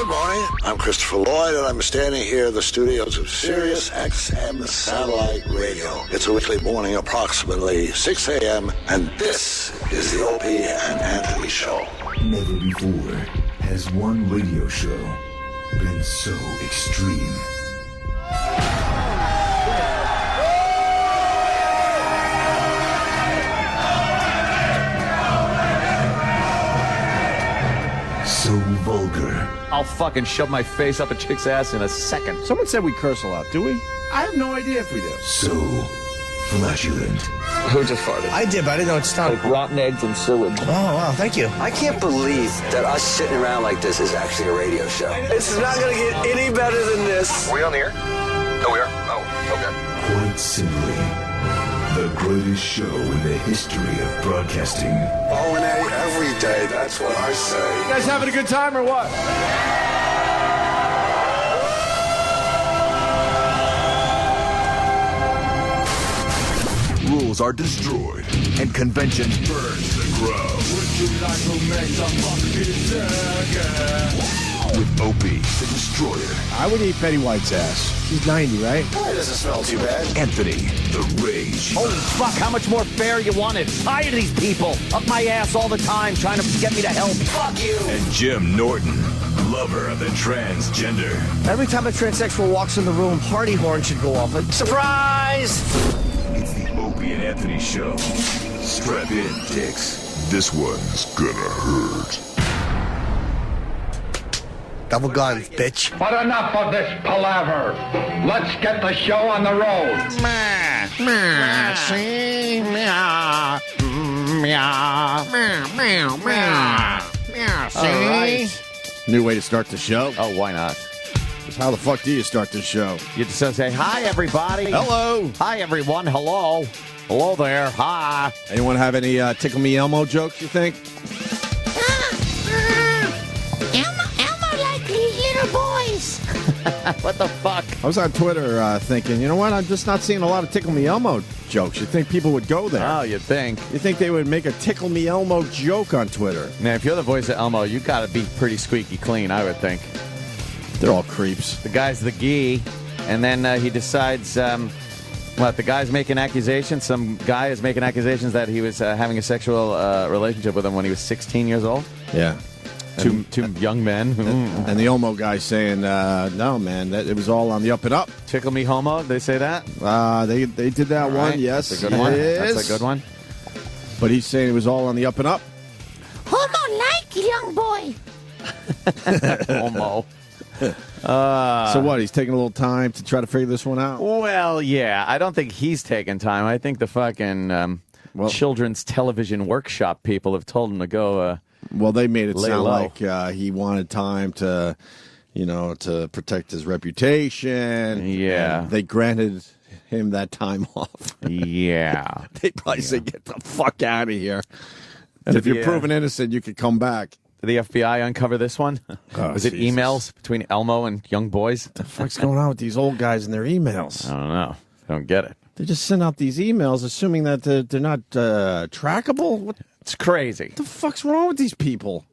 Good morning. I'm Christopher Lloyd, and I'm standing here in the studios of Sirius XM Satellite Radio. It's a weekly morning, approximately 6 a.m., and this is the Opie and Anthony Show. Never before has one radio show been so extreme. So vulgar. I'll fucking shove my face up a chick's ass in a second. Someone said we curse a lot, do we? I have no idea if we do. So flatulent. Who just farted? I did, but I didn't know it's time. Like rotten eggs and sewage. Oh, wow, thank you. I can't believe that us sitting around like this is actually a radio show. This is not going to get any better than this. Are we on the air? Oh, we are? Oh, okay. Quite simply, the greatest show in the history of broadcasting. O&A every day, that's what I say. You guys having a good time or what? Rules are destroyed and conventions burned to the ground. Would you like to make some fucking circus? With Opie, the Destroyer. I would eat Betty White's ass. She's 90, right? It doesn't smell too bad. Anthony, the Rage. Holy fuck, how much more fair you wanted? Tired of these people. Up my ass all the time trying to get me to help. Fuck you. And Jim Norton, lover of the transgender. Every time a transsexual walks in the room, party horn should go off. Surprise! It's the Opie and Anthony Show. Strap in, dicks. This one's gonna hurt. Double guns, bitch. But enough of this palaver. Let's get the show on the road. All right. New way to start the show. Oh, why not? Just how the fuck do you start this show? You just say, hi, everybody. Hello. Hi, everyone. Hello. Hello there. Hi. Anyone have any Tickle Me Elmo jokes, you think? Elmo like these little boys. What the fuck? I was on Twitter thinking, you know what? I'm just not seeing a lot of Tickle Me Elmo jokes. You'd think people would go there. Oh, you'd think. You think they would make a Tickle Me Elmo joke on Twitter? Now, if you're the voice of Elmo, you got to be pretty squeaky clean, I would think. They're all creeps. The guy's the gee, and then he decides, the guy's making accusations. Some guy is making accusations that he was having a sexual relationship with him when he was 16 years old. Yeah. Two young men. And the Elmo guy's saying, no, man, that it was all on the up and up. Tickle me homo, they say that? They did that All one, right. yes. That's a good one. That's a good one. But he's saying it was all on the up and up. Homo like young boy. Homo. So what, he's taking a little time to try to figure this one out? Well, yeah. I don't think he's taking time. I think the fucking children's television workshop people have told him to go... well, they made it lay sound low. like he wanted time to, to protect his reputation. Yeah. And they granted him that time off. Yeah. They probably said, get the fuck out of here. And if you're proven innocent, you can come back. Did the FBI uncover this one? Was it Jesus. emails between Elmo and young boys? What the fuck's going on with these old guys and their emails? I don't know. I don't get it. They just send out these emails assuming that they're not trackable. What It's crazy. the fuck's wrong with these people?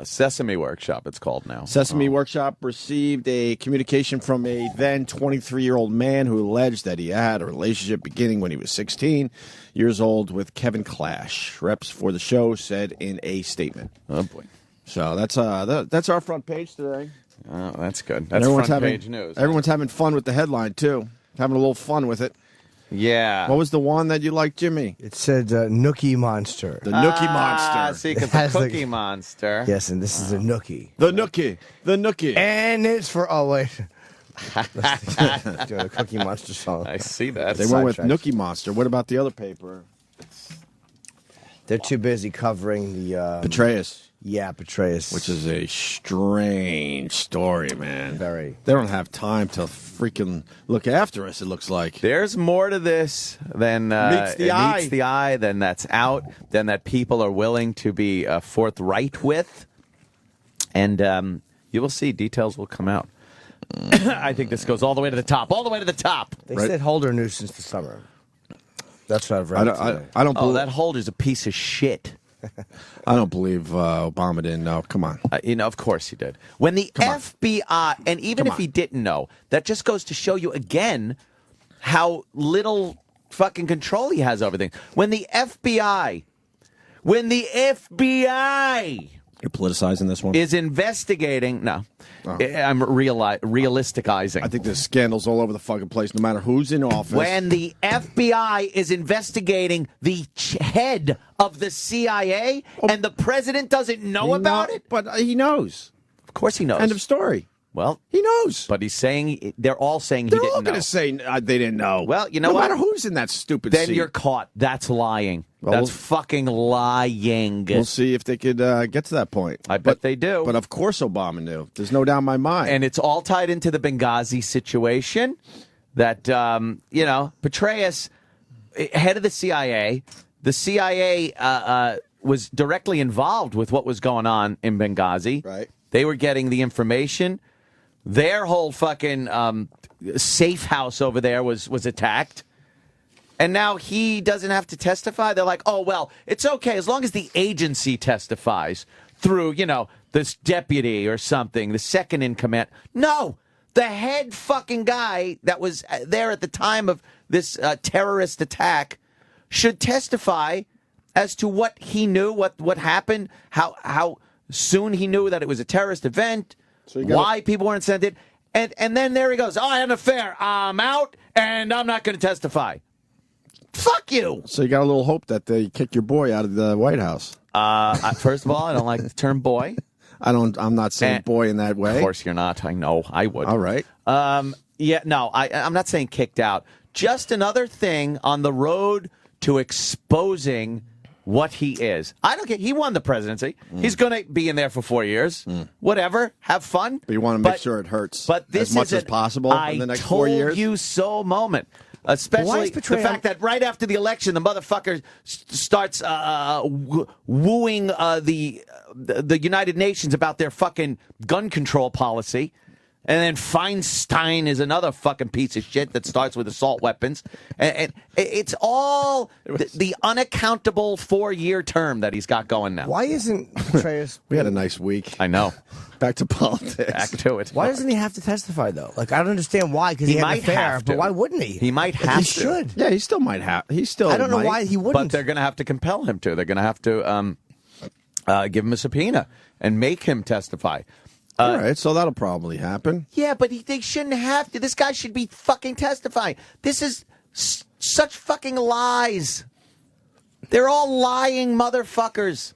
Sesame Workshop, it's called now. Sesame Workshop received a communication from a then 23-year-old man who alleged that he had a relationship beginning when he was 16 years old with Kevin Clash. Reps for the show said in a statement. Oh, boy. So that's our front page today. Oh, that's good. And That's everyone's front having, page news. Everyone's having fun with the headline, too. Having a little fun with it. Yeah. What was the one that you liked, Jimmy? It said Nookie Monster. The Nookie Monster. See, because Has the the- Cookie Monster. Yes, and this is a Nookie. The Nookie. And it's for... Oh, wait. Doing a Cookie Monster song. I see that. They went with Sidetracks. Nookie Monster. What about the other paper? They're too busy covering the... Petraeus. Yeah, Petraeus. Which is a strange story, man. Very. They don't have time to freaking look after us, it looks like. There's more to this than Meets the eye. meets the eye, than that's out, than that people are willing to be forthright with. And you will see. Details will come out. I think this goes all the way to the top. All the way to the top. They Right. said hold her new since the summer. That's what I've read today. I don't Oh, believe that Holder's a piece of shit. I don't believe Obama didn't know. Come on. Of course he did. When the FBI, and even if he didn't know, that just goes to show you again how little fucking control he has over things. When the FBI You're politicizing this one? is investigating, no, I'm realisticizing. I think there's scandals all over the fucking place, no matter who's in office. When the FBI is investigating the head of the CIA and the president doesn't know about it? But he knows. Of course he knows. End of story. Well, he knows. But he's saying, they're all saying he They're didn't know. all going to say they didn't know. Well, you know no what? No matter who's in that stupid Then seat. you're caught. That's lying. Well, That's fucking lying. We'll see if they could get to that point. I bet they do. But of course Obama knew. There's no doubt in my mind. And it's all tied into the Benghazi situation that, Petraeus, head of the CIA was directly involved with what was going on in Benghazi. Right. They were getting the information. Their whole fucking safe house over there was attacked. And now he doesn't have to testify. They're like, oh, well, it's okay as long as the agency testifies through, this deputy or something, the second in command. No, the head fucking guy that was there at the time of this terrorist attack should testify as to what he knew, what happened, how soon he knew that it was a terrorist event, why people weren't sent in. And then there he goes, oh, I had an affair. I'm out, and I'm not going to testify. Fuck you. So you got a little hope that they kick your boy out of the White House. First of all, I don't like the term boy. I'm not saying boy in that way. Of course you're not. I know. I would. All right. I'm not saying kicked out. Just another thing on the road to exposing what he is. I don't care. He won the presidency. He's going to be in there for 4 years. Whatever. Have fun. But you want to make sure it hurts this as much as possible in the next 4 years? I told you so moment. Especially the fact that right after the election, the motherfucker starts wooing the United Nations about their fucking gun control policy. And then Feinstein is another fucking piece of shit that starts with assault weapons. And it's all the unaccountable 4-year term that he's got going now. Why isn't Petraeus... We had a nice week. I know. Back to politics. Back to it. Why doesn't he have to testify, though? Like, I don't understand why, because he had an affair, but why wouldn't he? He might have he to. should. Yeah, he still might have. I don't know why he wouldn't. But they're going to have to compel him to. They're going to have to give him a subpoena and make him testify. All right, so that'll probably happen. Yeah, but they shouldn't have to. This guy should be fucking testifying. This is such fucking lies. They're all lying motherfuckers.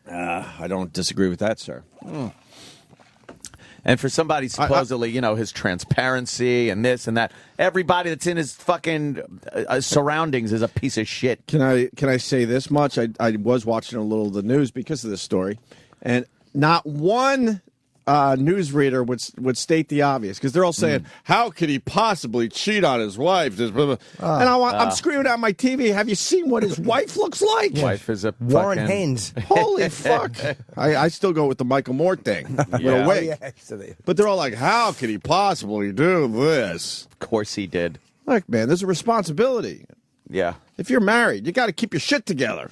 I don't disagree with that, sir. And for somebody supposedly, his transparency and this and that, everybody that's in his fucking surroundings is a piece of shit. Can I say this much? I was watching a little of the news because of this story, and not one newsreader would state the obvious, because they're all saying, how could he possibly cheat on his wife? And I'm screaming at my TV, have you seen what his wife looks like? Wife is a Warren fucking... Haynes. Holy fuck. I still go with the Michael Moore thing. With a wig. But they're all like, how could he possibly do this? Of course he did. Look, man, there's a responsibility. Yeah. If you're married, you got to keep your shit together.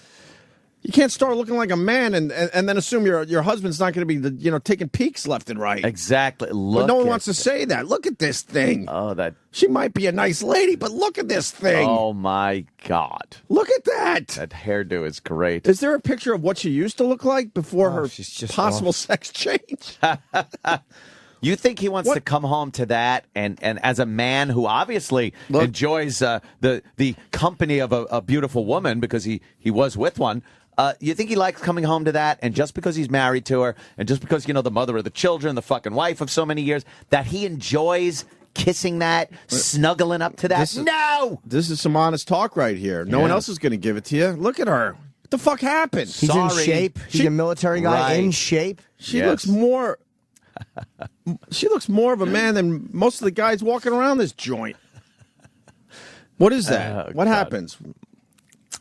You can't start looking like a man and then assume your husband's not going to be taking peeks left and right. Exactly. But no one wants to say that. Look at this thing. Oh, that she might be a nice lady, but look at this thing. Oh my God! Look at that. That hairdo is great. Is there a picture of what she used to look like before her possible sex change? You think he wants to come home to that, and as a man who obviously enjoys the company of a beautiful woman because he was with one. You think he likes coming home to that, and just because he's married to her, and just because, the mother of the children, the fucking wife of so many years, that he enjoys kissing that, snuggling up to that? No! This is some honest talk right here. No one else is going to give it to you. Look at her. What the fuck happened? He's in shape. He's a military guy in shape. She looks more... She looks more of a man than most of the guys walking around this joint. What is that? What happens?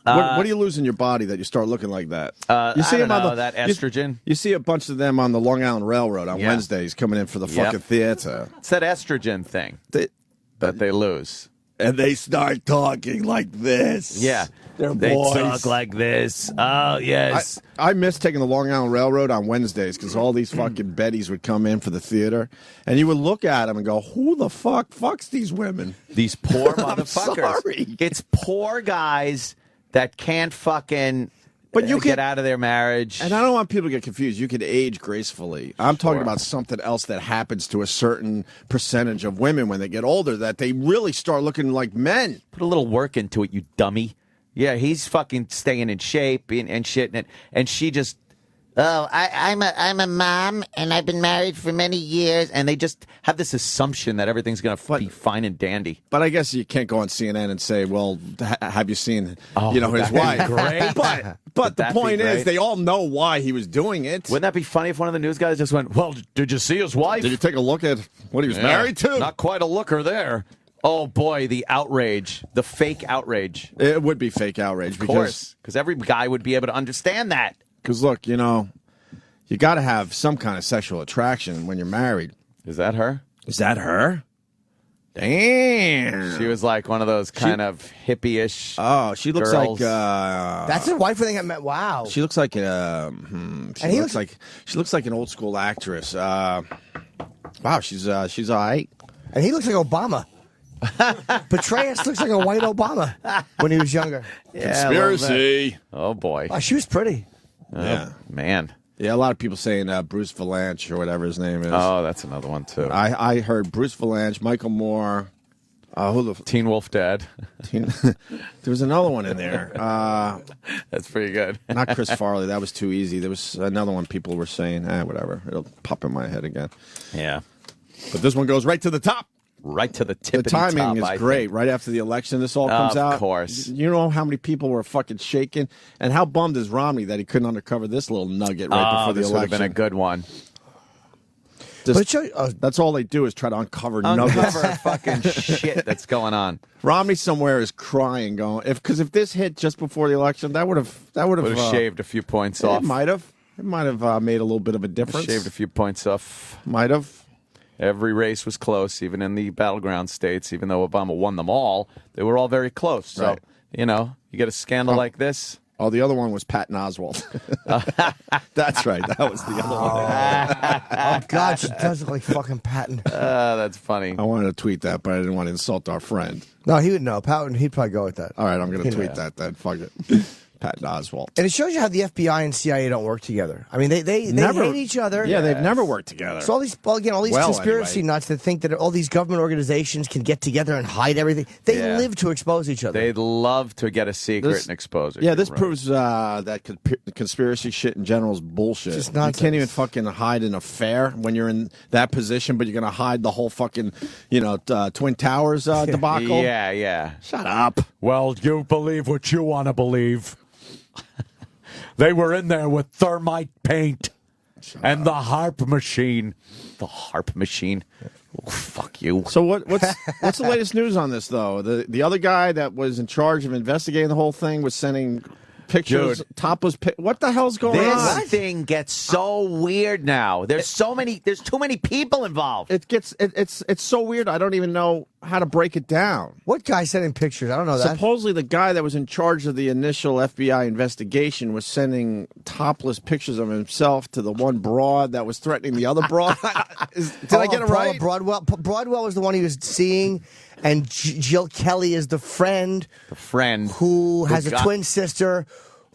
What do you lose in your body that you start looking like that? You see that estrogen. You see a bunch of them on the Long Island Railroad on Wednesdays coming in for the fucking theater. It's that estrogen thing that they lose. and they start talking like this. Yeah. They're They boys. talk like this. Oh, yes. I miss taking the Long Island Railroad on Wednesdays because all these fucking Bettys would come in for the theater, and you would look at them and go, "Who the fuck fucks these women?" These poor I'm motherfuckers. sorry. It's poor guys that can't fucking But you get can- out of their marriage. And I don't want people to get confused. You can age gracefully. I'm talking Sure. about something else that happens to a certain percentage of women when they get older, that they really start looking like men. Put a little work into it, you dummy. Yeah, he's fucking staying in shape and shit, and she just, I'm a mom and I've been married for many years, and they just have this assumption that everything's gonna be fine and dandy. But I guess you can't go on CNN and say, "Well, have you seen, his that'd be wife?" great. But Would the that be point is, great? they all know why he was doing it. Wouldn't that be funny if one of the news guys just went, "Well, did you see his wife? Did you take a look at what he was Yeah, married to?" Not quite a looker there." Oh boy, the outrage, the fake outrage. It would be fake outrage Of course, because every guy would be able to understand that. because look, you got to have some kind of sexual attraction when you're married. Is that her? Is that her? Damn. She was like one of those kind of hippie-ish. Oh, she looks girls. like That's his wife. I think I met. Wow. she looks like she he looks like an old school actress. Wow, she's all right. And he looks like Obama. Petraeus looks like a white Obama when he was younger. Conspiracy. Oh boy. Oh, she was pretty. Yeah. Man. Yeah, a lot of people saying Bruce Valanche or whatever his name is. Oh, that's another one too. I heard Bruce Valanche, Michael Moore. Who the Teen Wolf Dad. there was another one in there. That's pretty good. Not Chris Farley. That was too easy. There was another one people were saying, whatever. It'll pop in my head again. Yeah. But this one goes right to the top. Right to the tip. The timing is great. Right after the election, this all comes out. Of course. You know how many people were fucking shaking? And how bummed is Romney that he couldn't uncover this little nugget right before the this would have election? been a good one. Just- But it shows- that's all they do is try to uncover nuggets. Uncover fucking shit that's going on. Romney somewhere is crying, going because if this hit just before the election, that would have Would have shaved a few points off. It might have made a little bit of a difference. Shaved a few points off. Might have. Every race was close, even in the battleground states. Even though Obama won them all, they were all very close. So, Right. you get a scandal like this. Oh, the other one was Patton Oswalt. That's right. That was the other one. Oh God, she does look like fucking Patton. That's funny. I wanted to tweet that, but I didn't want to insult our friend. No, he would know. Patton, he'd probably go with that. All right, I'm going to He'd tweet know. that then. Fuck it. Patton Oswalt. And it shows you how the FBI and CIA don't work together. I mean, they hate each other. Yeah, they've never worked together. So all these conspiracy anyway. nuts that think that all these government organizations can get together and hide everything. They Yeah. live to expose each other. They'd love to get a secret This- and expose it. Yeah, this Right. proves that conspiracy shit in general is bullshit. Just you nonsense. can't even fucking hide an affair when you're in that position, but you're going to hide the whole fucking, Twin Towers debacle. Yeah. Shut up. Well, you believe what you want to believe. They were in there with thermite paint and the harp machine. The harp machine. Oh, fuck you. So what's the latest news on this though? The other guy that was in charge of investigating the whole thing was sending pictures, Dude. topless. What the hell's going This on? thing gets so weird now. There's too many people involved. It's so weird. I don't even know how to break it down. What guy sending pictures? I don't know that. Supposedly, the guy that was in charge of the initial FBI investigation was sending topless pictures of himself to the one broad that was threatening the other broad. Did I get it right? Broadwell was the one he was seeing, and Jill Kelly is the friend who has a got- twin sister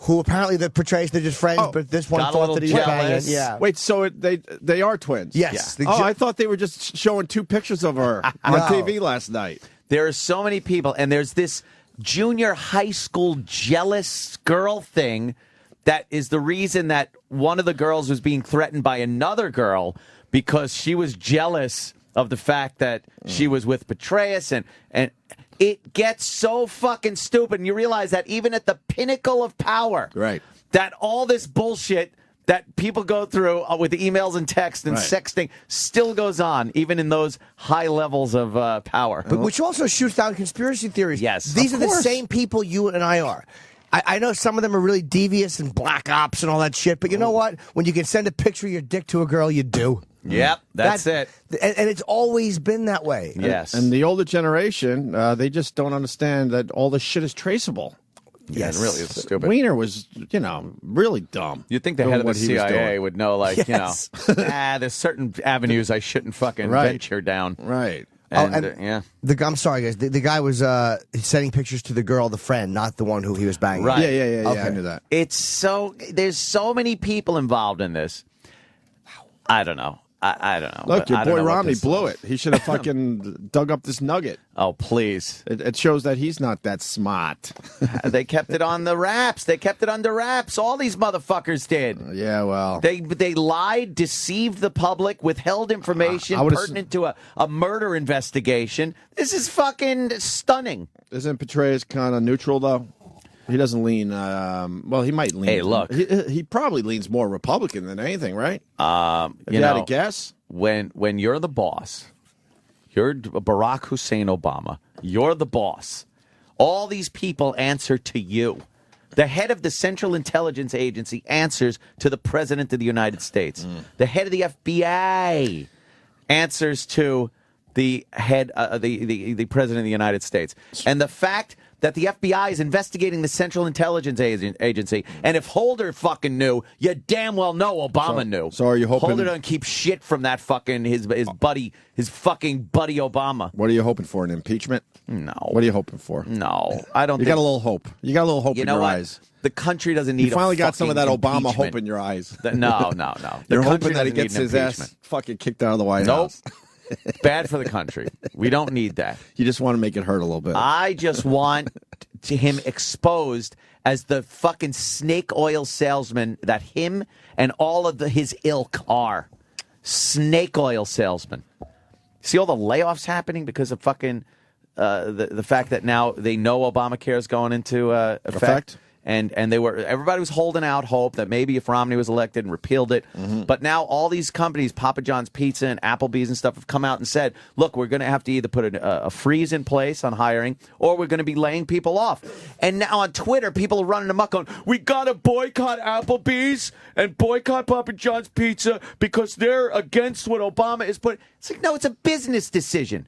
who apparently portrays they're just friends, but this one got a thought little that he was banging. jealous. Yeah. Wait, so they are twins? Yes. Yeah. The I thought they were just showing two pictures of her on No. TV last night. There are so many people, and there's this junior high school jealous girl thing that is the reason that one of the girls was being threatened by another girl because she was jealous of the fact that she was with Petraeus, and it gets so fucking stupid. And you realize that even at the pinnacle of power, Right. that all this bullshit that people go through with the emails and text and Right. sexting still goes on, even in those high levels of power. But which also shoots down conspiracy theories. Yes, These of are the course. same people you and I are. I know some of them are really devious and black ops and all that shit, but you know what? When you can send a picture of your dick to a girl, you do. Yep, that's it. And it's always been that way. Yes. And the older generation, they just don't understand that all this shit is traceable. Yes, it really is stupid. Weiner was, really dumb. You'd think the doing head of the what he was CIA doing. would know, Yes. there's certain avenues I shouldn't fucking Right. venture down. Right. And, yeah. I'm sorry, guys. The guy was sending pictures to the girl, the friend, not the one who he was banging. Right. Yeah. Okay. I knew that. There's so many people involved in this. I don't know. I don't know. Look, But your I don't boy know what Romney this blew is. it. He should have fucking dug up this nugget. Oh, please. It shows that he's not that smart. They kept it on the wraps. They kept it under wraps. All these motherfuckers did. Yeah, well. They lied, deceived the public, withheld information I would've pertinent to a murder investigation. This is fucking stunning. Isn't Petraeus kind of neutral, though? He doesn't lean, he might lean. Hey, look. He probably leans more Republican than anything, right? If You you had know, to guess? when you're the boss, you're Barack Hussein Obama, you're the boss. All these people answer to you. The head of the Central Intelligence Agency answers to the President of the United States. The head of the FBI answers to the head, the President of the United States. And the fact that the FBI is investigating the Central Intelligence Agency, and if Holder fucking knew, you damn well know Obama knew. So are you hoping- Holder doesn't keep shit from that fucking his fucking buddy Obama? What are you hoping for? An impeachment? No. What are you hoping for? No, I don't. You think, got a little hope. You got a little hope You in know your what? eyes. The country doesn't need. You finally a got some of that fucking Obama impeachment. hope in your eyes. No. You're The country hoping that he doesn't gets need an his ass impeachment. fucking kicked out of the White Nope. House. It's bad for the country. We don't need that. You just want to make it hurt a little bit. I just want him exposed as the fucking snake oil salesman that him and all of his ilk are. Snake oil salesmen. See all the layoffs happening because of fucking the fact that now they know Obamacare is going into effect. And everybody was holding out hope that maybe if Romney was elected and repealed it. But now all these companies, Papa John's Pizza and Applebee's and stuff, have come out and said, look, we're going to have to either put a freeze in place on hiring or we're going to be laying people off. And now on Twitter, people are running amok on, we got to boycott Applebee's and boycott Papa John's Pizza because they're against what Obama is putting. It's like, no, it's a business decision.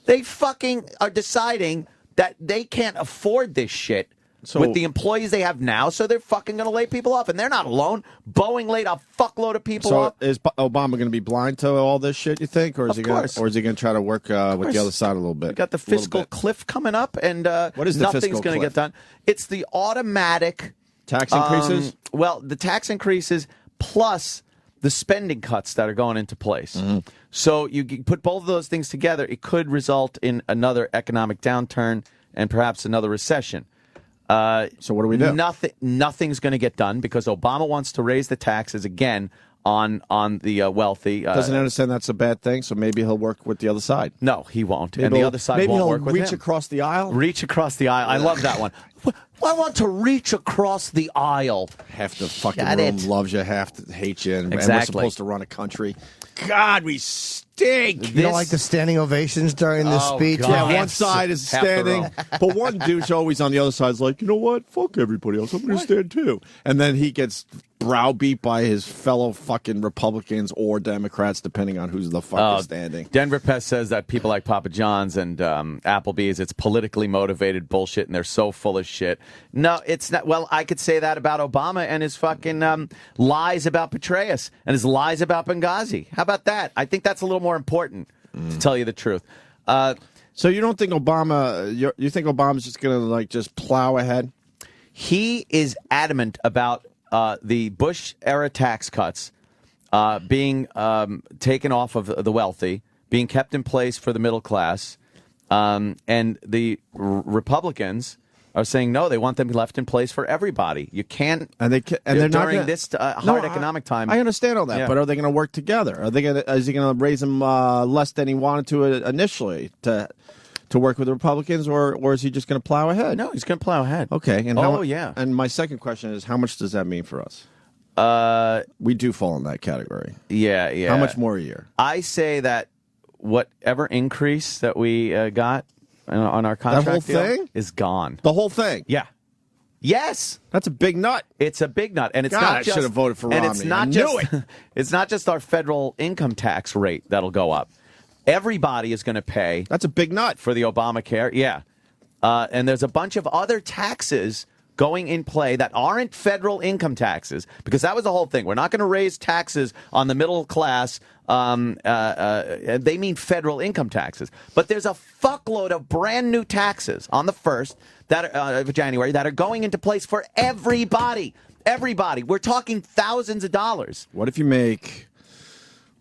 They fucking are deciding that they can't afford this shit. With the employees they have now, so they're fucking going to lay people off. And they're not alone. Boeing laid a fuckload of people off. So is Obama going to be blind to all this shit, you think? Or is he going to try to work with the other side a little bit? We got the fiscal cliff coming up, and what is the nothing's fiscal going to cliff? get done. It's the automatic Tax increases? The tax increases plus the spending cuts that are going into place. Mm-hmm. So you put both of those things together, it could result in another economic downturn and perhaps another recession. So what do we do? Nothing's going to get done because Obama wants to raise the taxes again on the wealthy. Doesn't understand that's a bad thing, so maybe he'll work with the other side. No, he won't. And the other side won't work with him. Maybe he'll reach across the aisle? Reach across the aisle. I love that one. I want to reach across the aisle. Half the fucking Got room it. loves you, half hates you, and we're Exactly. supposed to run a country. God, we stink. You don't like the standing ovations during the speech? God. Yeah, Half one side is half the standing, row. but one dude's always on the other side is like, you know what? Fuck everybody else. I'm going to stand too. And then he gets browbeat by his fellow fucking Republicans or Democrats, depending on who's the fuck is standing. Denver Pest says that people like Papa John's and Applebee's, it's politically motivated bullshit, and they're so full of shit. No, it's not. Well, I could say that about Obama and his fucking lies about Petraeus and his lies about Benghazi. How about that? I think that's a little more important, to tell you the truth. So you don't think Obama? You think Obama's just going to just plow ahead? He is adamant about the Bush-era tax cuts being taken off of the wealthy, being kept in place for the middle class, and the Republicans are saying no, they want them left in place for everybody. You can't, and they're not during gonna, this hard economic time. I understand all that, Yeah. but are they going to work together? Is he going to raise them less than he wanted to initially to work with the Republicans, or is he just going to plow ahead? No, he's going to plow ahead. Okay. And yeah. And my second question is, how much does that mean for us? We do fall in that category. Yeah. How much more a year? I say that whatever increase that we got on our contract whole deal thing? is gone. The whole thing? Yeah. Yes. That's a big nut. It's a big nut. And it's God, not I just, should have voted for and Romney. It's not I just, knew it. It's not just our federal income tax rate that'll go up. Everybody is going to pay. That's a big nut. For the Obamacare. Yeah. And there's a bunch of other taxes going in play that aren't federal income taxes, because that was the whole thing. We're not going to raise taxes on the middle class. They mean federal income taxes. But there's a fuckload of brand new taxes on the 1st of January that are going into place for everybody. Everybody. We're talking thousands of dollars. What if you make...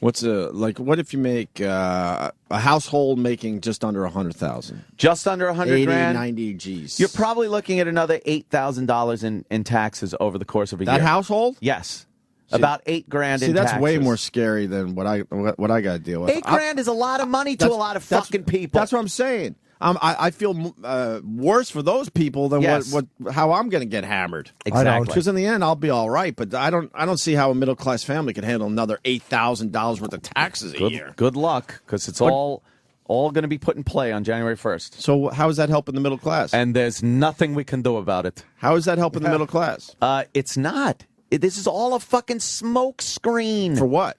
What if you make a household making just under 100,000? Just under 100 grand? 90 G's. You're probably looking at another $8,000 in taxes over the course of a year. That household? Yes. About $8 grand in taxes. See, that's way more scary than what I got to deal with. $8 grand is a lot of money to a lot of fucking people. That's what I'm saying. I feel worse for those people than how I'm going to get hammered. Exactly. Because in the end, I'll be all right. But I don't see how a middle class family can handle another $8,000 worth of taxes a year. Good luck, because it's all going to be put in play on January 1st. So how is that helping the middle class? And there's nothing we can do about it. How is that helping the middle class? It's not. This is all a fucking smoke screen. For what?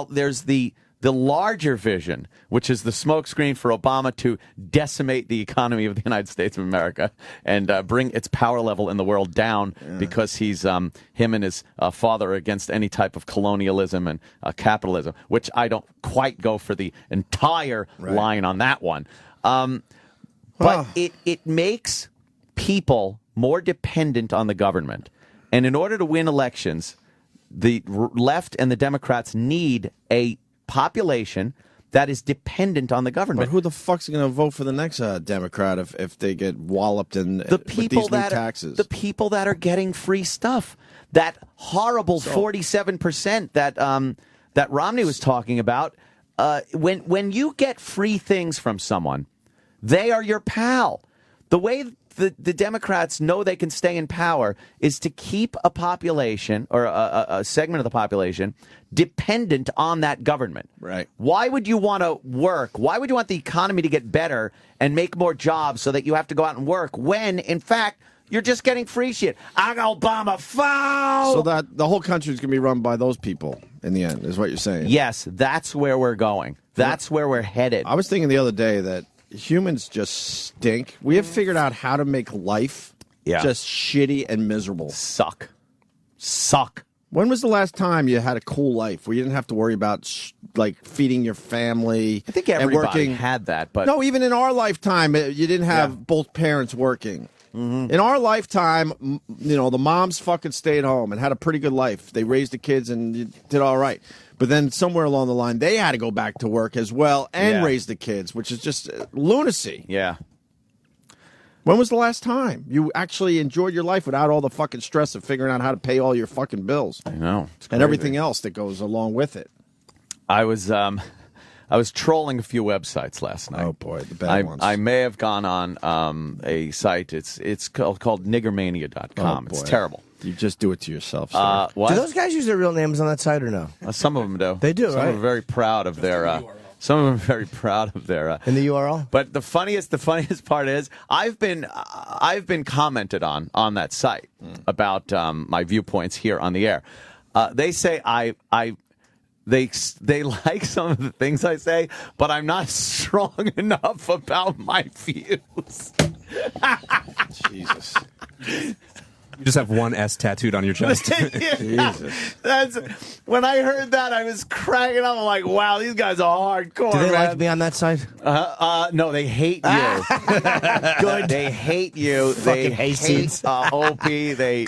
There's the larger vision, which is the smokescreen for Obama to decimate the economy of the United States of America and bring its power level in the world down because he's him and his father are against any type of colonialism and capitalism, which I don't quite go for the entire line on that one. But it makes people more dependent on the government. And in order to win elections, the left and the Democrats need a population that is dependent on the government. But who the fuck's going to vote for the next Democrat if they get walloped with these new taxes? The people that are getting free stuff. That horrible 47% that Romney was talking about. When you get free things from someone, they are your pal. The way the Democrats know they can stay in power is to keep a population or a segment of the population dependent on that government. Right. Why would you want to work? Why would you want the economy to get better and make more jobs so that you have to go out and work when, in fact, you're just getting free shit? I got Obama foul. So that the whole country is going to be run by those people in the end, is what you're saying? Yes, that's where we're going. That's where we're headed. I was thinking the other day that humans just stink. We have figured out how to make life just shitty and miserable. Suck. When was the last time you had a cool life where you didn't have to worry about feeding your family? I think everybody had that, but no, even in our lifetime, you didn't have both parents working. Mm-hmm. In our lifetime, the moms fucking stayed home and had a pretty good life. They raised the kids and did all right. But then somewhere along the line, they had to go back to work as well and raise the kids, which is just lunacy. Yeah. When was the last time you actually enjoyed your life without all the fucking stress of figuring out how to pay all your fucking bills? I know. And everything else that goes along with it. I was trolling a few websites last night. Oh, boy, the bad ones. I may have gone on a site. It's called niggermania.com. It's terrible. You just do it to yourself, sir. What? Do those guys use their real names on that site or no? Some of them do. They do, Some right? of them are very proud of their... Some of them are very proud of their in the URL. But the funniest part is I've been commented on that site about my viewpoints here on the air. They say they like some of the things I say, but I'm not strong enough about my views. Jesus. You just have one S tattooed on your chest. Jesus. That's when I heard that, I was cracking up. I'm like, wow, these guys are hardcore. Do they man. like me on that site? No, they hate you. Good. They hate you. They hate Opie. They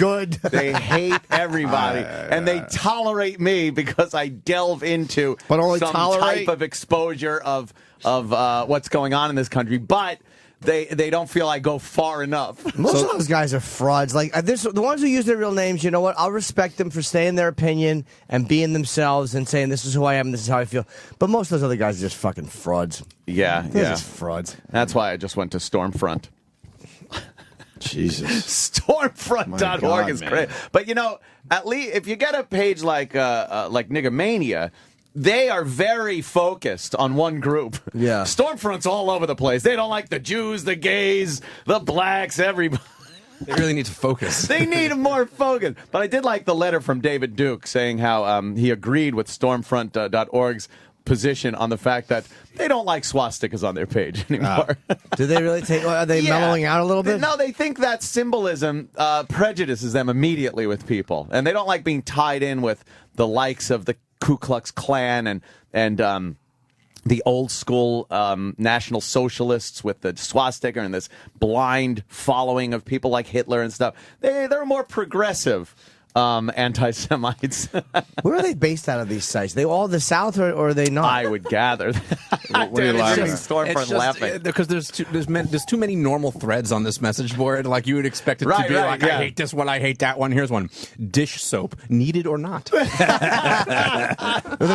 hate everybody, and they tolerate me because I delve into some type of exposure of what's going on in this country, but. They don't feel I go far enough. Most of those guys are frauds. Like the ones who use their real names, you know what? I'll respect them for saying their opinion and being themselves and saying this is who I am, this is how I feel. But most of those other guys are just fucking frauds. Yeah, They're just frauds. That's why I just went to Stormfront. Jesus. Stormfront.org is great. But at least if you get a page like Niggermania, they are very focused on one group. Yeah. Stormfront's all over the place. They don't like the Jews, the gays, the blacks, everybody. They really need to focus. They need more focus. But I did like the letter from David Duke saying how he agreed with Stormfront.org's position on the fact that they don't like swastikas on their page anymore. Do they really are they mellowing out a little bit? No, they think that symbolism prejudices them immediately with people. And they don't like being tied in with the likes of the Ku Klux Klan and the old school National Socialists with the swastika and this blind following of people like Hitler and stuff. They're more progressive anti-Semites. Where are they based out of these sites? They all the South, or are they not? I would gather. What are you laughing at? Stormfront laughing. Because there's too many normal threads on this message board. Like you would expect it to be like, I hate this one, I hate that one. Here's one: dish soap, needed or not. They're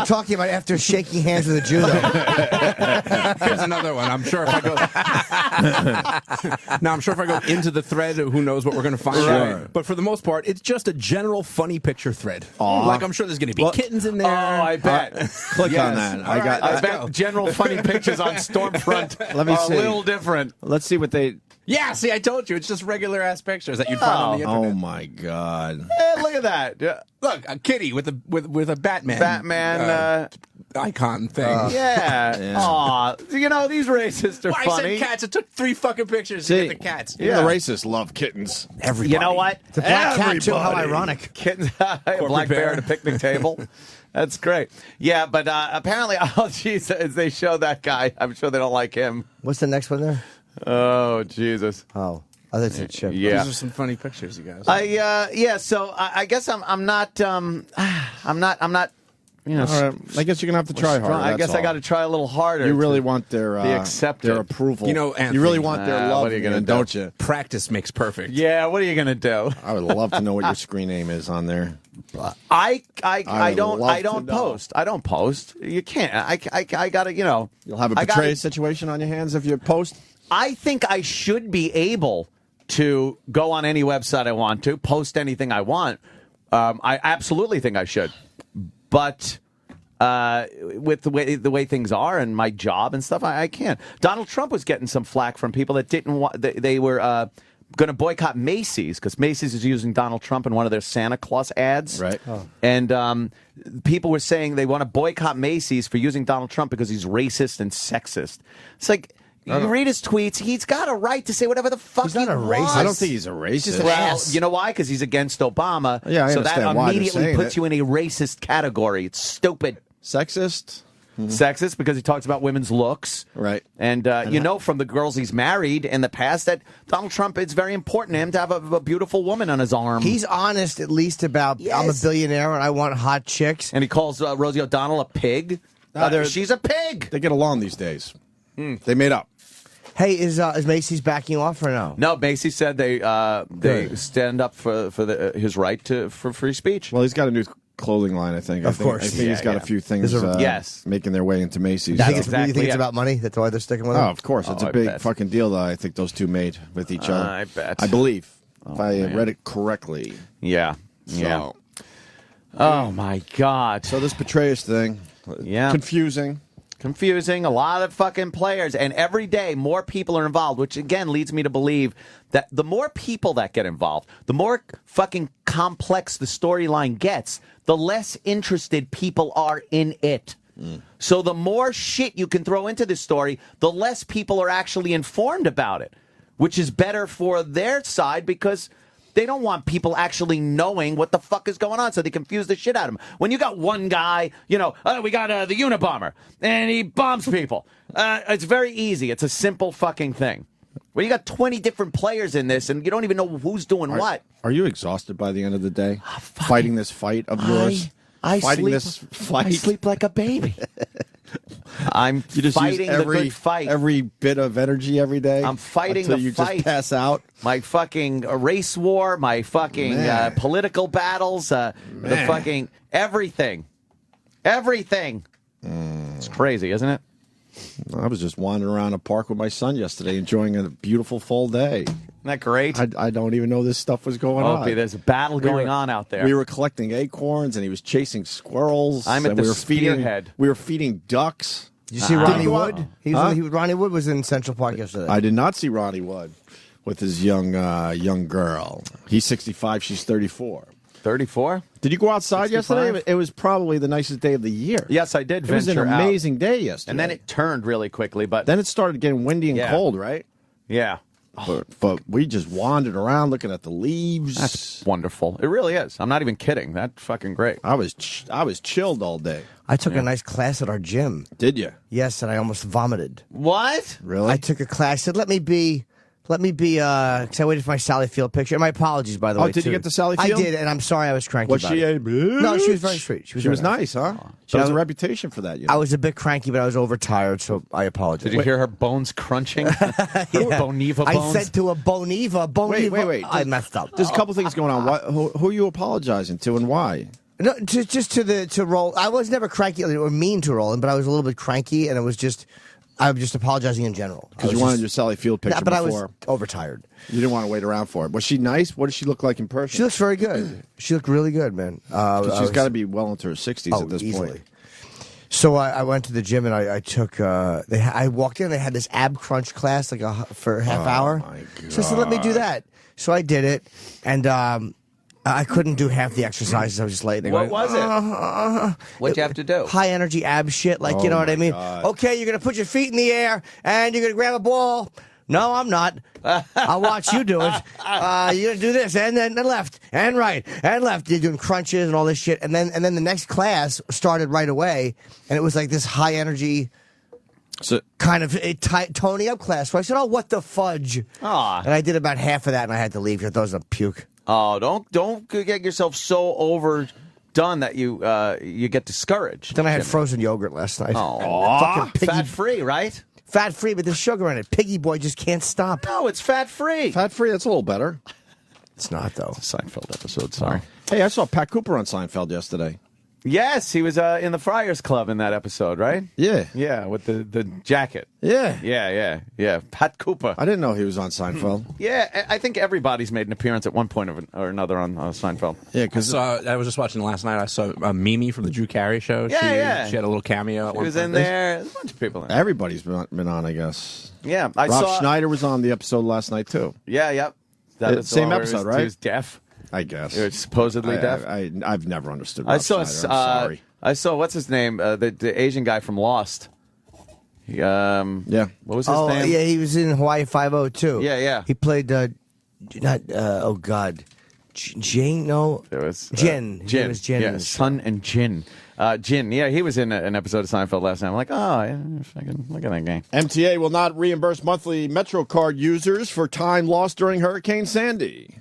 talking about after shaking hands with a Jew. Here's another one. I'm sure if I go into the thread, who knows what we're going to find out. But for the most part, it's just a general funny picture thread. Like I'm sure there's going to be kittens in there. Oh, I bet. Click on that. I bet general funny pictures on Stormfront Let me are see. a little different. Let's see what they. Yeah, see, I told you, it's just regular ass pictures that you'd find on the internet. Oh my God! Look at that. Yeah. Look, a kitty with a Batman icon thing. Yeah. Aw. You know, these racists are Why funny. I said cats. It took 3 fucking pictures to get the cats. Even the racists love kittens. You know what? It's a black cat too. How ironic. Kittens, a black bear at a picnic table. That's great. Yeah, but apparently, oh, geez, as they show that guy, I'm sure they don't like him. What's the next one there? Oh, Jesus. Oh, that's a chip. Yeah. These are some funny pictures, you guys. So I guess I'm not, you know. All right. I guess you're gonna have to try harder. I guess I got to try a little harder. You really want their accepted. their approval. You know, Anthony, you really want their love. what are you gonna do? don't you? Practice makes perfect. Yeah, what are you gonna do? I would love to know what your screen name is on there. I don't love to know. post. I don't post. You can't. I gotta, you know. You'll have a betray situation on your hands if you post. I think I should be able to go on any website I want to, post anything I want. I absolutely think I should. But with the way things are and my job and stuff, I can't. Donald Trump was getting some flack from people that didn't want. They were going to boycott Macy's because Macy's is using Donald Trump in one of their Santa Claus ads. Right. And people were saying they want to boycott Macy's for using Donald Trump because he's racist and sexist. It's like. You read his tweets. He's got a right to say whatever the fuck He's not a racist. wants. I don't think he's a racist. Well, you know why? Because he's against Obama. Yeah, I so that understand why they're immediately saying puts it. you in a racist category. It's stupid. Sexist. Sexist because he talks about women's looks. Right. And you know from the girls he's married in the past that Donald Trump, it's very important to him to have a beautiful woman on his arm. He's honest at least about, I'm a billionaire and I want hot chicks. And he calls Rosie O'Donnell a pig. She's a pig. They get along these days. They made up. Hey, is Macy's backing off or no? No, Macy's said they stand up for his right for free speech. Well, he's got a new clothing line, I think. Of course. I think he's got a few things yes. making their way into Macy's. You think, exactly you think it's it. about money? That's why they're sticking with him? Oh, of course. It's a I big bet. fucking deal that I think those two made with each other. I bet. I believe. If I read it correctly. Yeah. Yeah. So, Oh, my God. so this Petraeus thing. Yeah. Confusing, a lot of fucking players, and every day more people are involved, which again leads me to believe that the more people that get involved, the more fucking complex the storyline gets, the less interested people are in it. So the more shit you can throw into this story, the less people are actually informed about it, which is better for their side because they don't want people actually knowing what the fuck is going on, so they confuse the shit out of them. When you got one guy, you know, we got the Unabomber, and he bombs people. It's very easy. It's a simple fucking thing. When you got 20 different players in this, and you don't even know who's doing what. Are you exhausted by the end of the day? Fighting this fight of yours? I fighting sleep, this fight? I sleep like a baby. I'm You just fighting use the good fight. every bit of energy every day. I'm fighting until the you fight. just pass out. My fucking race war, my fucking Man. political battles, the fucking everything. Everything. It's crazy, isn't it? I was just wandering around a park with my son yesterday, enjoying a beautiful fall day. Isn't that great? I don't even know this stuff was going on. Opie, there's a battle going on out there. We were collecting acorns, and he was chasing squirrels. I'm at and the we were feeding. spearhead. We were feeding ducks. Did you see Ronnie Wood? Ronnie Wood was in Central Park yesterday. I did not see Ronnie Wood with his young girl. He's 65. She's 34. 34? Did you go outside 65? yesterday? It was probably the nicest day of the year. Yes, I did. It was an venture out. amazing day yesterday. And then it turned really quickly, but then it started getting windy and Yeah. cold, right? yeah. But we just wandered around looking at the leaves. That's wonderful. It really is. I'm not even kidding. That's fucking great. I was chilled all day. I took a nice class at our gym. Did you? Yes, and I almost vomited. What? Really? I took a class. Said, let me be, because I waited for my Sally Field picture. And my apologies, by the way. Oh, did you too. get the Sally Field? I did, and I'm sorry I was cranky Was about she it. a bitch? No, she was very sweet. She was very nice, huh? She has a reputation for that. You know? I was a bit cranky, but I was overtired, so I apologize. Did you hear her bones crunching? Boniva I bones? said to a Boniva. Wait. I messed up. There's a couple things going on. Who are you apologizing to and why? No, just to roll. I was never cranky or mean to Roland, but I was a little bit cranky, and it was just. I'm just apologizing in general. Because you wanted your Sally Field picture but before. I was overtired. You didn't want to wait around for it. Was she nice? What does she look like in person? She looks very good. She looked really good, man. She's got to be well into her 60s at this easily. point. So I went to the gym and I took. I walked in. They had this ab crunch class for a half hour. My God. So I said, "Let me do that." So I did it, and I couldn't do half the exercises. I was just late. What was it? What'd you have to do? High energy ab shit, you know what I mean? God. Okay, you're gonna put your feet in the air and you're gonna grab a ball. No, I'm not. I'll watch you do it. You're gonna do this and then left and right and left. You're doing crunches and all this shit, and then the next class started right away, and it was like this high energy. So, Kind of a toning up class. So I said, "Oh, what the fudge?" Aw. And I did about half of that, and I had to leave. I thought it was a puke. Oh, don't get yourself so overdone that you get discouraged. Then I had Jimmy. frozen yogurt last night. Oh, Fucking piggy, fat free, right? fat free, but there's sugar in it. Piggy boy just can't stop. No, it's fat free. fat free, that's a little better. It's not though. Seinfeld episode. Sorry. Hey, I saw Pat Cooper on Seinfeld yesterday. Yes, he was in the Friars Club in that episode, right? Yeah. Yeah, with the jacket. Yeah. Yeah. Pat Cooper. I didn't know he was on Seinfeld. Yeah, I think everybody's made an appearance at one point or another on Seinfeld. Yeah, because I was just watching last night. I saw Mimi from the Drew Carey show. Yeah. She had a little cameo. At He one was point. in there. There's a bunch of people in there. everybody's been on, I guess. Yeah, I Rob saw. Schneider was on the episode last night, too. Yeah. That was the Same one where episode, he was, right? He was deaf. I guess. He was supposedly deaf. I've never understood I Rob saw. Schneider. I'm sorry. I saw. What's his name? The Asian guy from Lost. Yeah. What was his Oh name? yeah, he was in Hawaii Five-0 too. Yeah. He played oh god, Jane. No, It was Jin. His name was Jin. Yeah, Sun and Jin. Jin. Yeah, he was in an episode of Seinfeld last night. I'm like, oh, yeah, fucking look at that guy. MTA will not reimburse monthly MetroCard users for time lost during Hurricane Sandy.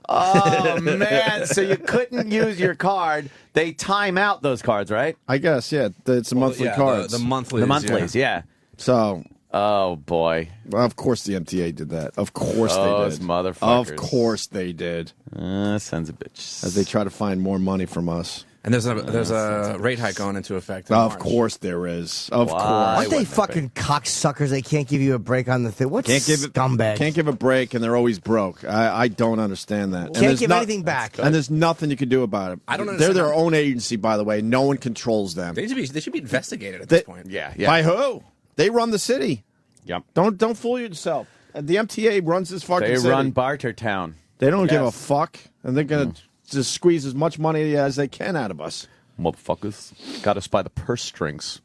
Oh man! So you couldn't use your card. They time out those cards, right? I guess, yeah. It's a monthly cards. The monthlies. The monthlies, yeah. So, Oh boy. of course the MTA did that. Of course Those they did. motherfuckers. Of course they did. Sons of bitches. As they try to find more money from us. And there's a rate hike going into effect. In Of March. course there is. Of Why? course. Aren't they fucking cocksuckers? They can't give you a break on the thing. What scumbags? Can't give a break, and they're always broke. I don't understand that. And Can't there's give anything back. And there's nothing you can do about it. I don't They're understand their how- own agency, by the way. No one controls them. They should be investigated at this point. Yeah. By who? They run the city. Yep. Don't fool yourself. The MTA runs this fucking They city. run Bartertown. They don't give a Yes. fuck, and they're gonna just squeeze as much money as they can out of us. Motherfuckers. Got us by the purse strings.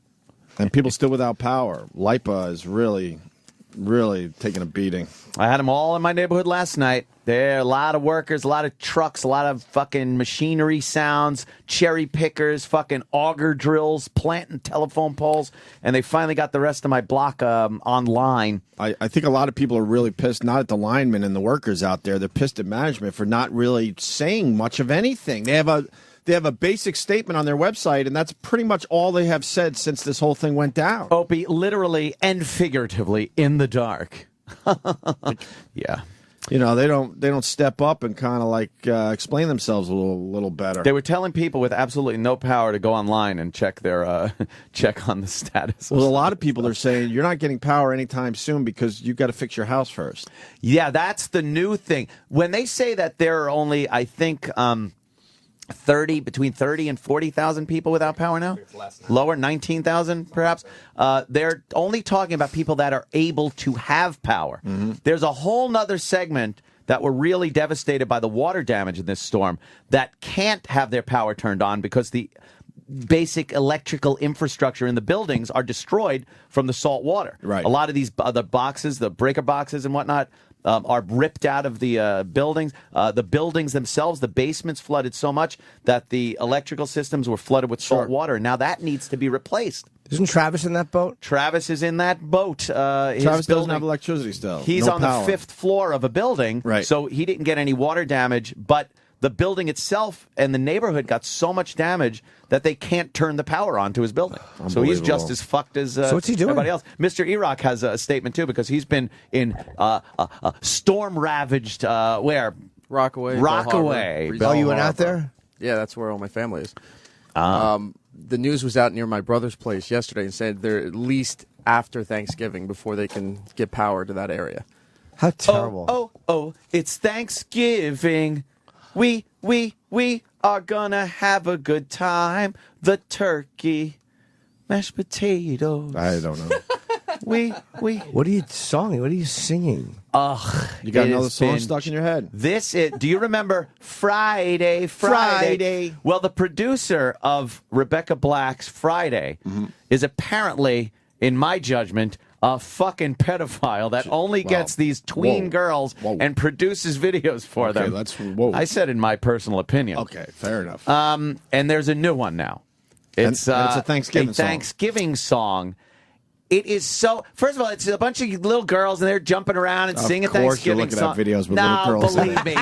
And people still without power. LIPA is really taking a beating. I had them all in my neighborhood last night. There are a lot of workers, a lot of trucks, a lot of fucking machinery sounds, cherry pickers, fucking auger drills, planting telephone poles, and they finally got the rest of my block online. I think a lot of people are really pissed, not at the linemen and the workers out there. They're pissed at management for not really saying much of anything. They have a basic statement on their website, and that's pretty much all they have said since this whole thing went down. Opie, literally and figuratively in the dark. Yeah. You know, they don't step up and kind of like explain themselves a little better. They were telling people with absolutely no power to go online and check their check on the status. Well, a lot of people are saying you're not getting power anytime soon because you've got to fix your house first. Yeah, that's the new thing. When they say that there are only, I think, between 30 and 40,000 people without power now? Lower, 19,000 perhaps? They're only talking about people that are able to have power. Mm-hmm. There's a whole nother segment that were really devastated by the water damage in this storm that can't have their power turned on because the basic electrical infrastructure in the buildings are destroyed from the salt water. Right. A lot of these the boxes, the breaker boxes and whatnot, are ripped out of the buildings. The buildings themselves, the basements flooded so much that the electrical systems were flooded with salt water. Now that needs to be replaced. Isn't Travis in that boat? Travis is in that boat. Travis doesn't have electricity still. He's No on power. the 5th floor of a building, Right. so he didn't get any water damage, but the building itself and the neighborhood got so much damage that they can't turn the power on to his building. So he's just as fucked as So what's he doing? everybody else. Mr. Iraq has a statement, too, because he's been in storm-ravaged, where? Rockaway. Rockaway. Bell Oh, you went Harbor. out there? Yeah, that's where all my family is. The news was out near my brother's place yesterday and said they're at least after Thanksgiving before they can get power to that area. How terrible. Oh, it's Thanksgiving. We are gonna have a good time. The turkey, mashed potatoes. I don't know. We. What are you singing? What are you singing? Ugh. You got it another has song been- stuck in your head. Do you remember Friday? Well, the producer of Rebecca Black's Friday is apparently, in my judgment, a fucking pedophile that only gets these tween girls and produces videos for them. Whoa. I said in my personal opinion. Okay, fair enough. And there's a new one now. It's and it's a Thanksgiving song. Thanksgiving song. It is so. First of all, it's a bunch of little girls and they're jumping around and singing Of course, you're Thanksgiving looking song. at videos with no, little girls. believe me,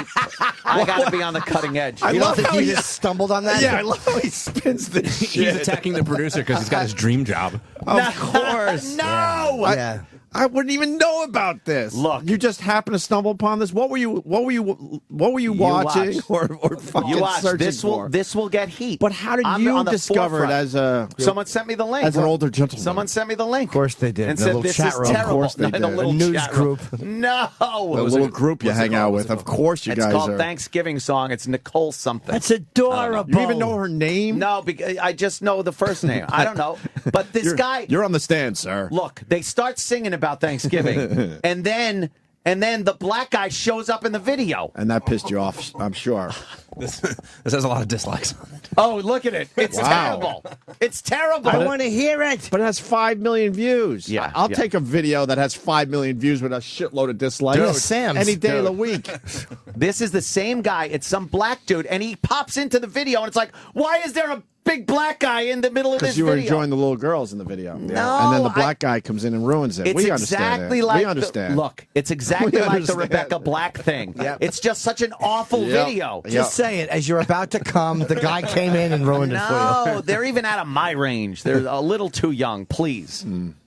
I got to be on the cutting edge. You don't think he just stumbled on that? Yeah, I love how he spins this He's shit. attacking the producer because he's got his dream job. Of course. No. Yeah. I wouldn't even know about this. Look. You just happened to stumble upon this. What were you watching watched. or fucking You watch. searching This will get heat. But how did I'm you on the discover it forefront. as a Someone sent me the link. as an older gentleman? Someone sent me the link. Of course they did. And The said little this chat is room. terrible. Of course they The did. little A news chat room. group. No. the little group you hang out with. Of course, you It's guys called are. Thanksgiving song. It's Nicole something. That's adorable. You even know her name? No, because I just know the first name. I don't know. But this guy. You're on the stand, sir. Look, they start singing about Thanksgiving, and then the black guy shows up in the video. And that pissed you off, I'm sure. This has a lot of dislikes on it. Oh, look at it! It's Wow. terrible. It's terrible. I want to hear it. But it has 5 million views. Yeah, I'll yeah. take a video that has 5 million views with a shitload of dislikes. Dude, Sam's. Any day of the Dude. week. This is the same guy. It's some black dude, and he pops into the video, and it's like, why is there a big black guy in the middle of this Because you were video? enjoying the little girls in the video. No, And then the black guy comes in and ruins it. It's We understand exactly it. like we understand. look, it's exactly We like the understand. Rebecca Black thing. Yep. It's just such an awful Yep. video. Just say it. As you're about to come, the guy came in and ruined it for No, you. they're even out of my range. They're a little too young. Please,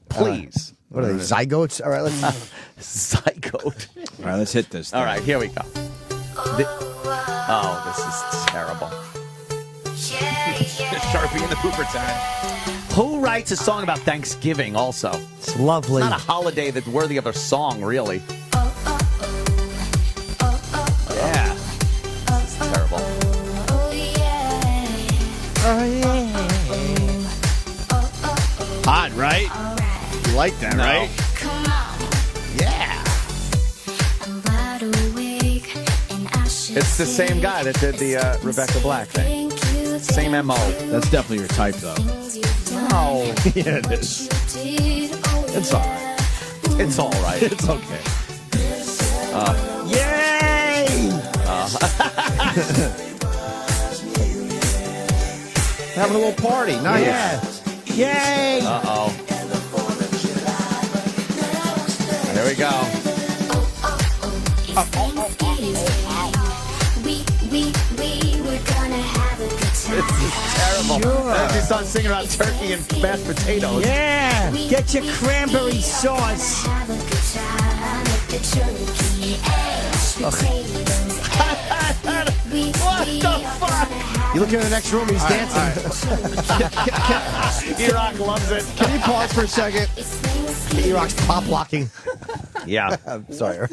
please. What are they, zygotes? All right, let's... Zygote. All right, let's hit this. All right, here we go. Oh, this is terrible. Sharpie in the pooper time. Who writes a song about Thanksgiving also? It's lovely. It's not a holiday that's worthy of a song, really. Yeah. This is terrible. Hot, right? You like that, No. right? Yeah. It's the same guy that did the Rebecca Black thing. Same MO. That's definitely your type, though. No. Yeah, it is. It's all right. It's all right. It's okay. Yay! Having a little party. Nice. Yeah. Yay! Uh-oh. There we go. This is terrible. Sure. As you start singing about turkey and mashed potatoes. Yeah! Get your cranberry sauce. What the fuck? You look in the next room, he's dancing. E-Rock loves it. Can you pause for a second? E-Rock's pop locking. Yeah. I'm sorry.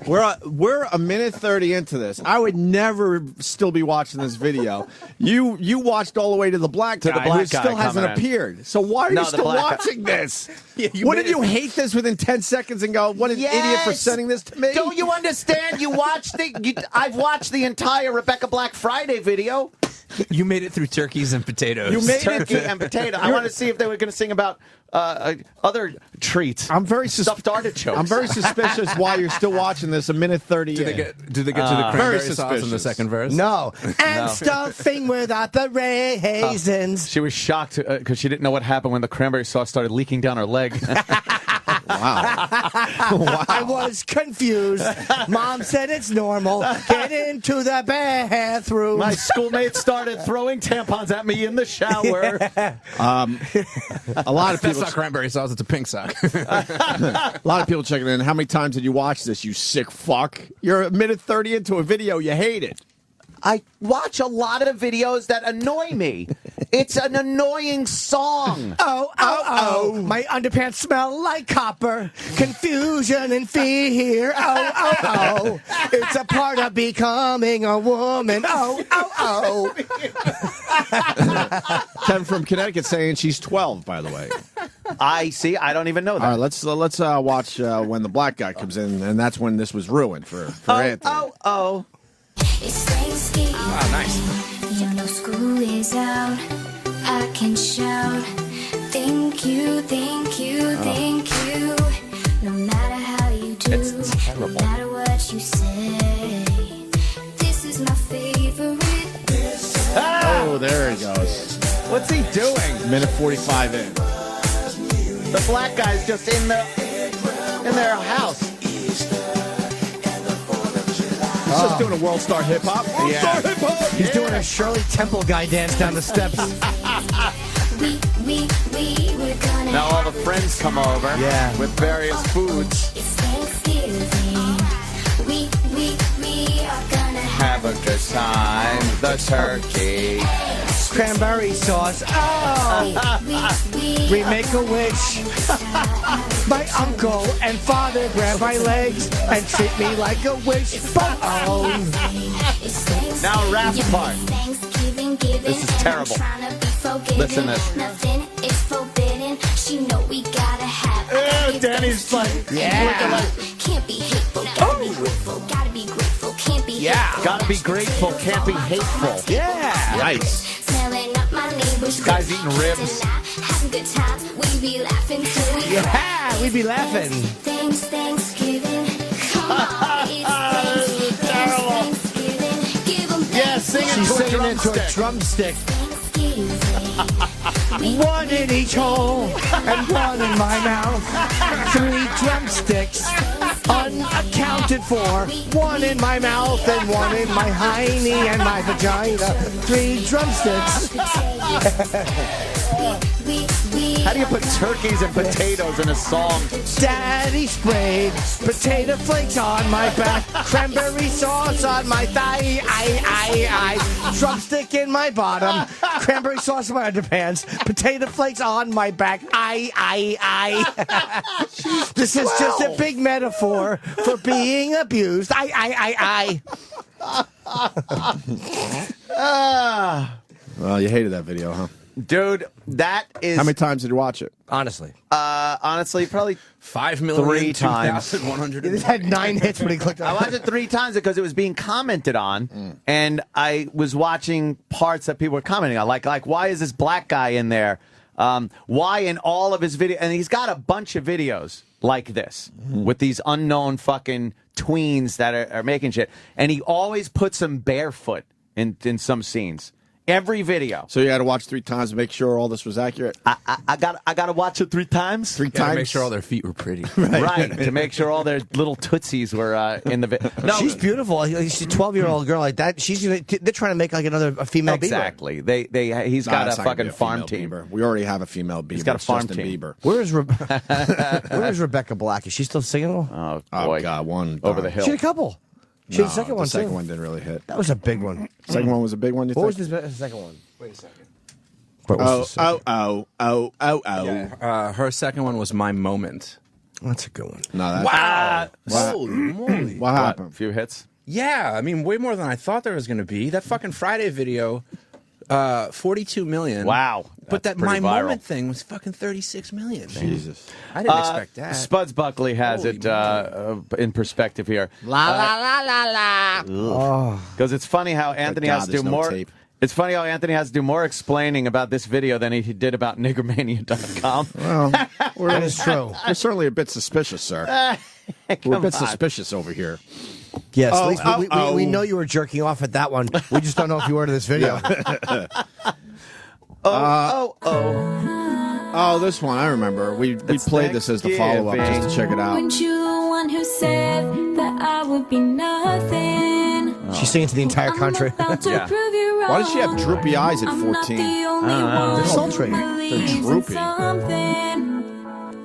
We're a minute 30 into this. I would never still be watching this video. You watched all the way to the black guy, who still hasn't appeared. So why are you still watching this? Wouldn't you hate this within 10 seconds and go, what an idiot for sending this to me? Don't you understand? I've watched the entire Rebecca Black Friday video. You made it through turkeys and potatoes. You made turkey and potato. I want to see if they were going to sing about other treats. I'm very stuffed artichokes. I'm very suspicious why you're still watching this a minute 30 Do they get to the cranberry sauce in the second verse? No. And stuffing without the raisins. She was shocked because she didn't know what happened when the cranberry sauce started leaking down her leg. Wow. I was confused. Mom said it's normal. Get into the bathroom. My schoolmates started throwing tampons at me in the shower. A lot of people. That's not cranberry sauce. It's a pink sock. A lot of people checking in. How many times did you watch this, you sick fuck? You're a minute 30 into a video. You hate it. I watch a lot of videos that annoy me. It's an annoying song. Oh. My underpants smell like copper. Confusion and fear. Oh. It's a part of becoming a woman. Oh. Kevin from Connecticut saying she's 12, by the way. I see. I don't even know that. All right, let's watch when the black guy comes in, and that's when this was ruined for Anthony. It's Thanksgiving. Wow, nice. You know school is out. I can shout. Thank you, thank you, thank you. No matter how you do, no matter what you say. This is my favorite. Oh, there he goes. What's he doing? Minute 45 in. The black guy's just in their house. He's just doing a World Star Hip Hop. World Star Hip Hop. He's doing a Shirley Temple guy dance down the steps. We're gonna Now all the friends come over with various foods. It's Thanksgiving. We are gonna Have a good time. The turkey. Cranberry sauce. Oh. We make a wish. My uncle and father grab my legs and treat me like a wish. Now rap part. This is terrible. Listen to this. Nothing is forbidden. She know we gotta have. Danny's like, Can't be hateful. Gotta be grateful. Gotta be grateful. Can't be hateful. Gotta be grateful, can't be hateful. Yeah. Nice. Smelling up my neighbor's Guy's eating ribs. Having good times. We be laughing till we Yeah, we'd be laughing. Thanksgiving. Come on, it's Thanksgiving. Give them Sing it She's to a singing into a drumstick. One in each hole and one in my mouth. 3 drumsticks unaccounted for. 1 in my mouth and 1 in my hiney and my vagina. 3 drumsticks. How do you put turkeys and potatoes in a song? Daddy sprayed potato flakes on my back, cranberry sauce on my thigh, drumstick in my bottom, cranberry sauce in my underpants, potato flakes on my back, This is just a big metaphor for being abused. Well, you hated that video, huh? Dude, that is... How many times did you watch it? Honestly. Honestly, probably 5,000,000 3 times. 2,100. It had 9 hits when he clicked on I watched it 3 times because it was being commented on, and I was watching parts that people were commenting on, like why is this black guy in there? Why in all of his videos? And he's got a bunch of videos like this with these unknown fucking tweens that are making shit, and he always puts them barefoot in some scenes. Every video. So you had to watch 3 times to make sure all this was accurate? I got to watch it 3 times. 3 times? To make sure all their feet were pretty. Right, to make sure all their little tootsies were in the video. No, she's beautiful. She's a 12-year-old girl like that. They're trying to make like a female Bieber. Exactly. He's got a fucking farm team. Bieber. We already have a female Bieber. He's got a farm Justin team. Bieber. Where is Rebecca Black? Is she still single? Oh Oh, boy, God, one over darn. the hill. She had a couple. The second one, the second too. one didn't really hit. That was a big one. Second one was a big one. You What was think? the second one? Wait a second. What was the Oh. Yeah, her second one was My Moment. That's a good one. No, that's Wow! What? Holy moly! What happened? A few hits. Yeah, I mean, way more than I thought there was going to be. That fucking Friday video, 42 million. Wow. But that That's My pretty viral. Moment thing was fucking 36 million. Jesus. I didn't expect that. Spuds Buckley has Holy it in perspective here. La la la la la. Because it's funny how Anthony God, has to do there's no more. tape. It's funny how Anthony has to do more explaining about this video than he did about niggermania.com. Well, That is true. we're certainly a bit suspicious, sir. We're a bit suspicious over here. Yes, Oh, at least we know you were jerking off at that one. We just don't know if you were to this video. Oh, this one I remember. We played this as the follow-up just to check it out. Weren't you the one who said that I would be nothing? She's singing to the entire country. About to Yeah. prove you wrong. Why does she have droopy eyes at I'm not 14? the only know. They're one sultry. who They're believes in droopy. something.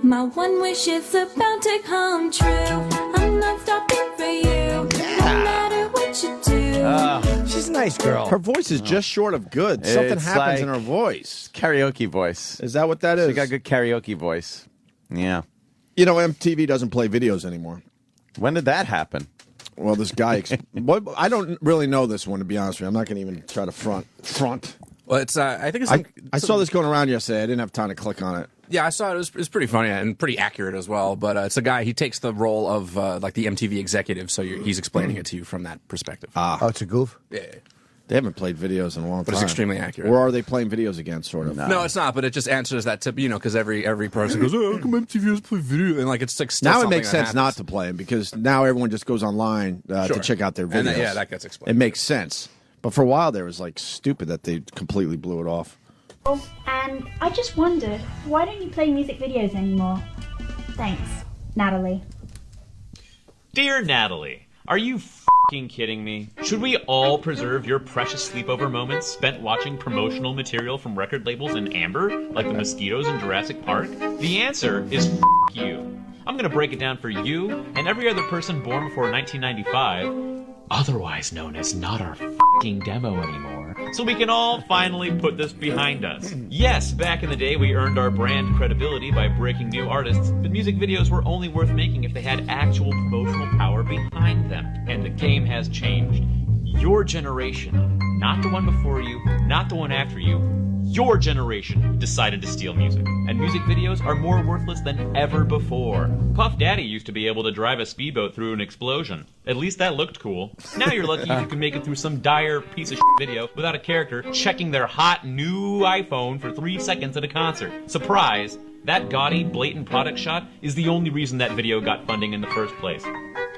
My one wish is about to come true. I'm not stopping for you. No matter what you do. She's a nice girl. Her voice is just short of good. Something It's happens in like- her voice. Karaoke voice. Is that what that is? She got good karaoke voice. Yeah. You know, MTV doesn't play videos anymore. When did that happen? Well, this guy. I don't really know this one, to be honest with you. I'm not going to even try to front. Well, it's. I think it's. I saw this going around yesterday. I didn't have time to click on it. Yeah, I saw it. It was pretty funny and pretty accurate as well. But it's a guy. He takes the role of like the MTV executive, so he's explaining it to you from that perspective. Oh, it's a goof? Yeah. They haven't played videos in a long time. But it's extremely accurate. Or are they playing videos again, sort of? No, it's not. But it just answers that tip, because every person goes, "Oh, how come MTV doesn't play video?" And like it's like still Now it something makes that sense happens. not to play them because now everyone just goes online to Sure. check out their videos. And then, that gets explained. It makes sense. But for a while there, it was like stupid that they completely blew it off. And I just wondered, why don't you play music videos anymore? Thanks, Natalie. Dear Natalie, are you f***ing kidding me? Should we all preserve your precious sleepover moments spent watching promotional material from record labels in amber, like the mosquitoes in Jurassic Park? The answer is f*** you. I'm gonna break it down for you and every other person born before 1995, otherwise known as not our f***ing demo anymore, so we can all finally put this behind us. Yes, back in the day we earned our brand credibility by breaking new artists, but music videos were only worth making if they had actual promotional power behind them. And the game has changed. Your generation, not the one before you, not the one after you, your generation decided to steal music. And music videos are more worthless than ever before. Puff Daddy used to be able to drive a speedboat through an explosion. At least that looked cool. Now you're lucky if you can make it through some dire piece of shit video without a character checking their hot new iPhone for 3 seconds at a concert. Surprise! That gaudy, blatant product shot is the only reason that video got funding in the first place.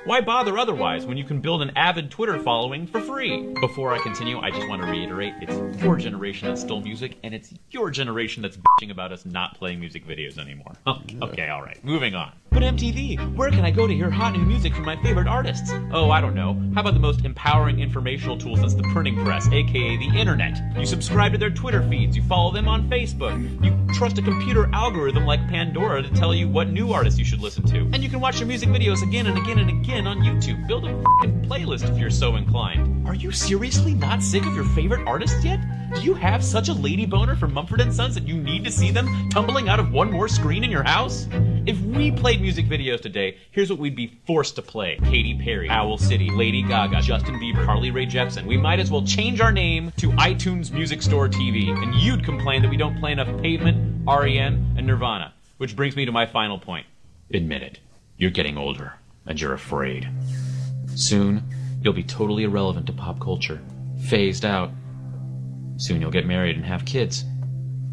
Why bother otherwise when you can build an avid Twitter following for free? Before I continue, I just want to reiterate, it's your generation that stole music, and it's your generation that's bitching about us not playing music videos anymore. Oh, okay, alright, moving on. But MTV, where can I go to hear hot new music from my favorite artists? Oh, I don't know. How about the most empowering informational tool since the printing press, aka the internet? You subscribe to their Twitter feeds, you follow them on Facebook, you trust a computer algorithm like Pandora to tell you what new artists you should listen to, and you can watch their music videos again and again and again on YouTube. Build a f***ing playlist if you're so inclined. Are you seriously not sick of your favorite artists yet? Do you have such a lady boner for Mumford & Sons that you need to see them tumbling out of one more screen in your house? If we played music videos today, here's what we'd be forced to play. Katy Perry, Owl City, Lady Gaga, Justin Bieber, Carly Rae Jepsen. We might as well change our name to iTunes Music Store TV, and you'd complain that we don't play enough Pavement, R.E.M., and Nirvana. Which brings me to my final point. Admit it. You're getting older, and you're afraid. Soon, you'll be totally irrelevant to pop culture. Phased out. Soon you'll get married and have kids.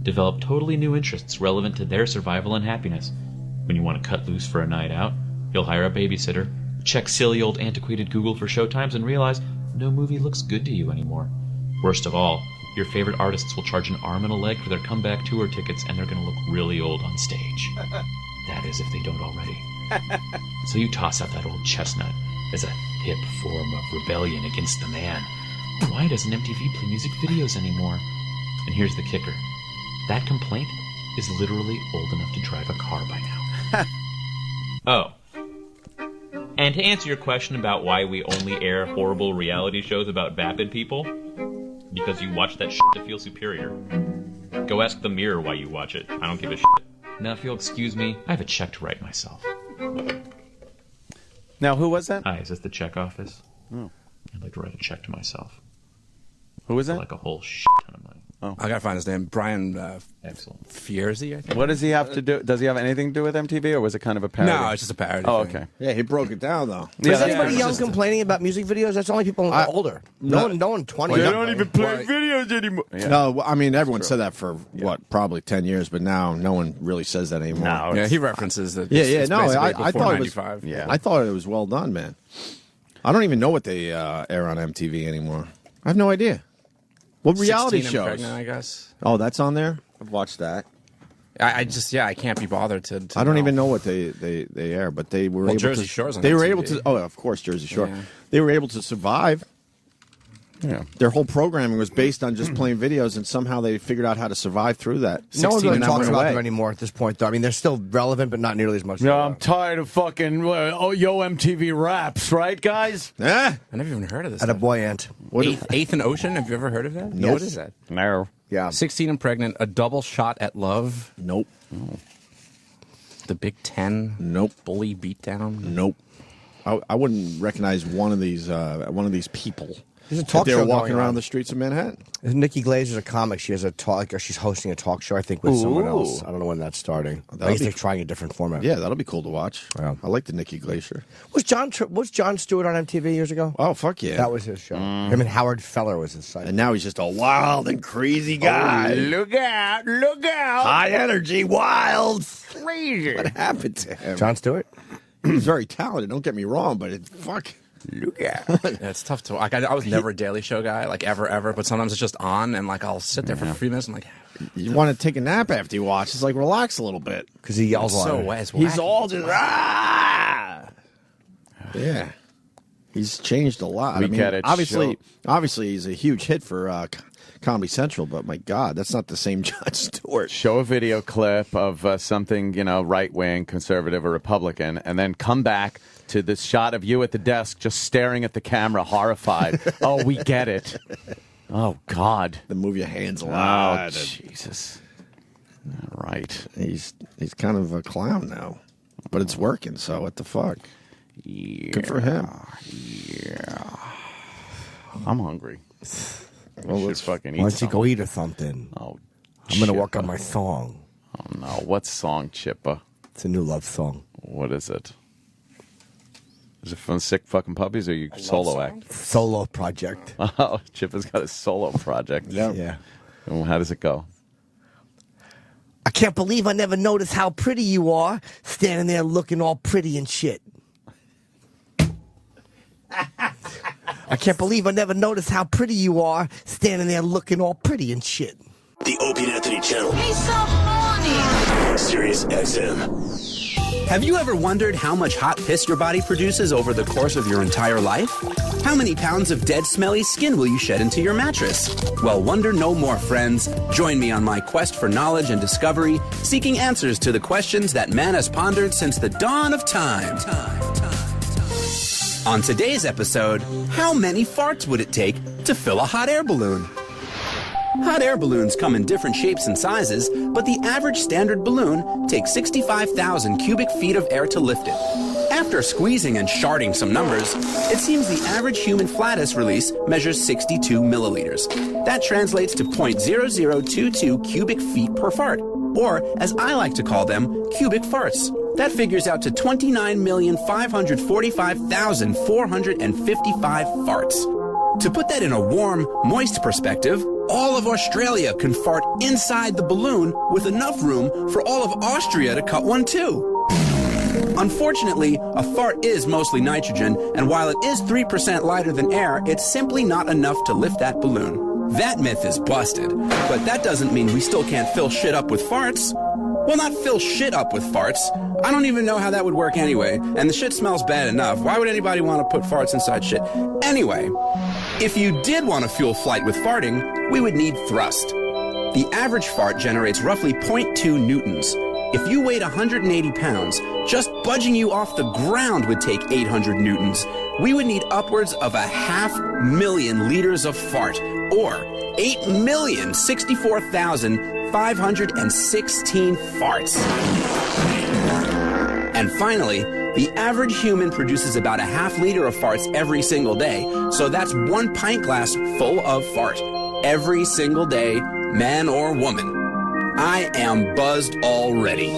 Develop totally new interests relevant to their survival and happiness. When you want to cut loose for a night out, you'll hire a babysitter, check silly old antiquated Google for showtimes, and realize no movie looks good to you anymore. Worst of all, your favorite artists will charge an arm and a leg for their comeback tour tickets, and they're going to look really old on stage. That is, if they don't already. So you toss out that old chestnut as a hip form of rebellion against the man. Why doesn't MTV play music videos anymore? And here's the kicker. That complaint is literally old enough to drive a car by now. Oh. And to answer your question about why we only air horrible reality shows about vapid people, because you watch that shit to feel superior. Go ask the mirror why you watch it. I don't give a shit. Now, if you'll excuse me, I have a check to write myself. Now, who was that? Hi, is this the check office? Oh. I'd like to write a check to myself. Who is that? Like a whole shit ton of money. Oh. I gotta find his name. Brian Excellent. Fierzi, I think. What does he have to do? Does he have anything to do with MTV, or was it kind of a parody? No, it's just a parody. Oh, thing. okay. Yeah, he broke it down though. Is anybody young complaining about music videos? That's only people older. No one 20. Well, They don't even play videos anymore. Yeah. No, I mean everyone said that for what, probably 10 years, but now no one really says that anymore. No, Yeah, he references that. Yeah. No, I thought it was. 95. Yeah. I thought it was well done, man. I don't even know what they air on MTV anymore. I have no idea. What reality 16 and shows? Pregnant, I guess. Oh, that's on there. I've watched that. I can't be bothered to I don't even know what they air, but they were able Jersey to. Shore's on they were MTV. able to. Oh, of course, Jersey Shore. Yeah. They were able to survive. Yeah. Their whole programming was based on just playing videos, and somehow they figured out how to survive through that. No one really and that talks went about away. them anymore at this point, though. I mean, they're still relevant, but not nearly as much. No, I'm tired of fucking Yo MTV raps, right, guys? Eh? I never even heard of this. At a boy ant. Eighth and Ocean. Have you ever heard of that? Nope. What is that? No. Yeah. 16 and Pregnant. A Double Shot at Love. Nope. The Big Ten. Nope. Bully Beatdown. Nope. I wouldn't recognize one of these people. There's a talk if they were show walking going around on. the streets of Manhattan. Nikki Glazer's a comic. She has a talk, or she's hosting a talk show, I think, with someone else. I don't know when that's starting. I guess they're trying a different format. Yeah, that'll be cool to watch. Yeah. I like the Nikki Glacier. Was John Stewart on MTV years ago? Oh, fuck yeah. That was his show. Him and Howard Feller was his site. And now he's just a wild and crazy guy. Look out! Look out! High energy, wild. Crazy. What happened to him? John Stewart? He's very talented, don't get me wrong, but fuck. Look out! Yeah, it's tough to. Like, I was never a Daily Show guy, like ever. But sometimes it's just on, and like I'll sit there for a few minutes. And like, You want to take a nap after you watch. It's like, relax a little bit. Because he yells it's a so lot. wet. He's all just, yeah. He's changed a lot. We get it. Obviously, he's a huge hit for Comedy Central, but my God, that's not the same Jon Stewart. Show a video clip of something, right wing, conservative, or Republican, and then come back to this shot of you at the desk just staring at the camera, horrified. Oh, we get it. Oh, God. Then move your hands a lot. Oh, Jesus. All right. He's kind of a clown now, but it's working. So what the fuck? Yeah. Good for him. Yeah. I'm hungry. Well, let's fucking eat. Why don't you go eat or something? Oh, I'm going to work on my song. Oh, no. What song, Chippa? It's a new love song. What is it? Is it from Sick Fucking Puppies or you solo act? Solo project. Oh, Chippa's got a solo project. Yeah. And how does it go? I can't believe I never noticed how pretty you are, standing there looking all pretty and shit. I can't believe I never noticed how pretty you are, standing there looking all pretty and shit. The Opie and Anthony channel. He's so horny. Sirius XM. Have you ever wondered how much hot piss your body produces over the course of your entire life? How many pounds of dead, smelly skin will you shed into your mattress? Well, wonder no more, friends. Join me on my quest for knowledge and discovery, seeking answers to the questions that man has pondered since the dawn of time. On today's episode, how many farts would it take to fill a hot air balloon? Hot air balloons come in different shapes and sizes, but the average standard balloon takes 65,000 cubic feet of air to lift it. After squeezing and sharding some numbers, it seems the average human flatus release measures 62 milliliters. That translates to 0.0022 cubic feet per fart, or as I like to call them, cubic farts. That figures out to 29,545,455 farts. To put that in a warm, moist perspective, all of Australia can fart inside the balloon with enough room for all of Austria to cut one too. Unfortunately, a fart is mostly nitrogen, and while it is 3% lighter than air, it's simply not enough to lift that balloon. That myth is busted, but that doesn't mean we still can't fill shit up with farts. Well, not fill shit up with farts. I don't even know how that would work anyway, and the shit smells bad enough. Why would anybody want to put farts inside shit? Anyway, if you did want to fuel flight with farting, we would need thrust. The average fart generates roughly 0.2 newtons. If you weighed 180 pounds, just budging you off the ground would take 800 newtons. We would need upwards of 500,000 liters of fart, or 8,064,516 farts. And finally, the average human produces about 0.5 liter of farts every single day, so that's 1 pint glass full of fart every single day, man or woman. I am buzzed already.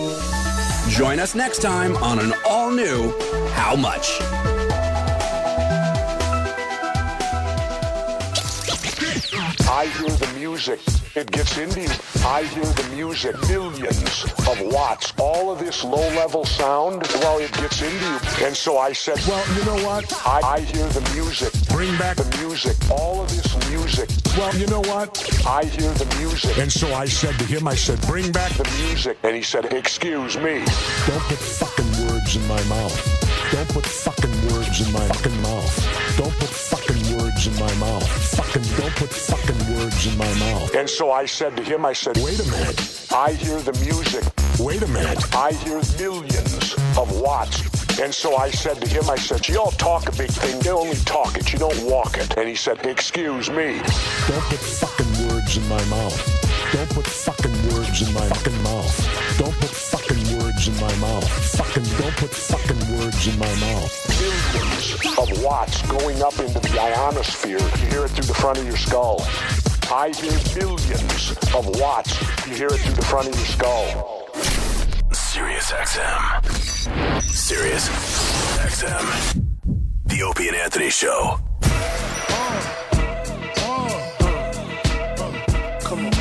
Join us next time on an all-new How Much? I hear the music. It gets into you. I hear the music. Millions of watts. All of this low-level sound, well, it gets into you. And so I said, well, you know what? I hear the music. Bring back the music. All of this music. Well, you know what? I hear the music. And so I said to him, I said, bring back the music. And he said, excuse me. Don't put fucking words in my mouth. Don't put fucking words in my fucking mouth. Don't put fucking words in my mouth. Don't put fucking words in my mouth. And so I said to him, I said, wait a minute. I hear the music. Wait a minute. I hear millions of watts. And so I said to him, I said, y'all talk a big thing. You only talk it. You don't walk it. And he said, excuse me. Don't put fucking words in my mouth. Don't put fucking words in my fucking mouth. Don't put fucking words in my mouth. Don't put fucking words in my mouth. Millions of watts going up into the ionosphere. You hear it through the front of your skull. I hear millions of watts. You hear it through the front of your skull. Sirius XM. Sirius XM. The Opie and Anthony Show. Come on.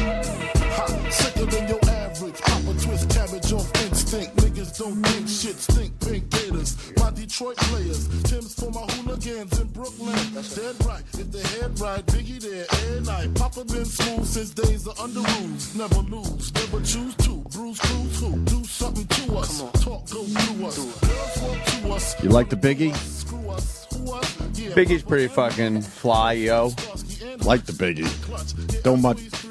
Sicker than your average. Papa twist cabbage on instinct. Niggas don't think shit stink. Pink Gators. My Detroit players. Tim's for my hooligans in Brooklyn. That's dead right. If the head right, Biggie there every night. Papa been smooth since days of under rules. Never lose, never choose to. Bruise, cruise, who? Do something to us. Talk, go through us. Girls walk to us. You like the Biggie? Biggie's pretty fucking fly, yo. Like the Biggie.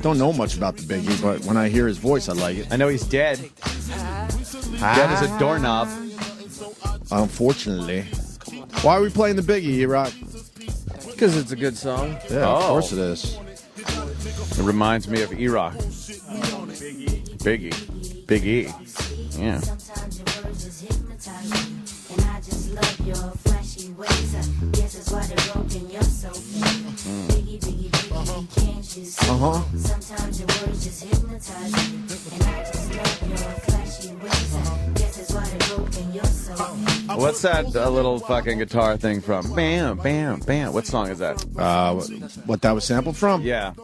Don't know much about the Biggie, but when I hear his voice, I like it. I know he's dead. Dead as a doorknob. Unfortunately. Why are we playing the Biggie, E-Rock? Because it's a good song. Yeah, of course it is. It reminds me of E-Rock. Biggie. Big E. Yeah. Uh-huh. Sometimes your words just hypnotize me, and I just love your flashy ways. Guess that's why they broke in your soul. What's that little fucking guitar thing from? Bam, bam, bam. What song is that? What that was sampled from? Yeah.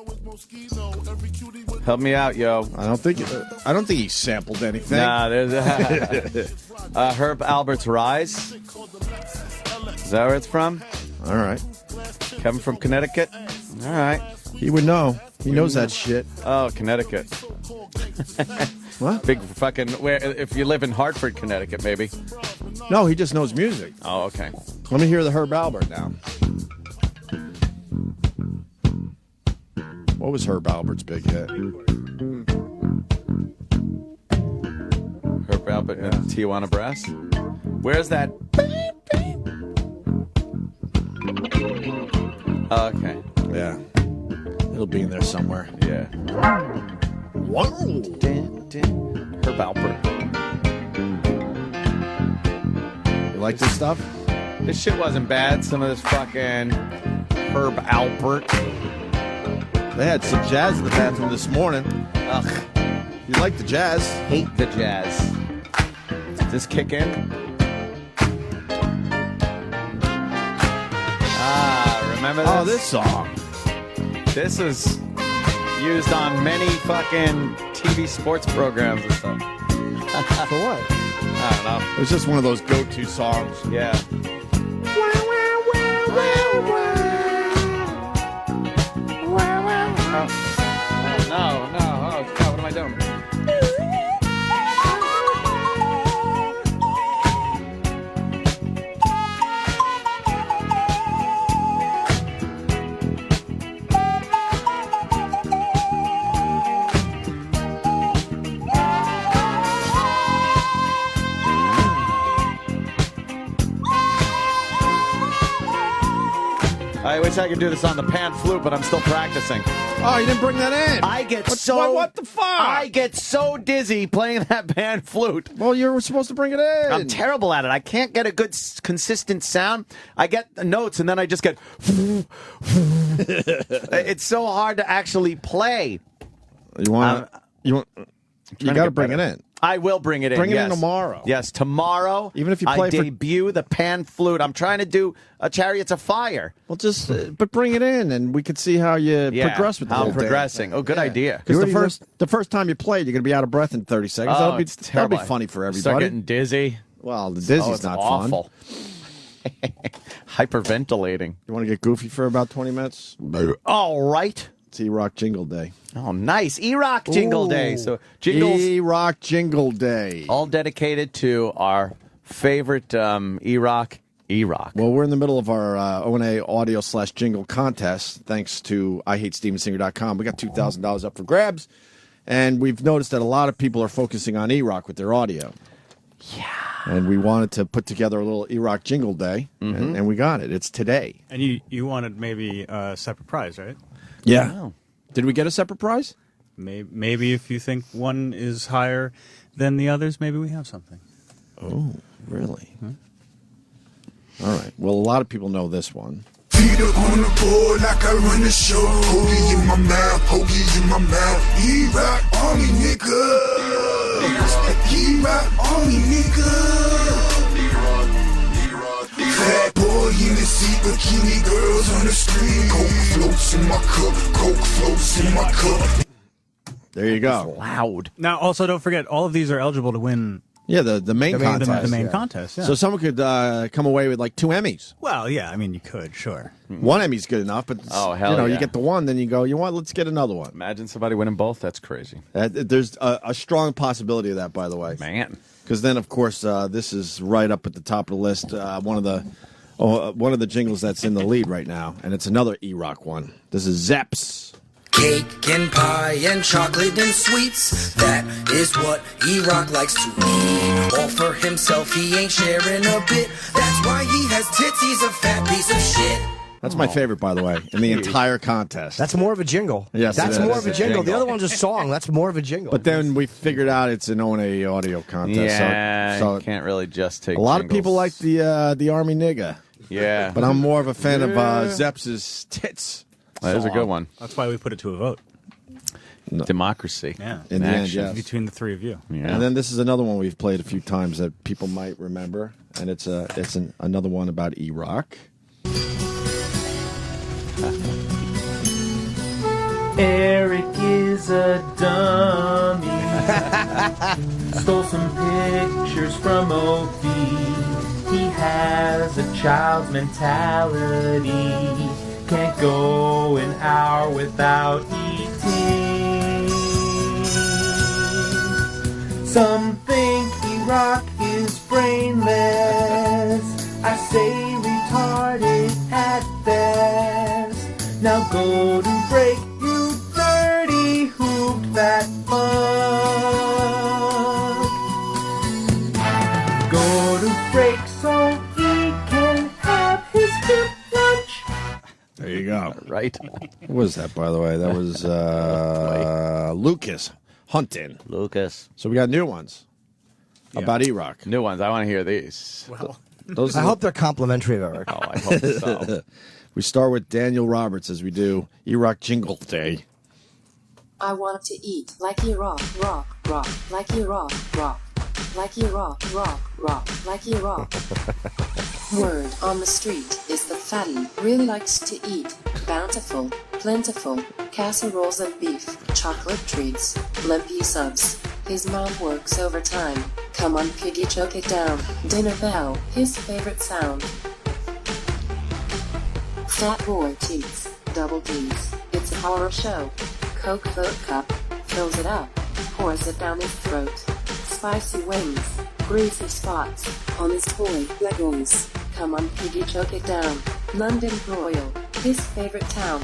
Help me out, yo. I don't think he sampled anything. Nah, there's Herb Albert's Rise. Is that where it's from? All right. Kevin from Connecticut? All right. He would know. He knows that shit. Oh, Connecticut. What? Big fucking. If you live in Hartford, Connecticut, maybe. No, he just knows music. Oh, okay. Let me hear the Herb Albert now. What was Herb Albert's big hit? Herb Albert and Tijuana Brass. Where's that? Okay. Yeah. It'll be in there somewhere. Yeah. Whoa. Herb Alpert. You like this stuff? This shit wasn't bad. Some of this fucking Herb Alpert. They had some jazz in the bathroom this morning. Ugh. You like the jazz? Hate the jazz. Does this kick in? Remember this? Oh, this song. This is used on many fucking TV sports programs and stuff. For what? I don't know. It was just one of those go-to songs. Yeah. No. Oh, God, what am I doing? I wish I could do this on the pan flute, but I'm still practicing. Oh, you didn't bring that in. I get What the fuck? I get so dizzy playing that pan flute. Well, you were supposed to bring it in. I'm terrible at it. I can't get a good, consistent sound. I get the notes, and then I just get... It's so hard to actually play. You got to bring it in. I will bring it in. Bring it yes. in tomorrow. Yes, tomorrow. Even if you play I debut the pan flute. I'm trying to do a Chariots of Fire. Well, just but bring it in, and we could see how you progress with the how whole I'm progressing. thing. Oh, good idea. Because the first time you played, you're going to be out of breath in 30 seconds. Oh, that'll be funny for everybody. Start getting dizzy. Well, the dizzy's it's not awful. fun. Hyperventilating. You want to get goofy for about 20 minutes? All right. It's E-Rock Jingle Day. Oh, nice. E-Rock Jingle Day. So jingles. E-Rock Jingle Day. All dedicated to our favorite E-Rock. Well, we're in the middle of our O&A audio/jingle contest, thanks to IHateStevensinger.com. We got $2,000 up for grabs, and we've noticed that a lot of people are focusing on E-Rock with their audio. Yeah. And we wanted to put together a little E-Rock Jingle Day, and we got it. It's today. And you wanted maybe a separate prize, right? Yeah. Wow. Did we get a separate prize? Maybe if you think one is higher than the others, maybe we have something. Oh, really? All right. Well, a lot of people know this one. Feet up on the board like I run the show. Hoagie in my mouth, hoagie in my mouth. E-Rock Army nigga. E-Rock Army nigga. Fat boy in the seat, bikini girls on the street. Coke floats in my cup, Coke floats in my cup. There you go. Loud. Now, also, don't forget, all of these are eligible to win. Yeah, the main contest. The main contest, yeah. So someone could come away with like 2 Emmys. Well, yeah, I mean, you could, sure. 1 Emmy's good enough, but you get the one, then you go, you know what, let's get another one. Imagine somebody winning both. That's crazy. There's a strong possibility of that, by the way. Man. Because then, of course, this is right up at the top of the list. One of the jingles that's in the lead right now, and it's another E-Rock one. This is Zeps. Cake and pie and chocolate and sweets. That is what E-Rock likes to eat. All for himself, he ain't sharing a bit. That's why he has tits, he's a fat piece of shit. That's my favorite, by the way, in the entire contest. That's more of a jingle. Yes, that's it is. more of a jingle. The other one's a song. That's more of a jingle. But then we figured out it's an O&A audio contest. Yeah, so you can't really just take a lot jingles. of people like the Army nigga. Yeah. But I'm more of a fan of Zeps' tits. That is a good one. That's why we put it to a vote. Democracy. Yeah. In the end, yes. Between the three of you. Yeah. And then this is another one we've played a few times that people might remember, and it's another one about E-Rock. Eric is a dummy. Stole some pictures from OP. He has a child's mentality. Can't go an hour without eating. Some think E-Rock is brainless. I say retarded at best. Now go to break, you dirty hooped fat fuck. Go to break so he can have his good lunch. There you go. Right. What was that, by the way? That was Lucas Hunting. Lucas. So we got new ones about E-Rock. New ones. I want to hear these. Well, Those I hope they're complimentary, Eric. Oh, I hope so. We start with Daniel Roberts as we do E-Rock Jingle Day. I want to eat like E-Rock, rock, rock, like E-Rock, rock, like E-Rock, rock, rock, like E-Rock. Word on the street is the fatty really likes to eat bountiful, plentiful, casseroles of beef, chocolate treats, limpy subs. His mouth works overtime. Come on, piggy, choke it down. Dinner bell, his favorite sound. Fat boy cheats, double D's. It's a horror show. Coke float cup, fills it up, pours it down his throat. Spicy wings, greasy spots on his toy Legos. Come on, piggy, choke it down. London broil, his favorite town.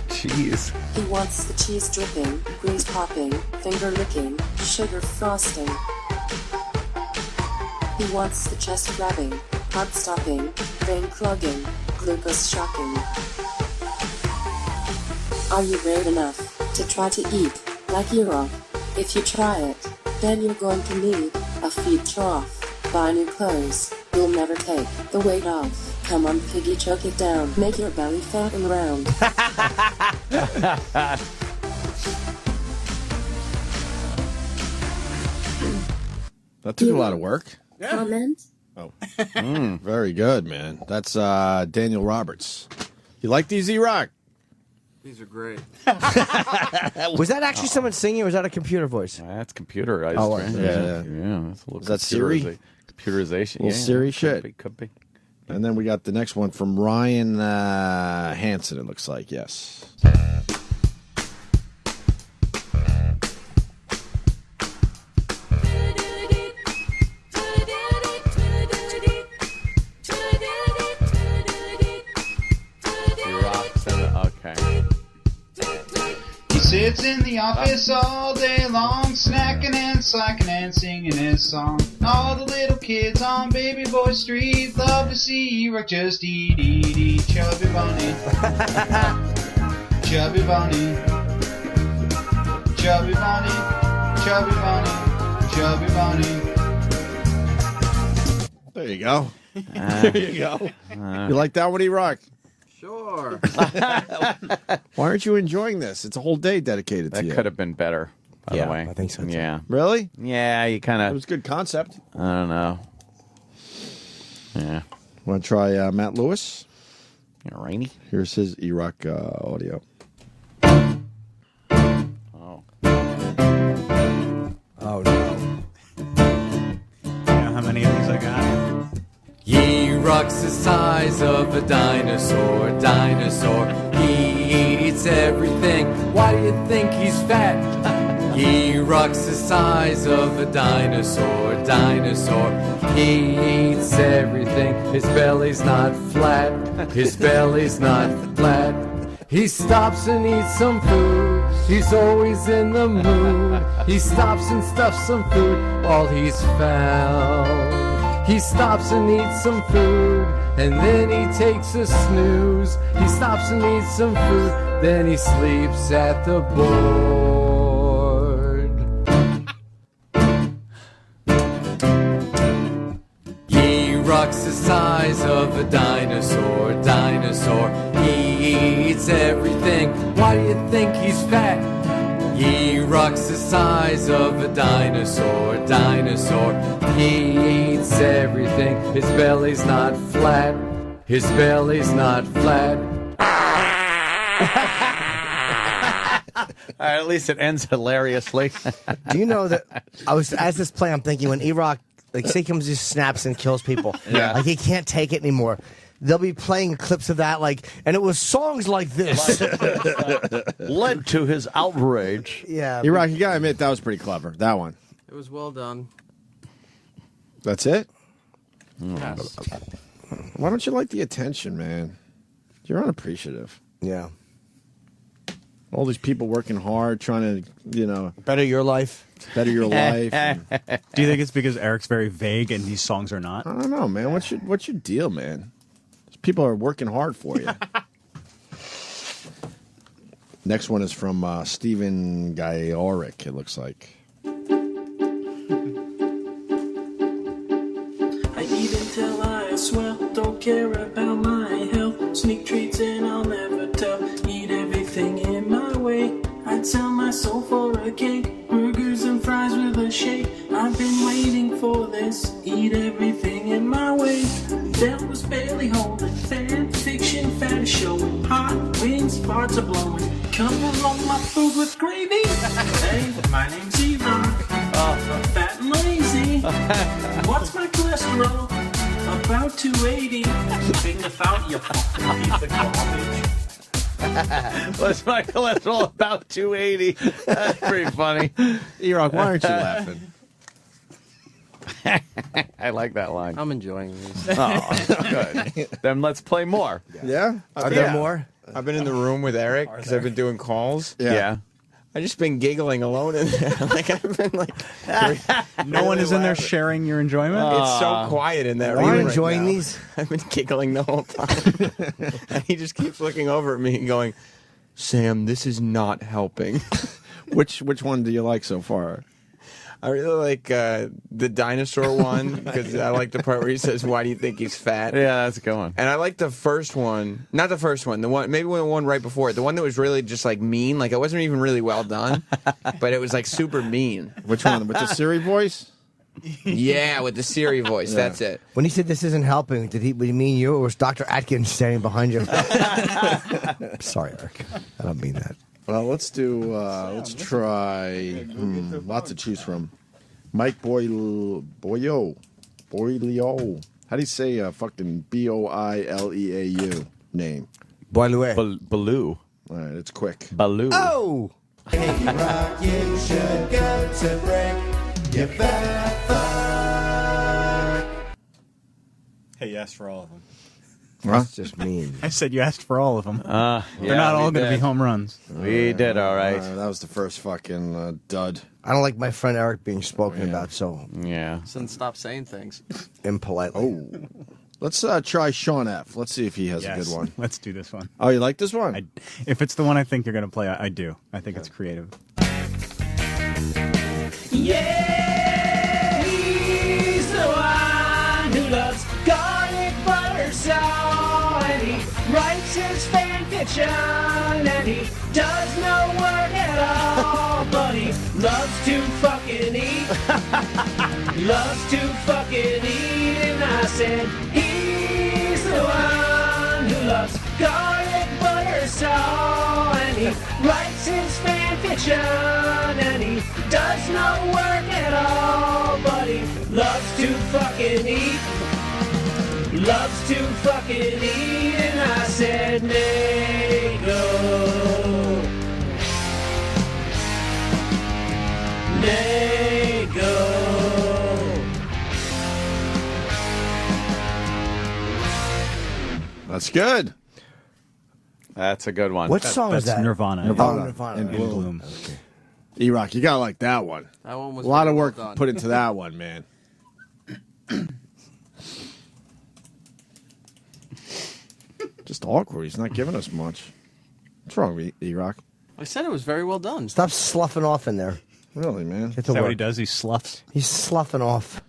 Jeez. He wants the cheese dripping, grease popping, finger licking, sugar frosting. He wants the chest grabbing, heart stopping, vein clogging, Lucas Shocking. Are you brave enough to try to eat like E-Rock? If you try it, then you're going to need a feed trough. Buy new clothes you'll never take the weight off. Come on, piggy, choke it down. Make your belly fat and round. That took a lot of work. Comment? Oh, very good, man. That's Daniel Roberts. You like these, E-Rock? These are great. Was that actually someone singing, or was that a computer voice? That's computerized. Oh, right? yeah. That's a little Is that Siri? Computerization. Little Siri shit. Could be. And then we got the next one from Ryan Hansen, it looks like. Yes. Okay. He sits in the office all day long, snacking and slacking and singing his song. All the little kids on Baby Boy Street love to see E-Rock just eat. Chubby bunny. Chubby bunny. Chubby bunny. Chubby bunny. Chubby bunny. There you go. There you go. You like that one, E-Rock? Sure. Why aren't you enjoying this? It's a whole day dedicated to That you. could have been better, by the way. I think so, too. Yeah. Really? Yeah, you kind It of. was a good concept. I don't know. Yeah. Want to try Matt Lewis? Yeah, rainy. Here's his E-Rock audio. Oh. Oh, no. You know how many of these I got? E-Rock's the size of a dinosaur. He eats everything. Why do you think he's fat? E-Rock's the size of a dinosaur. He eats everything. His belly's not flat. His belly's not flat. He stops and eats some food. He's always in the mood. He stops and stuffs some food while he's found. He stops and eats some food, and then he takes a snooze. He stops and eats some food, then he sleeps at the board. E-Rock's the size of a dinosaur. He eats everything. Why do you think he's fat? E-Rock's the size of a dinosaur. He eats everything. His belly's not flat. His belly's not flat. At least it ends hilariously. Do you know that as this play, I'm thinking when E-Rock, like, say, comes, just snaps and kills people. Yeah. Like, he can't take it anymore. They'll be playing clips of that, like, and it was songs like this. Led to his outrage. Yeah. E-Rock, you gotta admit, that was pretty clever. That one. It was well done. That's it? Yes. Why don't you like the attention, man? You're unappreciative. Yeah. All these people working hard, trying to, better your life. Better your life. and- Do you think it's because Eric's very vague and these songs are not? I don't know, man. What's your deal, man? These people are working hard for you. Next one is from Stephen Gajoric, it looks like. I eat until I swell, don't care about my health. Sneak treats and I'll never tell. Eat everything in my way. I'd sell my soul for a cake. Burgers and fries with a shake. I've been waiting for this. Eat everything in my way. That was barely holding. Fan fiction, fat is showing. Hot wings, farts are blowing. Come along my food with gravy. Hey, my name's E-Rock. Fat and lazy. What's my cholesterol? About 280. Big enough out, you fucking piece of garbage. What's my cholesterol? About 280. That's pretty funny. E-Rock, why aren't you laughing? I like that line. I'm enjoying these. Oh, good. Then let's play more. Yeah? Are there more? I've been in the room with Eric because I've been doing calls. Yeah. I just been giggling alone in there. Like I've been like, No one is in there sharing your enjoyment? It's so quiet in there. Are you room enjoying now. these? I've been giggling the whole time. And he just keeps looking over at me and going, Sam, this is not helping. Which one do you like so far? I really like the dinosaur one because I like the part where he says, "Why do you think he's fat?" Yeah, that's a good one. And I like the first one, not the first one, the one maybe the one right before it, the one that was really just like mean, like it wasn't even really well done, but it was like super mean. Which one? With the Siri voice? Yeah, with the Siri voice. Yeah. That's it. When he said this isn't helping, did he mean you, or was Dr. Atkins standing behind you? Sorry, Eric. I don't mean that. Well, let's do. Let's try. Lots to choose from. Mike Boyleo. How do you say fucking Boileau name? Boileau. Baloo. All right, it's quick. Baloo. Oh. Hey, Rock, you should go to break. You better fuck. Hey, you asked for all of them. That's just mean. I said you asked for all of them. Yeah, They're not all we going to be did. home runs. We did all right. That was the first fucking dud. I don't like my friend Eric being spoken about so Yeah. Then stop saying things. impolitely. Oh. Let's try Sean F. Let's see if he has a good one. Let's do this one. Oh, you like this one? If it's the one I think you're going to play, I do. I think it's creative. Yeah, he's the one who loves garlic butter saw, and he writes his fan fiction, and he does no work at all, but he loves to fucking eat. Loves to fucking eat, and I said he's the one who loves garlic butter saw, and he writes his fan fiction, and he does no work at all, but he loves to fucking eat. Loves to fucking eat, and I said Nego. Nego. That's good. That's a good one. What song is That's that? Nirvana. Nirvana. Oh, Nirvana. And Okay. Bloom. E-Rock, you gotta like that one. That one was a lot of pretty work well done. put into that one, man. Just awkward. He's not giving us much. What's wrong with E-Rock? I said it was very well done. Stop sloughing off in there. Really, man? Get Is to that what he work. does? He sloughs? He's sloughing off.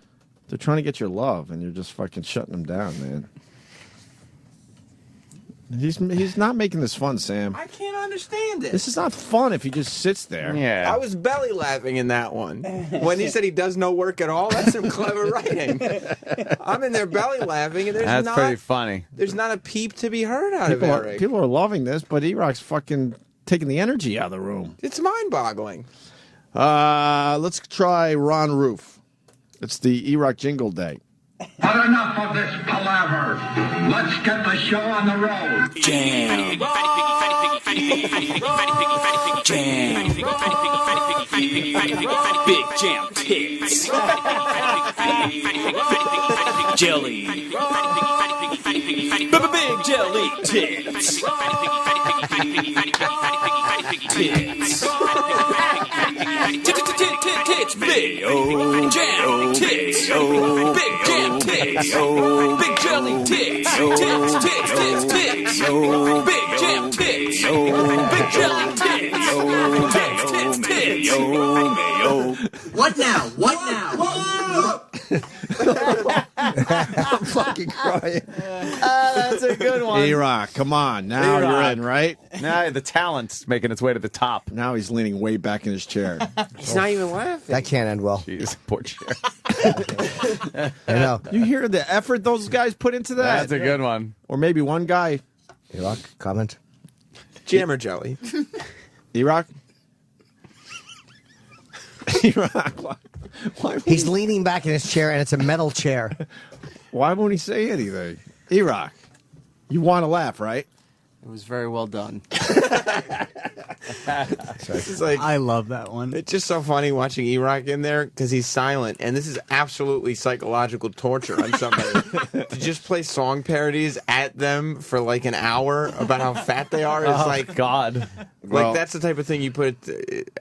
They're trying to get your love, and you're just fucking shutting them down, man. He's not making this fun, Sam. I can't understand it. This is not fun if he just sits there. Yeah. I was belly laughing in that one. When he said he does no work at all, that's some clever writing. I'm in there belly laughing, and That's pretty funny. there's not a peep to be heard out of Eric. People are loving this, but E-Rock's fucking taking the energy out of the room. It's mind-boggling. Let's try Ron Roof. It's the E-Rock Jingle Day. But enough of this palaver. Let's get the show on the road. Jam. Jam. Big jam tits. Jelly. Big jelly tits. Tits. Tits. Big jam tits. Big jam tits. Big jelly tits. Tits. Big jam tits. Big jelly tits. Tits. What now? What now? I'm fucking crying. That's a good one. E-Rock, come on. Now E-Rock. you're in, right? Now the talent's making its way to the top. Now he's leaning way back in his chair. He's not even laughing. That can't end well. Jeez, poor chair. I know. You hear the effort those guys put into that? That's a good one. Or maybe one guy. E-Rock, comment. Jam or jelly? E-Rock? E-Rock, why He's leaning back in his chair, and it's a metal chair. won't he say anything? E-Rock, you want to laugh, right? It was very well done. This is like, I love that one. It's just so funny watching E-Rock in there because he's silent, and this is absolutely psychological torture on somebody to just play song parodies at them for like an hour about how fat they are. Is like God, like that's the type of thing you put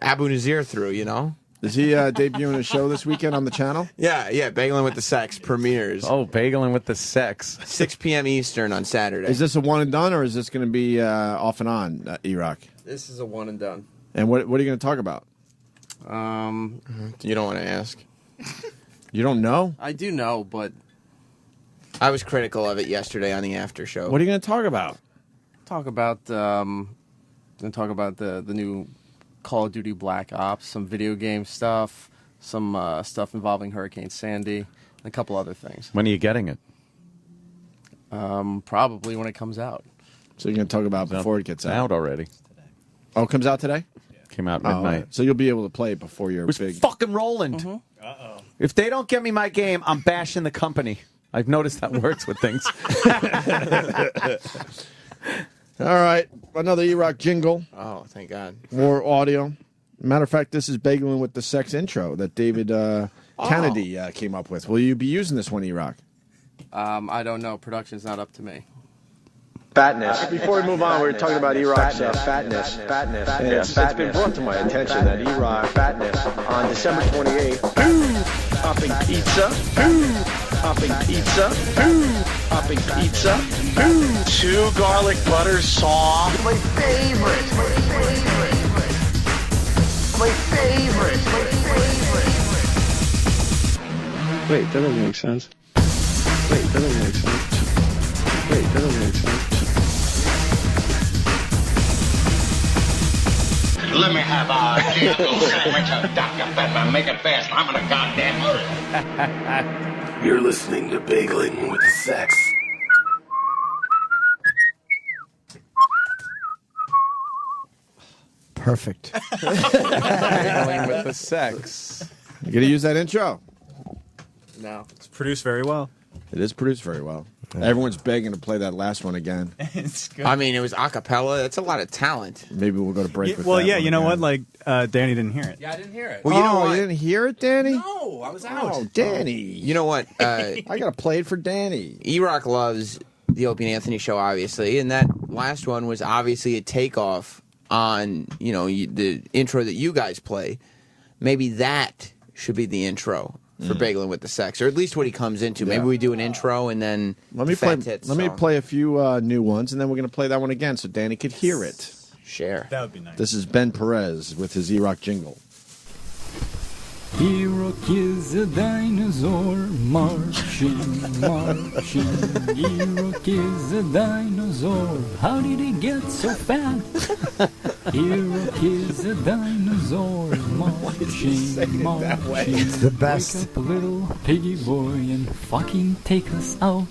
Abu Nazir through, you know? Is he debuting a show this weekend on the channel? Yeah, Bagelin with the Sex premieres. Oh, Bagelin with the Sex. 6 p.m. Eastern on Saturday. Is this a one and done, or is this going to be off and on, E-Rock? This is a one and done. And what are you going to talk about? You don't want to ask. You don't know? I do know, but I was critical of it yesterday on the after show. What are you going to talk about? Talk about the new Call of Duty Black Ops, some video game stuff, some stuff involving Hurricane Sandy, and a couple other things. When are you getting it? Probably when it comes out. So you're going to talk about before it gets out already. Oh, it comes out today? Came out Oh, midnight. all right. So you'll be able to play it before your It was big... fucking Roland. Uh-oh. If they don't get me my game, I'm bashing the company. I've noticed that works with things. All right, another E-Rock jingle. Oh, thank God. More audio. Matter of fact, this is Bagelin with the Sex intro that David Kennedy came up with. Will you be using this one, E-Rock? I don't know. Production's not up to me. Fatness. Before we move on, we were talking about E-Rock's fatness. And it's been brought to my attention that E-Rock Fatness. on December 28th, popping pizza, popping pizza, popping pizza, 2 garlic butter sauce. My favorite. Wait, that doesn't make sense. Let me have a jingle sandwich of Dr. Pepper. Make it fast. I'm in a goddamn hurry. You're listening to Bagelin with the Sex. Perfect. Bagelin with the Sex. You going to use that intro? No. It's produced very well. It is produced very well. Everyone's begging to play that last one again. It's good. I mean, it was a cappella. That's a lot of talent. Maybe we'll go to break with Well, that yeah, one you know again. what? Like, Danny didn't hear it. Yeah, I didn't hear it. Well, you know what? You didn't hear it, Danny? No, I was out. Oh, Danny. You know what? I got to play it for Danny. E-Rock loves the Opie and Anthony show, obviously, and that last one was obviously a takeoff on, you know, the intro that you guys play. Maybe that should be the intro for Bagelin with the Sex, or at least what he comes into. Maybe we do an intro and then Let me Fat play. Tits Let me song. play a few new ones, and then we're going to play that one again so Danny could hear it. Share. That would be nice. This is Ben Perez with his E-Rock jingle. E-Rock is a dinosaur marching. E-Rock is a dinosaur. How did he get so fat? E-Rock is a dinosaur marching. It's the best. Wake up, little piggy boy, and fucking take us out.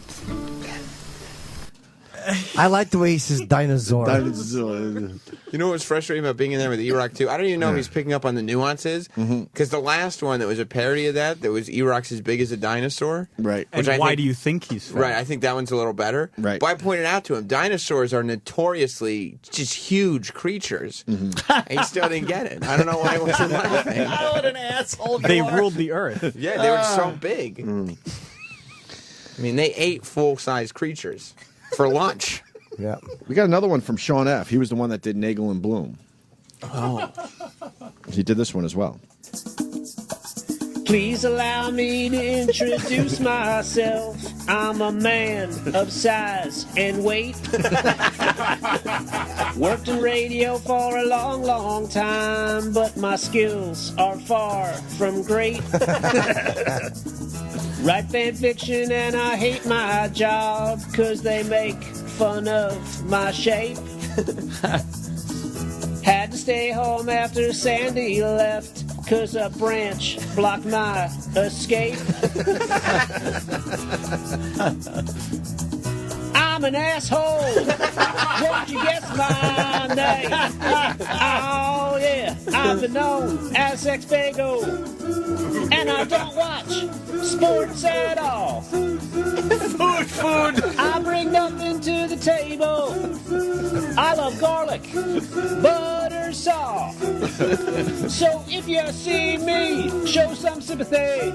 I like the way he says dinosaur. You know what was frustrating about being in there with E-Rock too? I don't even know if he's picking up on the nuances, because the last one that was a parody of that was E-Rock's as big as a dinosaur. Right. And why do you think he's fat? Right, I think that one's a little better. Right. But I pointed out to him, dinosaurs are notoriously just huge creatures. And he still didn't get it. I don't know why he wasn't laughing. What an asshole. They ruled the earth. Yeah, they were so big. I mean, they ate full-size creatures for lunch. Yeah. We got another one from Sean F. He was the one that did Nagel and Bloom. Oh. He did this one as well. Please allow me to introduce myself. I'm a man of size and weight. Worked in radio for a long, long time, but my skills are far from great. Write fan fiction and I hate my job, 'cause they make fun of my shape. Had to stay home after Sandy left, 'cause a branch blocked my escape. I'm an asshole. Won't you guess my name? Oh yeah, I've been known as Sex Bago, and I I don't watch sports at all. Food. I bring nothing to the table. I love garlic, butter, salt. So if you see me, show some sympathy.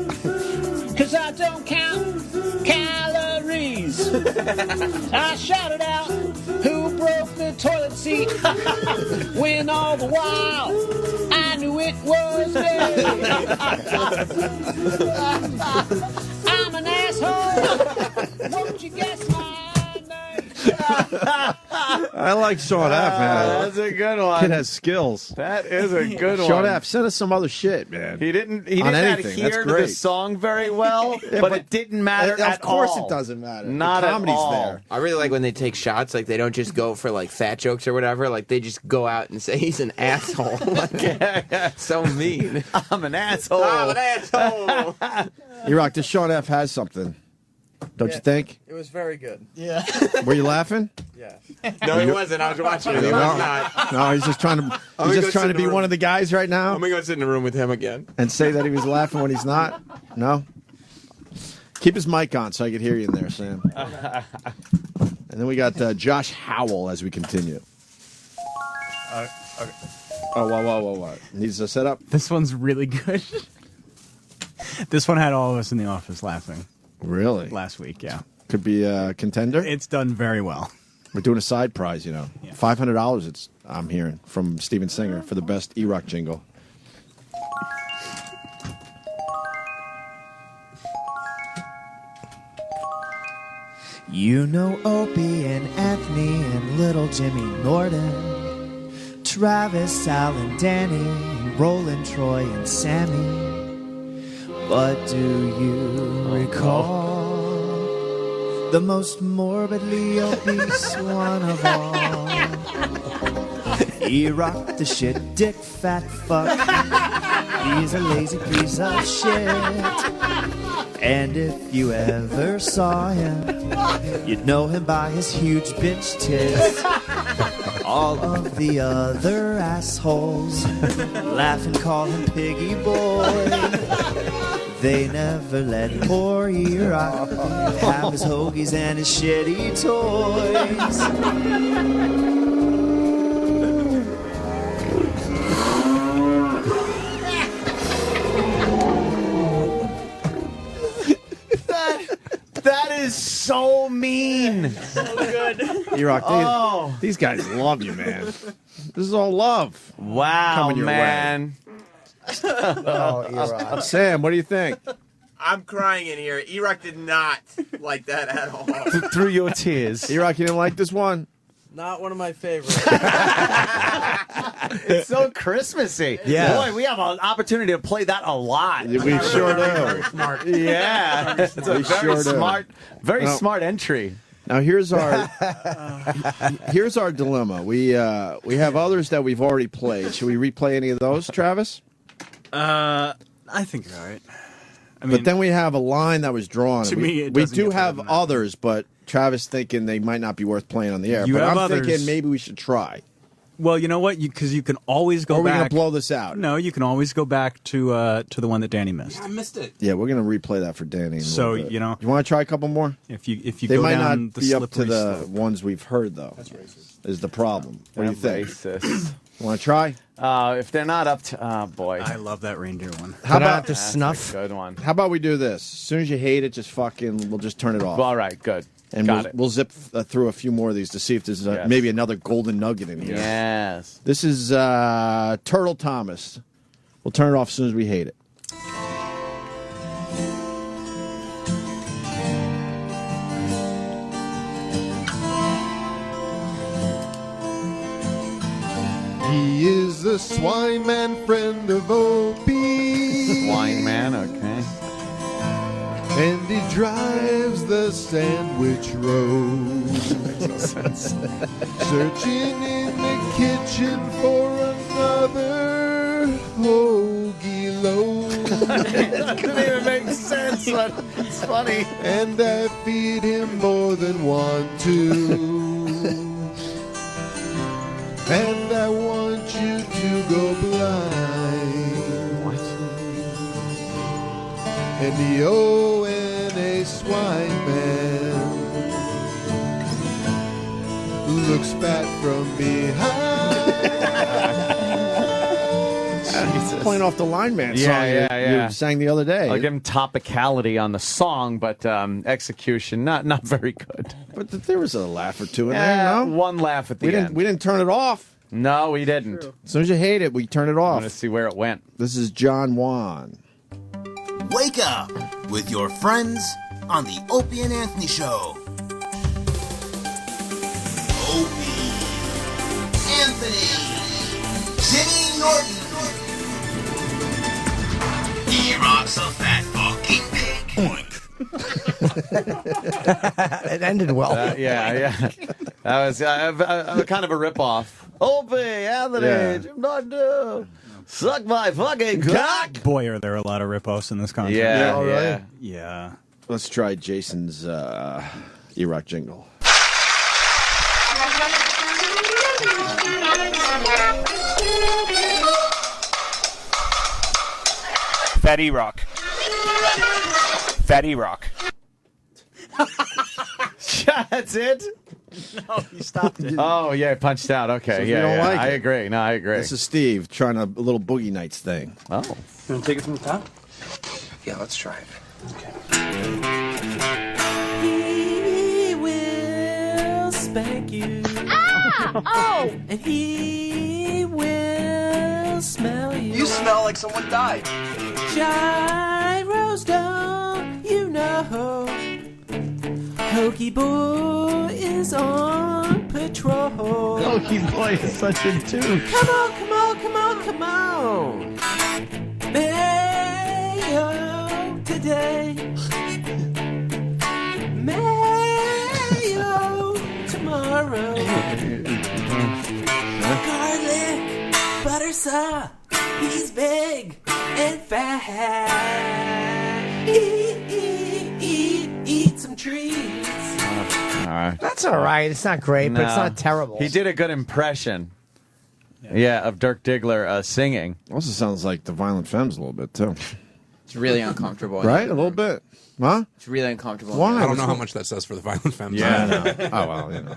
Cause I don't count calories. I shouted out, who broke the toilet seat? When all the while, I knew it was me. I'm an asshole. Won't you guess my name? I like Sean F, man. That's a good one. Kid has skills. That is a good one. Sean F, send us some other shit, man. He didn't On anything. adhere That's to great. the song very well, Yeah, but it didn't matter Of at course all. it doesn't matter. Not the at comedy's all. there. I really like when they take shots. Like they don't just go for like fat jokes or whatever. Like they just go out and say he's an asshole. Like, so mean. I'm an asshole. I'm an asshole. E-Rock, this Sean F has something. Don't you think? It was very good. Yeah. Were you laughing? Yeah. No, he wasn't. I was watching him. He was not. No, he's just trying to. gonna He's go just trying sit to be in the one of the guys right now I'm gonna go sit in the room with him again. and say that he was laughing when he's not. No. Keep his mic on so I could hear you in there, Sam. And then we got Josh Howell as we continue. Okay. Oh, whoa. Needs a setup. This one's really good. This one had all of us in the office laughing Really? last week. Yeah, Could be a contender. it's done very well. We're doing a side prize, you know. Yeah. $500. It's I'm hearing from Steven Singer for the best E-Rock jingle. You know Opie and Anthony and little Jimmy Norton, Travis, Al and Danny, and Roland, Troy and Sammy. But do you recall the most morbidly obese one of all? E-Rock the shit, dick, fat fuck. He's a lazy piece of shit. And if you ever saw him, you'd know him by his huge bitch tits. All of the other assholes laugh and call him Piggy Boy. They never let poor E-Rock have his hoagies and his shitty toys. That is so mean. So good. E-Rock, these guys love you, man. This is all love. Wow, Coming your man. Oh, E-Rock. Sam, what do you think? I'm crying in here. E-Rock did not like that at all. Through your tears. E-Rock, you didn't like this one? Not one of my favorites. It's so Christmassy. Yeah. Boy, we have an opportunity to play that a lot. We sure do. Smart. Yeah. It's a We very sure do. smart, very Well, smart entry. Now here's our dilemma. We have others that we've already played. Should we replay any of those, Travis? I think you're all right. I mean, But then we have a line that was drawn. To we, me, it we doesn't do get better have than that. others, but Travis thinking they might not be worth playing on the air. You but have I'm others. thinking maybe we should try. well, you know what? Because you can always go Or are we back. going to blow this out? No, you can always go back to the one that Danny missed. I missed it. Yeah, we're going to replay that for Danny. in a So, little bit. you know- You want to try a couple more? If you They go might down not the be up to slippery the slope. ones we've heard, though. That's racist. Is the problem. What do you think? Racist. Want to try? If they're not up to, oh boy. I love that reindeer one. How Put out about the That's snuff. a good one. How about we do this? As soon as you hate it, just fucking, we'll just turn it off. All right, good. And Got it. we'll zip through a few more of these to see if there's Yes. maybe another golden nugget in here. Yes. This is Turtle Thomas. We'll turn it off as soon as we hate it. He is the swine man friend of Opie. Swine man, okay. And he drives the sandwich road. Searching in the kitchen for another hoagie load. It couldn't even make sense, but it's funny. And I feed him more than one, two. And I want you to go blind. and the O-N-A swine man looks fat from behind. Playing off the lineman song Yeah. you sang the other day. I'll give him topicality on the song, but execution not very good. But there was a laugh or two in there, no? One laugh at the We end. didn't turn it off. No, we didn't. As soon as you hate it, we turn it I off. want to see where it went. This is John Wan. Wake up with your friends on the Opie and Anthony Show. Opie, Anthony, Jimmy Norton. He rocks a fat fucking pig. It ended well. Yeah. That was kind of a ripoff. Opie, Anthony, Yeah. Jim Norton, suck my fucking cock. Boy, are there a lot of ripoffs in this concert. Yeah. Yeah. Let's try Jason's E-Rock jingle. Fatty Rock. Fatty Rock. That's it? No, you stopped it. Oh, yeah, punched out. Okay, So if yeah, you don't yeah. like I it. agree. No, I agree. This is Steve trying a little Boogie Nights thing. Oh. You want to take it from the top? Yeah, let's try it. He will spank you. Oh! And he will smell you. You smell like someone died. Gyros don't you know? Hokey Boy is on patrol. Hokey Boy is such a dude. Come on, come on, come on, come on. Mayo today. Mayo tomorrow. Garlic, butter saw. He's big and fat. Eat some treats. All right. That's all right. It's not great, but it's No. not terrible. He did a good impression. Yeah, of Dirk Diggler singing. Also sounds like the Violent Femmes a little bit, too. It's really uncomfortable. Right? A little bit. Huh? It's really uncomfortable. Why? I don't know how much that says for the Violent Femmes. Yeah, I know. Oh, well, you know.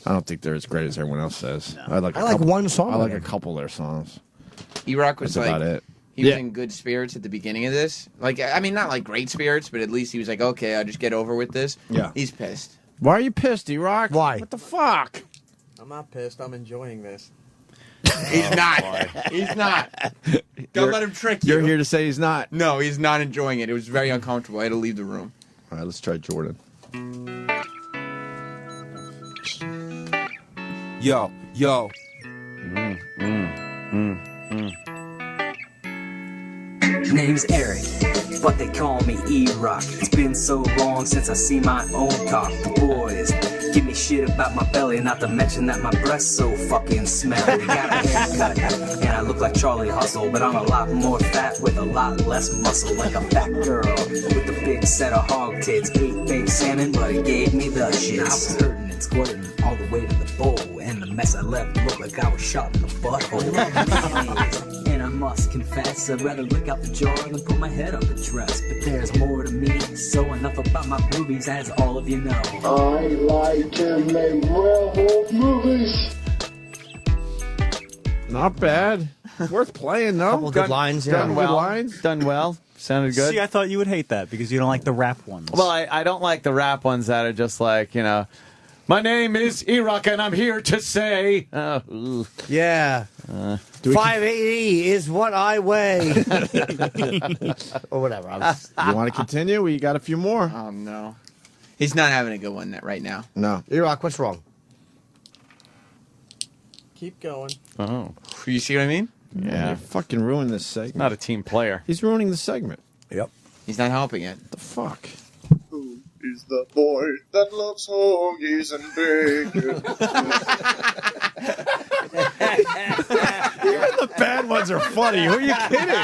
I don't think they're as great as everyone else says. I like one song. I like a couple of their songs. E-Rock was That's like, about it. he was Yeah. in good spirits at the beginning of this. Like, I mean, not like great spirits, but at least he was like, okay, I'll just get over with this. Yeah. He's pissed. Why are you pissed, E-Rock? Why? What the fuck? I'm not pissed. I'm enjoying this. He's not. He's not. Don't let him trick you. You're here to say he's not. No, he's not enjoying it. It was very uncomfortable. I had to leave the room. All right, let's try Jordan. Yo. Name's Eric, but they call me E-Rock. It's been so long since I see my own cock. The boys give me shit about my belly, not to mention that my breast's so fucking smelly. Got a haircut, and I look like Charlie Hustle, but I'm a lot more fat with a lot less muscle. Like a fat girl with a big set of hog tits. Ate baked salmon, but it gave me the shits. I was hurting and squirting all the way to the bowl, and the mess I left looked like I was shot in the butthole. And I must confess, I'd rather lick out the jar than put my head up a dress. But there's more to me, so enough about my movies, as all of you know. I like to make werewolf movies. Not bad. Worth playing, though. Couple good lines, yeah. Done well. Good lines. Done well. Sounded good. See, I thought you would hate that because you don't like the rap ones. Well, I don't like the rap ones that are just like, you know, my name is E-Rock and I'm here to say. Yeah. 580 is what I weigh. Or whatever. You want to continue? We got a few more. Oh, no. He's not having a good one right now. No. E-Rock, what's wrong? Keep going. Oh. You see what I mean? Yeah. You're fucking ruining this segment. Not a team player. He's ruining the segment. Yep. He's not helping it. What the fuck? Who is the boy that loves hoagies and bacon? Even the bad ones are funny. Who are you kidding?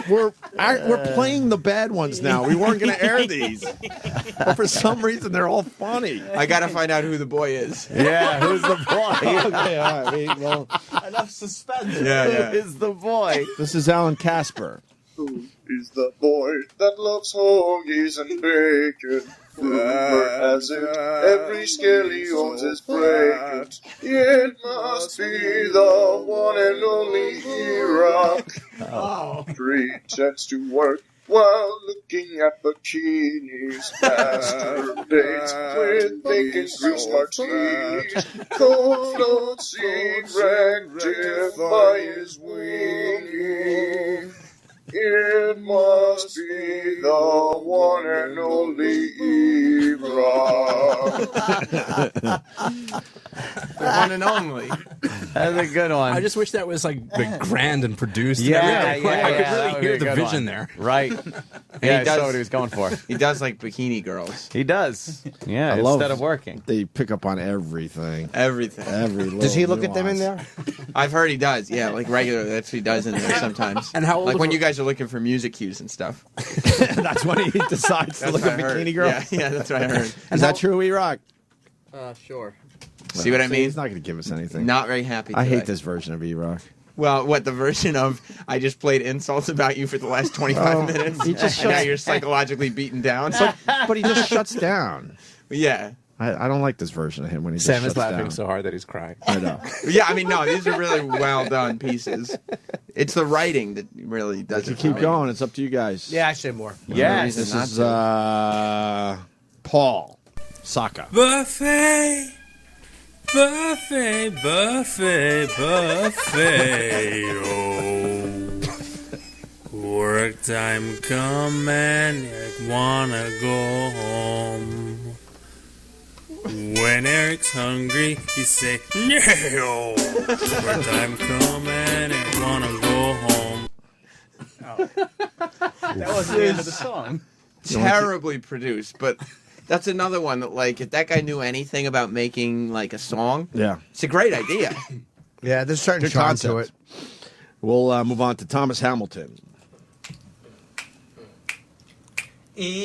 We're playing the bad ones now. We weren't going to air these, but for some reason they're all funny. I got to find out who the boy is. Yeah, who's the boy? Okay, all right. Well, Enough suspense. Yeah. Who is the boy? this is Alan Casper. Who is the boy that loves hoagies and bacon? Rumor has it every scale he owns is breaking. It must be the one and only E-Rock. Pretends to work while looking at bikinis. Masturbates with bacon grease martinis. Cold seed rectify his weenie. It must be the one and only E-Rock. The one and only. That's a good one. I just wish that was like grand and produced. Yeah, and everything. I could that really would be hear a the good vision one. there. Right. Yeah, I saw what he was going for. He does like bikini girls. He does. Yeah, I love instead of working. They pick up on everything. Everything. Does he look at them in there? I've heard he does. Yeah, like regularly. That's what he does in there sometimes. And how old like of when a- you guys are looking for music cues and stuff. That's when he decides to That's look what at I heard. bikini girl. Yeah, that's what I heard. Is that true, E-Rock? Sure. See what I mean? He's not going to give us anything. Not very happy. I today. hate this version of E-Rock. Well, what, the version of I just played insults about you for the last 25 minutes, he just and now shuts- you're psychologically beaten down? But he just shuts down. Yeah. I don't like this version of him when he Sam just is shuts laughing down. so hard that he's crying. I know. Yeah, I mean, no, these are really well done pieces. It's the writing that really does You it. keep for me. going. It's up to you guys. Yeah, I say more. Yes. This not is to. Paul Saka. Buffet, buffet, buffet, buffet. Oh, work time come and Eric wanna go home. When Eric's hungry, he say no. Work time come and Eric wanna go home. That was the end of the song. Terribly produced, but that's another one that, like, if that guy knew anything about making, like, a song, Yeah. it's a great idea. Yeah, there's a certain Good charm to it. concept. We'll move on to Thomas Hamilton.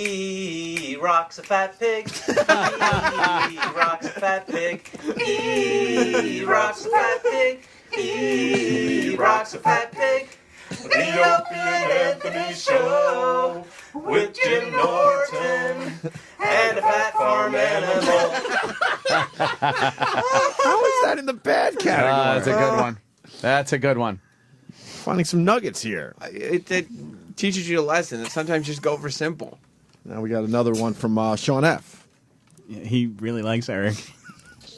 E-Rock's a fat pig. E-Rock's a fat pig. E-Rock's a fat pig. E-Rock's a fat pig. The Opie and Anthony Show with Jim Norton and a fat farm animal. How is that in the bad category? That's a good one. That's a good one. Finding some nuggets here. It teaches you a lesson that sometimes just go for simple. Now we got another one from Sean F. He really likes Eric.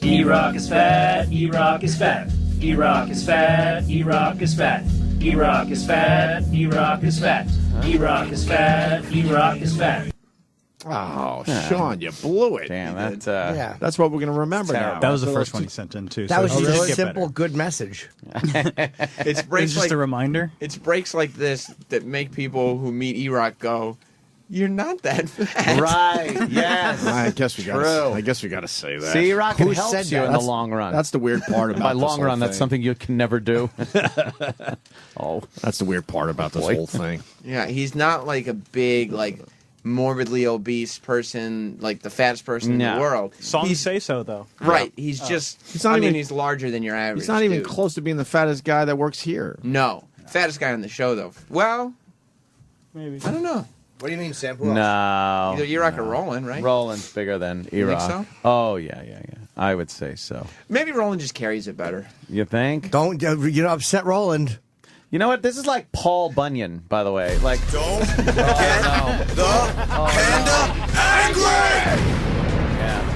E-Rock is fat, E-Rock is fat. E-Rock is fat, E-Rock is fat. E-Rock is fat, E-Rock is fat. E-Rock is fat, E-Rock is fat. Oh, Sean, you blew it. Damn, that's Yeah. That's what we're going to remember now. That was the So first let's one he sent in too. That so was he just should a get simple, better. good message. It's It's breaks just like a reminder. it's breaks like this that make people who meet E-Rock go, "You're not that fat." Right. Yes. I guess we got. True. I guess we got to say that. See, Rocket Who helps said you that? in the That's- long run. That's the weird part about By this long whole run, that's thing. something you can never do. Oh, That's the weird part about this Boy. whole thing. Yeah, he's not like a big, like, morbidly obese person, like the fattest person in No. the world. Songs He's say so though. right. He's just. He's not I mean, even- he's larger than your average. He's not even dude. close to being the fattest guy that works here. No, fattest guy on the show though. Well, Maybe. I don't know. What do you mean, Sam? Who else? no. Either E-Rock or Roland, right? Roland's bigger than E-Rock. so? Oh, yeah. I would say so. Maybe Roland just carries it better. You think? Don't upset Roland. You know what? This is like Paul Bunyan, by the way. Like, Don't get the panda angry!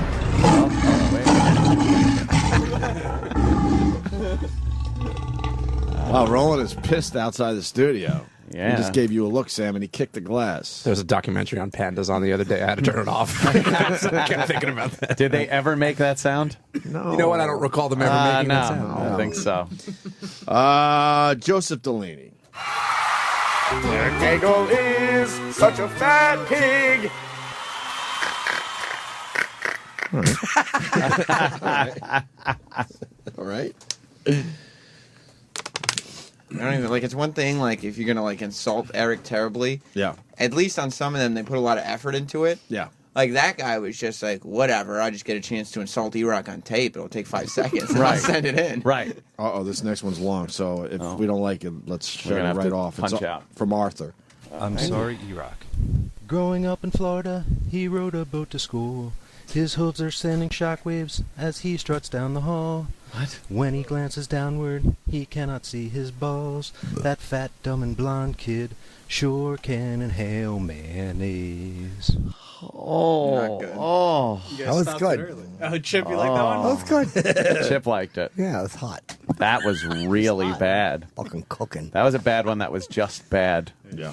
Wow, Roland is pissed outside the studio. Yeah. He just gave you a look, Sam, and he kicked the glass. There was a documentary on pandas on the other day. I had to turn it off. So I kept thinking about that. Did they ever make that sound? No. You know what? I don't recall them ever making no, that sound. I don't think so. Joseph Delaney. Gaggle is such a fat pig. All right. I don't even like. It's one thing like if you're gonna like insult Eric terribly. Yeah. At least on some of them, they put a lot of effort into it. Yeah. Like that guy was just like, whatever. I just get a chance to insult E-Rock on tape. It'll take 5 seconds. And I'll Right. send it in. Right. Uh-oh, this next one's long, so if we don't like it, let's shut gonna it have right to off. punch It's out. from Arthur. I'm sorry, E-Rock. Growing up in Florida, he rode a boat to school. His hooves are sending shockwaves as he struts down the hall. What? When he glances downward, he cannot see his balls. That fat, dumb, and blonde kid sure can inhale mayonnaise. Oh, that was good. Oh, Chip, you like that one? That was good. Chip liked it. Yeah, it was hot. That was really bad. Fucking cooking. That was a bad one. That was just bad. Yeah.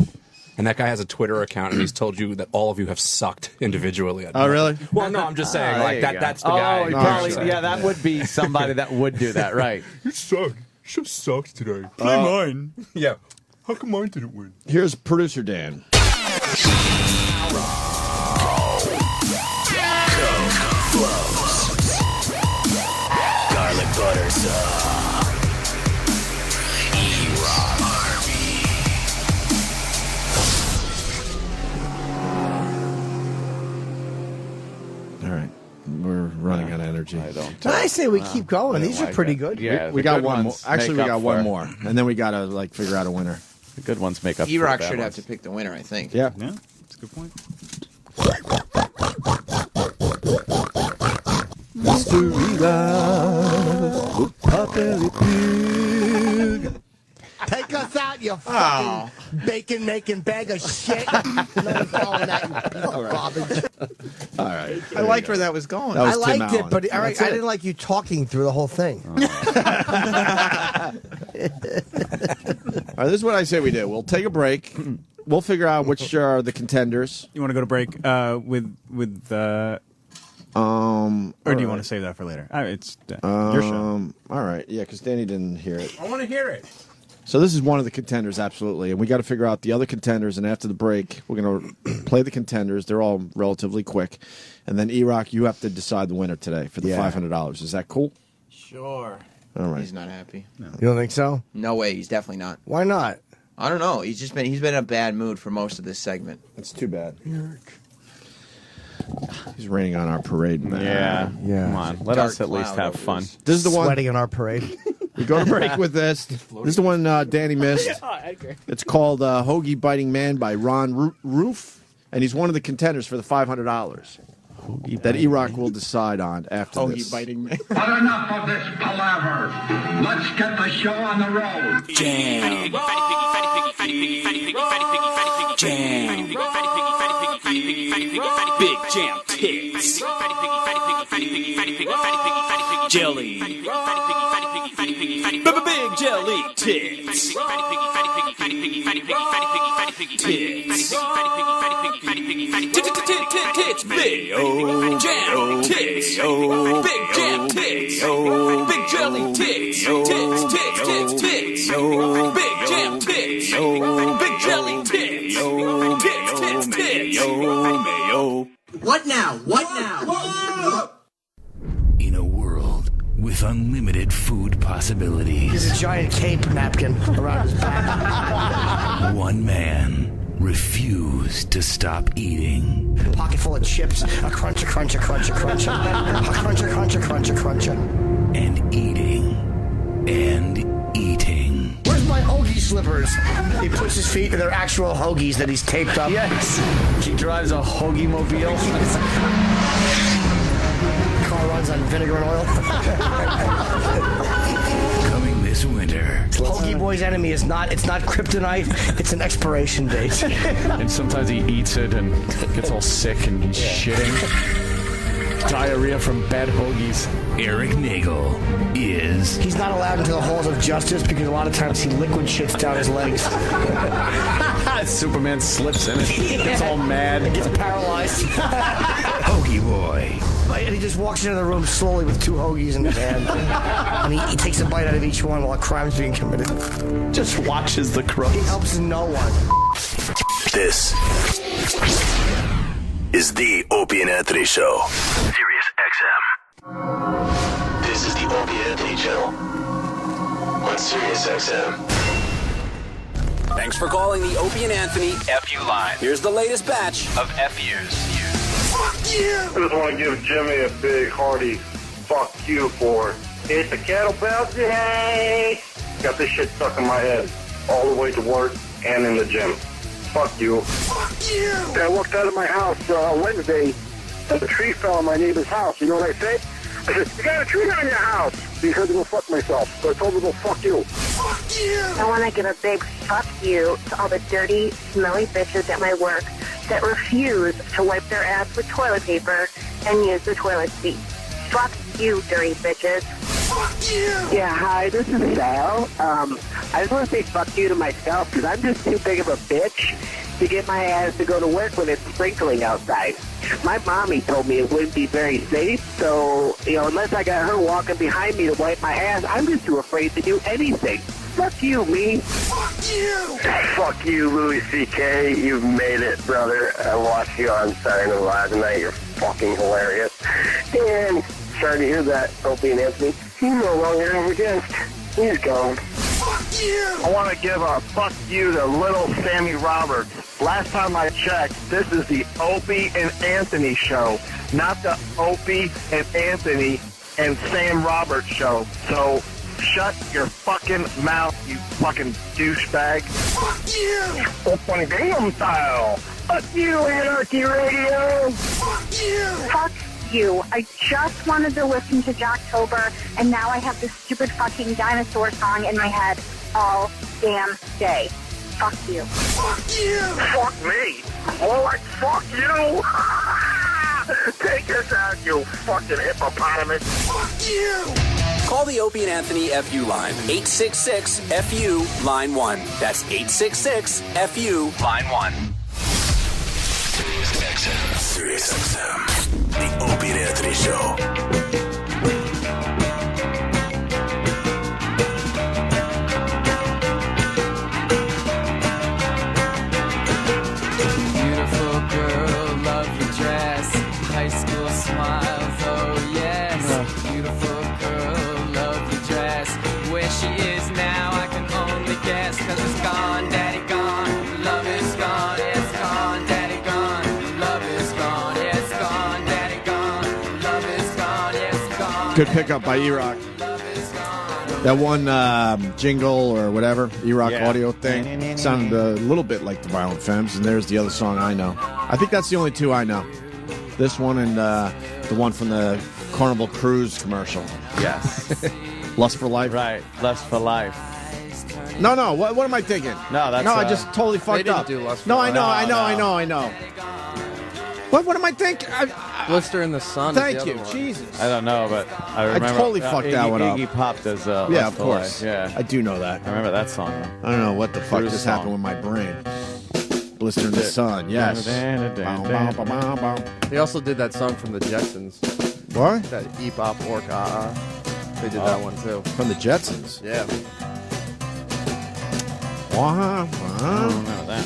And that guy has a Twitter account, and he's told you that all of you have sucked individually. Oh, really? Well, no, I'm just saying, There like you that. go. That's the guy. Oh, probably, yeah, that would be somebody that would do that, right? You sucked. Show sucked today. Play mine. Yeah. How come mine didn't win? Here's producer Dan. Garlic butter sauce. E-Rock. All right. We're running out of energy. I say we keep going. These are pretty good. Yeah, we the got good one more. ones Actually, we make got up one for- more. And then we got to figure out a winner. The good ones make up E-Rock for the bad should have ones. to pick the winner, I think. Yeah. Yeah, that's a good point. Mystery Love, Potbelly Pig. Take us out, you fucking bacon-making bag of shit. No following that, you piece of garbage. All right. I liked where that was going. That was I Tim liked it, Allen. but Eric, That's I it. didn't like you talking through the whole thing. All right, this is what I say we do. We'll take a break. We'll figure out which are the contenders. You want to go to break with or do you want to save that for later? It's your show. All right. Yeah, because Danny didn't hear it. I want to hear it. So this is one of the contenders, absolutely. And we got to figure out the other contenders. And after the break, we're going to play the contenders. They're all relatively quick. And then, E-Rock, you have to decide the winner today for the $500. Is that cool? Sure. All right. He's not happy. You don't think so? No way. He's definitely not. Why not? I don't know. He's been in a bad mood for most of this segment. That's too bad. He's raining on our parade, man. Yeah. Come on. Let us at least have fun. This is the one. Sweating on our parade. We go to break with this. This is the one Danny missed. It's called Hoagie Biting Man by Ron Roof, and he's one of the contenders for the $500 that E-Rock will decide on after this. Hoagie Biting Man. But enough of this palaver. Let's get the show on the road. Jam. Jam. Big jam tits. Jelly. Big jelly tits. Tits. Tits. Big jam tits. Big jam tits. Big jelly tits. Tits. Big jam tits. Big jelly tits. Tits. What now? What now? In a world with unlimited food possibilities, There's a giant cape napkin around his back. one man refused to stop eating. Pocket full of chips. A crunch, a crunch, a crunch, a crunch. A crunch, a crunch, a crunch, a crunch. And eating. And eating. Where's my hoagie slippers? He puts his feet in their actual hoagies that he's taped up. Yes. He drives a hoagie mobile. Car runs on vinegar and oil. Coming this winter. Hoagie Boy's enemy is not kryptonite, it's an expiration date. And sometimes he eats it and gets all sick and shitting. Diarrhea from bad hoagies. Eric Nagel is... He's not allowed into the halls of justice because a lot of times he liquid shits down his legs. Superman slips in it. Gets all mad. Gets paralyzed. Hoagie Boy. And he just walks into the room slowly with two hoagies in his hand. And he takes a bite out of each one while a crime's being committed. Just watches the crooks. He helps no one. This is the Opie and Anthony Show. Sirius XM. This is the Opie and Anthony channel on Sirius XM. Thanks for calling the Opie and Anthony FU line. Here's the latest batch of FUs. I just want to give Jimmy a big hearty fuck you for it's a kettlebell day. Got this shit stuck in my head all the way to work and in the gym. Fuck you. Fuck you. And I walked out of my house Wednesday, and a tree fell on my neighbor's house. You know what I said? I said, you got a tree on your house. Because I go fuck myself. So I told her to go fuck you. Fuck you. I want to give a big fuck you to all the dirty, smelly bitches at my work that refuse to wipe their ass with toilet paper and use the toilet seat. Fuck you, dirty bitches. Fuck you. Yeah, hi, this is Sal. I just want to say fuck you to myself because I'm just too big of a bitch to get my ass to go to work when it's sprinkling outside. My mommy told me it wouldn't be very safe, so, unless I got her walking behind me to wipe my ass, I'm just too afraid to do anything. Fuck you, me. Fuck you. Fuck you, Louis C.K. You've made it, brother. I watched you on Saturday Night Live tonight. You're fucking hilarious. And sorry to hear that, Opie and Anthony. He's no longer our guest. He's gone. Fuck you. I want to give a fuck you to little Sammy Roberts. Last time I checked, this is the Opie and Anthony show, not the Opie and Anthony and Sam Roberts show. So shut your fucking mouth, you fucking douchebag. Fuck you. Open Gangnam Style. Fuck you, Anarchy Radio. Fuck you. Fuck you. I just wanted to listen to Jocktober, and now I have this stupid fucking dinosaur song in my head all damn day. Fuck you. Fuck you. Fuck me. More like fuck you. Take us out, you fucking hippopotamus. Fuck you. Call the Opie and Anthony FU line. 866-FU, line 1. That's 866-FU, line 1. SiriusXM. The Opie and Anthony Show. Beautiful girl, love your dress. High school smiles, oh yes. Beautiful girl, love your dress. Where she is now, I can only guess. Cause it's gone, daddy gone. Love is gone, it's gone, daddy gone. Love is gone, it's gone, daddy gone. Love is gone, it's gone. Good pickup by E-Rock. That one jingle or whatever, E-Rock audio thing, sounded a little bit like the Violent Femmes, and there's the other song I know. I think that's the only two I know. This one and the one from the Carnival Cruise commercial. Yes. Lust for Life? Right, Lust for Life. No, what am I thinking? No, that's... No, I just totally fucked up. do Lust for No, Life. I know. What am I thinking? Blister in the Sun. Thank is the you, other one. Jesus. I don't know, but I remember... totally fucked that one up. Iggy Pop does Yeah, Lust of for course. Life. Yeah. I do know that. I remember that song. I don't know what the fuck Cruise just song. happened with my brain. Blister in the Sun, yes. They also did that song from the Jetsons. What? That Eep-Op Orca. They did that one too. From the Jetsons? Yeah. I don't remember that.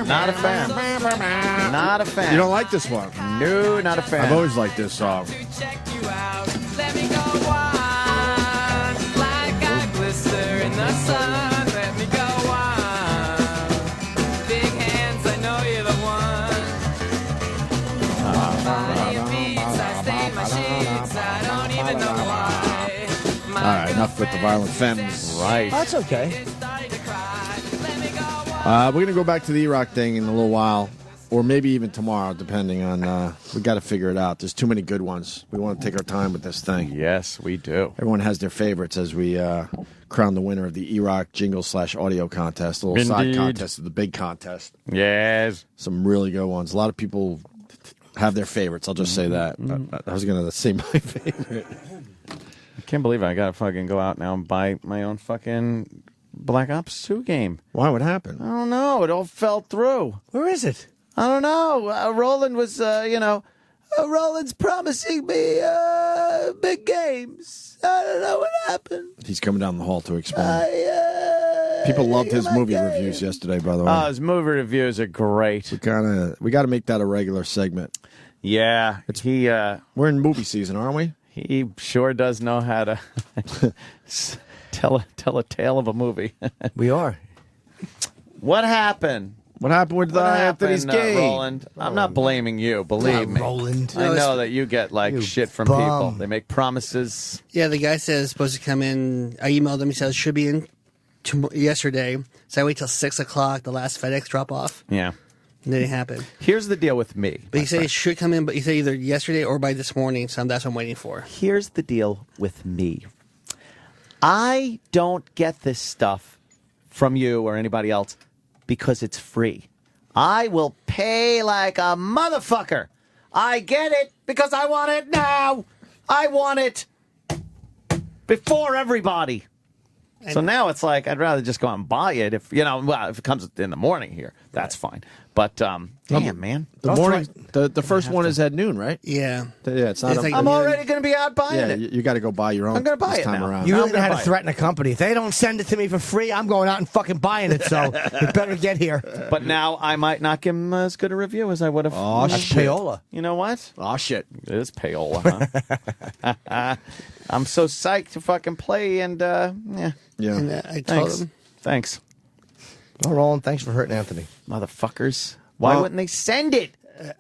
Not a fan. Not a fan. You don't like this one? No, not a fan. I've always liked this song. Let me go wild, like I glister in the sun. Let me go wild. Big hands, I know you're the one. Body of beats, I stain my sheets. I don't even know why. All right, enough with the Violent Femmes. Right. That's okay. We're going to go back to the E-Rock thing in a little while, or maybe even tomorrow, depending on... we got to figure it out. There's too many good ones. We want to take our time with this thing. Yes, we do. Everyone has their favorites as we crown the winner of the E-Rock jingle/audio contest, a little side Indeed. contest of the big contest. Yes. Some really good ones. A lot of people have their favorites. I'll just say that. I was going to say my favorite. I can't believe I got to fucking go out now and buy my own fucking Black Ops 2 game. Why? What happened? I don't know. It all fell through. Where is it? I don't know. Roland was, Roland's promising me big games. I don't know what happened. He's coming down the hall to explain. People loved his movie reviews yesterday, by the way. Oh, his movie reviews are great. We got to make that a regular segment. Yeah. We're in movie season, aren't we? He sure does know how to tell a tale of a movie. We are. What happened? What happened with Anthony's game? Roland? I'm not blaming you. Believe me, Roland. I know that you get shit from bum. people. They make promises. Yeah, the guy says it's supposed to come in. I emailed him. He says it should be in yesterday, so I wait till 6 o'clock, the last FedEx drop off. Yeah. And it didn't happen. Here's the deal with me. But he said it should come in, but he said either yesterday or by this morning, so that's what I'm waiting for. Here's the deal with me. I don't get this stuff from you or anybody else because it's free. I will pay like a motherfucker. I get it because I want it now. I want it before everybody. So now it's like I'd rather just go out and buy it if if it comes in the morning here, that's fine. But damn, man, The morning, the first one is at noon, right? Yeah, it's not. I'm already going to be out buying it. You got to go buy your own. I'm going to buy this it time now. around. You really know how to threaten a company. If they don't send it to me for free, I'm going out and fucking buying it. So you better get here. But now I might not give them as good a review as I would have. Oh, that's payola. You know what? Oh shit, it is payola. Huh? I'm so psyched to fucking play, and yeah. And I told him. Thanks. Oh, Roland, thanks for hurting Anthony. Motherfuckers. Why wouldn't they send it?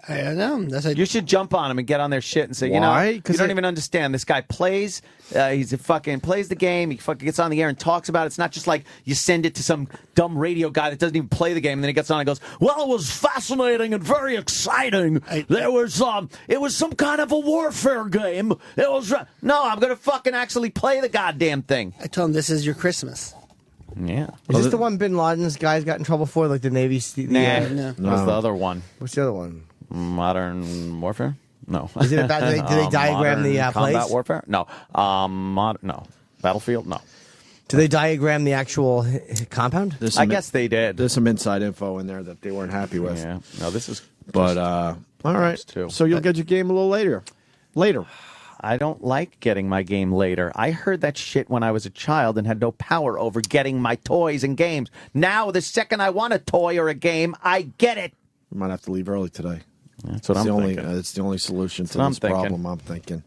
I don't know. You should jump on them and get on their shit and say, Why? you don't even understand. This guy plays. He's a fucking plays the game. He fucking gets on the air and talks about it. It's not just like you send it to some dumb radio guy that doesn't even play the game, and then he gets on and goes, "Well, it was fascinating and very exciting. There was it was some kind of a warfare game. It was no. I'm gonna fucking actually play the goddamn thing." I told him this is your Christmas. Yeah. Is this the one Bin Laden's guys got in trouble for, like the Navy? That was the other one. What's the other one? Modern Warfare? No. Is it about, do they diagram the combat place? warfare? No. No. Battlefield? No. Do they diagram the actual compound? I guess they did. There's some inside info in there that they weren't happy with. Yeah. No, this is. But all right. So you'll get your game a little later. I don't like getting my game later. I heard that shit when I was a child and had no power over getting my toys and games. Now, the second I want a toy or a game, I get it. You might have to leave early today. That's what I'm thinking. It's the only solution to what this I'm thinking. problem, I'm thinking.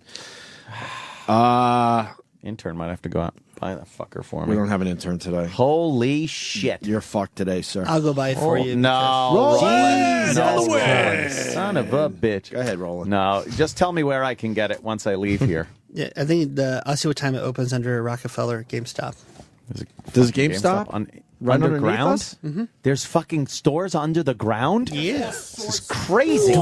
Intern might have to go out and buy that fucker for me. We don't have an intern today. Holy shit. You're fucked today, sir. I'll go buy it for you. No. Roland! Jesus On the way! Christ. Son of a bitch. Go ahead, Roland. No, just tell me where I can get it once I leave here. Yeah, I think I'll see what time it opens under Rockefeller GameStop. Does GameStop Right underneath underground? us? Mm-hmm. There's fucking stores under the ground? Yes. This is crazy.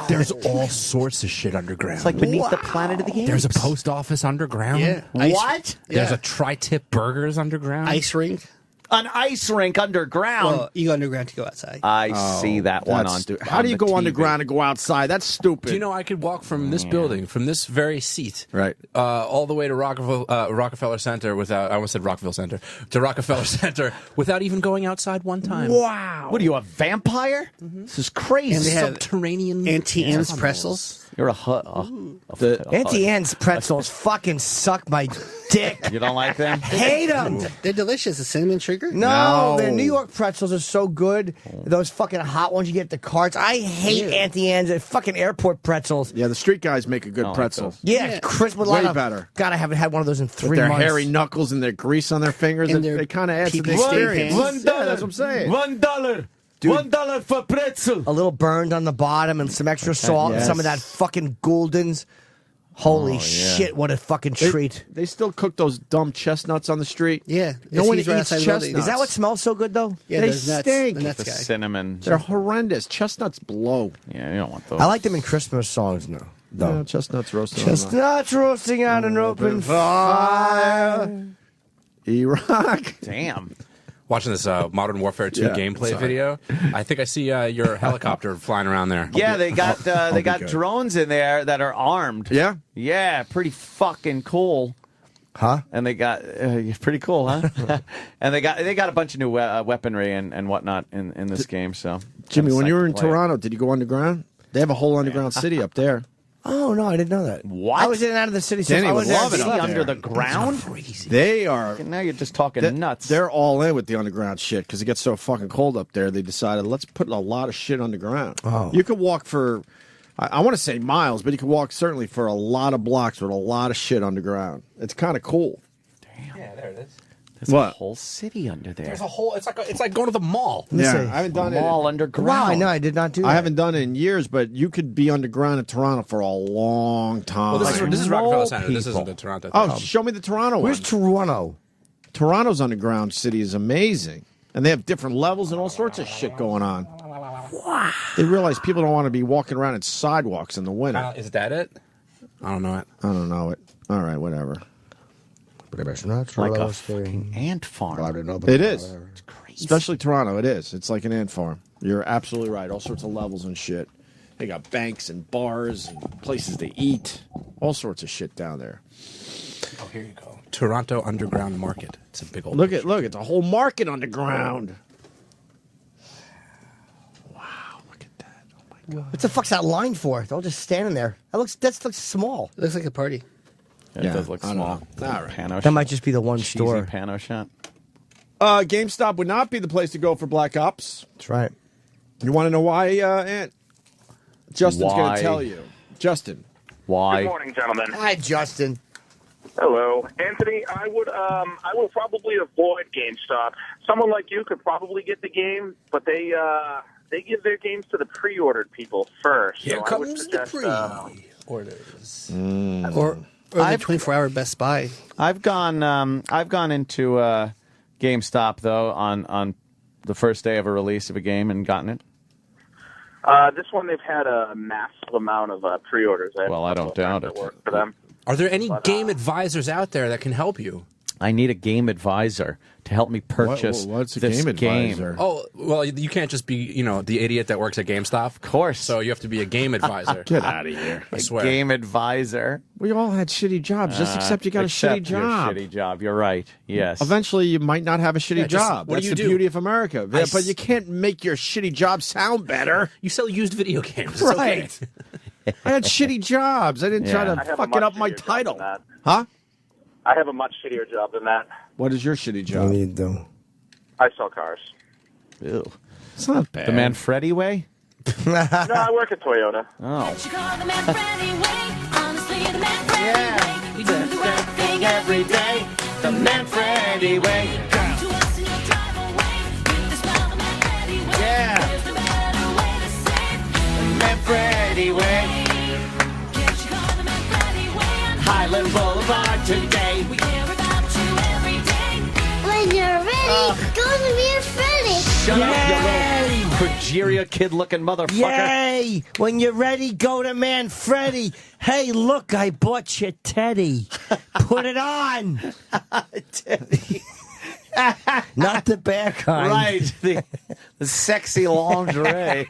There's all sorts of shit underground. It's like beneath the Planet of the Apes. There's a post office underground. Yeah. What? There's a Tri-Tip Burgers underground. Ice rink. An ice rink underground. Well, you go underground to go outside. I see that one on. How do you go the TV. underground and go outside? That's stupid. Do you know I could walk from this building, from this very seat, right, all the way to Rockefeller Center without? I almost said Rockville Center to Rockefeller Center without even going outside one time. Wow! What are you, a vampire? This is crazy. And they have subterranean Auntie Anne's pretzels. You're Auntie Anne's pretzels fucking suck my dick. You don't like them? Hate them. They're delicious. The cinnamon sugar? No, the New York pretzels are so good. Those fucking hot ones you get at the carts. I hate Auntie Anne's. They're fucking airport pretzels. Yeah, the street guys make a good pretzel. Yeah, crisp with a lot Way of better. God, I haven't had one of those in 3 With their months. hairy knuckles and their grease on their fingers, And and their they kind of add to the pee-pee experience. pants. Yeah, that's what I'm saying. $1. $1 for pretzel. A little burned on the bottom and some extra salt and some of that fucking Gouldens. Holy shit, what a fucking treat. They still cook those dumb chestnuts on the street. Yeah. No one He's eats right outside the chestnuts. building. Is that what smells so good, though? Yeah, They those nuts. stink. The nuts The guy. cinnamon. They're horrendous. Chestnuts blow. Yeah, you don't want those. I like them in Christmas songs now. Yeah, chestnuts roasted. Chestnuts roasting on an open fire. E-Rock. Damn. Watching this Modern Warfare 2 gameplay video, I think I see your helicopter flying around there. Yeah, they got drones in there that are armed. Yeah? Yeah, pretty fucking cool. Huh? And they got pretty cool, huh? And they got a bunch of new weaponry and whatnot in this game. So, Jimmy, when kinda you were psyched in to play it. Toronto, did you go underground? They have a whole underground city up there. Oh, no, I didn't know that. What? I was in and out of the city. Danny I would was there love it and up slept. under the ground. They are. Now you're just talking nuts. They're all in with the underground shit because it gets so fucking cold up there. They decided let's put a lot of shit underground. Oh. You could walk for, I want to say miles, but you could walk certainly for a lot of blocks with a lot of shit underground. It's kind of cool. Yeah, there it is. There's What? a whole city under there. There's a whole. It's like going to the mall. Yeah, see. I haven't done it. Mall underground. Wow, I know, I did not do that. I haven't done it in years, but you could be underground in Toronto for a long time. Well, this is Rockefeller Center. This people. isn't the Toronto. Oh, thing. show me the Toronto Where's one. Toronto? Toronto's underground city is amazing. And they have different levels and all sorts of shit going on. Wow. They realize people don't want to be walking around in sidewalks in the winter. Is that it? I don't know it. I don't know it. All right, whatever. Like a fucking ant farm. It is. It's crazy. Especially Toronto, it is. It's like an ant farm. You're absolutely right. All sorts of levels and shit. They got banks and bars and places to eat. All sorts of shit down there. Oh, here you go. Toronto Underground Market. It's a big old. Look, it's a whole market underground. What the fuck's that line for? They're all just standing there. That looks small. It looks like a party. It does look I don't small. know. All right. Pano That might just be the one cheesy store. Pano shop. GameStop would not be the place to go for Black Ops. That's right. You want to know why, Ant? Justin's going Why? to tell you. Justin. Why? Good morning, gentlemen. Hi, Justin. Hello, Anthony. I would probably avoid GameStop. Someone like you could probably get the game, but they give their games to the pre-ordered people first. Here so comes I would suggest, the pre-orders. Or the I've- 24-hour Best Buy. I've gone into GameStop though on the first day of a release of a game and gotten it. This one they've had a massive amount of pre-orders. Well, I don't doubt it. Work for them. Are there any game advisors out there that can help you? I need a game advisor to help me purchase what's a this game advisor? Oh, well, you can't just be, the idiot that works at GameStop. Of course. So you have to be a game advisor. Get out of here. I swear. Game advisor. We all had shitty jobs. Just accept you got a shitty Accept your job. shitty job. You're right. Yes. Eventually, you might not have a shitty Yeah, just- job. what do That's you the do? beauty of America. But you can't make your shitty job sound better. You sell used video games. It's Right. okay. I had shitty jobs. I didn't try Yeah. to I have a fuck much it up my shittier job title. than that. Huh? I have a much shittier job than that. What is your shitty What job? do you do? I sell cars. Ew. It's not bad. The Manfredi way? No, I work at Toyota. Oh. We do the right thing every day. The Manfredi way. Yeah. Manfredi way. Highland Boulevard today. We care about you every day. When you're ready, go to Manfredi. Shut up, you little progeria kid-looking motherfucker. Yay! When you're ready, go to Manfredi. Hey, look, I bought you Teddy. Put it on. Teddy. Not the bad kind. Right. The sexy lingerie.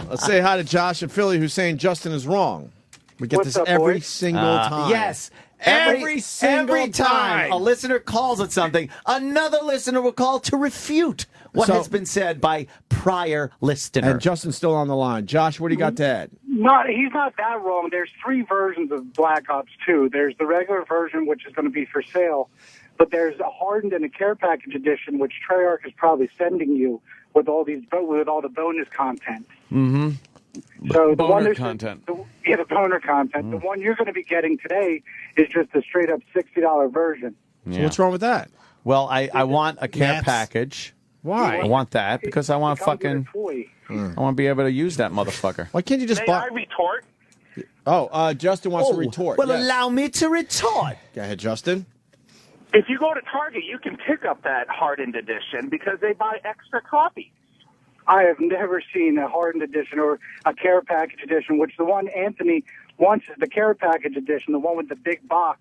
Let's say hi to Josh in Philly who's saying Justin is wrong. We get What's this up, every boys? single time. Yes. Every single every time a listener calls it something, another listener will call to refute what So- has been said by prior listener. And Justin's still on the line. Josh, what do you got to add? He's not that wrong. There's 3 versions of Black Ops 2. There's the regular version, which is going to be for sale, but there's a hardened and a care package edition, which Treyarch is probably sending you with all the bonus content. Mm-hmm. So the Boner one there's content. the boner content. The one you're going to be getting today is just a straight up $60 version. So what's wrong with that? Well, I want a care Naps. package. Why? I want that because I want to fucking. Toy. I want to be able to use that motherfucker. Why can't you just May buy? I retort? Oh, Justin wants to retort. Well, Yes. allow me to retort. Go ahead, Justin. If you go to Target, you can pick up that hardened edition because they buy extra copies. I have never seen a hardened edition or a care package edition, which the one Anthony wants is the care package edition, the one with the big box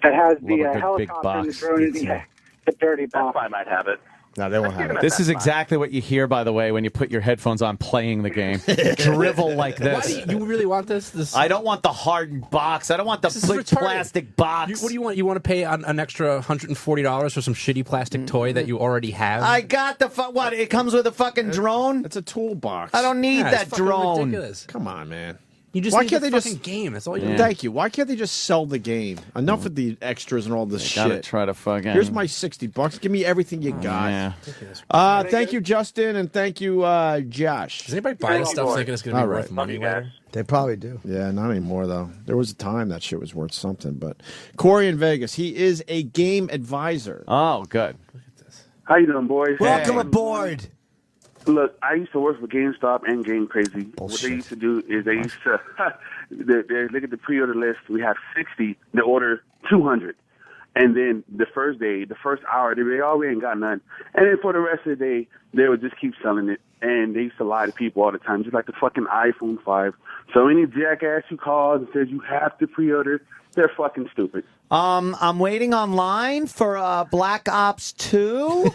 that has the Love a good big helicopter and the box. drone and the dirty box. I might have it. No, they won't have it. This is exactly what you hear, by the way, when you put your headphones on playing the game. Drivel like Why this. do you really want this? I don't want the hardened box. I don't want the This is big retarded. plastic box. What do you want? You want to pay an extra $140 for some shitty plastic toy that you already have? I got the what? It comes with a fucking drone. It's a toolbox. I don't need Yeah, it's that fucking drone. ridiculous. Come on, man. You just Why need can't the they fucking just game? That's all you Yeah. need. Thank you. Why can't they just sell the game? Enough with the extras and all this Gotta shit. try to fucking. Here's my $60. Give me everything you got. Yeah. Thank you, Justin, and thank you, Josh. Does anybody buy this stuff thinking it's going to be All right. worth money later? They probably do. Yeah, not anymore though. There was a time that shit was worth something. But Corey in Vegas, he is a game advisor. Oh, good. How you doing, boys? Welcome aboard. Look, I used to work for GameStop and Game Crazy. What they used to do is they used to they look at the pre-order list. We have 60. They order 200, And then the first hour, they'd be like, oh, we ain't got none. And then for the rest of the day, they would just keep selling it. And they used to lie to people all the time, just like the fucking iPhone 5. So any jackass who calls and says you have to pre-order, they're fucking stupid. I'm waiting online for Black Ops 2.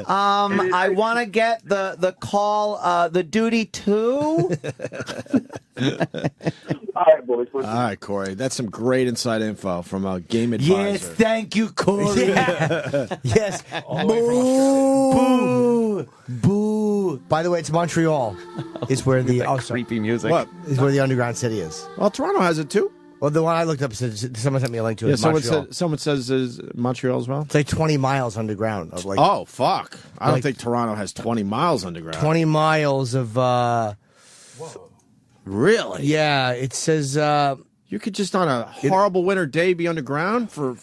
I want to get the Call the Duty 2. All right, boys. All right, Corey. That's some great inside info from a game advisor. Yes, thank you, Corey. Yes. Boo. Boo. By the way, it's Montreal. It's where the creepy music. What? Is where the underground city is. Well, Toronto has it too. Well, the one I looked up said someone sent me a link to it. Yeah, someone says is Montreal as well. It's like 20 miles underground. Of like, oh fuck! I don't like- think Toronto has 20 miles underground. 20 miles of. Really? Yeah, it says. You could just on a horrible winter day be underground for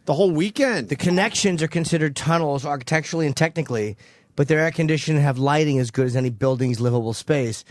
the whole weekend. The connections are considered tunnels architecturally and technically, but they're air conditioned and have lighting as good as any building's livable space.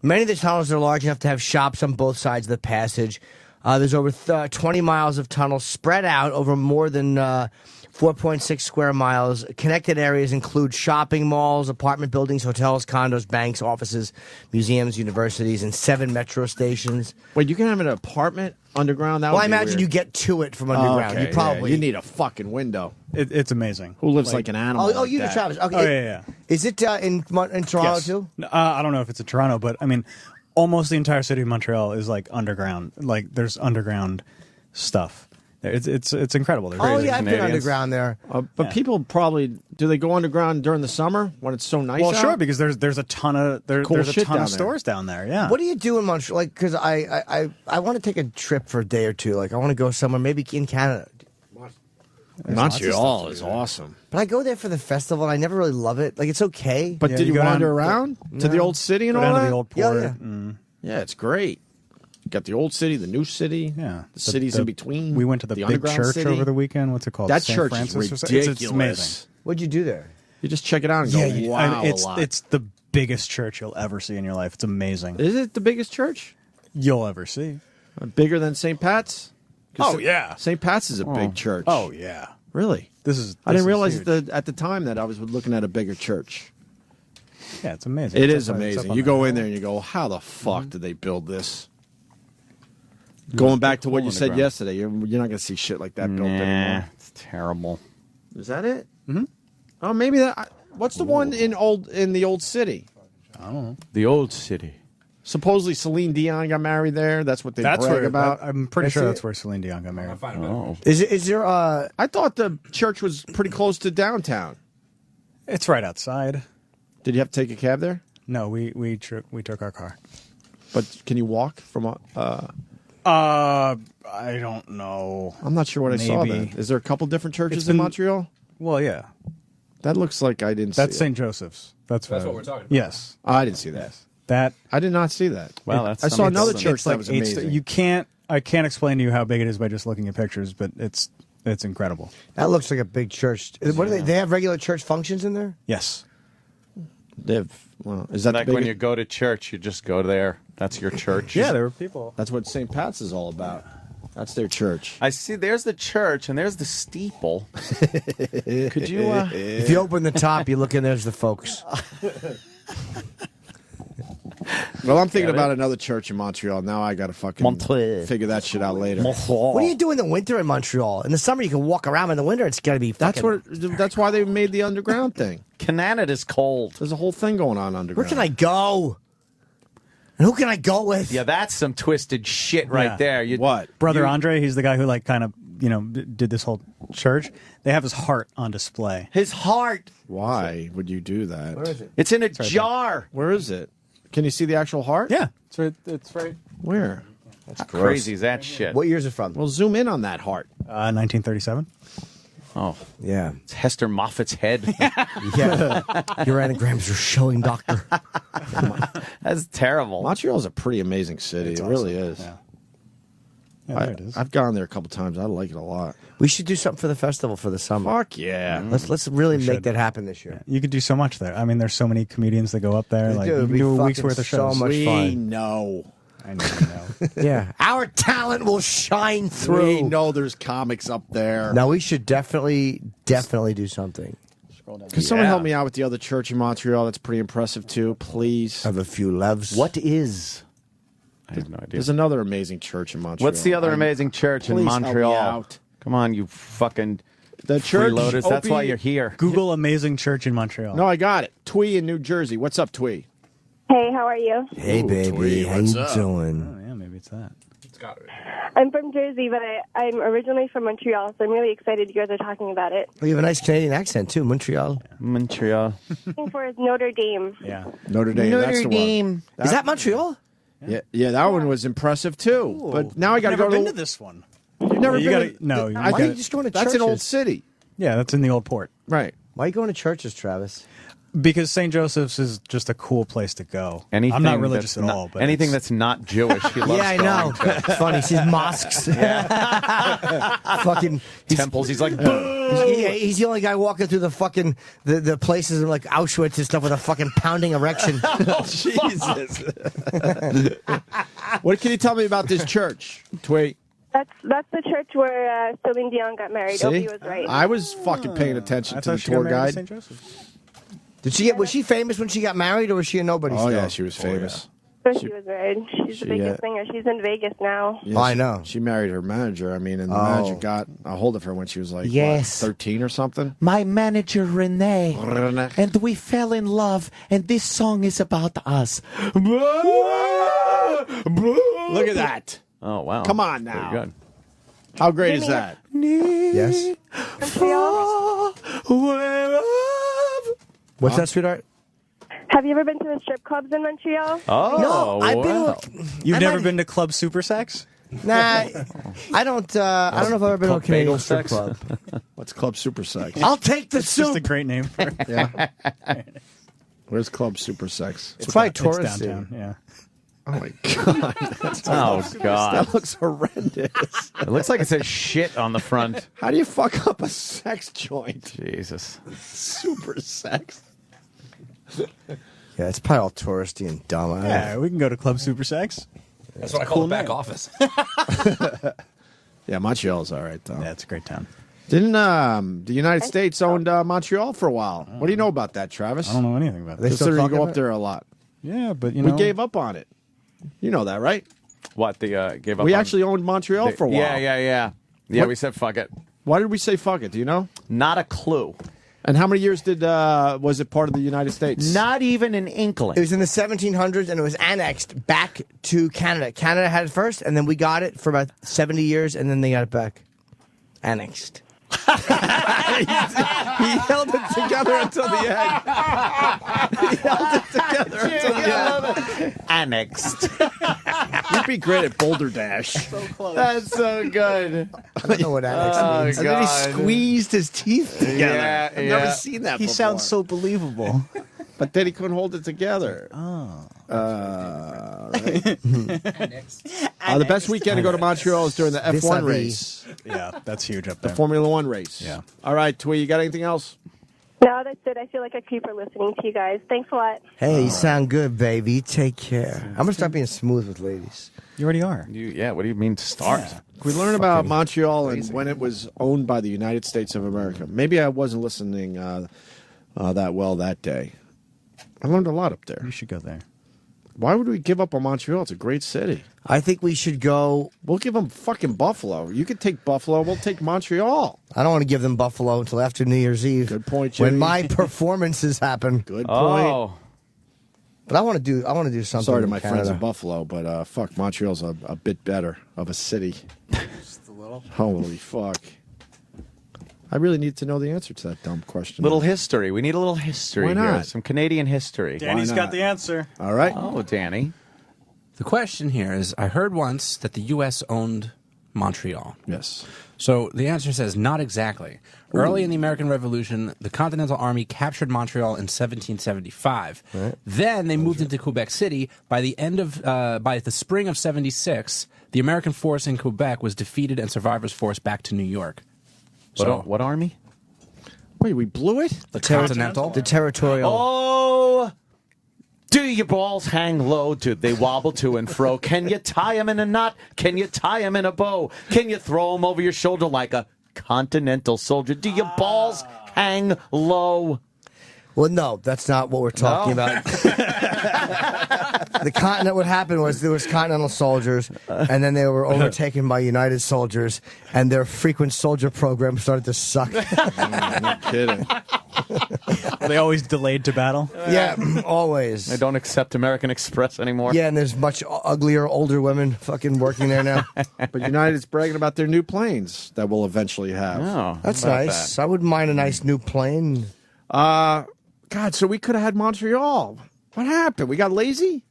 Many of the tunnels are large enough to have shops on both sides of the passage. There's over 20 miles of tunnels spread out over more than 4.6 square miles. Connected areas include shopping malls, apartment buildings, hotels, condos, banks, offices, museums, universities, and 7 metro stations. Wait, you can have an apartment underground? That Well, would I be imagine weird. you get to it from underground. Okay, You probably you need a fucking window. It's amazing. Who lives like an animal? Oh, like you know that? Travis. Okay. Oh, yeah. Is it in Toronto Yes. too? I don't know if it's in Toronto, but I mean, almost the entire city of Montreal is like underground. Like there's underground stuff. It's incredible. There's Oh crazy yeah, I've been Canadians. underground there. But people probably do they go underground during the summer when it's so nice? Well, out? sure, because there's a ton of Cool there's a shit ton down of there. stores down there. Yeah. What do you do in Montreal? Like, because I want to take a trip for a day or two. Like, I want to go somewhere, maybe in Canada. Montreal is awesome. But I go there for the festival, and I never really love it. Like, it's okay. But did you go wander down- around to the No. old city and Go all down that? to the old Yeah, port. yeah. Yeah, it's great. You got the old city, the new city, Yeah, the cities in between. We went to the big underground church city. over the weekend. What's it called? That St. church Francis is or something? ridiculous. It's amazing. What'd you do there? You just check it out and go, wow, it's a lot. it's the biggest church you'll ever see in your life. It's amazing. Is it the biggest church? You'll ever see. Bigger than St. Pat's? 'Cause Oh, yeah. St. Pat's is a big church. Oh yeah. Really? This is. I didn't this realize is huge. at the time that I was looking at a bigger church. Yeah, it's amazing. It It's is up on- it's up amazing. on You that go hill. in there and you go, how the fuck did they build this? Going back to what you said yesterday, you're not going to see shit like that built anymore. It's terrible. Is that it? Mm-hmm. Oh, maybe that. What's the one in the old city? I don't know. The old city. Supposedly Celine Dion got married there. That's what they That's brag where about. I'm pretty That's sure it? that's where Celine Dion got married. Oh. Is there I thought the church was pretty close to downtown. It's right outside. Did you have to take a cab there? No, we took our car. But can you walk from? I don't know. I'm not sure what I saw. Maybe. Then is there a couple different churches It's in been- Montreal? Well, yeah. That looks like I didn't. That's see St. Joseph's. That's what we're talking about. Yes. I didn't see that. That I did not see that. Well, that's I saw something another to- church it's that like was 8 amazing. I can't explain to you how big it is by just looking at pictures, but it's incredible. that looks like a big church? What do they have regular church functions in there? Yes. Well, is that Like the when biggest- you go to church, you just go there. That's your church. Yeah, there were people. That's what St. Pat's is all about. That's their church. I see. There's the church and there's the steeple. Could you? If you open the top, you look in, there's the folks. Well, I'm thinking Get it? about another church in Montreal. Now I got to fucking Montreal. figure that shit out later. What do you do in the winter in Montreal? In the summer, you can walk around. In the winter, it's got to be That's fucking... what. That's why they made the underground thing. Canada's cold. There's a whole thing going on underground. Where can I go? And who can I go with? Yeah, that's some twisted shit right Yeah. there. You, What? Brother Andre, he's the guy who like kind of, did this whole church. They have his heart on display. His heart. Why would you do that? Where is it? It's in a jar. Where is it? Can you see the actual heart? Yeah. It's right. Where? How crazy is that shit? What year is it from? Well, zoom in on that heart. 1937. Oh, Yeah. it's Hester Moffat's head. Yeah. Your anagrams are showing, doctor. That's terrible. Montreal's a pretty amazing city. It really is. Yeah. Yeah, there it is. I've gone there a couple times. I like it a lot. We should do something for the festival for the summer. Fuck yeah. Let's really make should. that happen this year. You could do so much there. I mean, there's so many comedians that go up there. They Like do. you It'd can be do a week's fucking worth of so shows. much We fun. know. I know. Yeah, our talent will shine through. We know there's comics up there. Now we should definitely do something. Can someone help me out with the other church in Montreal? That's pretty impressive too, please. Have a few loves. What is? I have no idea. There's another amazing church in Montreal. What's the other amazing church in Please help me Montreal? out. Come on, you fucking The church. freeloaders. That's why you're here. Google amazing church in Montreal. No, I got it. Twee in New Jersey. What's up, Twee? Hey, how are you? Hey, baby, Twee, how what's you up? doing? Oh, yeah, maybe it's that. I'm from Jersey, but I'm originally from Montreal, so I'm really excited you guys are talking about it. Well, you have a nice Canadian accent too, Montreal. Montreal. Looking for is Notre Dame. Yeah. Notre Dame. That's the one. Is that Montreal? Yeah, that one was impressive too. But now I got to Never go been to to this one. You've never You been. gotta- no, you I Why are you just going to That's churches? an old city, Yeah, that's in the old port. right? Why are you going to churches, Travis? Because St. Joseph's is just a cool place to go. Anything I'm not religious that's at not- all. But anything it's- that's not Jewish, he loves Yeah, I know. going to. It's funny. She's mosques. Fucking Temples. He's like, He's the only guy walking through the fucking the places in like Auschwitz and stuff with a fucking pounding erection. Jesus. What can you tell me about this church, Twee? That's the church where Celine Dion got married. See? Opie was right. I was fucking paying attention I to the thought she got tour married to guide. St. Joseph's. Was she famous when she got married, or was she a nobody? Oh still? yeah, she was famous. So she was married. She's the biggest singer. She's in Vegas now. Yeah, Oh, I know. She married her manager. I mean, and the Oh. manager got a hold of her when she was like, Yes. 13 or something. my manager Renee, and we fell in love, and this song is about us. Look at that. Oh wow! Come on Very now. good. How great is that? Yes. What's that, sweetheart? Have you ever been to the strip clubs in Montreal? Oh, No, I've been. wow. You've I never might- been to Club Super Sex? Nah, I don't. I don't know if I've ever been to a Club Canadian Bagel strip Sex? club. What's Club Super Sex? I'll take the It's just a soup. great name for it. Yeah. Where's Club Super Sex? It's probably It's touristy. downtown, yeah. Oh my god. Oh god! That looks horrendous. It looks like it says shit on the front. How do you fuck up a sex joint? Jesus. Super Sex. Yeah, it's probably all touristy and dumb. I don't know. Yeah, we can go to Club Super Sex. That's what I call the back office. Yeah, Montreal's all right though. Yeah, it's a great town. Didn't the United States owned Montreal for a while? What do you know about that, Travis? I don't know anything about They this. still Considering you talking go about up there a lot. Yeah, but you We know, gave up on it. You know that, right? What the gave up? We on- actually owned Montreal for a while. Yeah. What- We said fuck it. Why did we say fuck it? Do you know? Not a clue. And how many years did was it part of the United States? Not even an inkling. It was in the 1700s, and it was annexed back to Canada. Canada had it first, and then we got it for about 70 years, and then they got it back. Annexed. He held it together until the end. He held it together until the end. Annexed. You'd be great at Boulder Dash. That's so good. I don't know what annexed Oh, means. And then he God. squeezed his teeth together. Yeah, I've never yeah. seen that he before. sounds so believable. But then he couldn't hold it together. Oh. Right. The best weekend to go to Montreal is during the Vis-a-vis. F1 race, Yeah, that's huge up the there. Formula One race. Yeah. All right, Twee, you got anything else? No, that's it. I feel like a creeper listening to you guys. Thanks a lot. Hey, you sound good, baby. Take care. I'm going to start being smooth with ladies. You already are. What do you mean start? We learn about Montreal and when it was owned by the United States of America. Maybe I wasn't listening that well that day. I learned a lot up there. You should go there. Why would we give up on Montreal? It's a great city. I think we should go. We'll give them fucking Buffalo. You could take Buffalo. We'll take Montreal. I don't want to give them Buffalo until after New Year's Eve. Good point, Jimmy. When my performances happen. Good point. Oh, But I want to do something. Sorry to in my Canada. friends in Buffalo, but fuck, Montreal's a bit better of a city. Just a little. Holy fuck. I really need to know the answer to that dumb question. little history. We need a little history Why here. not? Some Canadian history. Danny's not? got the answer. All right. Oh, Danny. The question here is, I heard once that the U.S. owned Montreal. Yes. So the answer says not exactly. Early in the American Revolution, the Continental Army captured Montreal in 1775. Right. Then they moved into Quebec City. By the spring of 76, the American force in Quebec was defeated and survivors forced back to New York. What army? Wait, we blew it? The Continental. The territorial. Oh, Do your balls hang low? Do they wobble to and fro? Can you tie them in a knot? Can you tie them in a bow? Can you throw them over your shoulder like a continental soldier? Do your balls hang low? Well, no, that's not what we're talking about. The continent, what happened was there was continental soldiers, and then they were overtaken by United soldiers, and their frequent soldier program started to suck. No kidding. They always delayed to battle. Yeah, always. They don't accept American Express anymore. Yeah, and there's much uglier, older women fucking working there now. But United's bragging about their new planes that we'll eventually have. Oh, That's nice. I wouldn't mind a nice new plane. God, so we could have had Montreal. What happened? We got lazy?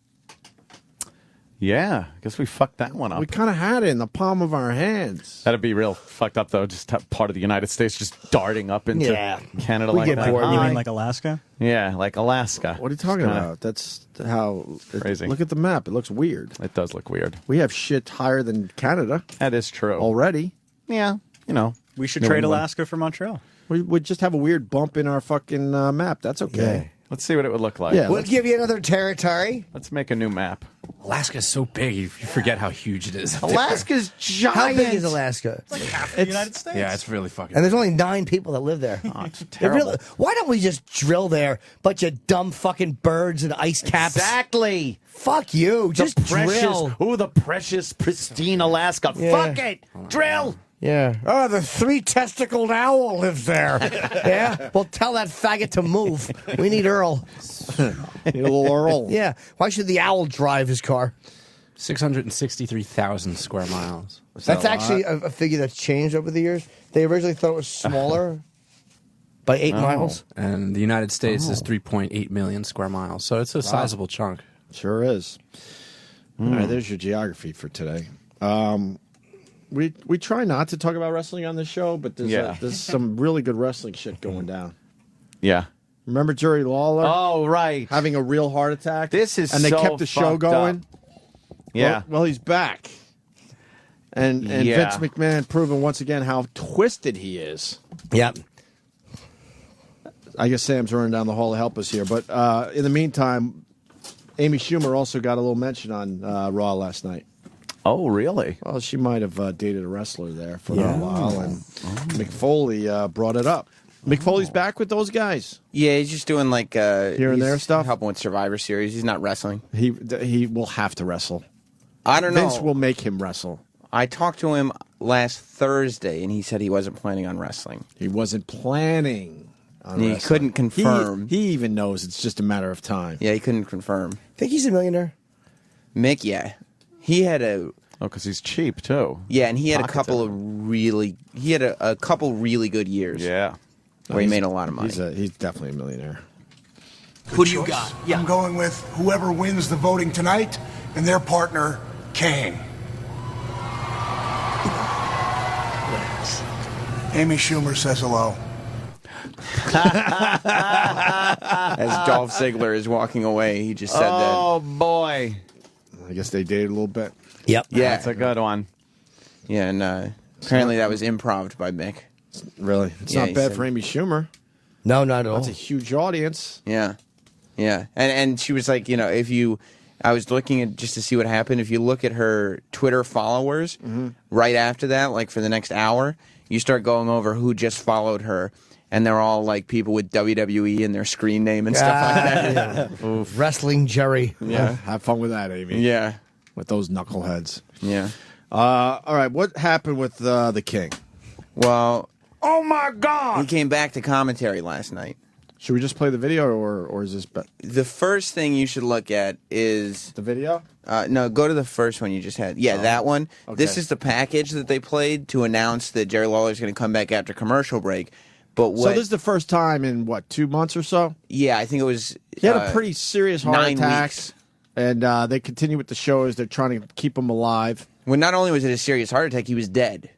Yeah, I guess we fucked that one up. We kind of had it in the palm of our hands. That'd be real fucked up, though. Just have part of the United States just darting up into Canada We like get that. bored. You mean like Alaska? Yeah, like Alaska. What are you talking about? That's how... Crazy. Look at the map. It looks weird. It does look weird. We have shit higher than Canada That is true. already. Yeah, you know. We should New trade England. Alaska for Montreal. We would just have a weird bump in our fucking map. That's okay. Let's see what it would look like. Yeah, We'll give you another territory. Let's make a new map. Alaska's so big, you forget how huge it is. Alaska's giant. How big is Alaska? It's like half the United States. Yeah, it's really fucking. And there's only 9 people that live there. Oh, it's terrible. Why don't we just drill there? Bunch of dumb fucking birds and ice caps. Exactly. Fuck you. Just precious, drill. ooh, the precious, pristine Alaska. Yeah. Fuck it. Drill. Yeah. Oh, the 3-testicled owl lives there. Yeah. Well, tell that faggot to move. We need Earl. Need a little Earl. Yeah. Why should the owl drive his car? 663,000 square miles. That's actually a figure that's changed over the years. They originally thought it was smaller by 8 miles. And the United States is 3.8 million square miles, so it's a sizable chunk. Sure is. All right, there's your geography for today. We try not to talk about wrestling on this show, but there's some really good wrestling shit going down. Yeah. Remember Jerry Lawler? Oh, right. Having a real heart attack? This is And they so kept the show fucked going? up. Yeah. Well, he's back. And Yeah. Vince McMahon proving once again how twisted he is. Yep. I guess Sam's running down the hall to help us here. But in the meantime, Amy Schumer also got a little mention on Raw last night. Oh, really? Well, she might have dated a wrestler there for a while, and Mick Foley brought it up. Mick Foley's back with those guys. Yeah, he's just doing like Here and there stuff? helping with Survivor Series. He's not wrestling. He will have to wrestle. I don't know. Vince will make him wrestle. I talked to him last Thursday, and he said he wasn't planning on wrestling. He wasn't planning on He wrestling. couldn't confirm. He even knows it's just a matter of time. Yeah, he couldn't confirm. Think he's a millionaire? Mick, yeah. He had a... Oh, because he's cheap, too. Yeah, and he had a Pockets couple of of really... He had a couple really good years. Yeah. Where he made a lot of money. He's definitely a millionaire. Who do you got? Yeah. I'm going with whoever wins the voting tonight and their partner, Kane. Amy Schumer says hello. As Dolph Ziggler is walking away, he just said that. Oh, boy. I guess they dated a little bit. Yep. Yeah. That's a good one. Yeah, and apparently that was improv by Mick. Really? It's Yeah, not he bad said- for Amy Schumer. No, not at all. That's a huge audience. Yeah. Yeah. And she was like, I was looking at just to see what happened. If you look at her Twitter followers right after that, like for the next hour, you start going over who just followed her. And they're all like people with WWE in their screen name and stuff like that. Yeah. Wrestling Jerry. Yeah. Have fun with that, Amy. Yeah. With those knuckleheads. Yeah. All right. What happened with the King? Well, oh my God! He came back to commentary last night. Should we just play the video, or is this... The first thing you should look at is... The video? No, go to the first one you just had. Yeah, that one. Okay. This is the package that they played to announce that Jerry Lawler's going to come back after commercial break. But what? So this is the first time in, 2 months or so? Yeah, I think it was... He had a pretty serious heart 9 attack. weeks. And they continue with the shows. They're trying to keep him alive. Well, not only was it a serious heart attack, he was dead.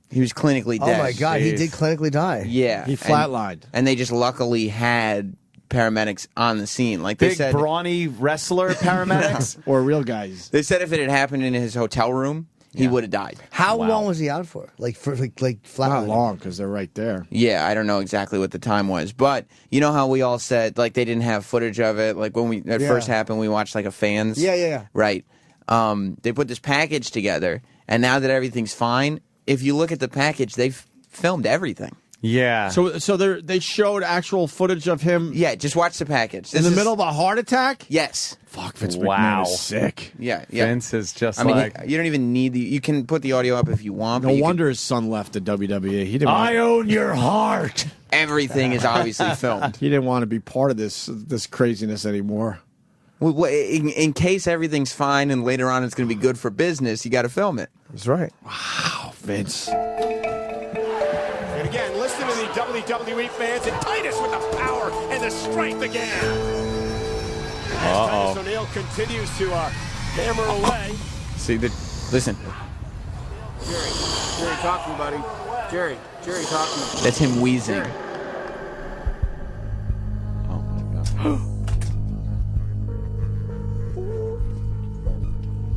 He was clinically dead. Oh, my God. He did clinically die. Yeah. He flatlined. And they just luckily had paramedics on the scene. Like they Big, said, brawny wrestler paramedics? Or real guys. They said if it had happened in his hotel room, he would have died. How long was he out for? Like flat? Not long, because they're right there. Yeah, I don't know exactly what the time was, but you know how we all said like they didn't have footage of it. Like when it first happened, we watched like a fans. Yeah. Right. They put this package together, and now that everything's fine, if you look at the package, they've filmed everything. Yeah. So they showed actual footage of him. Yeah, just watch the package. In the middle of a heart attack? Yes. Fuck, Vince McMahon is sick. Yeah. Vince is just I mean, like... you don't even need you can put the audio up if you want. No wonder his son left the WWE. He didn't. I own your heart. Everything is obviously filmed. He didn't want to be part of this craziness anymore. Well, in case everything's fine and later on it's going to be good for business, you got to film it. That's right. Wow, Vince. And again, listen to the WWE fans and Titus with the power and the strength again. As Titus O'Neil continues to hammer away. See, listen. Jerry, talk to me, buddy. Jerry, talk to me. That's him wheezing. Jerry. Oh, my God.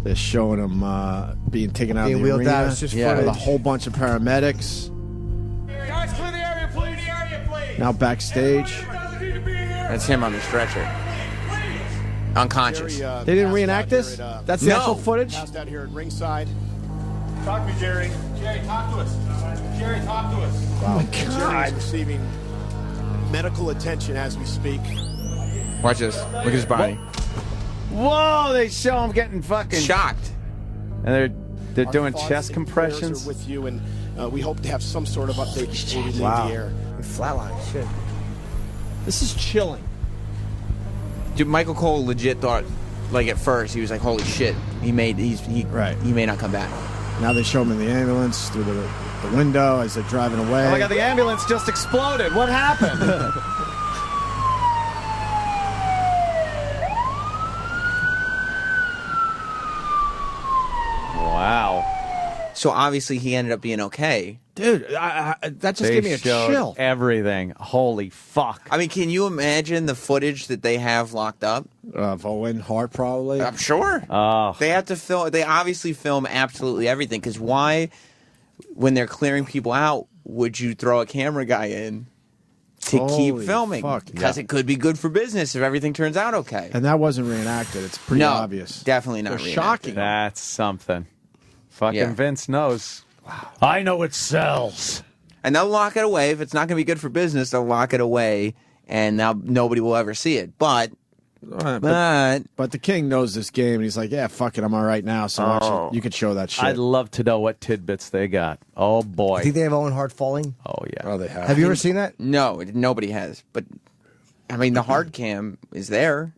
They're showing him being taken out of the wheeled arena. out. It's just with footage. a whole bunch of paramedics. Guys, clear the area, please. Now backstage. That's him on the stretcher. Unconscious. Jerry, They didn't reenact this? That's the actual footage? Passed out here at ringside. Talk to me, Jerry. Jerry, talk to us. Jerry, talk to us. Oh, my Jerry God. is receiving medical attention as we speak. Watch this. Look at his body. Whoa, they show him getting fucking... Shocked. And they're doing Our thoughts chest and prayers compressions. are with you, and we hope to have some sort of update before we leave Wow. the air. Flatline. Shit. This is chilling. Dude, Michael Cole legit thought, like at first, he was like, "Holy shit, he may not come back." Now they show him in the ambulance through the window as they're driving away. Oh my God, the ambulance just exploded. What happened? Wow. So obviously he ended up being okay. Dude, that just They gave me a showed chill. everything. Holy fuck. I mean, can you imagine the footage that they have locked up? Of Owen Hart, probably. I'm sure. Oh. They have to film. They obviously film absolutely everything. Because why, when they're clearing people out, would you throw a camera guy in to keep Holy filming? fuck. Because it could be good for business if everything turns out okay. And that wasn't reenacted. It's pretty No, obvious. definitely not They're reenacted. shocking. That's something. Fucking Yeah. Vince knows. Wow. I know it sells. And they'll lock it away. If it's not going to be good for business, they'll lock it away, and now nobody will ever see it. But But the king knows this game, and he's like, yeah, fuck it, I'm all right now, so watch it. You could show that shit. I'd love to know what tidbits they got. Oh, boy. Think they have Owen Hart falling? Oh, yeah. Oh, they have. Have you ever seen that? No, nobody has. But, I mean, the hard cam is there.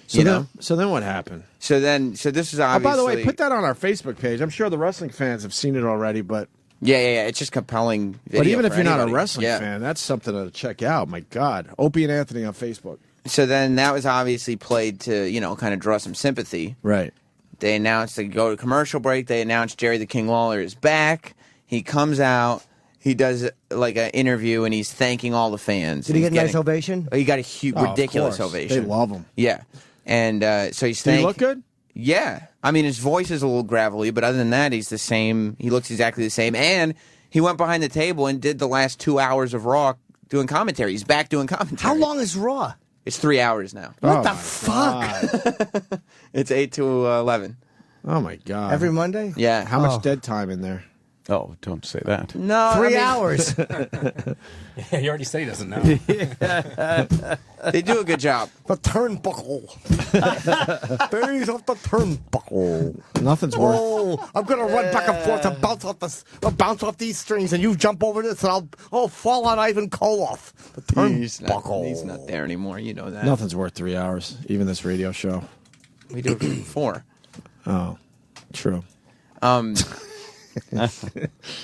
So then what happened? So this is obviously... Oh, by the way, put that on our Facebook page. I'm sure the wrestling fans have seen it already, but... Yeah. It's just compelling video But even for if you're not a anybody. wrestling Yeah. fan, that's something to check out. My God. Opie and Anthony on Facebook. So then that was obviously played to, kind of draw some sympathy. Right. They announced they go to commercial break. They announced Jerry the King Lawler is back. He comes out. He does like an interview, and he's thanking all the fans. Did he And get a he's nice ovation? He got a huge, Oh, of ridiculous course. ovation. They love him. Yeah. And so he's Did he thanking... look good? Yeah. I mean, his voice is a little gravelly, but other than that, he's the same. He looks exactly the same. And he went behind the table and did the last 2 hours of Raw doing commentary. He's back doing commentary. How long is Raw? It's 3 hours now. What the fuck? It's 8 to 11. Oh, my God. Every Monday? Yeah. How much dead time in there? Oh, don't say that. No. 3 hours. Yeah, he already said he doesn't know. They do a good job. The turnbuckle. Days of the turnbuckle. Nothing's worth... Oh, I'm gonna run back and forth and bounce off these strings, and you jump over this, and I'll fall on Ivan Koloff. The He's turnbuckle. not there anymore. You know that. Nothing's worth 3 hours, even this radio show. We do it for 4. Oh, true.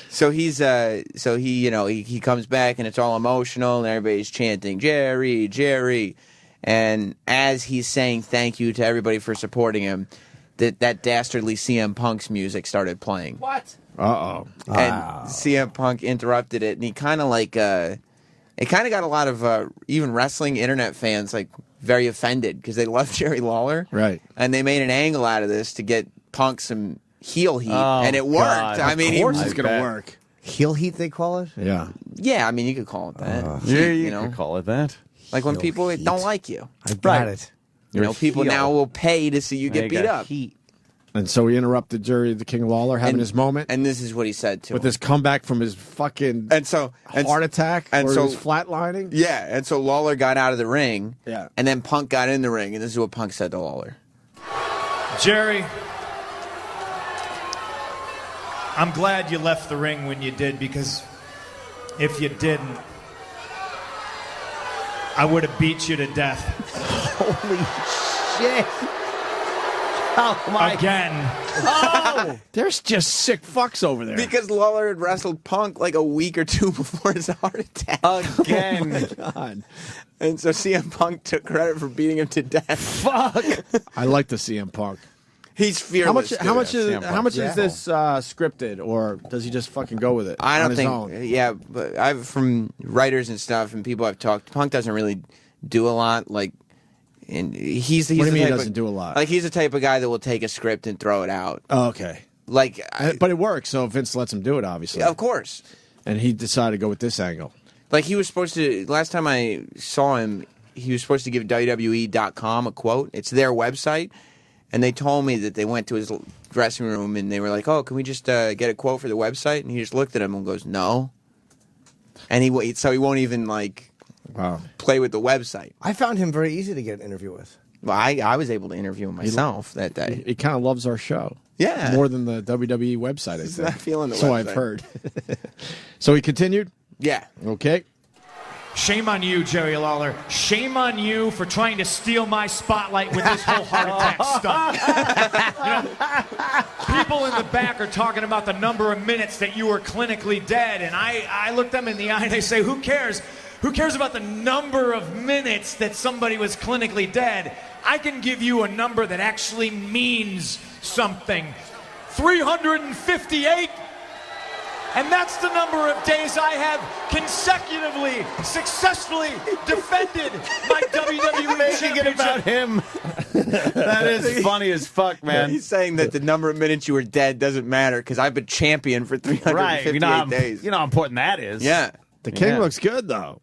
So he comes back and it's all emotional and everybody's chanting Jerry, Jerry, and as he's saying thank you to everybody for supporting him, that dastardly CM Punk's music started playing. What? Uh-oh. And CM Punk interrupted it, and he kind of like it kind of got a lot of even wrestling internet fans like very offended because they love Jerry Lawler, Right. and they made an angle out of this to get Punk some heel heat, Oh, and it worked. God. I mean, Of course it's I going bet. to work. Heel heat, they call it? Yeah. yeah, I mean, you could call it that. Yeah, Heat, you could call it that. Like when Heel people heat. don't like you. I got Right. it. You know, people heel. now will pay to see you get They beat got up. Heat. And so he interrupted Jerry the King Lawler having And- his moment And this is what he said to with him. this comeback from his fucking heart attack and or so- his flatlining. Yeah, and so Lawler got out of the ring. Yeah. And then Punk got in the ring, and this is what Punk said to Lawler. Jerry, I'm glad you left the ring when you did, because if you didn't, I would have beat you to death. Holy shit. Oh, my. Again. Oh, there's just sick fucks over there. Because Lawler had wrestled Punk like a week or two before his heart attack. Again. Oh my God. And so CM Punk took credit for beating him to death. Fuck. I like the CM Punk. He's fearless. How much dude. is this scripted, or does he just fucking go with it? I on don't his think. own? Yeah, but I've from writers and stuff and people I've talked. Punk doesn't really do a lot. Like, and he's What do you the mean he type doesn't of, do a lot? Like he's the type of guy that will take a script and throw it out. Oh, okay. Like, But it works, so Vince lets him do it, obviously. of course. And he decided to go with this angle. Like he was supposed to. Last time I saw him, he was supposed to give WWE.com a quote. It's their website, and they told me that they went to his dressing room and they were like, "Oh, can we just get a quote for the website?" And he just looked at him and goes, "No." And he won't even like play with the website. I found him very easy to get an interview with. Well, I was able to interview him myself that day. He kind of loves our show. Yeah. More than the WWE website, I He's think. not feeling the So website. I've heard. So he continued? Yeah. Okay. Shame on you, Jerry Lawler. Shame on you for trying to steal my spotlight with this whole heart attack stunt. You know, people in the back are talking about the number of minutes that you were clinically dead, and I look them in the eye and I say, who cares? Who cares about the number of minutes that somebody was clinically dead? I can give you a number that actually means something. 358. And that's the number of days I have consecutively, successfully defended my WWE championship. About him. That is funny as fuck, man. He's saying that the number of minutes you were dead doesn't matter because I've been champion for 358 Right. You know days. how important that is. Yeah. The King Yeah. looks good, though.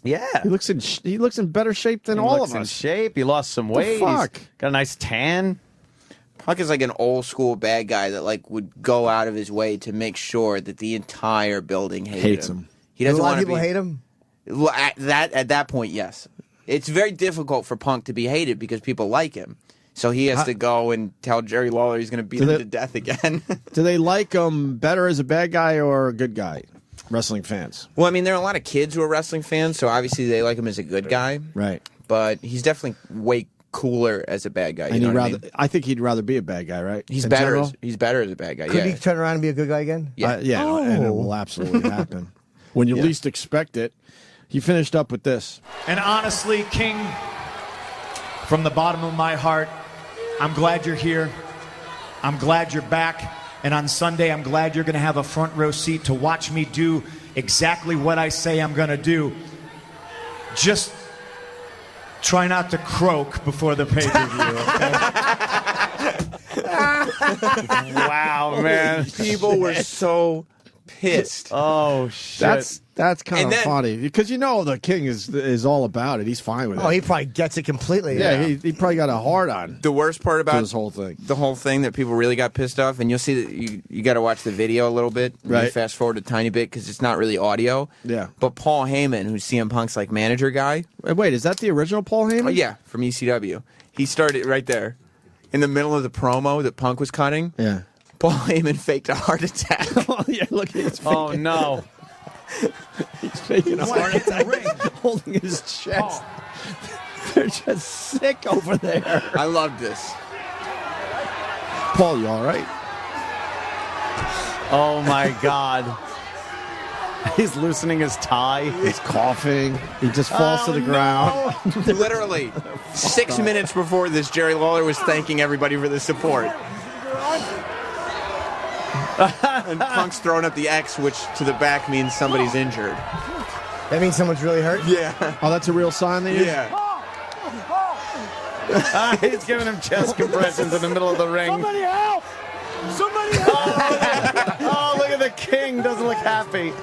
Yeah. He looks in better shape than He all looks of in us. shape. He lost some The weight. fuck? He's got a nice tan. Punk is like an old school bad guy that like would go out of his way to make sure that the entire building Hates him. He Do a doesn't lot want of to people be, hate him? Well, at that point, yes. It's very difficult for Punk to be hated because people like him. So he has to go and tell Jerry Lawler he's going to beat him to death again. Do they like him better as a bad guy or a good guy? Wrestling fans. Well, I mean, there are a lot of kids who are wrestling fans, so obviously they like him as a good guy. Right. But he's definitely way cooler as a bad guy. You And know he'd what I rather, mean? I think he'd rather be a bad guy, right? He's In better. general? He's better as a bad guy. Could yeah. he turn around and be a good guy again? Yeah. And it will absolutely happen. When you least expect it. He finished up with this. And honestly, King, from the bottom of my heart, I'm glad you're here. I'm glad you're back. And on Sunday, I'm glad you're going to have a front row seat to watch me do exactly what I say I'm going to do. Just try not to croak before the pay-per-view, okay? Wow, man. People were so pissed. Oh, shit. That's kind And of then- funny because you know the King is all about it. He's fine with it. Oh, he probably gets it completely. yeah, he probably got a hard on The worst part about this whole thing. the whole thing that people really got pissed off, and you'll see that you got to watch the video a little bit. You Right. fast forward a tiny bit because it's not really audio. Yeah. But Paul Heyman, who's CM Punk's like manager guy, Wait, is that the original Paul Heyman? oh yeah, from ECW, he started right there in the middle of the promo that Punk was cutting. Yeah. Paul Heyman faked a heart attack. Oh yeah, look at his face. Oh, no. He's faking a heart attack, holding his chest. They're just sick over there. I love this. Paul, you all right? Oh, my God. He's loosening his tie. He's coughing. He just falls to the ground. Literally 6 minutes before this, Jerry Lawler was thanking everybody for the support. And Punk's throwing up the X, which to the back means somebody's injured. That means someone's really hurt? Yeah. Oh, that's a real sign they use? Yeah. He's giving him chest compressions in the middle of the ring. Somebody help! Somebody Oh, look at the king. Doesn't look happy.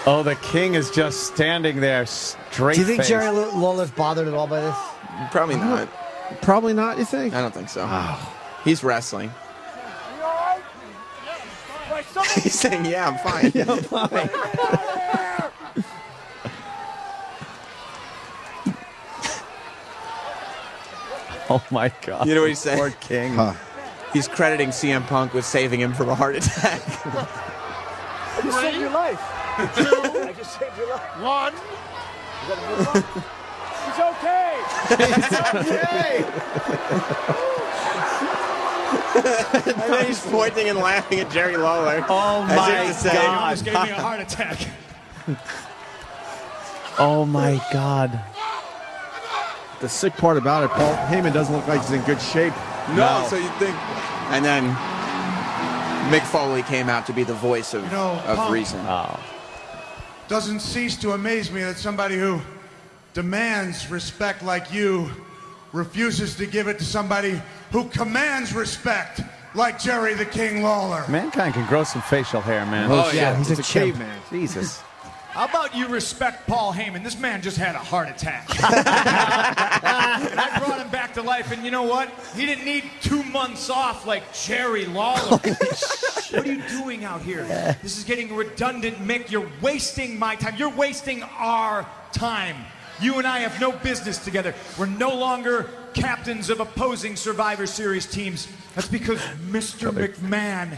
Oh, the king is just standing there straight. Do you think face. Jerry Lawler's bothered at all by this? Probably not. Probably not, you think? I don't think so. He's wrestling. He's saying, yeah, I'm fine. Yeah, I'm fine. Oh, my God. You know what he's saying? Poor king. He's crediting CM Punk with saving him from a heart attack. I just saved your life. 2. I just saved your life. 1. Is that a good one? He's okay. And then he's pointing and laughing at Jerry Lawler. Oh, as my if to say, You almost gave me a heart attack. Oh, my God. The sick part about it, Paul Heyman doesn't look like he's in good shape. No, so you think. And then Mick Foley came out to be the voice of Punk reason. doesn't cease to amaze me that somebody who demands respect like you refuses to give it to somebody who commands respect like Jerry the King Lawler. Mankind can grow some facial hair, man. Oh, yeah. He's a chimp. caveman. Jesus. How about you respect Paul Heyman? This man just had a heart attack. And I brought him back to life, and you know what? He didn't need 2 months off like Jerry Lawler. What are you doing out here? This is getting redundant, Mick. You're wasting my time. You're wasting our time. You and I have no business together. We're no longer captains of opposing Survivor Series teams. That's because Mr. McMahon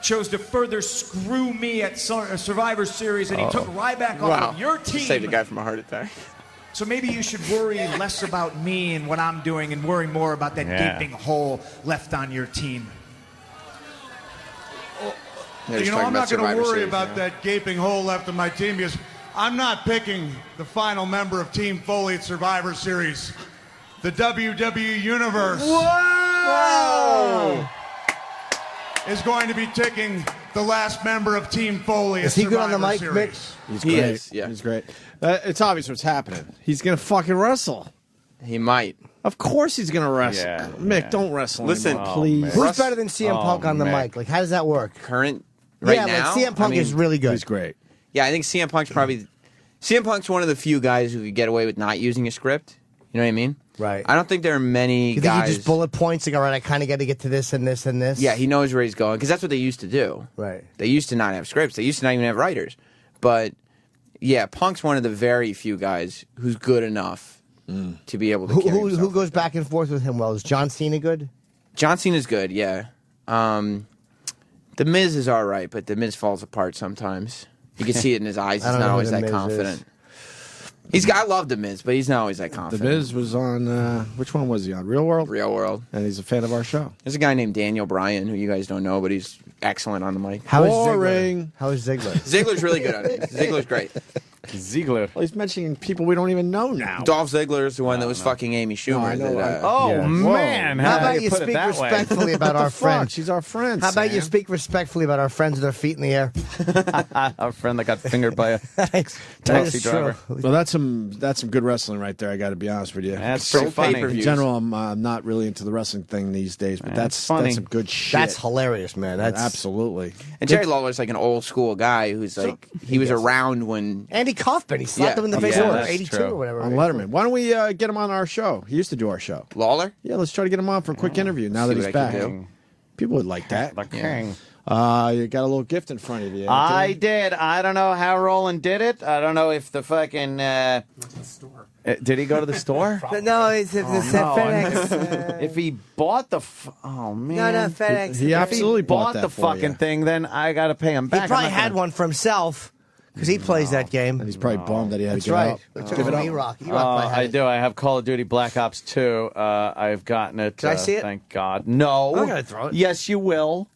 chose to further screw me at Survivor Series, and he took Ryback off of your team. Saved a guy from a heart attack. So maybe you should worry less about me and what I'm doing and worry more about that gaping hole left on your team. You know, I'm not going to worry about that gaping hole left in my team because I'm not picking the final member of Team Foley at Survivor Series. The WWE Universe. Whoa! Is going to be taking the last member of Team Foley. Is he good on the mic, Mick? He's He great. is, yeah. He's great. It's obvious what's happening. He's going to fucking wrestle. He might. Of course he's going to wrestle. Yeah, Mick, don't wrestle Listen, anymore, please. Who's better than CM Punk on the mic? Like, how does that work? Current right yeah, now? like CM Punk is really good. He's great. Yeah, I think CM Punk's one of the few guys who could get away with not using a script. You know what I mean? Right. I don't think there are many You think guys. he just bullet points like, all right, I kind of got to get to this and this and this? Yeah, he knows where he's going because that's what they used to do. Right. They used to not have scripts. They used to not even have writers. But yeah, Punk's one of the very few guys who's good enough to be able to. Who goes back and forth with him well? Is John Cena good? John Cena's good. Yeah. The Miz is all right, but the Miz falls apart sometimes. You can see it in his eyes. He's not always that confident. I love The Miz, but he's not always that confident. The Miz was on, which one was he on? Real World? Real World. And he's a fan of our show. There's a guy named Daniel Bryan, who you guys don't know, but he's excellent on the mic. How is Boring. Ziggler? How is Ziggler? Ziggler's really good on it. Ziggler's great. Ziggler. Well, he's mentioning people we don't even know now. Dolph Ziggler is the one that was fucking Amy Schumer. No, I know. Oh, man. How about do you put it speak that way? respectfully about our friends? She's our friend. How about you Sam. speak respectfully about our friends with their feet in the air? Our friend that got fingered by a Thanks. taxi driver. Well, that's some good wrestling right there. I got to be honest with you. That's pretty funny. In general, I'm not really into the wrestling thing these days, but that's funny. some good shit. That's hilarious, man. That's absolutely. And Jerry Lawler's like an old school guy who's like he was around when Andy Kaufman. He slapped him in the face Yeah, in that's 82 true. or whatever. On Letterman. Why don't we get him on our show? He used to do our show. Lawler. Yeah, let's try to get him on for a quick interview now that See he's what I back. can do. People would like that. The king. You got a little gift in front of you. I Anthony. did. I don't know how Roland did it. I don't know if the fucking. Did he go to the store? No, it's FedEx. If he bought the. Oh, man. No, FedEx. He absolutely If he bought that the for fucking you. thing, then I got to pay him He back. probably I'm not had gonna- one for himself because he plays that game. And he's probably bummed that he had That's to give right. it up. They took Give it it from up. E-Rock. E-Rock probably had I it. do. I have Call of Duty Black Ops 2. I've gotten it. Can I see it? Thank God. No. I'm gonna throw it. Yes, you will.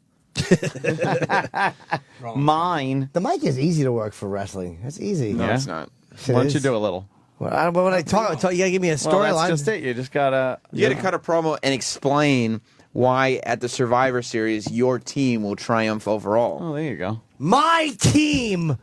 Mine. The mic is easy to work for wrestling. That's easy. No, Yeah. it's not. Why don't you do a little? Well, when I talk, you gotta give me a Well, that's storyline. just it. You just gotta. You got to cut a promo and explain why at the Survivor Series your team will triumph overall. Oh, there you go. My team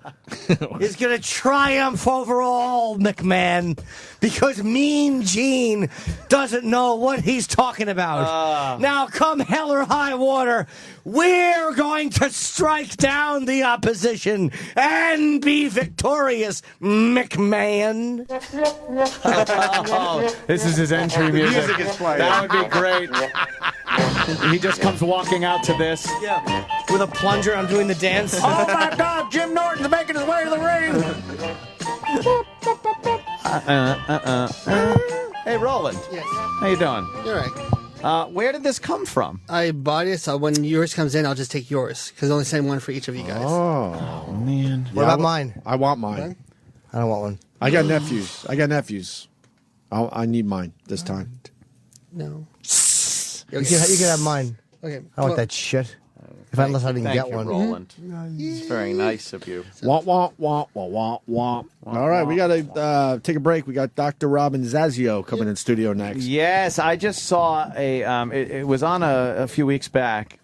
is going to triumph over all, McMahon, because Mean Gene doesn't know what he's talking about. Now, come hell or high water, we're going to strike down the opposition and be victorious, McMahon. Oh, this is his entry music. Music is playing. That would be great. He just comes walking out to this. Yeah. With a plunger, I'm doing the dance. Oh my God, Jim Norton's making his way to the ring. Hey, Roland. Yes. How you doing? You're right. Where did this come from? I bought it, so when yours comes in, I'll just take yours, because I only send one for each of you guys. Oh, man. What about mine? I want mine. I don't want one. I got nephews. I need mine this time. No. You can have mine. Okay. I want that shit. Unless I didn't get you, one. Roland. It's very nice of you. Womp, womp, womp, womp, womp. All right, we got to take a break. We got Dr. Robin Zazio coming in studio next. Yes, I just saw it was on a few weeks back,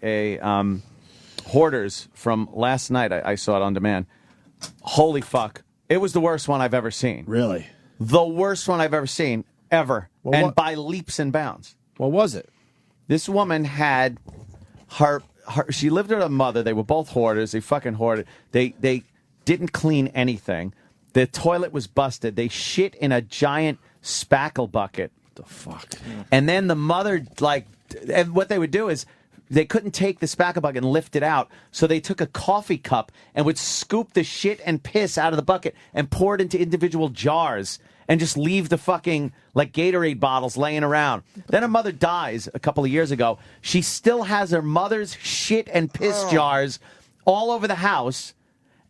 Hoarders from last night. I saw it on demand. Holy fuck. It was the worst one I've ever seen. Really? The worst one I've ever seen, ever. Well, and what- by leaps and bounds. What was it? This woman had she lived with her mother. They were both hoarders. They fucking hoarded. They didn't clean anything. The toilet was busted. They shit in a giant spackle bucket. The fuck? And then the mother, and what they would do is they couldn't take the spackle bucket and lift it out. So they took a coffee cup and would scoop the shit and piss out of the bucket and pour it into individual jars and just leave the fucking, Gatorade bottles laying around. Then her mother dies a couple of years ago. She still has her mother's shit and piss jars all over the house.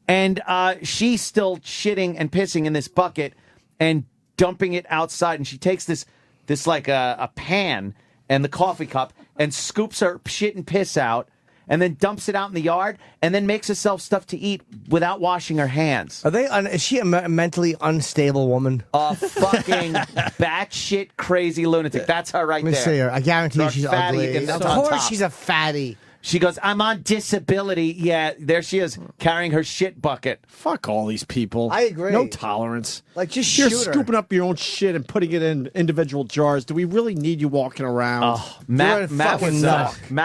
And she's still shitting and pissing in this bucket and dumping it outside. And she takes this a pan and the coffee cup and scoops her shit and piss out and then dumps it out in the yard and then makes herself stuff to eat without washing her hands. Is she a mentally unstable woman? A fucking batshit crazy lunatic. That's her right Let me there. see her. I guarantee Dark she's fatty, ugly. and Of that's on course top. she's a fatty. She goes, I'm on disability. Yeah, there she is, carrying her shit bucket. Fuck all these people. I agree. No tolerance. Just You're shoot her. scooping up your own shit and putting it in individual jars. Do we really need you walking around? Oh, Matt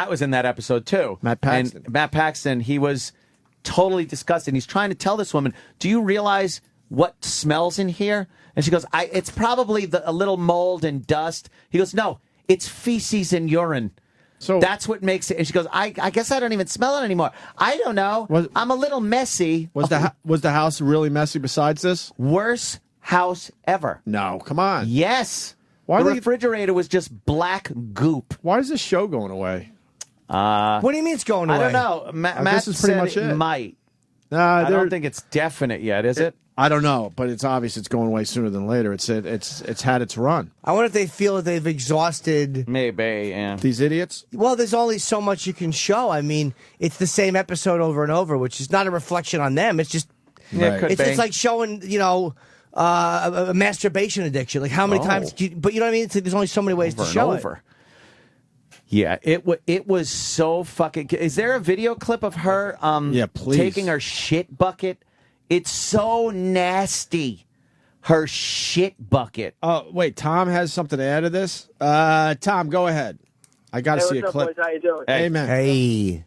was in that episode too. Matt Paxton. And Matt Paxton, he was totally disgusted. He's trying to tell this woman, do you realize what smells in here? And she goes, it's probably a little mold and dust. He goes, no, it's feces and urine. So that's what makes it. And she goes, I guess I don't even smell it anymore. I don't know. I'm a little messy. Was the house really messy besides this? Worst house ever. No, come on. Yes. Why the they- refrigerator was just black goop. Why is this show going away? What do you mean it's going away? I don't know. Matt this is pretty said much it it. might. I I don't think it's definite yet, is it? I don't know, but it's obvious it's going away sooner than later. It's had its run. I wonder if they feel that they've exhausted Maybe, yeah. These idiots. Well, there's only so much you can show. I mean, it's the same episode over and over, which is not a reflection on them. It's just Yeah, it could be. it's like showing, a masturbation addiction. Like how many times? But you know what I mean? There's only so many ways Over to show and over. Yeah, it was so fucking. Is there a video clip of her? Yeah, please. Taking her shit bucket. It's so nasty. Her shit bucket. Oh, wait, Tom has something to add to this? Tom, go ahead. I got to see a what's clip. up, boys? How you doing? Amen. Hey.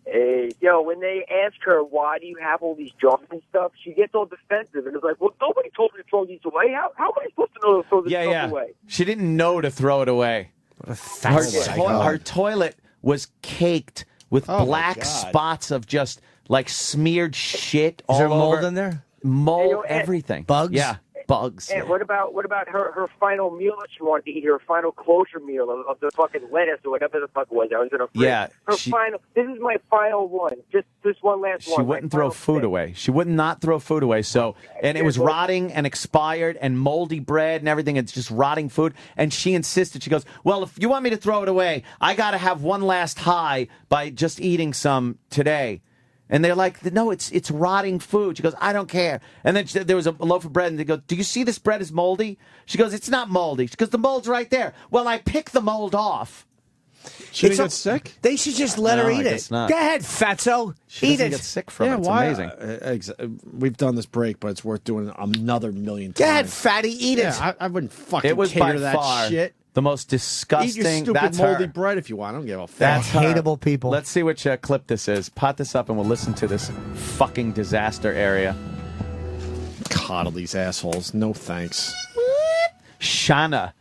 Hey, when they ask her, why do you have all these jars and stuff, she gets all defensive and is like, well, nobody told me to throw these away. How am I supposed to know to throw this stuff away? She didn't know to throw it away. Her toilet was caked with Oh, my black God. spots of just smeared shit all Is there mold over. in there? Mold, And- everything. Bugs? Yeah, bugs. And what about her final meal that she wanted to eat, her final closure meal of the fucking lettuce or whatever the fuck it was that was in her fridge? Yeah, Her she- final, this is my final one. Just this one last She one. my wouldn't throw final food away. She would not throw food away. So, and it was rotting and expired and moldy bread and everything. It's just rotting food. And she insisted. She goes, "Well, if you want me to throw it away, I got to have one last high by just eating some today." And they're like, "No, it's rotting food." She goes, "I don't care." And then there was a loaf of bread, and they go, "Do you see this bread is moldy?" She goes, "It's not moldy." She goes, "The mold's right there." Well, I picked the mold off. She didn't It's a- get sick? They should just let No, her I eat guess it. not. Go ahead, fatso. She Eat doesn't it. get sick from it. It's why? amazing. We've done this break, but it's worth doing another million Go times. ahead, fatty. Eat it. Yeah, I wouldn't fucking It was cater by that far shit. the most Eat disgusting. your stupid That's moldy her. bread if you want. I don't give a fuck. That's her. hateable people. Let's see which clip this is. Pot this up and we'll listen to this fucking disaster area. Coddle these assholes. No thanks. Shana.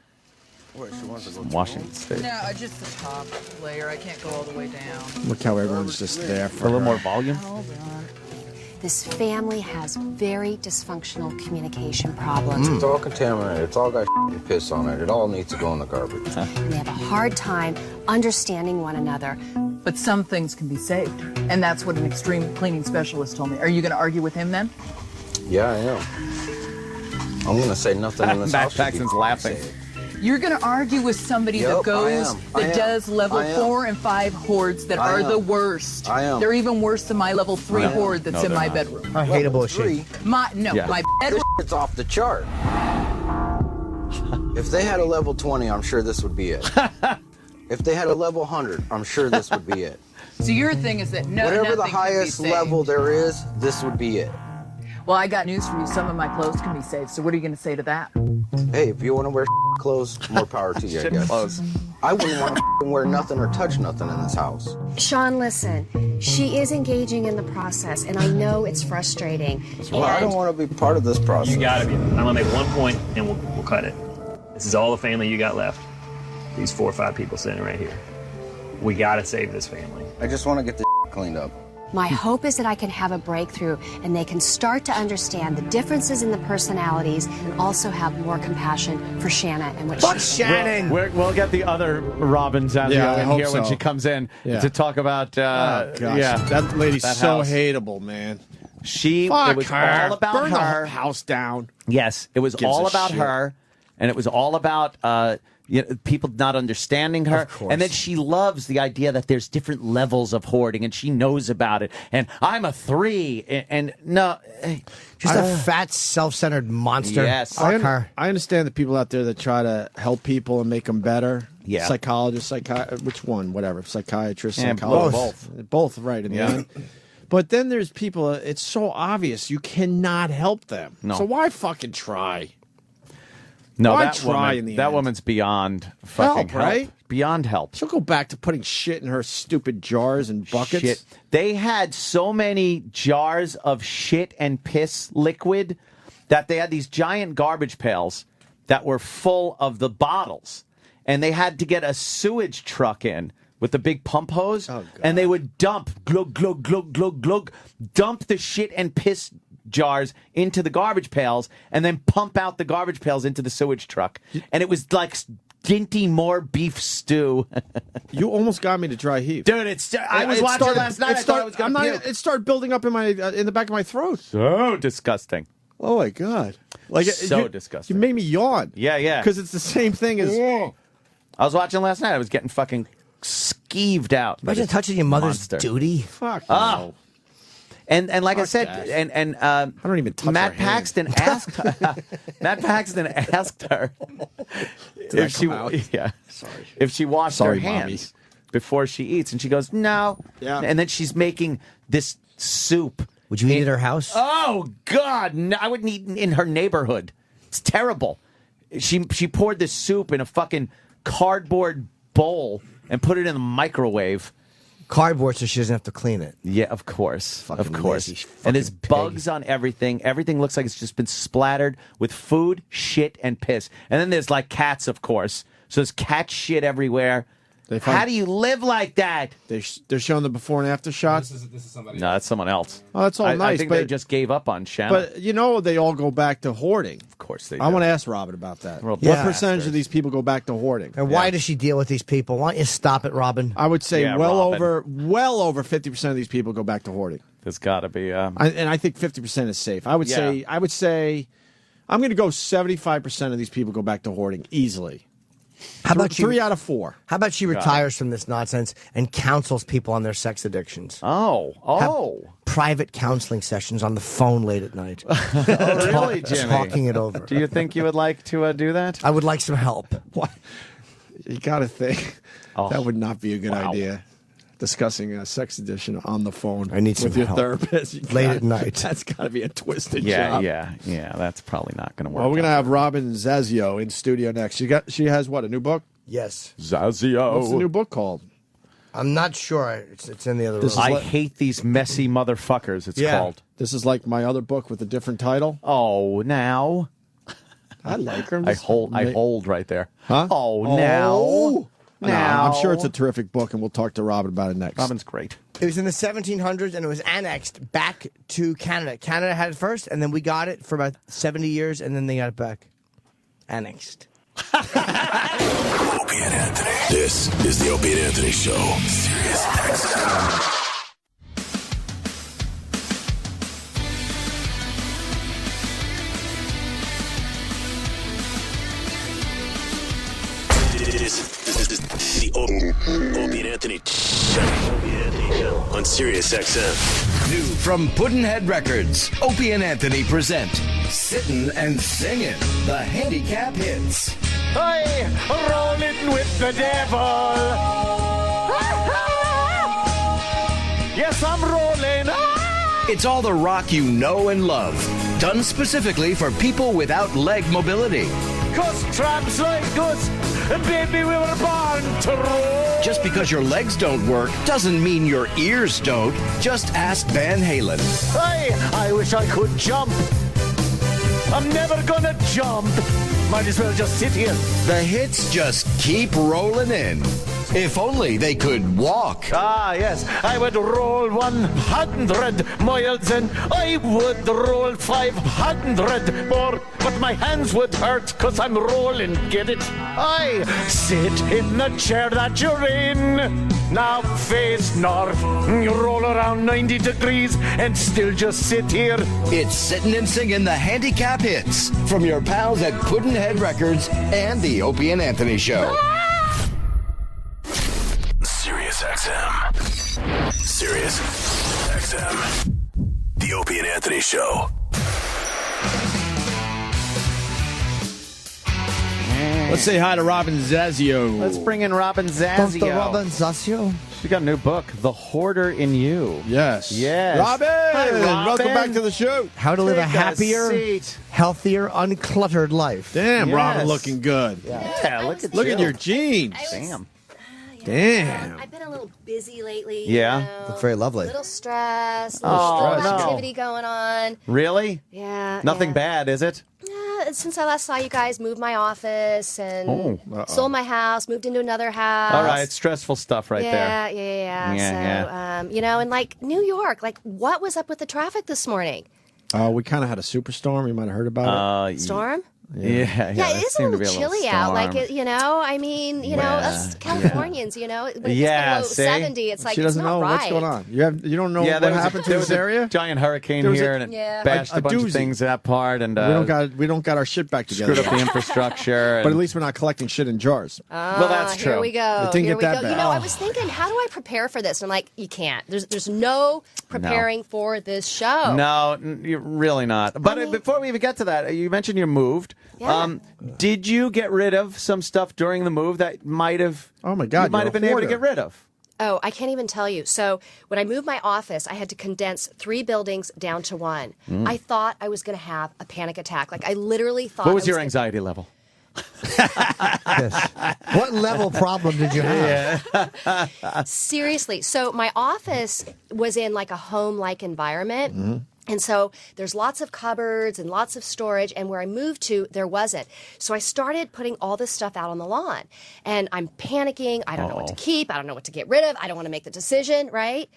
Where she wants to go. Washington State. No, just the top layer. I can't go all the way down. Look how everyone's just there for A little her. more volume. Hold on. This family has very dysfunctional communication problems. It's all contaminated. It's all got and piss on it. It all needs to go in the garbage. And they have a hard time understanding one another. But some things can be saved. And that's what an extreme cleaning specialist told me. Are you going to argue with him then? Yeah, I am. I'm going to say nothing in this Matt house. should be Paxton's laughing. You're going to argue with somebody Yep, that goes, I that am. does level I am. 4 and 5 hoards that I are am. the worst. I am. They're even worse than my level 3 I am. hoard that's No, in they're my not. bedroom. How hateable is she? My bedroom. This shit's off the chart. If they had a level 20, I'm sure this would be it. If they had a level 100, I'm sure this would be it. So your thing is that Whatever the nothing can be highest saved. level there is, this would be it. Well, I got news for you. Some of my clothes can be saved. So what are you going to say to that? Hey, if you want to wear clothes, more power to you, I guess. I wouldn't want to wear nothing or touch nothing in this house. Sean, listen, she is engaging in the process, and I know it's frustrating. Well, I don't want to be part of this process. You gotta be. I'm gonna make one point and we'll cut it. This is all the family you got left. These 4 or 5 people sitting right here. We gotta save this family. I just want to get the cleaned up. My hope is that I can have a breakthrough and they can start to understand the differences in the personalities and also have more compassion for Shanna and what she's saying. We'll get the other Robin Zanzio Yeah, I in hope here when so. she comes in Yeah. to talk about. Oh, gosh. Yeah, That lady's that so house. hateable, man. It was all about Burn her. the house down. Yes, it was Gives all a about shit. her, and it was all about people not understanding her. Of course. And then she loves the idea that there's different levels of hoarding, and she knows about it. And I'm a 3, and no, Just a fat, self-centered monster. Yes. Fuck her. I understand the people out there that try to help people and make them better. Yeah. Psychologists, which one? Whatever. Psychiatrists, Yeah, psychologists. Both right in the Yeah. end. But then there's people, it's so obvious you cannot help them. No. So why fucking try? no, Why that try woman, in the that end? woman's beyond fucking Help, right? Beyond help. She'll go back to putting shit in her stupid jars and buckets. Shit. They had so many jars of shit and piss liquid that they had these giant garbage pails that were full of the bottles. And they had to get a sewage truck in with the big pump hose. And they would dump, glug, glug, glug, glug, glug, dump the shit and piss jars into the garbage pails and then pump out the garbage pails into the sewage truck. And it was like Dinty Moore beef stew. You almost got me to dry heave. Dude, I was watching last night. I thought I was going to puke. It started building up in my in the back of my throat. So disgusting. Oh my god! Like So disgusting. You made me yawn. Yeah. Because it's the same thing as. I was watching last night. I was getting fucking skeeved out. by Imagine this touching your mother's monster. duty. Fuck Oh. And like I said, that. and I don't even touch Matt her hand. Paxton asked her, Matt Paxton asked her if she if she washed Sorry, her hands before she eats, and she goes no. Yeah. And then she's making this soup. Would you eat at her house? Oh God, no, I wouldn't eat in her neighborhood. It's terrible. She poured this soup in a fucking cardboard bowl and put it in the microwave. Cardboard so she doesn't have to clean it. Yeah, of course. Fucking Of course. lazy And there's fucking pig. bugs on everything. Everything looks like it's just been splattered with food, shit, and piss. And then there's like cats, of course. So there's cat shit everywhere. How do you live like that? They're showing the before and after shots. This is somebody. No, that's someone else. Oh, that's all I nice, think but they just gave up on Shannon. But you know they all go back to hoarding. Of course they I do. want to ask Robin about that. Well, What percentage of these people go back to hoarding? And why does she deal with these people? Why don't you stop it, Robin? I would say Yeah, well Robin. over 50% of these people go back to hoarding. There's got to be. And I think 50% is safe. I would say I'm going to go 75% of these people go back to hoarding easily. How about three out of 4? How about she retires from this nonsense and counsels people on their sex addictions? Oh. Private counseling sessions on the phone late at night. Really, Jimmy? Talking it over. Do you think you would like to do that? I would like some help. What? You got to think Oh. that would not be a good idea. Discussing a sex addiction on the phone I need with some your help. therapist. You Late got- at night. That's got to be a twisted Yeah, job. yeah. That's probably not going to work. Well, we're going to have Robin Zazio in studio next. She has what, a new book? Yes. Zazio. What's the new book called? I'm not sure. It's in the other room. I hate these messy motherfuckers. It's called. This is like my other book with a different title. Oh, now. I like her. I hold right there. Huh? Oh, now. No, Now. I'm sure it's a terrific book, and we'll talk to Robin about it next. Robin's great. It was in the 1700s, and it was annexed back to Canada. Canada had it first, and then we got it for about 70 years, and then they got it back. Annexed. Opie and Anthony. This is the Opie and Anthony Show. Sirius XM. This is the Opie and Anthony Show on Sirius XM. New from Puddinhead Records, Opie and Anthony present Sittin' and Singin', the handicap hits. Hey, rolling with the devil. Yes, I'm rolling. It's all the rock you know and love, done specifically for people without leg mobility. Cause tramps like us, baby, we were born to roll. Just because your legs don't work doesn't mean your ears don't. Just ask Van Halen. Hey, I wish I could jump. I'm never gonna jump. Might as well just sit here. The hits just keep rolling in. If only they could walk. Ah, yes, I would roll 100 miles and I would roll 500 more, but my hands would hurt because I'm rolling, get it? I sit in the chair that you're in. Now face north, you roll around 90 degrees and still just sit here. It's Sittin' and Singin' the handicap hits from your pals at Puddinhead Records and the Opie and Anthony Show. Sirius XM. Sirius XM. The Opie and Anthony Show. Let's say hi to Robin Zazio. Let's bring in Robin Zazio. Dr. Robin Zazio. She got a new book, The Hoarder in You. Yes. Yes. Robin! Hi, Robin. Welcome back to the show. How to live a Take a happier, seat. healthier, uncluttered life. Damn, Yes. Robin looking good. Yeah, look at your jeans. Damn. Damn. I've been a little busy lately. Yeah. You know, Look very lovely. A little stress. Oh, a little no. activity going on. Really? Yeah. Nothing yeah. bad, is it? Since I last saw you guys, moved my office and Oh. sold my house, moved into another house. All right, stressful stuff right yeah, there. Yeah. Yeah, So, you know, and like New York, like what was up with the traffic this morning? We kind of had a superstorm. You might have heard about it. Storm? Yeah, Yeah, it it is a seemed to little be a chilly out. Like, storm. it, you know, I mean, you know, us Californians, you know, when it Yeah, gets see? below 70, it's like, She doesn't it's not know right. what's going on. You don't know Yeah, what there was happened to there this was a area? giant hurricane There was here, a- and it Yeah. bashed a bunch of doozy. things that part, and we don't got our shit back together. screwed up the infrastructure. But and- at least we're not collecting shit in jars. Well, that's true. Here we go. It didn't Here get we that go. bad. You know, I was thinking, how do I prepare for this? And I'm like, you can't. There's no preparing for this show. No, you're really not. But before we even get to that, you mentioned you moved. Yeah. Did you get rid of some stuff during the move that might have? Oh my God, you might you're have a been able to hoarder. get rid of. Oh, I can't even tell you. So when I moved my office, I had to condense 3 buildings down to 1. I thought I was going to have a panic attack. Like I literally thought. What was I your gonna- anxiety level? What level problem did you have? Seriously. So my office was in like a home-like environment. Mm-hmm. And so there's lots of cupboards and lots of storage. And where I moved to, there wasn't. So I started putting all this stuff out on the lawn. And I'm panicking. I don't know what to keep. I don't know what to get rid of. I don't want to make the decision, right?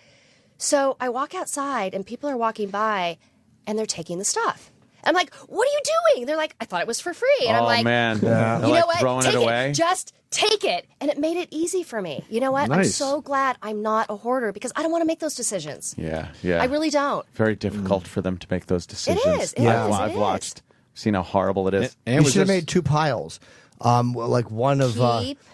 So I walk outside and people are walking by and they're taking the stuff. I'm like, what are you doing? They're like, I thought it was for free. And I'm like, man. you They're know like what? throwing Take it away. Just take it. And it made it easy for me. You know what? I'm Nice. so glad I'm not a hoarder because I don't want to make those decisions. Yeah, yeah. I really don't. Very difficult for them to make those decisions. is, it I've, is, I've it is. watched, seen how horrible it is. And You was should have this- made 2 piles. Like one of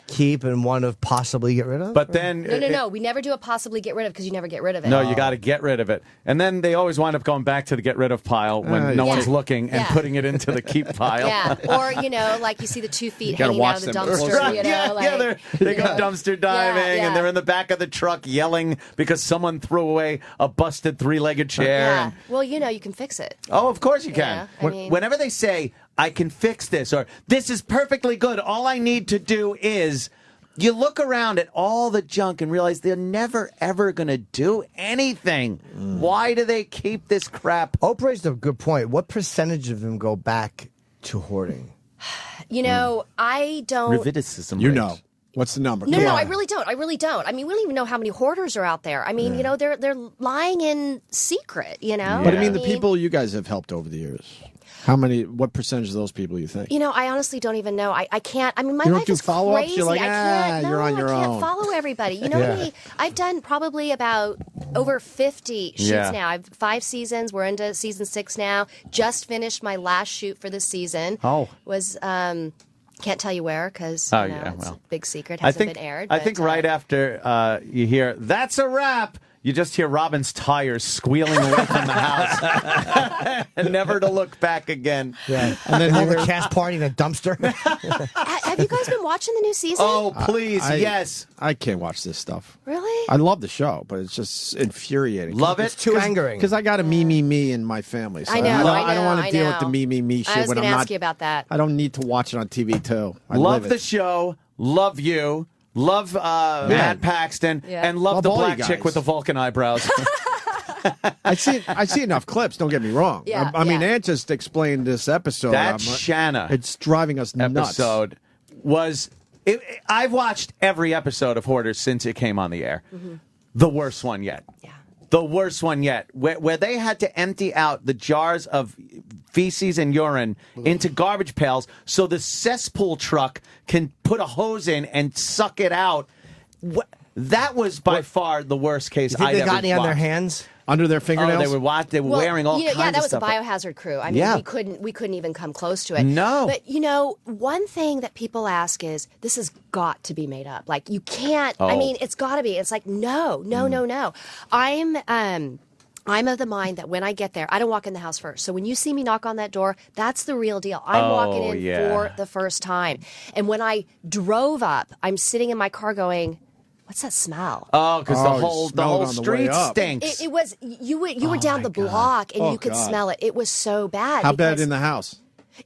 keep and one of possibly get rid of? But then... No. We never do a possibly get rid of because you never get rid of it. No, you got to get rid of it. And then they always wind up going back to the get rid of pile when no one's looking and putting it into the keep pile. Yeah, or, like you see the 2 feet gotta hanging out watch of the them. dumpster. Right, they go dumpster diving and they're in the back of the truck yelling because someone threw away a busted 3-legged chair. Yeah. And, Well, you can fix it. oh, of course you can. I mean- Whenever they say, I can fix this, or this is perfectly good, all I need to do is... You look around at all the junk and realize they're never, ever going to do anything. Why do they keep this crap? Oprah raised a good point. What percentage of them go back to hoarding? I don't... Recidivism You rate. know. What's the number? No, I really don't. I mean, we don't even know how many hoarders are out there. I mean, they're lying in secret, But I mean, the people you guys have helped over the years. What percentage of those people you think? I honestly don't even know. I can't. I mean, my You don't life do is follow-ups? crazy. You're like, I can't. you're on your I can't own. follow everybody. You know what I mean? I've done probably about over 50 shoots now. I've 5 seasons. We're into season 6 now. Just finished my last shoot for the season. Oh. Was can't tell you where because it's a big secret. Hasn't been aired. I think right after you hear that's a wrap. You just hear Robin's tires squealing away from the house, and never to look back again. Yeah, and then hold a cast party in a dumpster. Have you guys been watching the new season? Oh, please, yes. I can't watch this stuff. Really? I love the show, but it's just infuriating. Love it? It's too angering. Because I got a me in my family. So I know. I don't want to deal with the me shit I was when going I'm to not. ask you about that. I don't need to watch it on TV too. I Love live the it. show. Love you. Love Matt Paxton. Yeah. And love the all you black chick guys. with the Vulcan eyebrows. I see enough clips. Don't get me wrong. Yeah, I mean, yeah. Aunt just explained this episode. That Shanna It's driving us nuts. episode was... I've watched every episode of Hoarders since it came on the air. The worst one yet. Yeah. The worst one yet, where they had to empty out the jars of feces and urine into garbage pails so the cesspool truck can put a hose in and suck it out. That was by far the worst case You think I'd they ever got any on their watched. hands? Under their Oh, fingernails? they were wearing all kinds that of was stuff. a biohazard crew. I mean, Yeah. we couldn't even come close to it. No. But one thing that people ask is, this has got to be made up. Like, you can't. I Oh. mean, it's got to be. It's like, no. I'm of the mind that when I get there, I don't walk in the house first. So when you see me knock on that door, that's the real deal. I'm walking in for the first time. And when I drove up, I'm sitting in my car going, what's that smell? Oh, because Oh, the you whole smelled it on the way street up. stinks. It was you were down the block and Oh, you could God. smell it. It was so bad. How bad because in the house?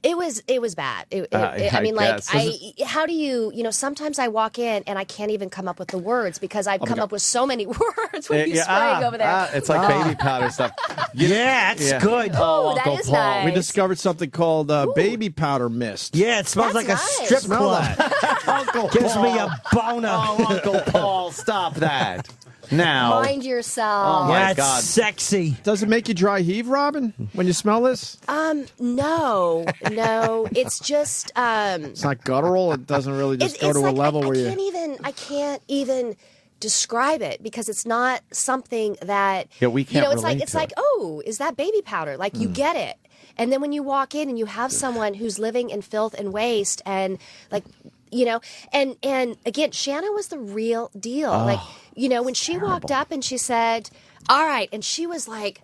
It was bad. I I mean, like, guess. how do you sometimes I walk in and I can't even come up with the words because I've come up with so many words when you spraying over there. It's like baby powder stuff. Yeah, it's good. Oh, that Uncle is Paul. nice. We discovered something called baby powder mist. Yeah, it smells That's like nice. a strip Smell club. Uncle Gives Paul. me a boner. Oh, Uncle Paul, stop that. Now. Mind yourself. Oh, my That's God. sexy. Does it make you dry heave, Robin, when you smell this? No. It's just It's not guttural. It doesn't really just go it's to like a level I where can't even describe it because it's not something that we can't it's relate it's to like, it. oh, is that baby powder? Like you get it. And then when you walk in and you have someone who's living in filth and waste and like and again, Shanna was the real deal. Like, when she walked up and she said, all right, and she was like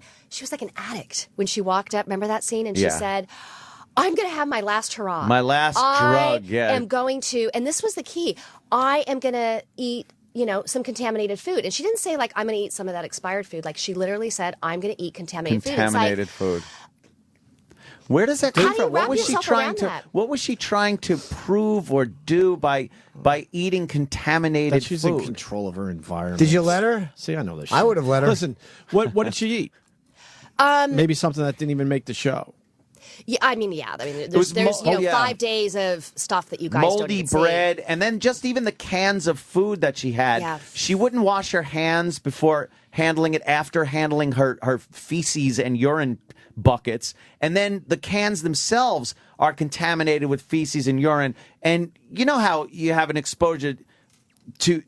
an addict when she walked up. Remember that scene? And she said, I'm going to have my last hurrah. My last drug, yeah. I am going to, and this was the key, I am going to eat some contaminated food. And she didn't say, like, I'm going to eat some of that expired food. Like, she literally said, I'm going to eat contaminated food. It's like, Contaminated food. Where does that How come do you from? What wrap was she yourself trying around to? that? What was she trying to prove or do by eating contaminated that she's in food? control of her environment. Did you let her? See, I know this. I would have let her. Listen, what did she eat? Maybe something that didn't even make the show. Yeah, I mean, was there's mo- 5 days of stuff that you guys don't Moldy even see. bread, and then just even the cans of food that she had. Yeah. She wouldn't wash her hands before handling it, after handling her feces and urine buckets, and then the cans themselves are contaminated with feces and urine. And you know how you have an exposure to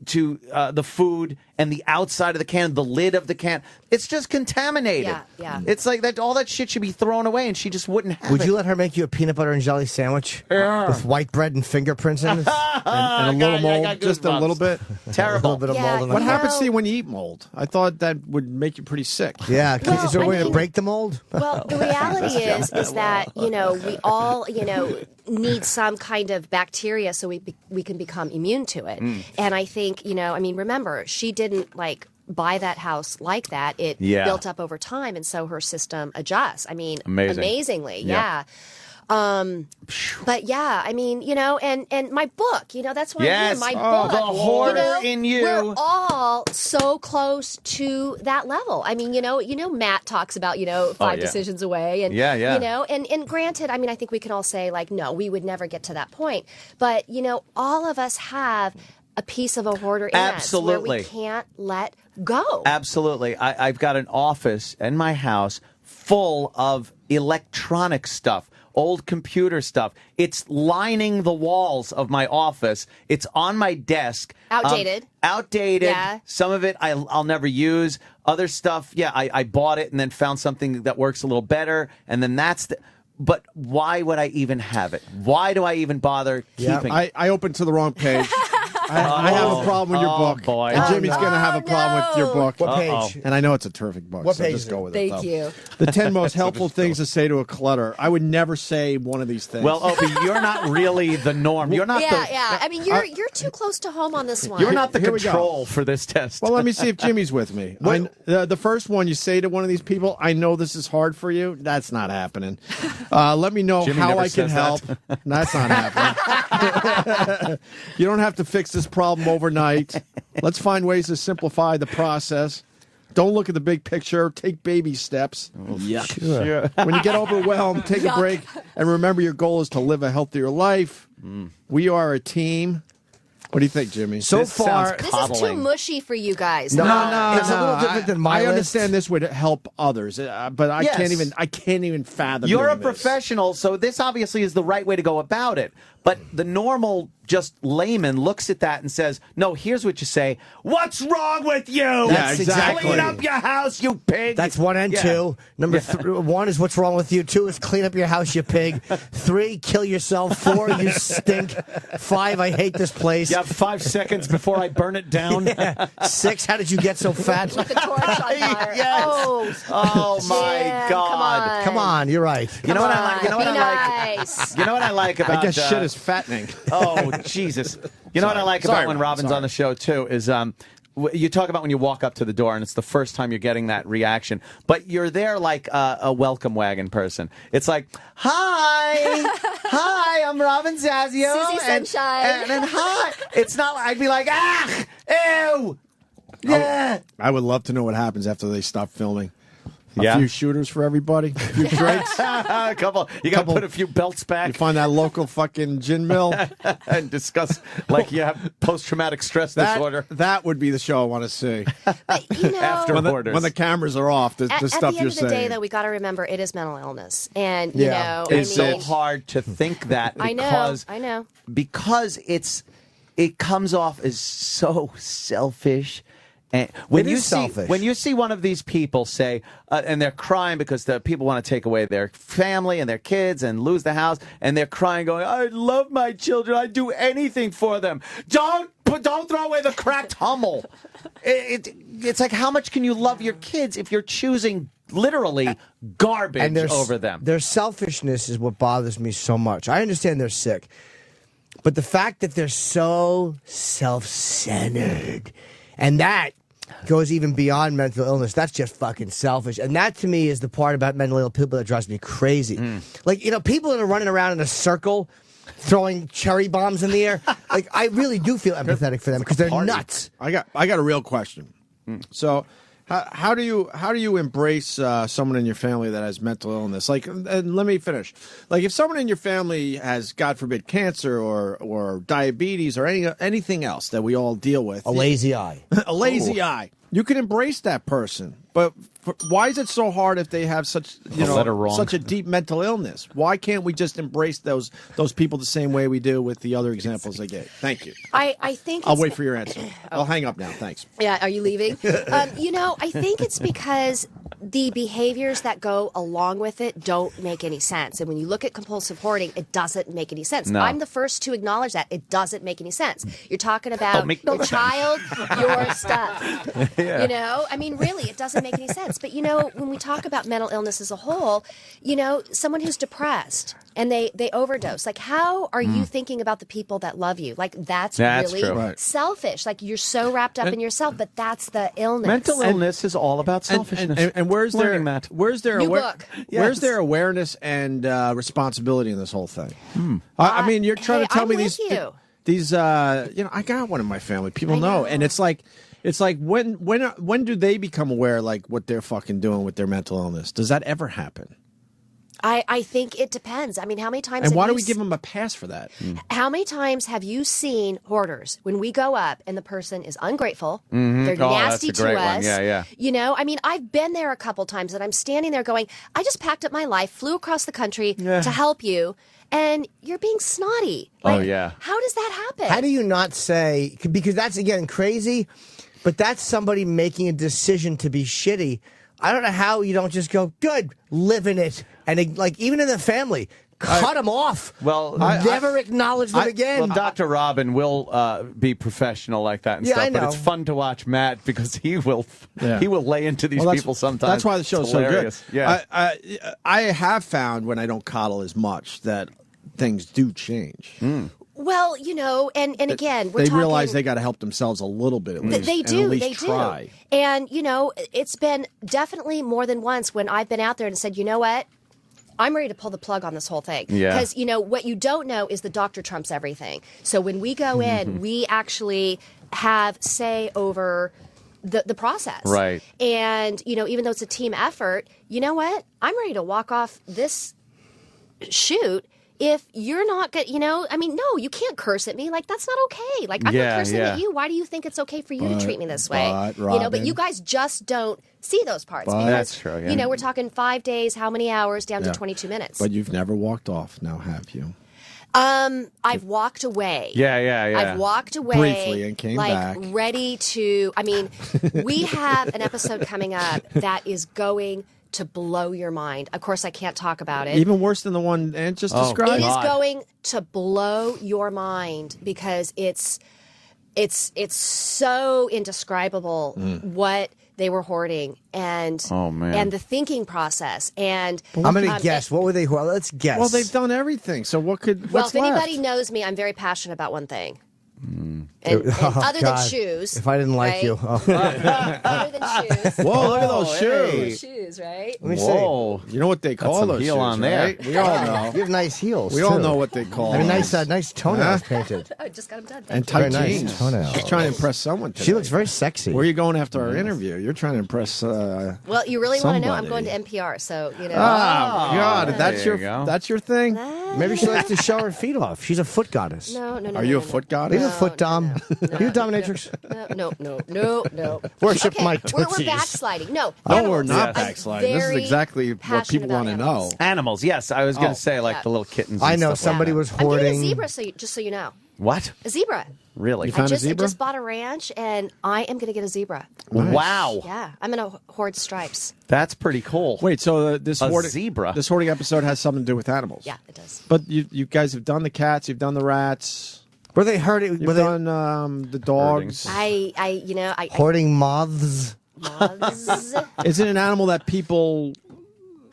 the food, and the outside of the can, the lid of the can. It's just contaminated. Yeah. It's like that. All that shit should be thrown away, and she just wouldn't have Would it. you let her make you a peanut butter and jelly sandwich with white bread and fingerprints in it? And a little mold, just a little bit. Terrible. A little bit of Yeah, mold in What it. happens to you when you eat mold? I thought that would make you pretty sick. Yeah, Well, is there a I way to mean- break the mold? Well, the reality is that, you know, we all, you know, need some kind of bacteria so we can become immune to it. And I think, you know, I mean, remember, she didn't like buy that house like that. It Yeah. built up over time, and so her system adjusts. I mean, Amazing. amazingly, Yeah. But yeah, I mean, you know, and my book, you know, that's why Yes. my Oh, book, the hoarder you know, in you. We're all so close to that level. I mean, you know, Matt talks about, you know, 5 yeah. decisions away, and Yeah. you know, and granted, I mean, I think we can all say like, no, we would never get to that point. But you know, all of us have a piece of a hoarder in us Absolutely. where we can't let go. Absolutely. I've got an office in my house full of electronic stuff, old computer stuff. It's lining the walls of my office. It's on my desk. Outdated. Outdated. Yeah. Some of it I'll never use. Other stuff, yeah, I bought it and then found something that works a little better. And then but why would I even have it? Why do I even bother keeping it? I opened to the wrong page. I have a problem with your book. Boy. And Jimmy's going to have a problem with your book. What page? And I know it's a terrific book. What so page just is go it? with it. Thank though. you. The 10 most helpful things to say to a clutter. I would never say one of these things. Well, Opie, you're not really the norm. You're not Yeah. I mean, you're too close to home on this one. You're not the Here we go. control for this test. Well, let me see if Jimmy's with me. The first one you say to one of these people, I know this is hard for you. That's not happening. Let me know Jimmy how never I can says help. that. That's not happening. You don't have to fix this problem overnight. Let's find ways to simplify the process. Don't look at the big picture. Take baby steps. Sure. When you get overwhelmed, take a break and remember your goal is to live a healthier life. We are a team. What do you think, Jimmy? So This far, sounds This is too mushy for you guys. No, it's a little different than my I list. understand this would help others, but I Yes. can't even fathom. You're a doing this. professional, so this obviously is the right way to go about it. But the normal, just layman looks at that and says, no, here's what you say. What's wrong with you? Yeah, exactly. Clean up your house, you pig. That's 1 and Yeah. 2. Number 1 is what's wrong with you. 2 is clean up your house, you pig. 3, kill yourself. 4, you stink. 5, I hate this place. You have 5 seconds before I burn it down. 6, how did you get so fat? The torch on fire. Yes. Oh, my Jim, God. Come on, you're right. You know what I like? You know what Be I like? nice. You know what I like about I guess shit is fattening. Oh, Jesus. You know what I like Sorry, about when Rob. Robin's Sorry. on the show, too, is you talk about when you walk up to the door and it's the first time you're getting that reaction, but you're there like a welcome wagon person. It's like, hi, hi, I'm Robin Zazio. Susie Sunshine. And hi. It's not, I'd be like, ah, ew. Yeah. I would love to know what happens after they stop filming. A Yeah. few shooters for everybody. A few drinks. A couple. You got to put a few belts You back find that local fucking gin mill. and discuss like you have post-traumatic stress disorder. That would be the show I want to see. But, you know, After when borders. the cameras are off, the at stuff the end you're of the saying. day, though, we got to remember it is mental illness, and you Yeah. know, It's I mean, so hard to think that I know, because I know. because it comes off as so selfish. And when It you is selfish. when you see one of these people say, and they're crying because the people want to take away their family and their kids and lose the house, and they're crying, going, "I love my children. I'd do anything for them. Don't throw away the cracked Hummel." It's like, how much can you love your kids if you're choosing literally garbage over them? Their selfishness is what bothers me so much. I understand they're sick, but the fact that they're so self-centered, and that goes even beyond mental illness. That's just fucking selfish. And that, to me, is the part about mentally ill people that drives me crazy. Like, you know, people that are running around in a circle throwing cherry bombs in the air. Like, I really do feel empathetic for them because they're nuts. I got a real question. So, how do you embrace someone in your family that has mental illness? Like, and let me finish. Like, if someone in your family has, God forbid, cancer or diabetes or anything else that we all deal with, A lazy eye. a lazy eye, you can embrace that person But why is it so hard if they have such letter wrong. such a deep mental illness? Why can't we just embrace those people the same way we do with the other examples I gave? Thank you. I think I'll wait for your answer. I'll hang up now. Thanks. Yeah, are you leaving? I think it's because the behaviors that go along with it don't make any sense. And when you look at compulsive hoarding, it doesn't make any sense. No. I'm the first to acknowledge that. It doesn't make any sense. You're talking about make no the sense. child, your stuff. Yeah. I mean, really, it doesn't make any sense. But, when we talk about mental illness as a whole, someone who's depressed and they overdose, like, how are you thinking about the people that love you? Like, that's really true. Right. selfish. Like, you're so wrapped up in yourself, but that's the illness. Mental illness is all about selfishness. And where's Learning their that. where's their New aware- book. where's Yes. their awareness and responsibility in this whole thing? I mean, you're trying to tell I'm me with these you. these I got one in my family. People know, and it's like when do they become aware like what they're fucking doing with their mental illness? Does that ever happen? I think it depends. I mean, how many times? And why have do you we give them a pass for that? How many times have you seen hoarders when we go up and the person is ungrateful? Mhm. They're Oh, nasty that's a great to one. us. Yeah. I mean, I've been there a couple times and I'm standing there going, I just packed up my life, flew across the country to help you, and you're being snotty. Oh, Like, yeah. How does that happen? How do you not say, because that's, again, crazy, but that's somebody making a decision to be shitty. I don't know how you don't just go, good, live in it. And, even in the family, cut them off. Well, never acknowledge them again. Well, Dr. Robin will be professional like that and Yeah, stuff, I but know. it's fun to watch Matt because he will Yeah. lay into these Well, people sometimes. That's why the show's It's so good. hilarious. Yeah. I have found when I don't coddle as much that things do change. Well, and again, we're They talking, realize they got to help themselves a little bit at least. They and do. at least They try. do. And, it's been definitely more than once when I've been out there and said, you know what? I'm ready to pull the plug on this whole thing. Yeah. Because, what you don't know is the doctor trumps everything. So when we go in, we actually have say over the process. Right. And, even though it's a team effort, you know what? I'm ready to walk off this shoot. If you're not good, no, you can't curse at me. Like, that's not okay. Like, I'm Yeah, not cursing yeah. at you. Why do you think it's okay for you to treat me this way? but, But Robin- you guys just don't see those parts. But- because, That's true, yeah. we're talking 5 days, how many hours, down Yeah. to 22 minutes. But you've never walked off, now have you? I've walked away. Yeah. I've walked away Briefly and came back. ready to. We have an episode coming up that is going to blow your mind. Of course, I can't talk about it. Even worse than the one Ant just described? It is going to blow your mind because it's so indescribable what they were hoarding and Oh, man. and the thinking process and I'm going to guess. What were they? Well, let's guess. Well, they've done everything, so Well, what's if anybody left? knows me, I'm very passionate about one thing. Mm. And Oh, other God. than shoes. If I didn't like right? you. Oh. Other than shoes. Whoa, look at those Oh, shoes. Shoes, right? Let me Whoa. You know what they call some those heel shoes, on there. right? We all know. You have nice heels. We all too. know what they call I mean, those. nice toenails painted. I just got them done. And Thank tight Very nice jeans. toenails. She's trying to impress someone today. She looks very sexy. Where are you going after our interview? You're trying to impress. Well, you really want to know? I'm somebody. going to NPR, so Oh God, that's There you go. that's your thing. Maybe she likes to show her feet off. She's a foot goddess. No. Are you a foot Are goddess? you a foot dom? Are you a dominatrix? No. Worship Okay, my we're tootsies. backsliding. No, No, animals. we're not I'm backsliding. This is very exactly what passionate people want to about know. animals. Animals, yes. I was going Oh. to say, like Yeah. the little kittens. I and know stuff like somebody that. was I'm getting hoarding. a zebra, just so you know. What? A zebra. Really? You found a I zebra? just bought a ranch, and I am going to get a zebra. Wow. Yeah, I'm going to hoard stripes. That's pretty cool. Wait, so this A hoarding, zebra? This hoarding episode has something to do with animals. Yeah, it does. But you guys have done the cats, you've done the rats, Were they hurting? you've Were they done the dogs. I hoarding moths? moths. Is it an animal that people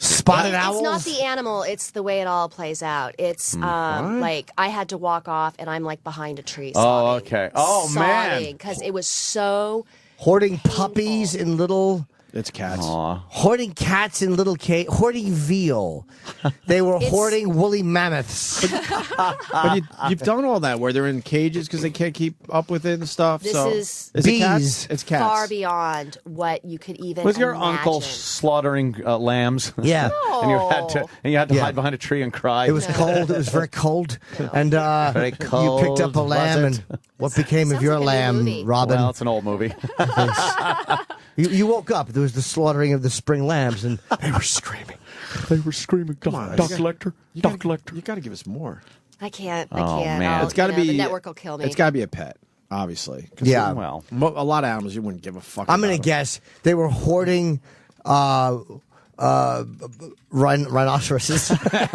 Spotted owls? It's not the animal. It's the way it all plays out. It's like I had to walk off, and I'm like behind a tree. Oh, okay. Oh, man. Because it was so Hoarding puppies in little. It's cats. Hoarding cats in little cage. Hoarding veal. They were It's- hoarding woolly mammoths. But you've done all that where they're in cages because they can't keep up with it and stuff. This so is it bees. cats? It's cats. far beyond what you could even. Was your imagine. uncle slaughtering lambs? Yeah. and you had to Yeah. hide behind a tree and cry. It was cold. It was very cold. And Very you picked up a cold, lamb. was it? And what became of Sounds your like a new lamb, movie. Robin? Well, it's an old movie. You woke up. there was the slaughtering of the spring lambs, and they were screaming. They were screaming, Come on, Doc Lecter, Doc Lecter. You got to give us more. I can't. Oh, I can't. man. It's got to be. The network will kill me. It's got to be a pet, obviously. 'Cause Yeah. Well, a lot of animals you wouldn't give a fuck. I'm going about to guess they were hoarding rhinoceroses in their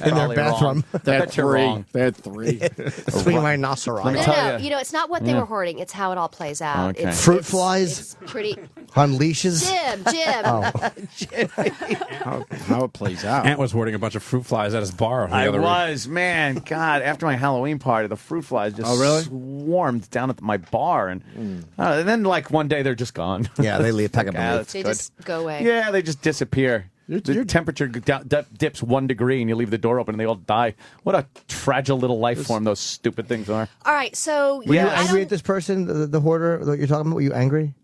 Probably bathroom. wrong. They I had bet you're 3. wrong. They had 3. 3 rhinoceros. Let me No, tell no, ya. you know, it's not what they Yeah. were hoarding. It's how it all plays out. Okay. It's, Fruit it's- flies? It's pretty. On leashes. Jim. how it plays out. Ant was hoarding a bunch of fruit flies at his bar. the I other week. was, man. God, after my Halloween party, the fruit flies just swarmed down at my bar, and then like one day they're just gone. Yeah, they leave. Pack up and leave. That's They good. just go away. Yeah, they just disappear. The temperature dips 1 degree, and you leave the door open, and they all die. What a fragile little life form those stupid things are. All right, so Were you I angry don't- at this person, the hoarder that you're talking about? Were you angry?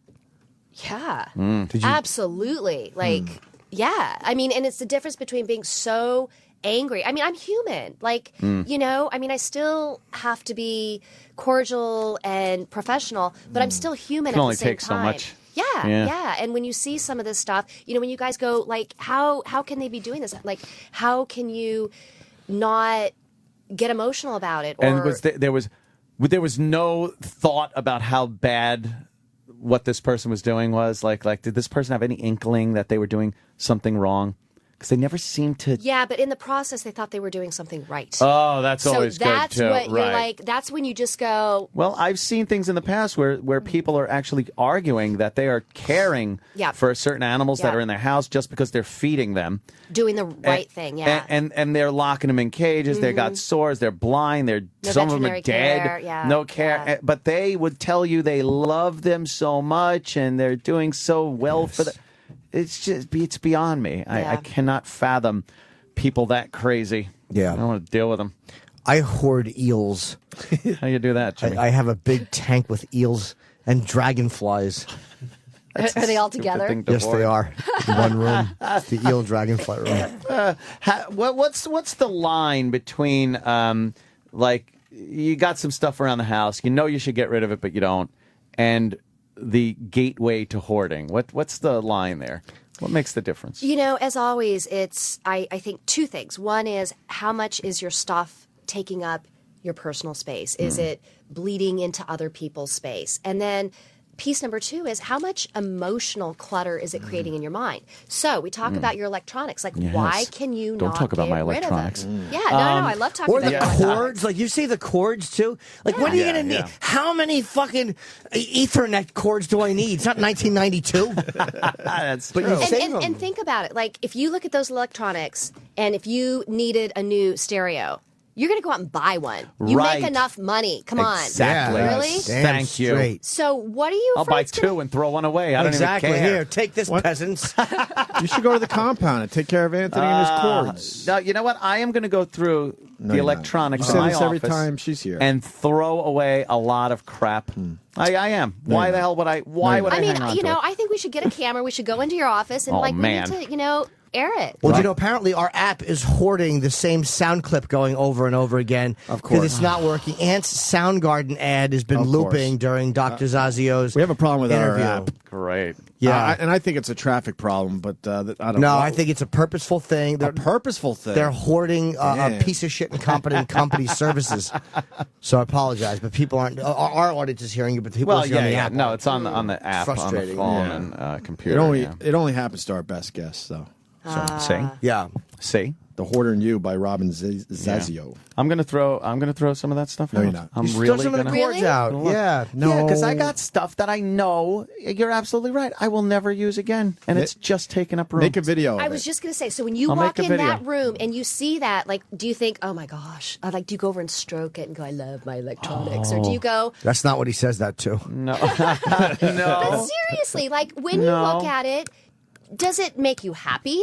Yeah. Did you? Absolutely. Like, yeah. I mean, and it's the difference between being so angry. I mean, I'm human. Like, you know, I mean, I still have to be cordial and professional, but I'm still human Can at only the same take so time. much. Yeah, Yeah. yeah. And when you see some of this stuff, you know, when you guys go, like, how can they be doing this? Like, how can you not get emotional about it? Or And there was no thought about how bad what this person was doing was. Like, did this person have any inkling that they were doing something wrong? Because they never seemed to. yeah, but in the process, they thought they were doing something right. Oh, that's so always that's good too. what you're Right. like. That's when you just go. Well, I've seen things in the past where people are actually arguing that they are caring Yeah. for certain animals that Yeah. are in their house just because they're feeding them. Doing the right thing, yeah. And they're locking them in cages. They got sores. They're blind. They're No some of them are veterinary dead. care, yeah, No care. yeah. But they would tell you they love them so much and they're doing so well for them. It's beyond me. I Yeah. cannot fathom people that crazy. Yeah. I don't want to deal with them. I hoard eels. How you do that, Jimmy? I have a big tank with eels and dragonflies. Are they all together? Yes, they are. In one room. It's the eel dragonfly room. What's the line between like you got some stuff around the house, you know you should get rid of it, but you don't, and the gateway to hoarding? What's the line there? What makes the difference? You know, as always, it's I think two things. One is how much is your stuff taking up your personal space? Is it bleeding into other people's space? And then piece number two is how much emotional clutter is it creating in your mind? So we talk about your electronics. Like, Yes. why can you Don't not talk about get my rid of electronics. them? Yeah, no, I love talking Or about the your electronics. cords, like you see the cords too. Like, what are you Yeah, going to need? yeah. How many fucking Ethernet cords do I need? It's not 1992. That's But true. you save them. And think about it. Like, if you look at those electronics and if you needed a new stereo, you're going to go out and buy one. You Right. make enough money. Come on. Exactly. Yeah. Really? Damn Thank you. straight. So what are you I'll buy afraid's gonna- two and throw one away. I don't Exactly. even care. Here, take this, peasants. You should go to the compound and take care of Anthony and his cords. No, you know what? I am going to go through No, the you're not. electronics You in say my this every office time she's here. and throw away a lot of crap. I am. Why the hell would I? Why would I I mean, hang on you to know, it? I think we should get a camera. We should go into your office and Oh, we man. need to, you know, air it. Well, you know, apparently our app is hoarding the same sound clip going over and over again. Of course. Because it's not working. Ant's Soundgarden ad has been Of course. looping during Dr. Zazio's We have a problem with interview. our app. Great. Yeah. And I think it's a traffic problem, but I don't know. No, I think it's a purposeful thing. a purposeful thing. They're hoarding a Yeah. piece of shit incompetent company services. So I apologize, but people aren't. Our audience is hearing you, but people Well, listening on the yeah. app. No, it's on the app, on the Frustrating. phone, Yeah. and computer. It only happens to our best guests, though. See, Yeah. see. The Hoarder and You by Robin Zazio. I'm gonna throw some of that stuff No, out. you're not. I'm You throw really some of the gonna. cords out. Look. Yeah. No. because I got stuff that I know you're absolutely right. I will never use again, and it's just taking up room. Make a video of I it. was just going to say, so when you I'll walk make a in video. that room and you see that, like, do you think, oh my gosh, like, do you go over and stroke it and go, I love my electronics? Or do you go, That's not what he says that to. No, but no, seriously, like, when you No. look at it, does it make you happy?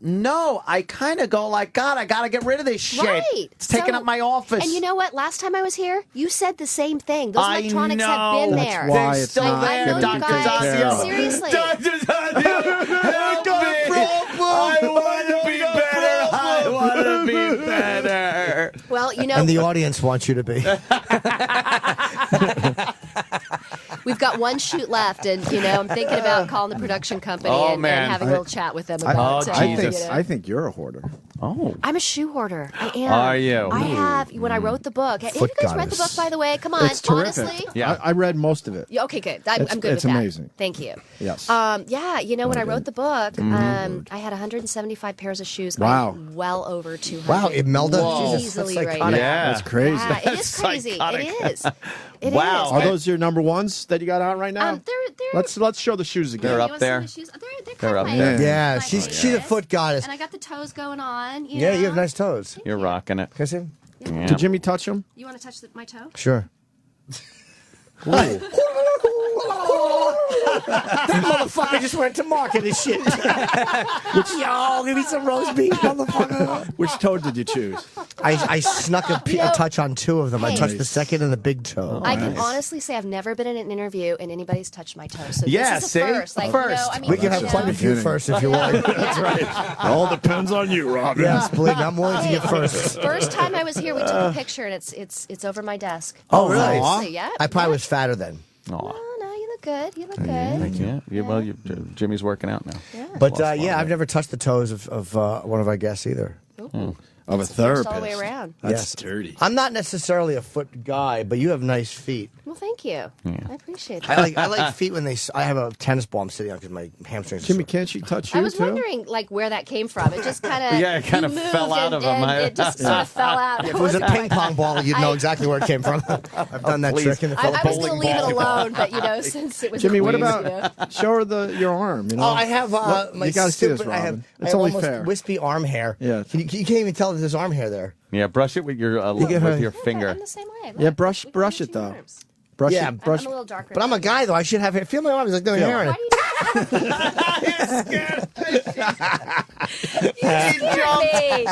no. I kind of go like, God, I gotta get rid of this shit. Right. It's taking So- up my office. And you know what? Last time I was here, you said the same thing. Those I electronics know. have been That's there. why They're it's still not I there, know gonna you be Dr. guys. taken care of. Seriously. Dr. Zazio, help me. I want to be better. I want to be better. Well, you know, And the audience wants you to be. We've got one shoot left, and I'm thinking about calling the production company and having a little chat with them about it. I think you're a hoarder. Oh, I'm a shoe hoarder. I am. Are you? I have. When I wrote the book, have you guys read the book? By the way, come on. It's terrific. Honestly, yeah, I read most of it. Yeah, okay, good. I'm good with that. It's amazing. Thank you. Yes. When I wrote the book, I had 175 pairs of shoes. Wow. I'm well over 200. Wow, Imelda. Whoa. Jesus, that's Easily iconic. right now. Yeah. That's crazy. Yeah, it is crazy. It is. It Wow. is. Are those your number ones that you got on right now? They're Let's show the shoes again. They're You up want some of there. the shoes? They're They're up kinda there. like- Yeah, like she's this. a foot goddess. And I got the toes going on. You Yeah, know? you have nice toes. You're rocking it. Can I see 'em? Yeah. Did Jimmy touch them? You want to touch my toe? Sure. That motherfucker just went to market and shit. Yo, give me some roast beef, motherfucker. Which toe did you choose? I snuck a touch on two of them. I Hey. touched the second and the big toe. I can honestly say I've never been in an interview and anybody's touched my toe. So Yeah, this is a see? first. Like, First. I mean, We can have you quite know. a few first if you want. That's right. It all depends on you, Robin. Yes, believe me, I'm willing to get first. First time I was here, we took a picture and it's over my desk. Oh, really? So, yeah. I probably was fatter then. Aw. No, you look good. You look good. Yeah. Well, Jimmy's working out now. But I've never touched the toes of one of our guests either. Of a First therapist. all the way around. That's dirty. I'm not necessarily a foot guy, but you have nice feet. Well, thank you. I appreciate that. I like feet when I have a tennis ball I'm sitting on because my hamstrings. Jimmy, can't she touch you I was too? wondering where that came from. It just kind of Yeah, it kind of fell out of him. It just sort of fell out. If it was a ping pong ball, you'd know exactly where it came from. I've done that please. trick in the I was going to bowling leave it ball. alone, but since it was Jimmy, what Queens, about show her your arm? You know? Oh, I have my you gotta see this, stupid. Robin. I It's have only almost fair. wispy arm hair. Yeah. You can't even tell that there's arm hair there. Yeah, brush it with your finger. I'm the same way. Yeah, brush it though. Brush Yeah, it. Brush. I'm a little darker. But I'm a guy though. I should have hair. Feel my arm. There's like no hair in it.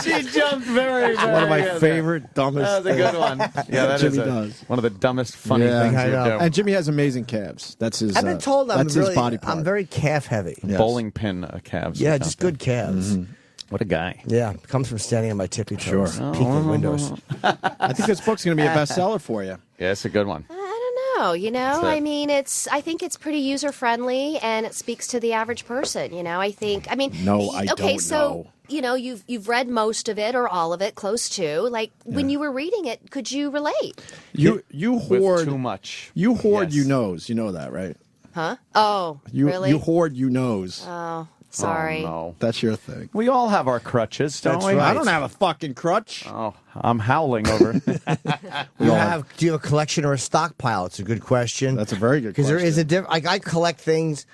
She jumped very, very One of my good. favorite, dumbest. That was a good one. Yeah, that is Jimmy does. one of the dumbest, funny Yeah. things I you know. do. And Jimmy has amazing calves. That's his. I've been told that's his his body part. I'm very calf heavy. Yes. Bowling pin calves. or Yeah, just something. good calves. What a guy. Yeah, comes from standing on my tippy toes, Sure. peeking windows. I think this book's going to be a bestseller for you. Yeah, it's a good one. I don't know. So- I mean, I think it's pretty user friendly and it speaks to the average person. No, I don't so know. you've read most of it or all of it, close to. Like when you were reading it, could you relate? You With hoard too much. You hoard Yes. you knows. You know that, right? Huh? Oh, You really? you hoard you knows. Oh, sorry. Oh, no. That's your thing. We all have our crutches, don't That's we? right. I don't have a fucking crutch. Oh, I'm howling over. Do you have a collection or a stockpile? It's a good question. That's a very good Because there is question. a different. I collect things,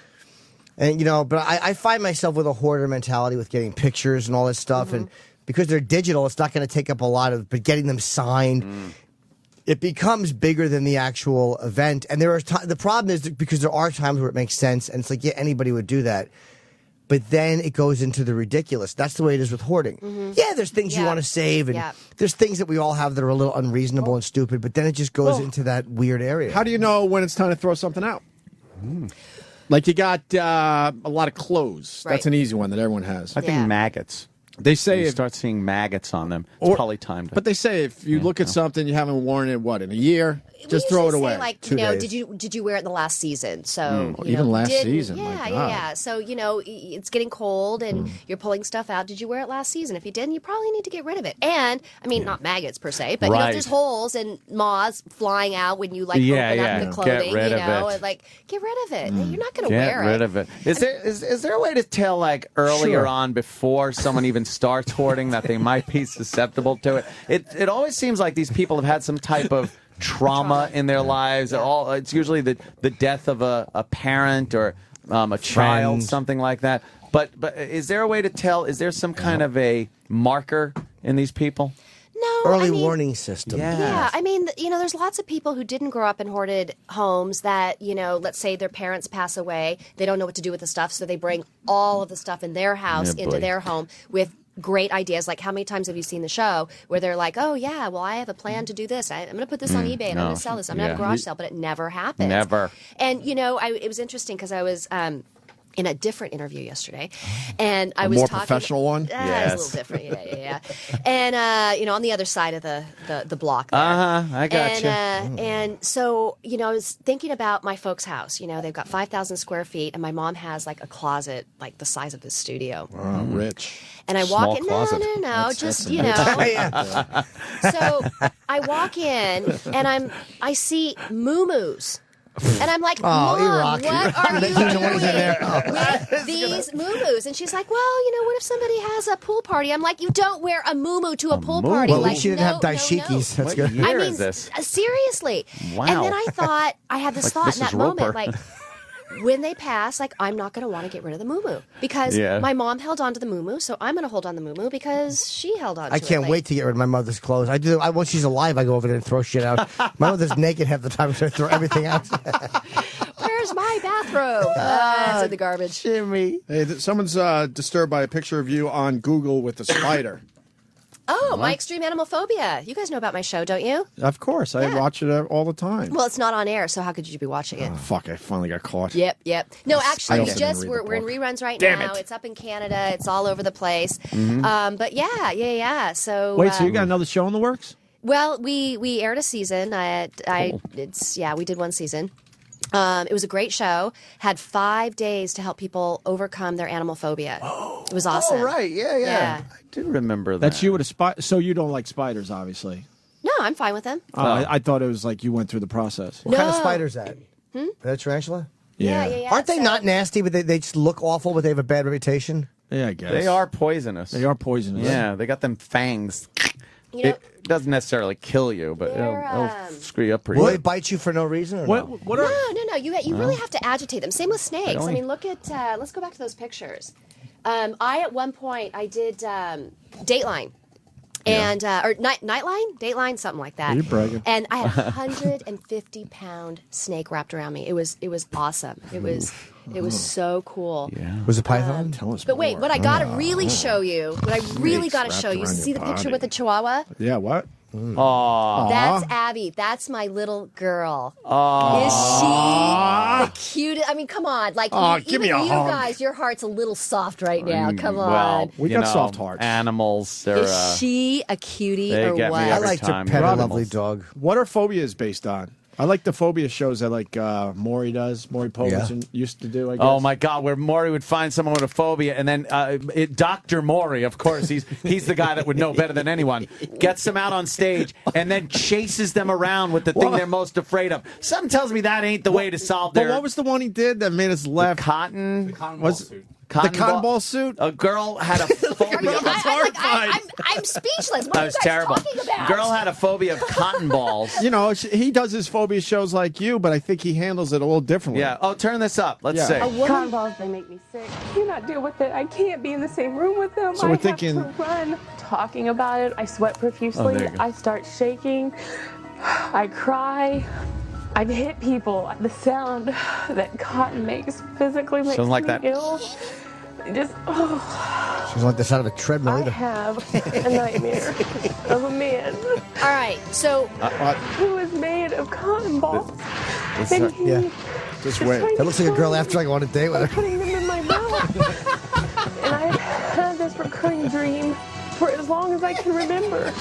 and but I find myself with a hoarder mentality with getting pictures and all this stuff, and because they're digital, it's not going to take up a lot of. But getting them signed. It becomes bigger than the actual event, and there are the problem is that because there are times where it makes sense, and it's like anybody would do that, but then it goes into the ridiculous. That's the way it is with hoarding. Yeah, there's things you want to save, and there's things that we all have that are a little unreasonable and stupid, but then it just goes into that weird area. How do you know when it's time to throw something out? Like you got a lot of clothes. Right. That's an easy one that everyone has. I think maggots. They say you if, start seeing maggots on them. It's probably time to. But they say if you look at something you haven't worn it, in a year, just throw it usually away. say, like, 2 days. did you wear it in the last season? So even last didn't- season, yeah, my yeah, God. yeah. So it's getting cold and you're pulling stuff out. Did you wear it last season? If you didn't, you probably need to get rid of it. And I mean, not maggots per se, but Right. if there's holes and moths flying out when you like Yeah, open yeah. up the Get clothing, rid of it. and like get rid of it. You're not going to Get wear rid it. of it. Is there a way to tell earlier on before someone even starts hoarding that they might be susceptible to it? It always seems like these people have had some type of trauma in their lives. It's usually the death of a parent or a child, something like that. But is there a way to tell? Is there some kind of a marker in these people? No, Early warning system. Yeah, I mean, there's lots of people who didn't grow up in hoarded homes that, let's say their parents pass away, they don't know what to do with the stuff, so they bring all of the stuff in their house Yeah, into boy. their home with great ideas. Like, how many times have you seen the show where they're like, oh, yeah, well, I have a plan to do this. I'm going to put this on eBay and I'm going to sell this. I'm going to have a garage sale, but it never happens. Never. And, it was interesting because I was in a different interview yesterday, and I A was more talking, professional one? It was a Yes. little different, yeah. And on the other side of the block there. I got you. And so I was thinking about my folks' house. They've got 5,000 square feet, and my mom has like a closet like the size of this studio. Wow, rich. And I Small walk in. closet. No, just So I walk in, and I see moo-moos. And I'm like, Mom, Iraqi. what are you There's no one's in there. doing with these moo-moos? And she's like, well, what if somebody has a pool party? I'm like, you don't wear a moo-moo to a pool party. Well, at Like, least she didn't have no. dashikis. That's What good. year I mean, is this? seriously. Wow. And then I thought, I had this Like thought in Mrs. that moment, Roper. like, when they pass, like, I'm not going to want to get rid of the moo-moo because Yeah. my mom held on to the moo-moo, so I'm going to hold on to the moo-moo because she held on to I it. can't Like, wait to get rid of my mother's clothes. I do. Once she's alive, I go over there and throw shit out. My mother's naked half the time, so I throw everything out. Where's my bathrobe? It's in the garbage. Jimmy. Hey, someone's disturbed by a picture of you on Google with a spider. Oh, my extreme animal phobia. You guys know about my show, don't you? Of course, I watch it all the time. Well, it's not on air, so how could you be watching it? Oh, fuck, I finally got caught. Yep. No, I actually, also didn't read the we're in book. reruns right Damn now. it. It's up in Canada. It's all over the place. Mhm. But yeah. So Wait, so you got another show in the works? Well, we aired a season. We did one season. It was a great show. Had 5 days to help people overcome their animal phobia. It was awesome. Oh, right. Yeah. I do remember that. That's you with a spider. So you don't like spiders, obviously. No, I'm fine with them. I thought it was like you went through the process. What kind of No. spider is that? Hmm? Is that a tarantula? Yeah. Aren't they not nasty, but they just look awful, but they have a bad reputation? Yeah, I guess. They are poisonous. They are poisonous. Yeah, they got them fangs. You know- It doesn't necessarily kill you, but it'll screw you up pretty Will good. they bite you for no reason? Or no? No. You really have to agitate them. Same with snakes. Really? I mean, look at. Let's go back to those pictures. At one point I did Dateline. And or Nightline, Dateline, something like that. Are you bragging? And I had a 150-pound snake wrapped around me. It was awesome. It was so cool. Yeah. Was it python? Tell us But wait, what I got to really show you, Snakes got to wrapped show you, around see the your picture body. with the Chihuahua? Yeah, what? Aww. That's Abby. That's my little girl. Aww. Is she the cutest? I mean, come on. Like, Aw, even give me a you hug. guys, your heart's a little soft right now. Come on. Well, We you got know, soft hearts. Animals, they're Is she a cutie they or get me what? I every like to time. pet a Animals. lovely dog. What are phobias based on? I like the phobia shows that like Maury does. Maury Povich used to do, I guess. Oh my God! Where Maury would find someone with a phobia, and then Dr. Maury, of course, he's the guy that would know better than anyone. Gets them out on stage and then chases them around with the thing they're most afraid of. Something tells me that ain't the way to solve But their. what was the one he did that made us laugh? Cotton? Was the cotton ball suit? A girl had a phobia. I'm speechless. What That are you was guys terrible. talking about? Girl had a phobia of cotton balls. You know, he does his phobia shows like you, but I think he handles it a little differently. Yeah. Oh, turn this up. Let's see. Cotton balls, they make me sick. I cannot deal with it. I can't be in the same room with them. So we're I have thinking- to run. Talking about it, I sweat profusely. there you go. I start shaking. I cry. I've hit people. The sound that cotton makes physically makes Sounds like me that. ill. Just, She doesn't like the sound of a treadmill I either. have a nightmare of a man All right, so who is made of cotton balls. This- And he yeah. Just is wait. trying That to looks like a kill girl me after I go on a date with by her. putting them in my mouth. And I've had this recurring dream for as long as I can remember.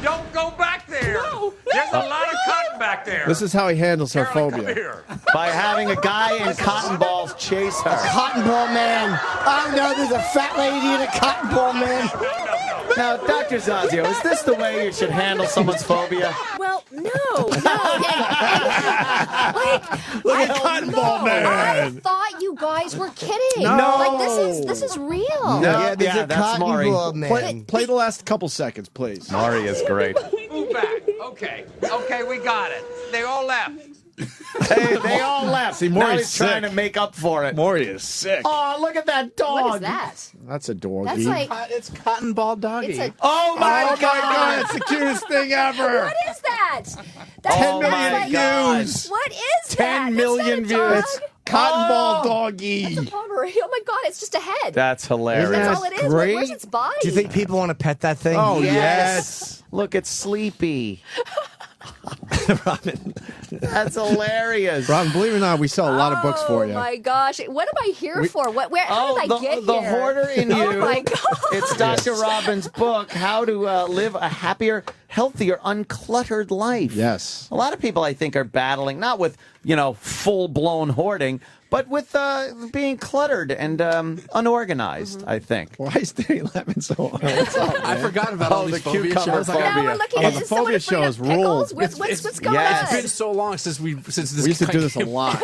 Don't go back there. No, There's a lot of cotton back there. This is how he handles her Caroline, come phobia. here. By having a guy in cotton balls chase her. Cotton ball man. Oh no, there's a fat lady in a cotton ball man. Now, Dr. Zazio, is this the way you should handle someone's phobia? well, no. Look at Cotton Ball I Man. thought you guys were kidding. No. Like this is real. No. Yeah, there's Yeah, a that's cotton Maury. ball man. Play the last couple seconds, please. Maury is great. Move back. Okay, we got it. They all left. Hey, they all left. See, now Maury's he's trying sick. to make up for it. Maury is sick. Oh, look at that dog. What is that? That's a doggy. That's like It's cotton ball doggy. it's a. Oh my God. It's the cutest thing ever. What is that? That's 10 million like, views. What is 10 that? million That's not a views. dog. Cotton ball It's doggy. a Pomeranian. Oh my God! It's just a head. That's hilarious. That's all it is. great? Where's its body? Do you think people want to pet that thing? Oh, Yes. Look, it's sleepy. Robin. That's hilarious. Robin, believe it or not, we sell a lot of books for you. Oh my gosh! What am I here for? How did I get the here? hoarder in you. Oh my god! It's Dr. Robin's book, How to Live a Happier, Healthier, Uncluttered Life. Yes. A lot of people, I think, are battling, not with, full-blown hoarding, but with being cluttered and unorganized, I think. Why is Danny laughing so hard? What's up, I forgot about all the these phobia cucumber shows. phobia. Now we're looking at the is someone phobia afraid shows of pickles? ruled. What's going yes. on? It's been so long since this. We used to do this a came- lot.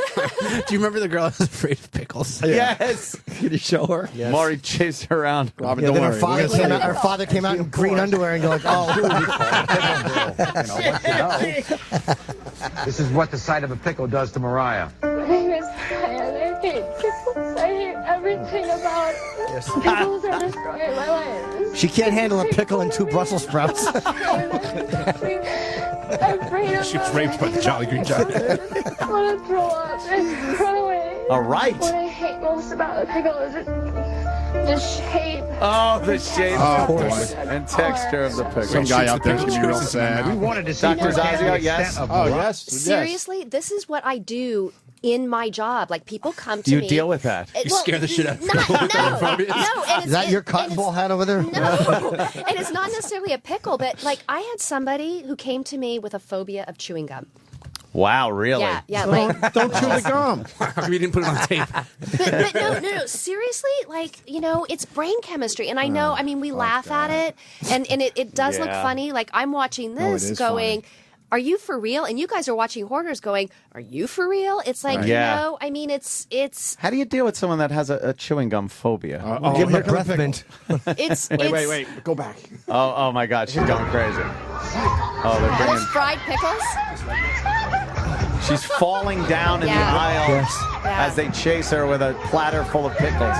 Do you remember the girl who was afraid of pickles? Yes. Can you show her? Yes. Maury chased her around. Robin, Yeah, don't then worry. our father came out in green underwear and you're like, oh. This is what the sight of a pickle does to Mariah. My name is Mariah. I hate pickles. I hate everything about it. Pickles are destroying my life. She can't handle a pickle and 2 Brussels sprouts. I'm afraid of She was raped by the Jolly Green Giant. I want to throw up and run away. All right. What I hate most about the pickle is the shape. Oh, the shape Of course. and texture of the pickle. Some guy out there's going to be real sad. We wanted to see Dr. firsthand the Zazio, extent yes. of Oh, Mariah. yes. Seriously, this is what I do in my job. Like people come to Do you me. deal with that? It- You scare the shit out of No, and it's, Is that your cotton ball hat over there? No, and it's not necessarily a pickle, but like I had somebody who came to me with a phobia of chewing gum. Wow, really? Yeah, like, Don't chew the gum. How come you didn't put it on tape? but no, seriously, like, it's brain chemistry. And I know, I mean, we laugh at it, and it does look Yeah. funny. Like, I'm watching this is going, are you for real? And you guys are watching Hoarders going, are you for real? It's like, Yeah. I mean, it's How do you deal with someone that has a chewing gum phobia? Give him a breath mint. it's Wait. Go back. Oh my God, she's going crazy. Oh, they're What's bringing. fried pickles? She's falling down in the Yeah. aisle Yes. Yeah. as they chase her with a platter full of pickles.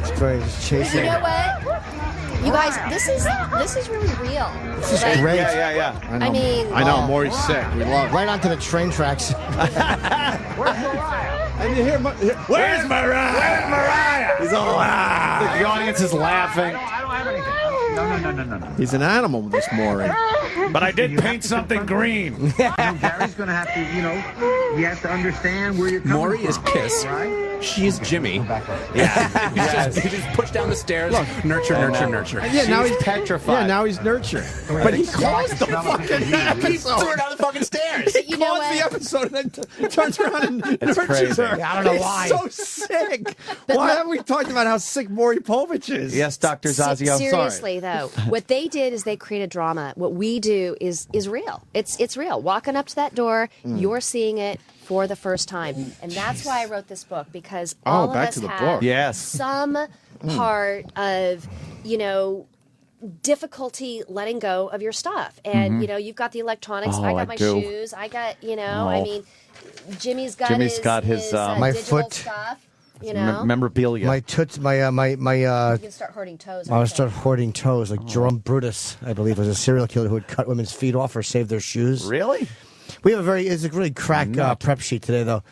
It's great. It's chasing. You know what? You guys, this is really real. This is Like, great. Yeah. I mean, I know. Maury's sick. We love it. Right onto the train tracks. And you hear, Where's Mariah? Where's Mariah? He's all The audience is laughing. I don't have anything. No. he's an animal, this Maury. But I did paint something green. Gary's going to have to, he has to understand where you're coming Maury from. is Kiss. Right? She is Jimmy. Yeah. He just pushed down the stairs. Nurture. Yeah, now he's petrified. Yeah, now he's nurturing. But he closed the fucking episode. Threw her down the fucking stairs. But you know Closed what? the episode and then turns around and nurtures crazy. her. I don't know He's why. so sick. Why haven't we talked about how sick Maury Povich is? Yes, Dr. Zazio. I'm sorry. Seriously, though, what they did is they created drama. What we do is real. It's real. Walking up to that door, you're seeing it for the first time, and that's why I wrote this book, because all of back us to the have book. Yes. some part of difficulty letting go of your stuff, and you've got the electronics. Oh, I I got my do. shoes. I got I mean, Jimmy's got Jimmy's got his, my digital foot. stuff. You Memorabilia. My toots, my you can start hoarding toes. I would start hoarding toes, like Jerome Brutus, I believe, was a serial killer who would cut women's feet off or save their shoes. Really? We have it's a really crack prep sheet today, though.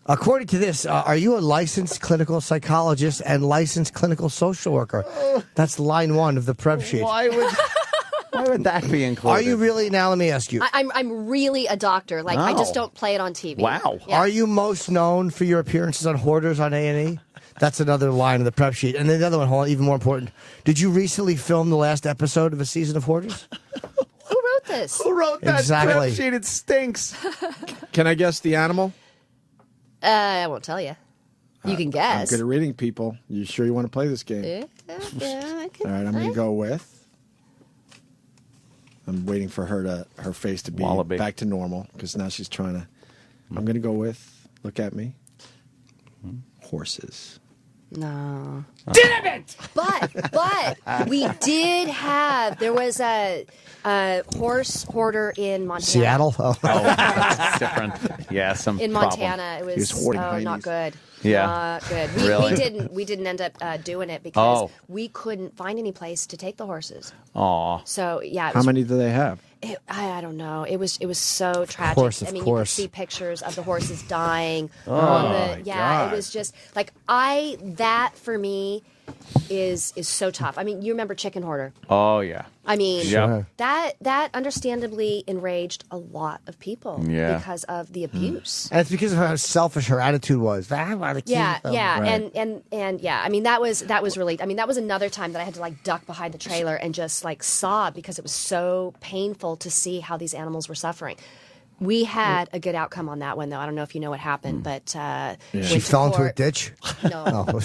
According to this, are you a licensed clinical psychologist and licensed clinical social worker? That's line 1 of the prep sheet. Why would that be included? Are you really? Now, let me ask you. I'm really a doctor. Like I just don't play it on TV. Wow. Yeah. Are you most known for your appearances on Hoarders on A&E? That's another line of the prep sheet. And then the other one, hold on, even more important. Did you recently film the last episode of a season of Hoarders? Who wrote this? Who wrote that Exactly. prep sheet? It stinks. Can I guess the animal? I won't tell you. You can I'm guess. good at reading people. You sure you want to play this game? Yeah, I can. All right, I'm going to go with. I'm waiting for her face to be Wallaby. back to normal because now she's trying to. I'm going to go with. Look at me. Horses. No. Damn it! But we did have. There was a horse hoarder in Montana. Seattle? Oh. That's different. Yeah, some In problem. Montana, it He was was hoarding not Heidi's. good. Yeah. Not good. Really? We didn't end up doing it because Oh. we couldn't find any place to take the horses. Aw. So yeah, it How was, many do they have? I don't know. It was so tragic. course, of I mean, course. you could see pictures of the horses dying. Oh, on my the, God. it was just like that for me is so tough. I mean, you remember Chicken Hoarder. Oh, yeah. I mean, Yeah. that understandably enraged a lot of people because of the abuse. And it's because of how selfish her attitude was. I want to keep Yeah, them. yeah, Right. and yeah. I mean, that was really. I mean, that was another time that I had to like duck behind the trailer and just like sob because it was so painful to see how these animals were suffering. We had a good outcome on that one, though. I don't know if you know what happened, but She fell into a ditch? No, no.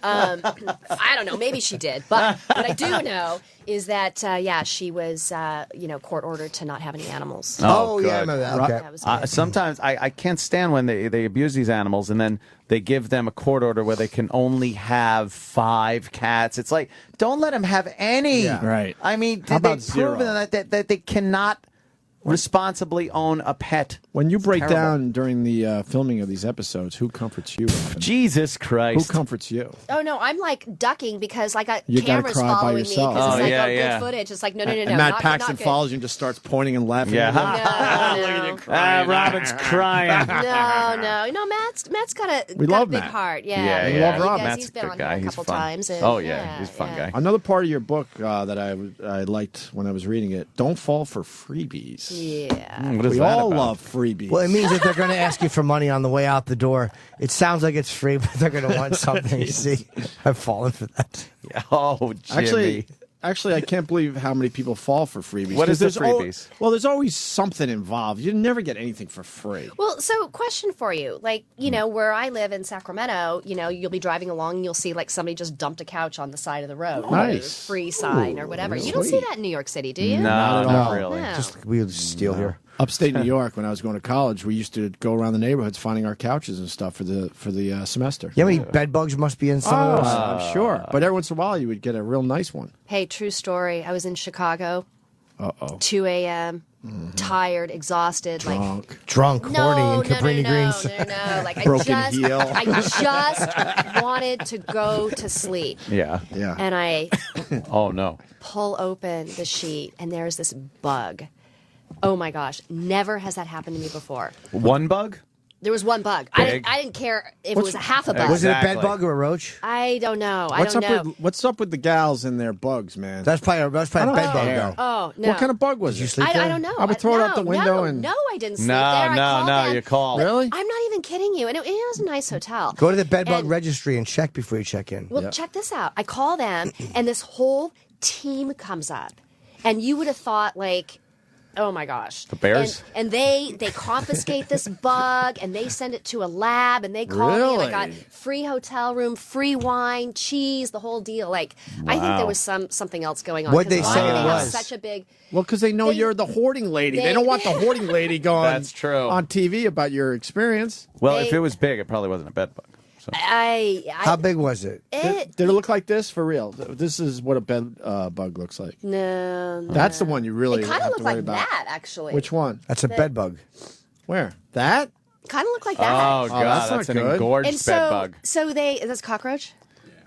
I don't know. Maybe she did, but what I do know is that she was court ordered to not have any animals. Oh, yeah, I good. remember that. Okay. That was good. Sometimes I can't stand when they abuse these animals and then they give them a court order where they can only have 5 cats. It's like, don't let them have any. Yeah. Right. I mean, How about they've proven zero? that they cannot responsibly own a pet. When you break Terrible. down during the filming of these episodes, who comforts you? Robin? Jesus Christ. Who comforts you? Oh no, I'm like ducking because I got You gotta cameras cry by following me yourself. because it's Oh, like yeah, good yeah. footage. It's like no. And Matt not, Paxton not good. follows you and just starts pointing and laughing. Yeah. No. Robin's crying. No, Matt's got a We got love a big Matt. heart. Yeah, Yeah, yeah. We love Rob. He's Matt's a been good on guy. here a He's couple fun. times. And, Oh, yeah. He's a fun guy. Another part of your book that I liked when I was reading it: don't fall for freebies. Yeah. What is We that all about? love freebies. Well, it means that they're going to ask you for money on the way out the door. It sounds like it's free, but they're going to want something. You see, I've fallen for that. Oh, Jimmy. Actually, I can't believe how many people fall for freebies. What is 'Cause the there's freebies? there's always something involved. You never get anything for free. Well, so question for you. Like, where I live in Sacramento, you'll be driving along and you'll see like somebody just dumped a couch on the side of the road. Nice. Free sign or whatever. You don't see sweet. that in New York City, do you? No, Not at not all. really. No. Just we would steal here. Upstate New York, when I was going to college, we used to go around the neighborhoods finding our couches and stuff for the semester. You know how many bed bugs must be in some of those? I'm sure. But every once in a while, you would get a real nice one. Hey, true story. I was in Chicago, Uh-oh. 2 a.m., tired, exhausted, Drunk, horny, and no, Capri Greens. No. Like Broken I heel. just wanted to go to sleep. Yeah. Yeah. And I Oh, no. pull open the sheet, and there's this bug. Oh my gosh! Never has that happened to me before. One bug? There was one bug. Big? I didn't care if it was a half a bug. Was it a bed Exactly. bug or a roach? I don't know. What's I don't up know. what's up with the gals and their bugs, man? That's probably a bed bug, care. though. Oh no! What kind of bug was Did you it? sleep I there? don't know. I would throw it out the window no, and- No, I didn't sleep No, there. I called them. you call. Really? I'm not even kidding you. And it was a nice hotel. Go to the bed bug And- registry and check before you check in. Well, check this out. I call them, and this whole team comes up, and you would have thought like, oh my gosh, The Bears? and they confiscate this bug, and they send it to a lab, and they call me, and I got Really? free hotel room, free wine, cheese, the whole deal. Like, I think there Wow. was something else going on. What'd 'cause they why say do it they have was? such a big. Well, because they know They- you're the hoarding lady. They they- don't want the hoarding lady going That's true. on TV about your experience. Well, They- if it was big, it probably wasn't a bed bug. So. How big was it? Did it look like this for real? This is what a bed bug looks like. No, That's the one you really It kind of have looked to worry like about. that, actually. Which one? That's a bed bug. Where? That? Kind of looked like that. Oh, God, that's that's, not an good. engorged And bed bug. so that's cockroach.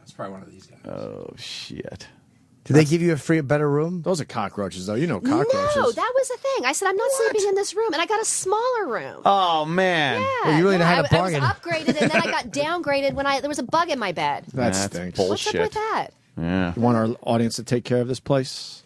It's probably one of these guys. Oh, shit. Did they give you a better room? Those are cockroaches, though. You know cockroaches. No, that was the thing. I said I'm not sleeping in this room, and I got a smaller room. Oh, man. Yeah, Well, you really no, had a I was bargain. upgraded, and then I got downgraded when there was a bug in my bed. That That's stinks. What's up bullshit. with that? Yeah. You want our audience to take care of this place?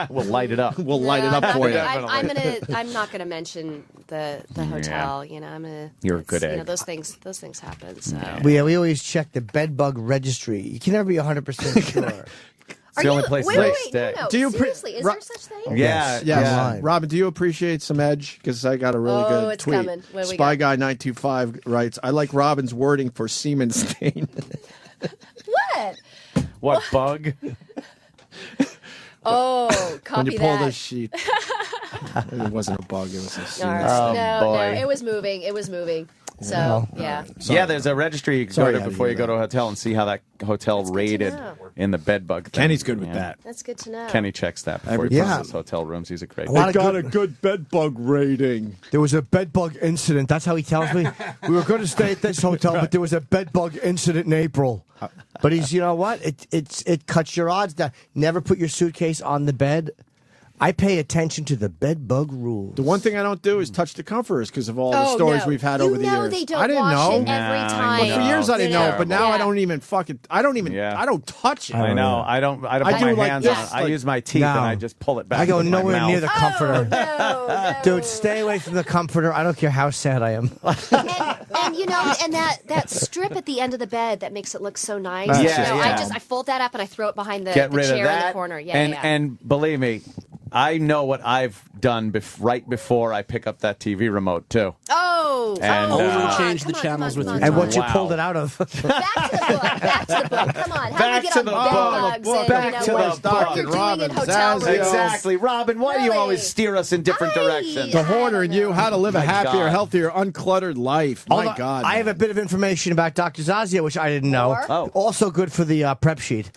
We'll light it up. We'll light it up for you. I'm not gonna mention the hotel. You know, I'm gonna. You're a good You know, egg. those things happen. So. We always check the bed bug registry. You can never be 100% sure. It's the only place wait, they wait, stay. no, Do you seriously, is there such thing? Yeah, Yes. yeah. Robin, do you appreciate some edge? Because I got a really Oh, good it's tweet. coming. What do we Spy got? Guy 925 writes, I like Robin's wording for semen stain. What? What bug? Oh, when copy you pull that. this sheet. It wasn't a bug, it was a All semen right. stain. no, boy. it was moving. It was moving. So Well, yeah. Yeah, there's a registry you can Sorry go I to had to before hear you go to a hotel and see how that hotel rated know. in the bed bug thing. Kenny's good with Yeah. that. That's good to know. Kenny checks that before he Yeah. puts his hotel rooms. He's a great A lot I of got good- a good bed bug rating. There was a bed bug incident. That's how he tells me. We were going to stay at this hotel, but there was a bed bug incident in April. But you know what? It cuts your odds down. Never put your suitcase on the bed I pay attention to the bed bug rules. The one thing I don't do is touch the comforters because of all the stories we've had over the years. You know they don't I didn't wash know. it every time. But for years I didn't know. But now Yeah. I don't even fucking. I don't touch it. I know. I don't put I do my like hands this, on it. I like- use my teeth No. and I just pull it back. I go with my nowhere mouth. near the comforter. Dude, stay away from the comforter. I don't care how sad I am. And you know, and that strip at the end of the bed that makes it look so nice. Yeah, you know, yeah. I fold that up and I throw it behind the, Get the rid chair of that. in the corner. Yeah, and yeah. and believe me, I know what I've done right before I pick up that TV remote too. Oh, And, oh, uh, come on, change come the on, channels come on, with come your on. And what you Wow. pulled it out of. Back to the book. Come on. How Back do we get to on the bed book. bugs Book. and Back you know to what, the what book. you're doing Robin in hotel Zazio. rooms? Exactly, Robin. Why do you Really? always steer us in different directions? The hoarder in you, how to live a My happier, God. healthier, uncluttered life. My Although, God. I have a bit of information about Dr. Zazia, which I didn't know. Oh. Also good for the prep sheet.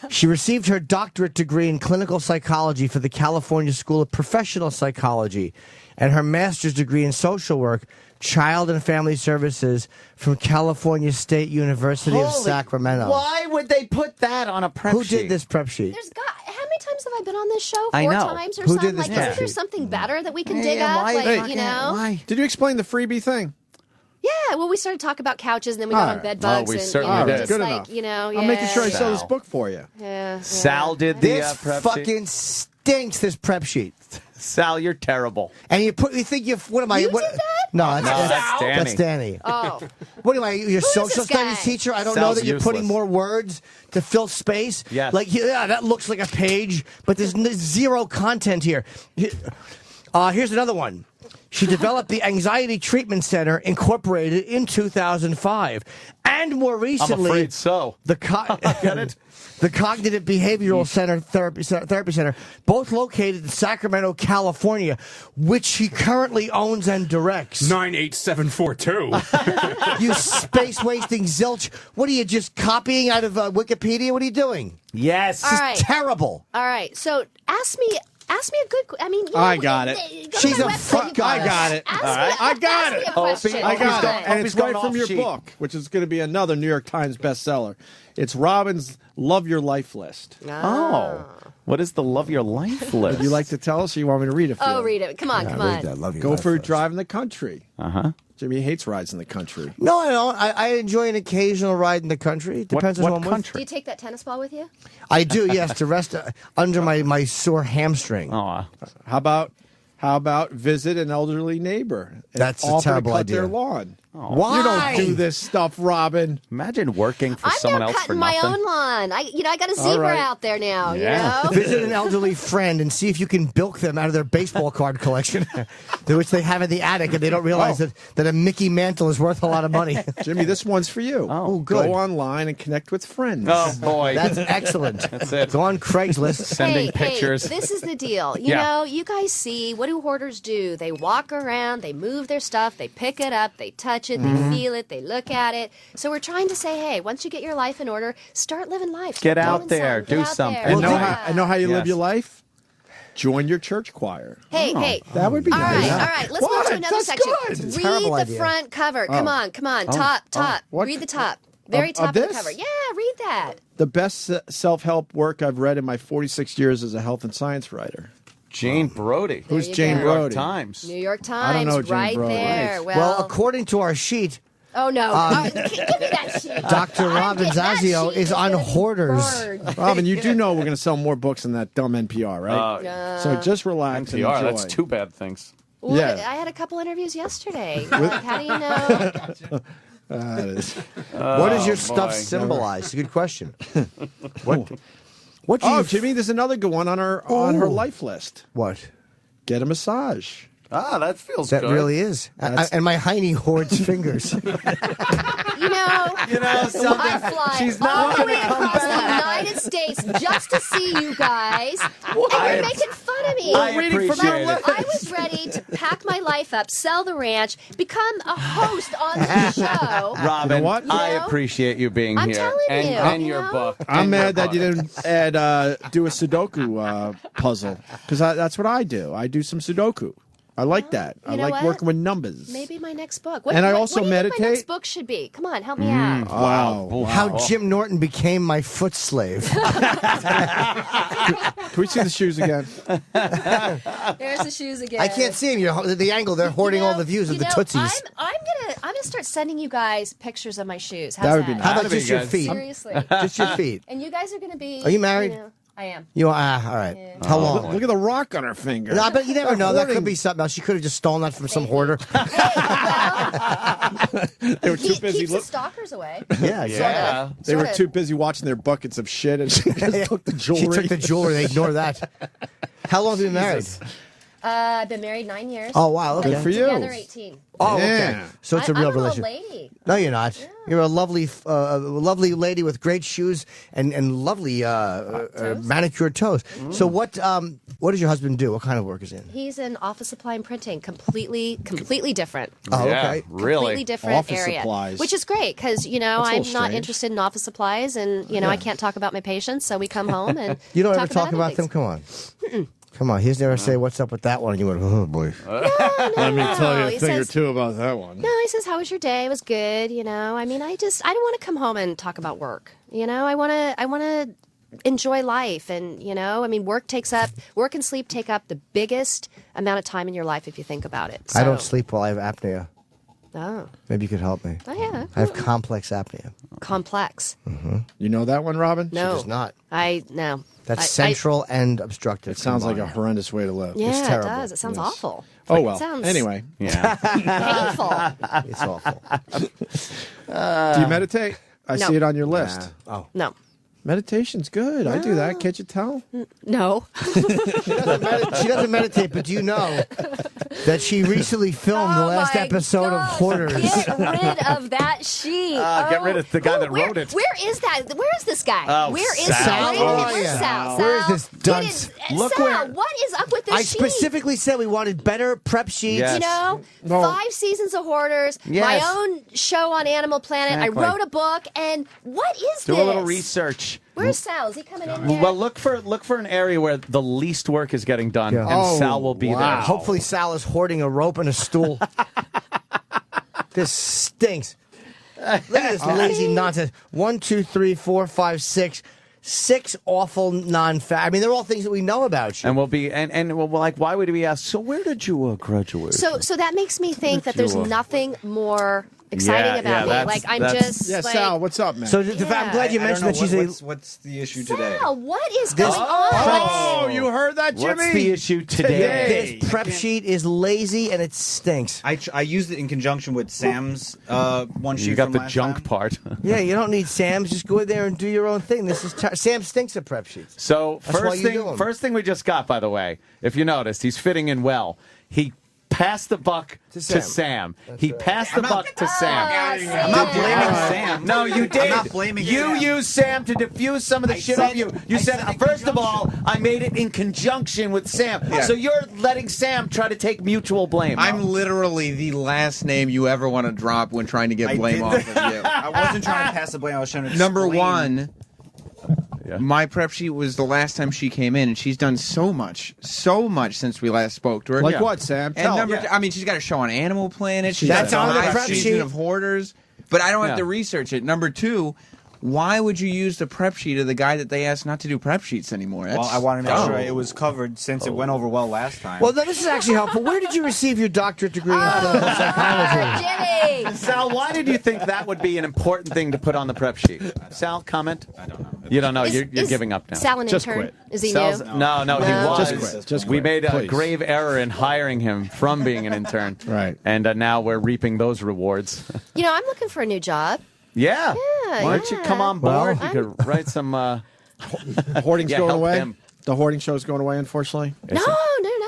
She received her doctorate degree in clinical psychology for the California School of Professional Psychology and her master's degree in social work, child and family services from California State University of Holy- Sacramento. Why would they put that on a prep Who sheet? did this prep sheet? How many times have I been on this show? I 4 know. times or Who something? did this Like, prep isn't there sheet? something better that we can Hey, dig up? why Like, fucking- you know? why? Did you explain the freebie thing? Yeah, well, we started talking about couches, and then we All got on right. bed Well, bugs, we and certainly you know, did. just Good like enough. you know, I'm making sure I sell this Sal. book for you. Yeah, Sal did the This prep fucking stinks, this prep sheet. sheet. Sal, you're terrible. And you think what am I? You what, did that? No, that's Danny. That's Danny. Oh, What am I? You're a social this studies guy? teacher? I don't Sal's know that you're putting useless. more words to fill space. Yes. Like, yeah, that looks like a page, but there's zero content here. Here's another one. She developed the Anxiety Treatment Center, incorporated in 2005, and more recently, I'm afraid so. the Get it? the Cognitive Behavioral Center Therapy Center, both located in Sacramento, California, which she currently owns and directs. 98742. You space-wasting zilch. What are you, just copying out of Wikipedia? What are you doing? Yes. All right. Terrible. all right. So ask me a good. I mean, you I know, got it. go to She's my a website, fuck you can guy. I got it. Ask All me- right. I got ask me it. a question. I got Okay. it. And it's Opie's going right from off your sheet. book, which is going to be another New York Times bestseller. It's Robin's Love Your Life list. Oh. What is the Love Your Life list? Would you like to tell us or you want me to read it for you? Oh, read it. Come on, come on. Love you. Go for a drive in the country. Uh-huh. Jimmy hates rides in the country. No, I don't. I enjoy an occasional ride in the country. It depends on who I'm Do with. you take that tennis ball with you? I do, yes, to rest under my sore hamstring. Oh, How about visit an elderly neighbor? And That's a offer terrible to cut idea. their lawn. Why? You don't do this stuff, Robin. imagine working for I'm someone now else for cutting my nothing. own lawn. I got a All zebra right. out there now. Yeah. You know. Visit an elderly friend and see if you can bilk them out of their baseball card collection, which they have in the attic, and they don't realize that a Mickey Mantle is worth a lot of money. Jimmy, this one's for you. Oh, good. Go online and connect with friends. Oh, boy. That's excellent. That's it. Go on Craigslist. Sending pictures. Hey, this is the deal. You Yeah. know, you guys see, what do hoarders do? They walk around, they move their stuff, they pick it up, they touch it, Mm-hmm. they feel it, they look at it. So we're trying to say, hey, once you get your life in order, start living life. Get Start out doing there. something. Do Get out something. there. And know Yeah. how, you live Yes. your life? Join your church choir. Hey, hey. That would be All nice. right, all right. Let's move to another That's section. good. It's a Read terrible the idea. front cover. Come on, come on. Oh. Top. What? Read the top. Very Of top of the this? cover. Yeah, read that. The best self-help work I've read in my 46 years as a health and science writer. Jane Brody. Who's you Jane go. New York Brody? Times. New York I don't Times, know Jane right Brody. there. Right. Well, according to our sheet, oh no! Give me that sheet. Dr. Robin Zazio is on hoarders. Robin, you do know we're going to sell more books than that dumb NPR, right? So just relax and NPR, enjoy. that's two bad things. Well, Yeah. I had a couple interviews yesterday. Like, how do you know? That is. What does your boy. stuff symbolize? Good question. What do Oh, you Jimmy, there's another good one on her life list. What? Get a massage. Ah, that feels That good. really is. And my hiney hoards fingers. You know, something. I fly She's all not the gonna way come across the back. United States just to see you guys, and you're making fun of me. I appreciate it. I was ready to pack my life up, sell the ranch, become a host on this show. Robin, You know what? I You know? appreciate you being I'm here. telling and, you, and you your know? book. I'm and mad your that you book. didn't do a Sudoku puzzle because that's what I do. I do some Sudoku. I like that. I You know like what? working with numbers. Maybe my next book. And I also what do you think my meditate. next book should be? Come on, help me out. Wow. How Jim Norton became my foot slave. Can we see the shoes again? There's the shoes again. I can't see him. The angle. They're hoarding all the views of the Tootsies. I'm gonna start sending you guys pictures of my shoes. How's That would be nice. How about just your feet? Seriously. Just your feet. And you guys are gonna be. Are you married? I am. You are, all right. How long? Look at the rock on her finger. No, but you never know. That Hoarding. could be something else. She could have just stolen that from some hoarder. They were too busy. Keeps the stalkers away. Yeah, exactly. They were Sorta. too busy watching their buckets of shit, and she just took the jewelry. She took the jewelry. They ignore that. How long have you been married? I've been married 9 years. Oh, wow, okay. Been Good for you. Together 18. Oh, okay. Yeah. So it's a real I'm an old relationship. lady. No, you're not. You're a lovely lady with great shoes and lovely manicured toes. So what does your husband do? What kind of work is he in? He's in office supply and printing, completely different. Oh, okay. Completely different Office area, supplies. which is great because That's a I'm little not strange. interested in office supplies, and I can't talk about my patients, so we come home and You don't talk ever talk about other them? Come on. things. Come on. He's never say, what's up with that one? And you went, oh, boy. Let me tell you a He thing or says- two about that one. No, he says, "How was your day? It was good." I mean, I don't want to come home and talk about work. I want to enjoy life, and I mean, work and sleep take up the biggest amount of time in your life if you think about it. I don't So- sleep while I have apnea. Oh, Maybe you could help me. oh yeah, I have complex apnea. complex. You know that one, Robin? No, She does not. No. That's I- central and obstructive. It sounds like a combined. horrendous way to live. Yeah, It's it terrible. does. It sounds Yes. awful. Oh, well. It sounds Anyway. Yeah. painful. It's awful. Do you meditate? I No. see it on your list. Oh. No. Meditation's good. I do that. Can't you tell? No. She doesn't meditate, but do you know that she recently filmed the last my episode of Hoarders? Get rid of that sheet. Get rid of the guy that where, wrote it. Where is that? Where is this guy? Oh, Where is Sal. Where's Sal? Where is Sal? this dunce? Get Look Sal, where- what is up with this I sheet? specifically said we wanted better prep sheets. Yes. 5 seasons of Hoarders, Yes. my own show on Animal Planet. Exactly. I wrote a book, and what is Do this? a little research. Where's Sal? Is he coming in yet? Well, look for an area where the least work is getting done, Yeah. and Oh, Sal will be wow. there. Hopefully Sal is hoarding a rope and a stool. This stinks. Look at this lazy nonsense. 1, 2, 3, 4, 5, 6. 6 awful non-fact. I mean, they're all things that we know about you. And we'll be and we'll like, why would we ask? So where did you graduate? So that makes me think that there's Sure. nothing more exciting Yeah, about me. that's- Like I'm that's- just Yeah, like, Sal, what's up, man? So I'm glad you mentioned that she's a... What's the issue today? Sal, what is going on? Oh, you heard that, Jimmy? What's the issue today? This prep sheet is lazy and it stinks. I used it in conjunction with Sam's one sheet. You got from the last junk time. part. Yeah, you don't need Sam's. Just go in there and do your own thing. This is Sam stinks at prep sheets. So That's why you do 'em. first thing we just got, by the way, if you noticed, he's fitting in well. He passed the buck to Sam. He passed the buck to Sam. I'm not blaming Sam. No, you did. I'm not blaming you Sam. used Sam to diffuse some of the shit said- of you. You I said, said in first of all, I made it in conjunction with Sam. Yeah. So you're letting Sam try to take mutual blame. I'm literally the last name you ever want to drop when trying to get blame off of you. I wasn't trying to pass the blame. I was trying to Number explain. one, my prep sheet was the last time she came in, and she's done so much since we last spoke to her. Like what, Sam? And Tell number, him. I mean, she's got a show on Animal Planet. She's That's got on the a prep season sheet. of Hoarders, but I don't have Yeah. to research it. Number two, why would you use the prep sheet of the guy that they asked not to do prep sheets anymore? Well, I wanted to make sure it was covered since it went over well last time. Well, no, this is actually helpful. Where did you receive your doctorate degree in clinical psychology? Jimmy. Sal, why did you think that would be an important thing to put on the prep sheet? Sal, comment? I don't know. You don't know. You're Is giving up now. Sal an Just intern? quit. Is he Sal's- new? No, he No. was. Just quit. Just We quit, made a please. grave error in hiring him from being an intern. Right. And now we're reaping those rewards. I'm looking for a new job. Yeah. Yeah, Why don't you yeah. come on board? Well, you could write some. Hoarding's Yeah, going help away. him. The hoarding show's going away, unfortunately. No,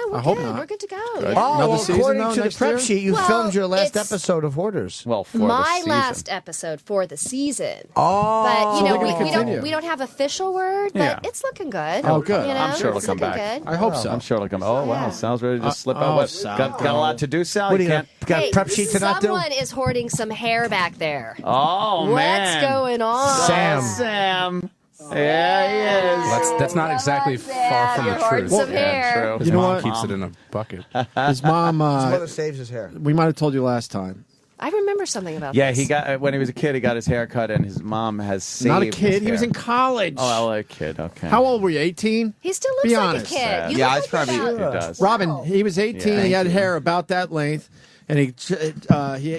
we're I hope good. not. We're good to go. Good. Oh, Another well, season, according though, to the next prep year? sheet, you Well, filmed your last it's- episode of Hoarders. Well, for My the season. last episode for the season. Oh, But So they're gonna continue. we don't have official word, but Yeah. it's looking good. Oh, good. I'm sure it'll it's come looking back. good. I hope so. I'm sure it'll come. Oh, wow. Yeah. Sal's ready to just slip oh, out. What? Sal. Got a lot to do, Sal? What do You you can't. got? A prep sheet to not do? Someone is hoarding some hair back there. Oh, What's man. going on? Sam. Sam. Yeah, he is. That's not exactly far from the truth. Some hair. His You know mom what? keeps it in a bucket. His mom. His mother saves his hair. We might have told you last time. I remember something about Yeah, this. he got when he was a kid. He got his hair cut, and his mom has saved. Not a his kid. He was hair. in college. Oh, a kid. Okay. How old were you? 18. He still looks Be like honest. a kid. You Yeah, look it's like probably- about- He does. Robin, he was 18. Yeah, he had thank you. hair about that length, and he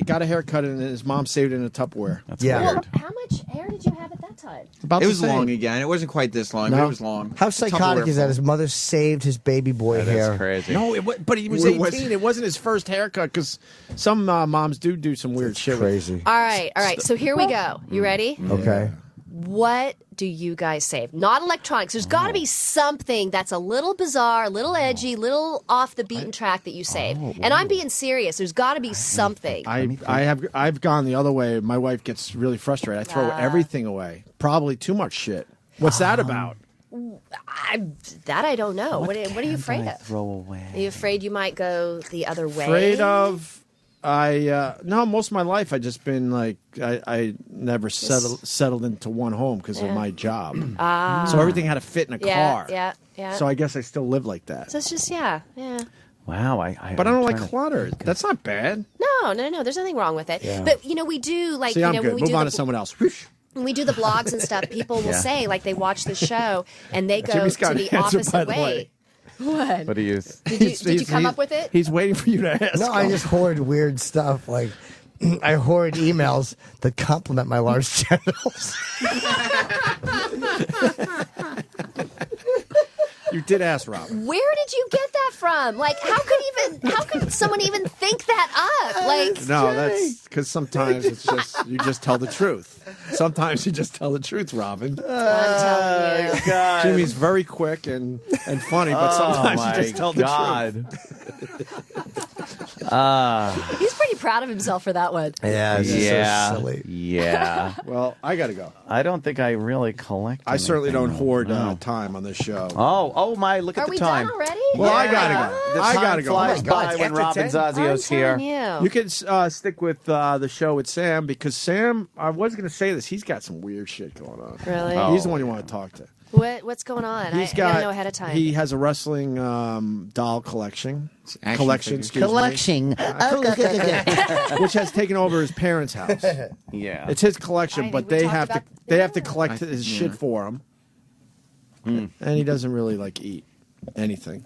got a haircut, and his mom saved it in a Tupperware. That's Yeah. weird. How much hair did you have at that time? About It the was same. long again. It wasn't quite this long, but No. it was long. How psychotic Tupperware is that? phone. His mother saved his baby boy That hair. is crazy. No, but he was It 18. was- It wasn't his first haircut because some moms do some weird shit. with it. Crazy. All right. So here we go. You ready? Okay. What do you guys save? Not electronics. There's got to be something that's a little bizarre, a little edgy, little off the beaten track that you save. And I'm being serious. There's got to be something. I've gone the other way. My wife gets really frustrated. I throw everything away. Probably too much shit. What's that about? I don't know. What are you afraid of? Throw away. Are you afraid you might go the other way? Afraid of? No. Most of my life, I just been like I never settled into one home because of my job. So everything had to fit in a car. Yeah. So I guess I still live like that. So it's just yeah. Wow, But I don't like trying to- clutter. That's not bad. No. There's nothing wrong with it. Yeah. But we do like See, I'm when good. we Move do on the, to someone else. Whoosh. when we do the blogs and stuff, people will Yeah. say like they watch the show and they go Jimmy's got to an the answer, opposite by the way. way. What? What do you use? Did you come up with it? He's waiting for you to ask. No, I just hoard weird stuff. Like, I hoard emails that compliment my large genitals. You did ask Rob. Where did you get that from? Like, how could someone even think that up? Like, No, that's because sometimes it's just you just tell the truth. Sometimes you just tell the truth, Robin. I'm telling you. God. Jimmy's very quick and funny, but sometimes you just tell the truth. He's pretty proud of himself for that one. Yeah, it's just so silly. Yeah. Well, I got to go. I don't think I really collect. I certainly anything. don't hoard No. time on this show. Oh my! Look at Are the we time. done already? Well, I gotta go. The I time gotta go. flies Oh my by God, when after Robin 10? Zazio's I'm here. telling you. You can stick with the show with Sam because Sam, I was going to say this, he's got some weird shit going on. Really? He's the one you want to talk to. What's going on? I gotta know ahead of time. He has a wrestling doll collection. Figures. Collection. Which has taken over his parents' house. Yeah. It's his collection, but we they talked have to about- they have to collect his shit for him. And he doesn't really eat anything.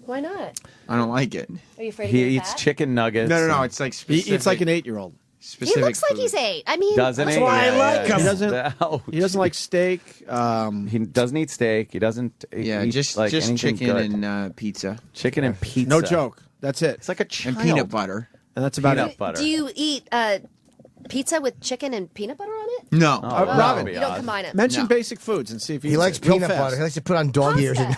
Why not? I don't like it. Are you afraid of He getting eats fat? chicken nuggets. No. It's like He specific. eats like an 8-year-old. He specific looks like food. he's 8. I mean, Doesn't That's he? why I like him. He doesn't. No. He doesn't like steak. He doesn't eat steak. He doesn't. Yeah, eat, just like anything chicken good. and pizza. Chicken and pizza. No joke. That's it. It's like a child. And peanut butter. And that's about Peanut it. butter. do you eat pizza with chicken and peanut butter on it? No. Oh, that Robin, would be You don't odd. combine it. Mention No. basic foods and see if He likes real peanut fast. butter. He likes to put on dog ears. And,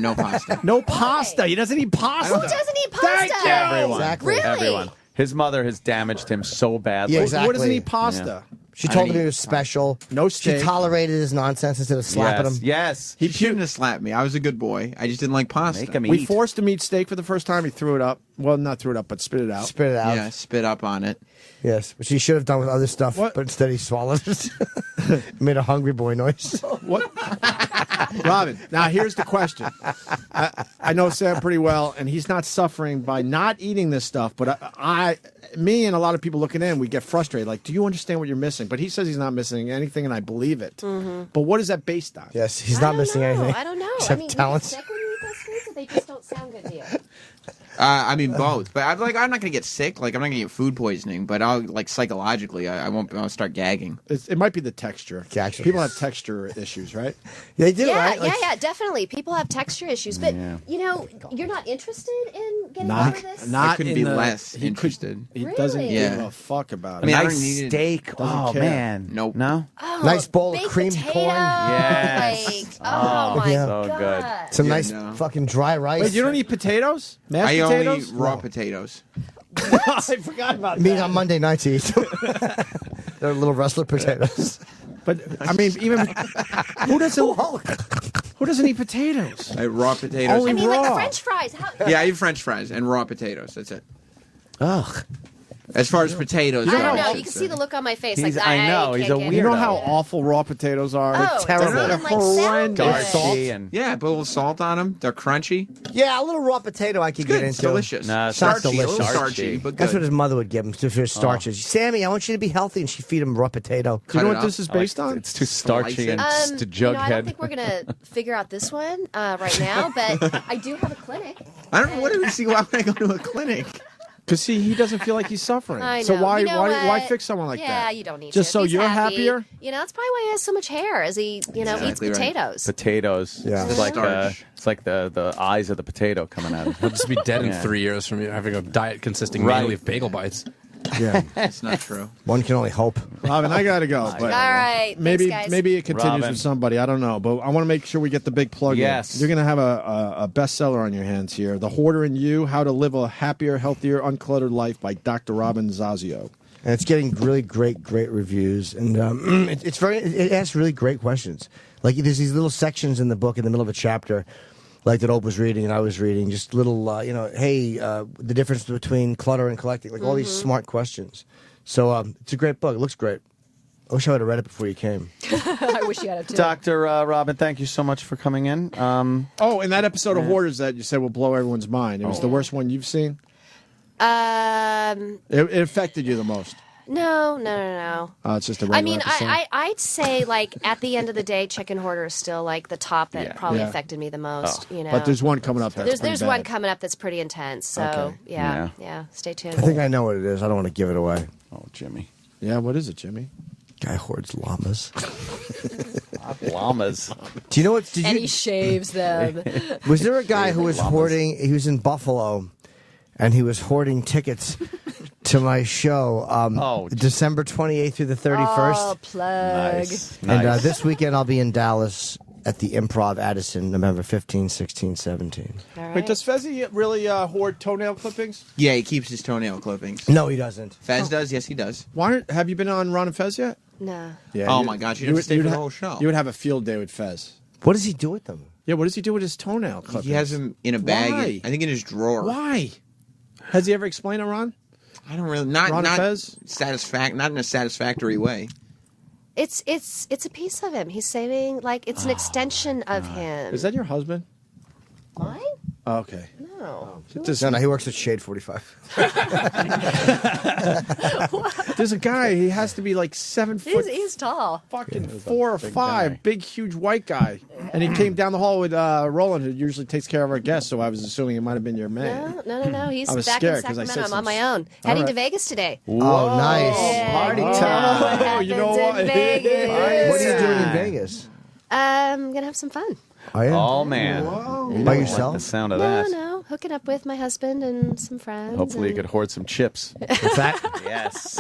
No pasta. No pasta. He doesn't eat pasta. Who doesn't eat pasta? Thank you. Everyone. Exactly. Really? Everyone. His mother has damaged him so badly. Yeah, What exactly. doesn't eat pasta? she told him he was special. No She steak. tolerated his nonsense instead of slapping Yes. him. Yes. He shouldn't have slapped me. I was a good boy. I just didn't like pasta. Make him We eat. forced him to eat steak for the first time. He threw it up. Well, not threw it up, but spit it out. Spit it out. Yeah, spit up on it. Yes, which he should have done with other stuff, What? but instead he swallowed it. Made a hungry boy noise. What? Robin, now here's the question. I know Sam pretty well, and he's not suffering by not eating this stuff, but me and a lot of people looking in, we get frustrated. Like, do you understand what you're missing? But he says he's not missing anything, and I believe it. But what is that based on? Yes, he's I not don't missing know. anything. I don't know. Except I mean, talents. do you get sick when you eat those foods, or they just don't sound good to you? I mean both, but I'm not gonna get sick. Like I'm not gonna get food poisoning, but I'll psychologically, I'll start gagging. It might be the texture. Gotcha. People have texture issues, right? They do, Yeah, right? Like, yeah, definitely. People have texture issues, but you're not interested in getting Not, over this. not I couldn't in be the- less he interested. He doesn't Really? give Yeah. a fuck about I mean, it. I Nice don't need it. steak. Doesn't Oh care. man. Nope. No. Oh, Nice bowl of baked creamed potato. corn. Yes. Like, oh my Yeah. So god. good. some Yeah, nice no. fucking dry rice. Wait, you don't eat potatoes? Mashed I potatoes? only eat raw No. potatoes. I forgot about Meat that. on Monday nights to eat. They're little wrestler potatoes. But I mean, even who doesn't eat potatoes? Raw potatoes. Only I mean, like raw. French fries. How, Yeah, I eat French fries and raw potatoes. That's it. Ugh. As far as potatoes, I don't know. You can see the look on my face. He's- like I know, can't he's a get it. You know how awful raw potatoes are? Oh, it They're doesn't terrible. even, like, sound good. Starchy and Yeah, put a little salt on them. They're crunchy. Yeah, a little raw potato I could Good. get into. It's delicious. Nah, It's not Starchy, a delicious. little starchy, but That's good. what his mother would give him to his starches. Sammy, I want you to be healthy, and she'd feed him raw potato. Do you know it what up. this is based on? it's too starchy and to You know, I don't jughead. think we're gonna figure out this one right now, but I do have a clinic. I don't know. What do we see? Why would I go to a clinic? Because he doesn't feel like he's suffering. I know. So why You know why what? fix someone like that? Yeah, you don't need Just to. so If he's you're happy, happier? You know, that's probably why he has so much hair, as he, eats Exactly right. potatoes. Potatoes. Yeah. It's like the eyes of the potato coming out. He'll just be dead in Yeah. 3 years from having a diet consisting Right. mainly of bagel bites. Yeah, That's not true. one can only hope. Robin, I gotta go. But All right. maybe Thanks, guys. maybe it continues Robin. with somebody. I don't know, but I want to make sure we get the big plug. Yes. in. You're gonna have a bestseller on your hands here. The Hoarder and You: How to Live a Happier, Healthier, Uncluttered Life by Dr. Robin Zazio. And it's getting really great reviews, and it asks really great questions. Like there's these little sections in the book in the middle of a chapter, like that Ope was reading and I was reading, just little, the difference between clutter and collecting, like all these smart questions. So it's a great book. It looks great. I wish I would have read it before you came. I wish you had it too. Dr. Robin, thank you so much for coming in. Oh, and that episode of Hoarders that you said will blow everyone's mind. It was the worst one you've seen. It affected you the most. No. It's just a I regular mean, episode. I'd say like at the end of the day, Chicken Hoarder is still like the top that probably Yeah. affected me the most. You know, But there's one coming up that's there's pretty one bad. coming up that's pretty intense. So Okay. yeah, stay tuned. I think I know what it is. I don't want to give it away. Oh, Jimmy. Yeah, what is it, Jimmy? Guy hoards llamas. Llamas. Do you know what? And he shaves them. Was there a guy who was Llamas. hoarding? He was in Buffalo, and he was hoarding tickets to my show. December 28th through the 31st. Oh, plug. Nice. And this weekend I'll be in Dallas at the Improv Addison, November 15, 16, 17. Wait, does Fezzi really hoard toenail clippings? Yeah, he keeps his toenail clippings. No, he doesn't. Fez does. Yes, he does. Have you been on Ron and Fez yet? No. Yeah. Oh, my gosh, you'd have to stay for the whole show. You would have a field day with Fez. What does he do with them? Yeah, what does he do with his toenail clippings? He has them in a bag. Why? I think in his drawer. Why? Has he ever explained it, Ron? I don't really not Ron and not Fez? not in a satisfactory way. It's a piece of him. He's saving like it's an extension of him. Is that your husband? Mine? Oh, okay. No. No, he works at Shade 45. There's a guy. He has to be like 7 foot. He's tall. Fucking 4 or 5, big, huge white guy. And he came down the hall with Roland, who usually takes care of our guests. So I was assuming it might have been your man. No. He's I was back scared in 'cause I Sacramento. said I'm on some- my own. All Heading right. to Vegas today. Oh, nice. Party What time. you know happens in what? Vegas? What are you doing in Vegas? I'm gonna have some fun. Are you? Oh, man. By Like yourself? the sound of No, that. no, hooking up with my husband and some friends. Hopefully you and could hoard some chips. What's that? Yes.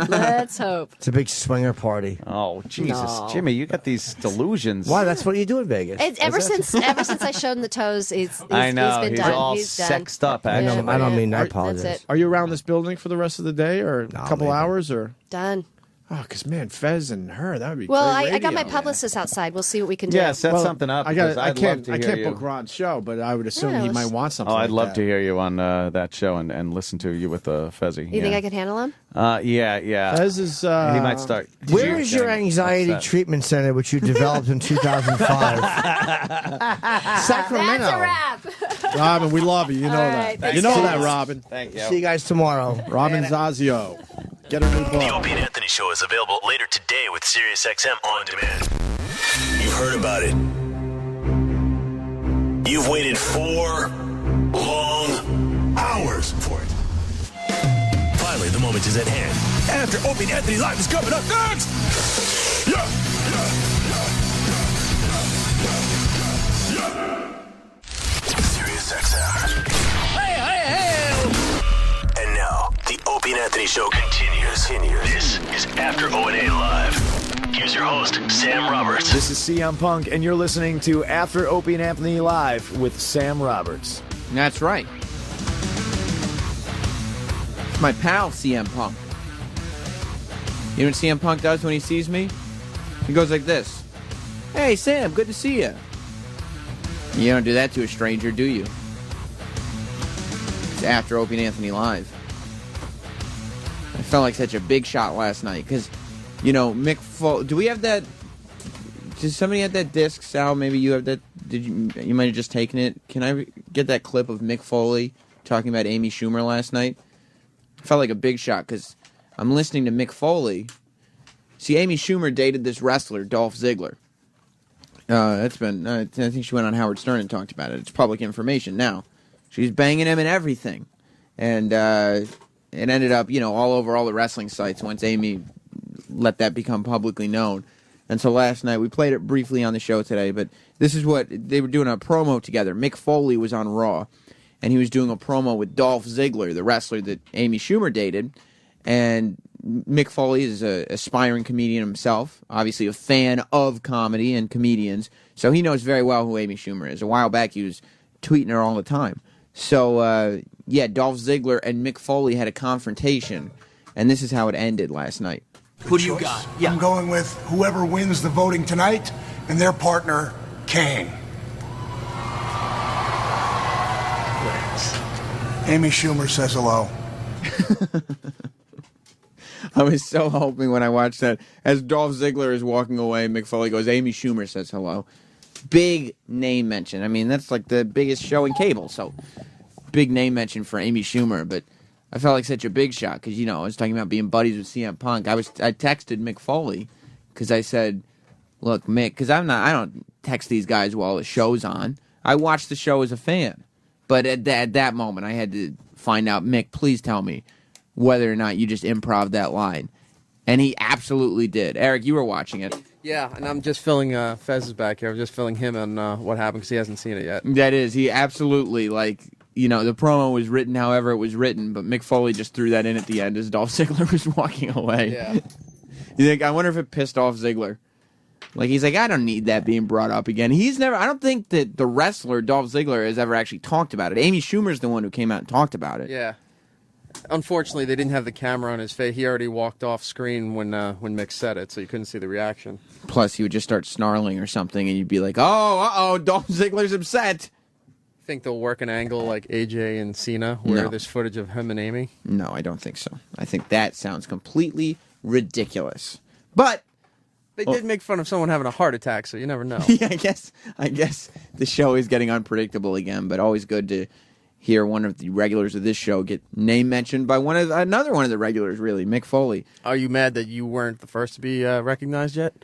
Let's hope. It's a big swinger party. Oh, Jesus. No. Jimmy, you got these delusions. Why? That's what you do in Vegas. It's ever since I showed him the toes, he's I know. he's been He's done. all he's done. sexed up, I actually. don't mean. I That's apologize. it. Are you around this building for the rest of the day or a couple maybe. hours? Or Done. Oh, because, man, Fez and her, that would be Well, great I got my radio. publicist outside. We'll see what we can do. Yeah, set Well, something up. I because got. I I'd can't. love to I hear can't you. book Ron's show, but I would assume Yeah, he let's- might want something. Oh, I'd like love that. to hear you on that show and listen to you with Fezzi. You think I could handle him? Yeah. Fez is. He might start. Where is your getting anxiety upset. treatment center, which you developed in 2005? Sacramento. That's a wrap. Robin, we love you. You know All that. right, thanks, You know guys. that, Robin. Thank you. See you guys tomorrow. Robin Zazio. Get her new The book. Opie and Anthony Show is available later today with SiriusXM On Demand. You've heard about it. You've waited 4 long hours for it. Finally, the moment is at hand. After Opie and Anthony Live is coming up next. SiriusXM. And now, the Opie and Anthony Show continues. This is After O&A Live. Here's your host, Sam Roberts. This is CM Punk, and you're listening to After Opie and Anthony Live with Sam Roberts. That's right. It's my pal, CM Punk. You know what CM Punk does when he sees me? He goes like this. Hey, Sam, good to see you. You don't do that to a stranger, do you? It's After Opie and Anthony Live. I felt like such a big shot last night because, Mick Foley. Do we have that? Does somebody have that disc, Sal? Maybe you have that. You might have just taken it. Can I get that clip of Mick Foley talking about Amy Schumer last night? I felt like a big shot because I'm listening to Mick Foley. See, Amy Schumer dated this wrestler, Dolph Ziggler. That's been. I think she went on Howard Stern and talked about it. It's public information now. She's banging him and everything, and it ended up, all over all the wrestling sites once Amy let that become publicly known. And so last night, we played it briefly on the show today, but this is what they were doing a promo together. Mick Foley was on Raw, and he was doing a promo with Dolph Ziggler, the wrestler that Amy Schumer dated. And Mick Foley is an aspiring comedian himself, obviously a fan of comedy and comedians, so he knows very well who Amy Schumer is. A while back, he was tweeting her all the time. So, Dolph Ziggler and Mick Foley had a confrontation, and this is how it ended last night. Who do you got? I'm going with whoever wins the voting tonight and their partner, Kane. Amy Schumer says hello. I was so hoping when I watched that. As Dolph Ziggler is walking away, Mick Foley goes, Amy Schumer says hello. Big name mention. I mean, that's like the biggest show in cable, so big name mention for Amy Schumer, but I felt like such a big shot because, I was talking about being buddies with CM Punk. I texted Mick Foley because I said, look, Mick, because I don't text these guys while the show's on. I watch the show as a fan. But at that moment, I had to find out, Mick, please tell me whether or not you just improv that line. And he absolutely did. Eric, you were watching it. Yeah, and I'm just filling Fez's back here. I'm just filling him on what happened because he hasn't seen it yet. That is, he absolutely, the promo was written however it was written, but Mick Foley just threw that in at the end as Dolph Ziggler was walking away. Yeah. I wonder if it pissed off Ziggler. He's like, I don't need that being brought up again. I don't think that the wrestler, Dolph Ziggler, has ever actually talked about it. Amy Schumer's the one who came out and talked about it. Yeah. Unfortunately, they didn't have the camera on his face. He already walked off screen when Mick said it, so you couldn't see the reaction. Plus, he would just start snarling or something, and you'd be like, oh, Dolph Ziggler's upset. Think they'll work an angle like AJ and Cena where there's footage of him and Amy? No, I don't think so. I think that sounds completely ridiculous. But they did make fun of someone having a heart attack, so you never know. Yeah, I guess the show is getting unpredictable again, but always good to hear one of the regulars of this show get name mentioned by another one of the regulars, really, Mick Foley. Are you mad that you weren't the first to be recognized yet?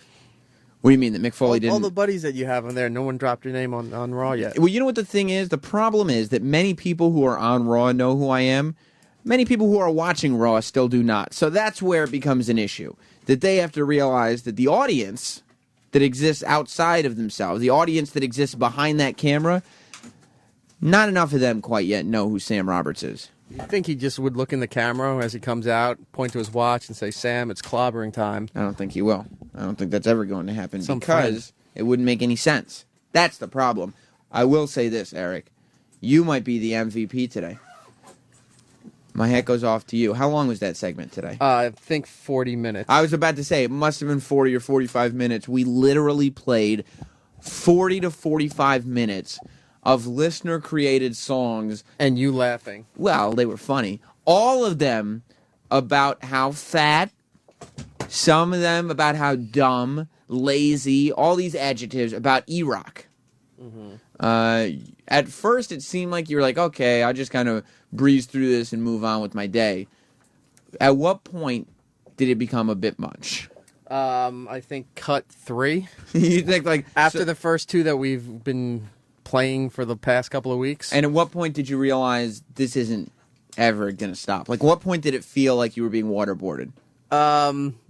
What do you mean, that Mick Foley didn't? All the buddies that you have on there, no one dropped your name on Raw yet. Well, you know what the thing is? The problem is that many people who are on Raw know who I am. Many people who are watching Raw still do not. So that's where it becomes an issue. That they have to realize that the audience that exists outside of themselves, the audience that exists behind that camera, not enough of them quite yet know who Sam Roberts is. You think he just would look in the camera as he comes out, point to his watch, and say, Sam, it's clobbering time? I don't think he will. I don't think that's ever going to happen because it wouldn't make any sense. That's the problem. I will say this, Eric. You might be the MVP today. My hat goes off to you. How long was that segment today? I think 40 minutes. I was about to say, it must have been 40 or 45 minutes. We literally played 40 to 45 minutes of listener-created songs. And you laughing. Well, they were funny. All of them about how fat, some of them about how dumb, lazy, all these adjectives about E-Rock. Mm-hmm. At first, it seemed like you were like, okay, I'll just kind of breeze through this and move on with my day. At what point did it become a bit much? I think cut 3. You think after the first 2 that we've been playing for the past couple of weeks? And at what point did you realize this isn't ever going to stop? What point did it feel like you were being waterboarded?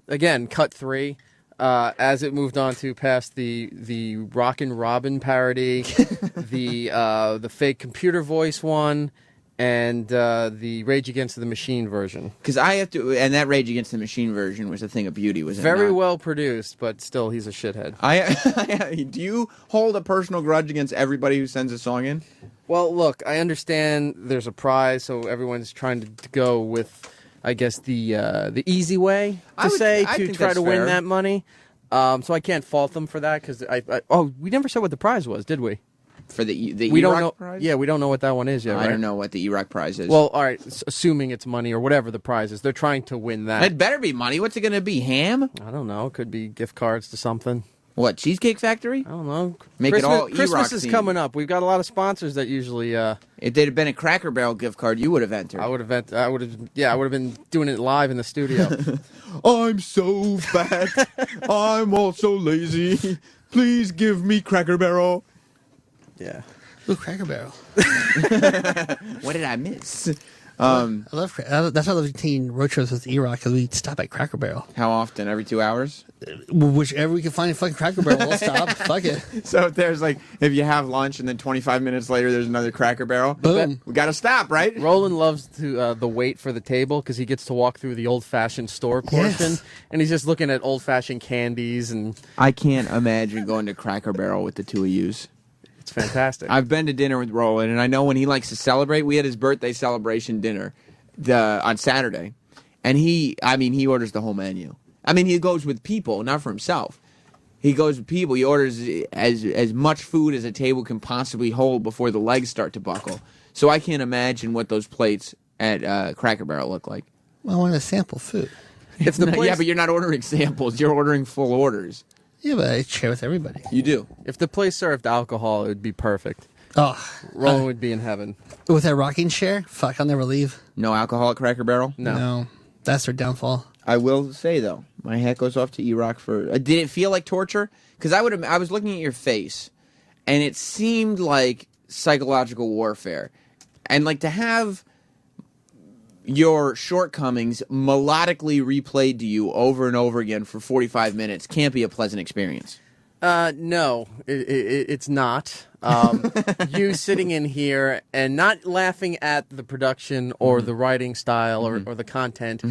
Again, cut 3. As it moved on to past the Rockin' Robin parody, the fake computer voice one, and the Rage Against the Machine version. Because I have to, and that Rage Against the Machine version was a thing of beauty, was it very not? well produced, but still, he's a shithead. Do you hold a personal grudge against everybody who sends a song in? Well, look, I understand there's a prize, so everyone's trying to go with, I guess, the easy way to try to win that money. So I can't fault them for that because we never said what the prize was, did we? for the We don't E-Rock know. prize? Yeah, we don't know what that one is yet. I right? don't know what the E-Rock prize is. Well, all right. Assuming it's money or whatever the prize is, they're trying to win that. It better be money. What's it going to be? Ham? I don't know. It could be gift cards to something. What, Cheesecake Factory? I don't know. Make Christmas, it all E-Rock Christmas is themed. coming up. We've got a lot of sponsors that usually. If they'd have been a Cracker Barrel gift card, you would have entered. I would have. I would have. Yeah, I would have been doing it live in the studio. I'm so fat. I'm also lazy. Please give me Cracker Barrel. Yeah. Ooh, Cracker Barrel. What did I miss? I love. That's why I love taking road trips with E-Rock because we stop at Cracker Barrel. How often? Every 2 hours? Whichever we can find a fucking Cracker Barrel, we'll stop. Fuck it. So if there's like, if you have lunch and then 25 minutes later there's another Cracker Barrel, boom, we got to stop, right? Roland loves to the wait for the table because he gets to walk through the old-fashioned store portion, and he's just looking at old-fashioned candies and. I can't imagine going to Cracker Barrel with the two of yous. It's fantastic. I've been to dinner with Roland, and I know when he likes to celebrate. We had his birthday celebration dinner on Saturday, and he orders the whole menu. I mean, he goes with people, not for himself. He goes with people. He orders as much food as a table can possibly hold before the legs start to buckle. So I can't imagine what those plates at Cracker Barrel look like. Well, I want to sample food. If the place, Yeah, but you're not ordering samples. You're ordering full orders. Yeah, but I share with everybody. You do. If the place served alcohol, it would be perfect. Oh, Roland would be in heaven. With that rocking chair, fuck, I'll never leave. No alcohol at Cracker Barrel? No. That's their downfall. I will say, though, my hat goes off to E-Rock for... did it feel like torture? Because I was looking at your face, and it seemed like psychological warfare. And, like, to have your shortcomings melodically replayed to you over and over again for 45 minutes can't be a pleasant experience. No, it's not. You sitting in here and not laughing at the production or the writing style or the content.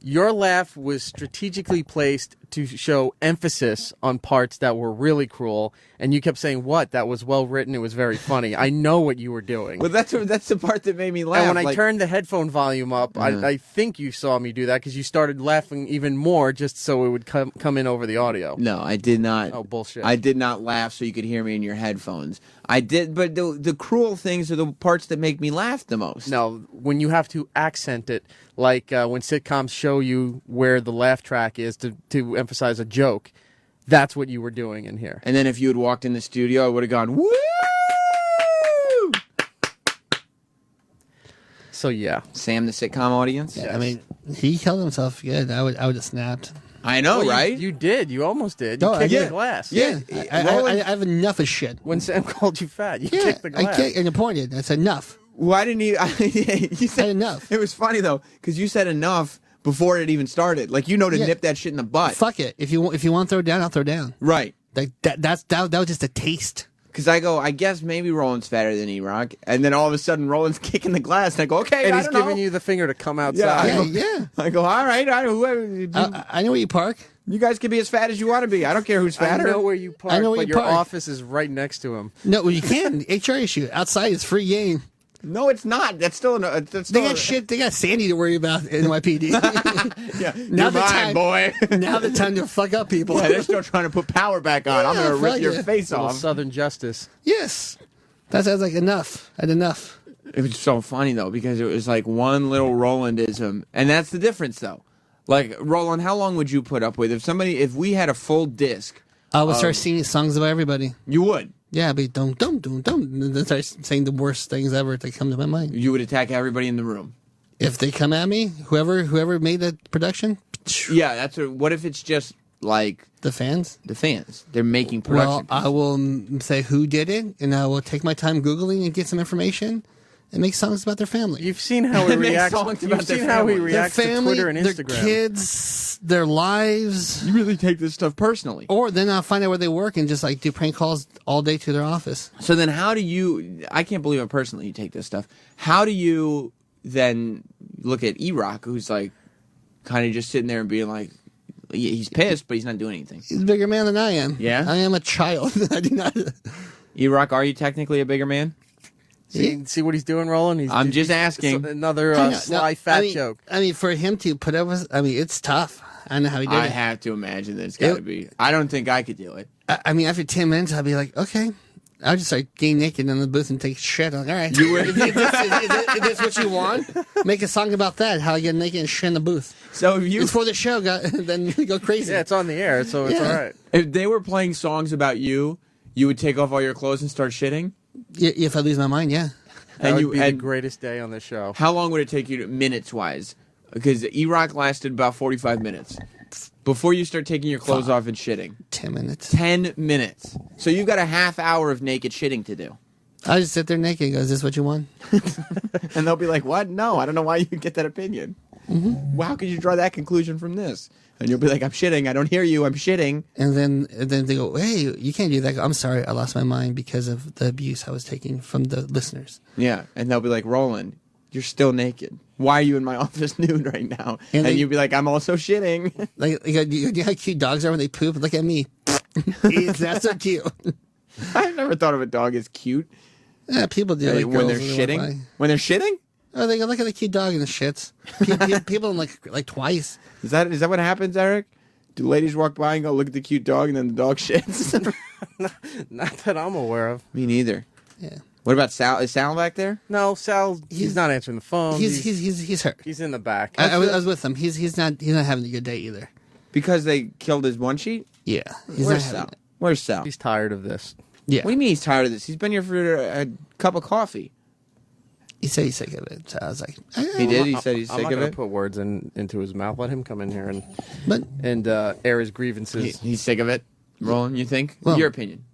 Your laugh was strategically placed to show emphasis on parts that were really cruel, and you kept saying, "What? That was well written. It was very funny." I know what you were doing. Well, that's the part that made me laugh. And when I turned the headphone volume up, I think you saw me do that because you started laughing even more just so it would come in over the audio. No, I did not. Oh, bullshit. I did not laugh so you could hear me in your headphones. I did, but the cruel things are the parts that make me laugh the most. No, when you have to accent it, like when sitcoms show you where the laugh track is to emphasize a joke, that's what you were doing in here. And then if you had walked in the studio, I would have gone, woo! So, yeah. Sam, the sitcom audience? Yeah, I mean, he held himself good. I would have snapped. I know, Well, right? You did. You almost did. You No, kicked yeah. the glass. Yeah. I have enough of shit. When Sam called you fat, you Yeah, kicked the glass. I kicked and I pointed. That's enough. Why didn't you? You said enough. It was funny, though, because you said enough before it even started. Like, to Yeah. nip that shit in the butt. Fuck it. If you want to throw down, I'll throw down. Right. Like that was just a taste. Because I guess maybe Roland's fatter than E-Rock. And then all of a sudden, Roland's kicking the glass. And I go, okay, And I he's don't know. giving you the finger to come outside. I go, all right. I know where you park. You guys can be as fat as you want to be. I don't care who's fatter. I know where you park, I know where but you your park. office is right next to him. No, well, you can. HR issue. Outside is free game. No, it's not. That's still They got shit. They got Sandy to worry about in NYPD. Yeah, Now you're the mine, time- boy. Now the time to fuck up people. Yeah, they're still trying to put power back on. I'm Yeah, going to rip fuck your yeah. face Little off. Southern justice. Yes. That sounds like enough. I had enough. It was so funny, though, because it was like one little Rolandism. And that's the difference, though. Like, Roland, how long would you put up with if we had a full disc? I would start singing songs about everybody. You would? Yeah, I'd be don't, and then start saying the worst things ever that come to my mind. You would attack everybody in the room. If they come at me, whoever made that production, Yeah, what if it's just like the fans? The fans. They're making Well, production. I will say who did it, and I will take my time Googling and get some information and make songs about their family. You've seen how he Make reacts. songs You've about their seen how he family. reacts their family, to Twitter and their Instagram. kids, their lives. You really take this stuff personally. Or then I'll find out where they work and just like do prank calls all day to their office. So then how do you, I can't believe it personally you take this stuff. How do you then look at E-Rock, who's like kind of just sitting there and being like, he's pissed, but he's not doing anything. He's a bigger man than I am. Yeah? I am a child. I do not. E-Rock, are you technically a bigger man? See what he's doing, Roland? I'm just asking. Another I know. sly No, fat joke. I mean, for him to put up with, it's tough. I don't know how he did I it. have to imagine that it's got to be. I don't think I could do it. I mean, after 10 minutes, I'd be like, okay. I would just like getting naked in the booth and take shit. Like, all right, You would- is this what you want? Make a song about that. How I get naked and shit in the booth. So if you it's for the show, then you go crazy. Yeah, it's on the air, so it's all right. If they were playing songs about you, you would take off all your clothes and start shitting? Yeah, if I lose my mind, yeah. That would be the greatest day on the show. How long would it take you, minutes-wise? Because E-Rock lasted about 45 minutes. Before you start taking your clothes off and shitting. 10 minutes. 10 minutes. So you've got a half hour of naked shitting to do. I just sit there naked and go, is this what you want? And they'll be like, what? No, I don't know why you get that opinion. Mm-hmm. Well, how could you draw that conclusion from this? And you'll be like, I'm shitting. I don't hear you. I'm shitting. And then they go, hey, you can't do that. I go, I'm sorry. I lost my mind because of the abuse I was taking from the listeners. Yeah. And they'll be like, Roland, you're still naked. Why are you in my office nude right now? And you'd be like, I'm also shitting. Like, you know how cute dogs are when they poop? Look at me. That's so cute. I've never thought of a dog as cute. Yeah, people do. Like when they're girls that walk by. shitting? When they're shitting? Oh, they go, look at the cute dog in the shits. People like twice. Is that what happens, Eric? Do ladies walk by and go, look at the cute dog, and then the dog shits? Not that I'm aware of. Me neither. Yeah. What about Sal? Is Sal back there? No, Sal. He's not answering the phone. He's hurt. He's in the back. I was with him. He's not having a good day either. Because they killed his one sheet? Yeah. He's Where's not having Sal? it. Where's Sal? He's tired of this. Yeah. What do you mean he's tired of this? He's been here for a cup of coffee. He said he's sick of it. So I was like, He did? He said he's I'm sick not of gonna it? put words into his mouth. Let him come in here and air his grievances. He's sick of it? Roland, you think? Well, Your opinion.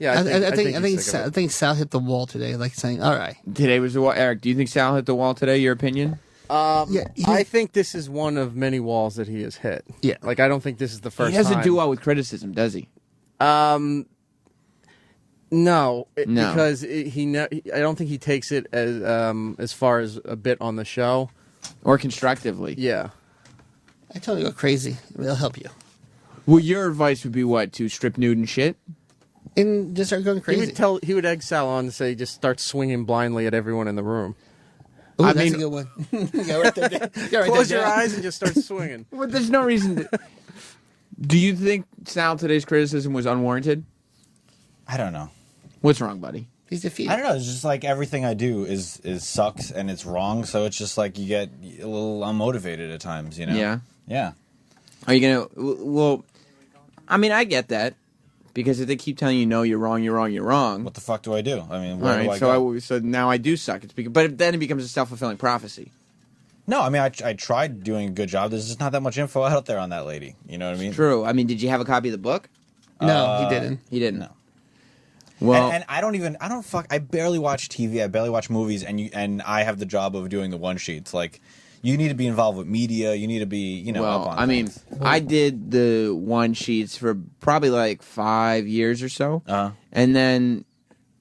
Yeah, I think Sal hit the wall today, like saying, all right. Today was the wall. Eric, do you think Sal hit the wall today? Your opinion? I think this is one of many walls that he has hit. Yeah. Like, I don't think this is the first He doesn't time. do well with criticism, does he? No, No. because I don't think he takes it as far as a bit on the show. Or constructively. Yeah. I told you go crazy. It'll help you. Well, your advice would be what? To strip nude and shit? And just start going crazy. He would egg Sal on to say, just start swinging blindly at everyone in the room. Oh, that's a good one. Yeah, right there. Yeah, right Close there, your Jack. eyes and just start swinging. Well, there's no reason to... Do you think Sal today's criticism was unwarranted? I don't know. What's wrong, buddy? He's defeated. I don't know. It's just like everything I do is sucks and it's wrong. So it's just like you get a little unmotivated at times, you know? Yeah. Yeah. Are you going to... Well, I mean, I get that. Because if they keep telling you, no, you're wrong, you're wrong, you're wrong. What the fuck do I do? I mean, All where right, do I so go? so now I do suck. But then it becomes a self-fulfilling prophecy. No, I mean, I tried doing a good job. There's just not that much info out there on that lady. You know what I mean? True. I mean, did you have a copy of the book? No, he didn't. He didn't. No. Well, and I barely watch TV. I barely watch movies, and I have the job of doing the one sheets. Like, you need to be involved with media. You need to be, up on things. I did the one sheets for probably like 5 years or so. And then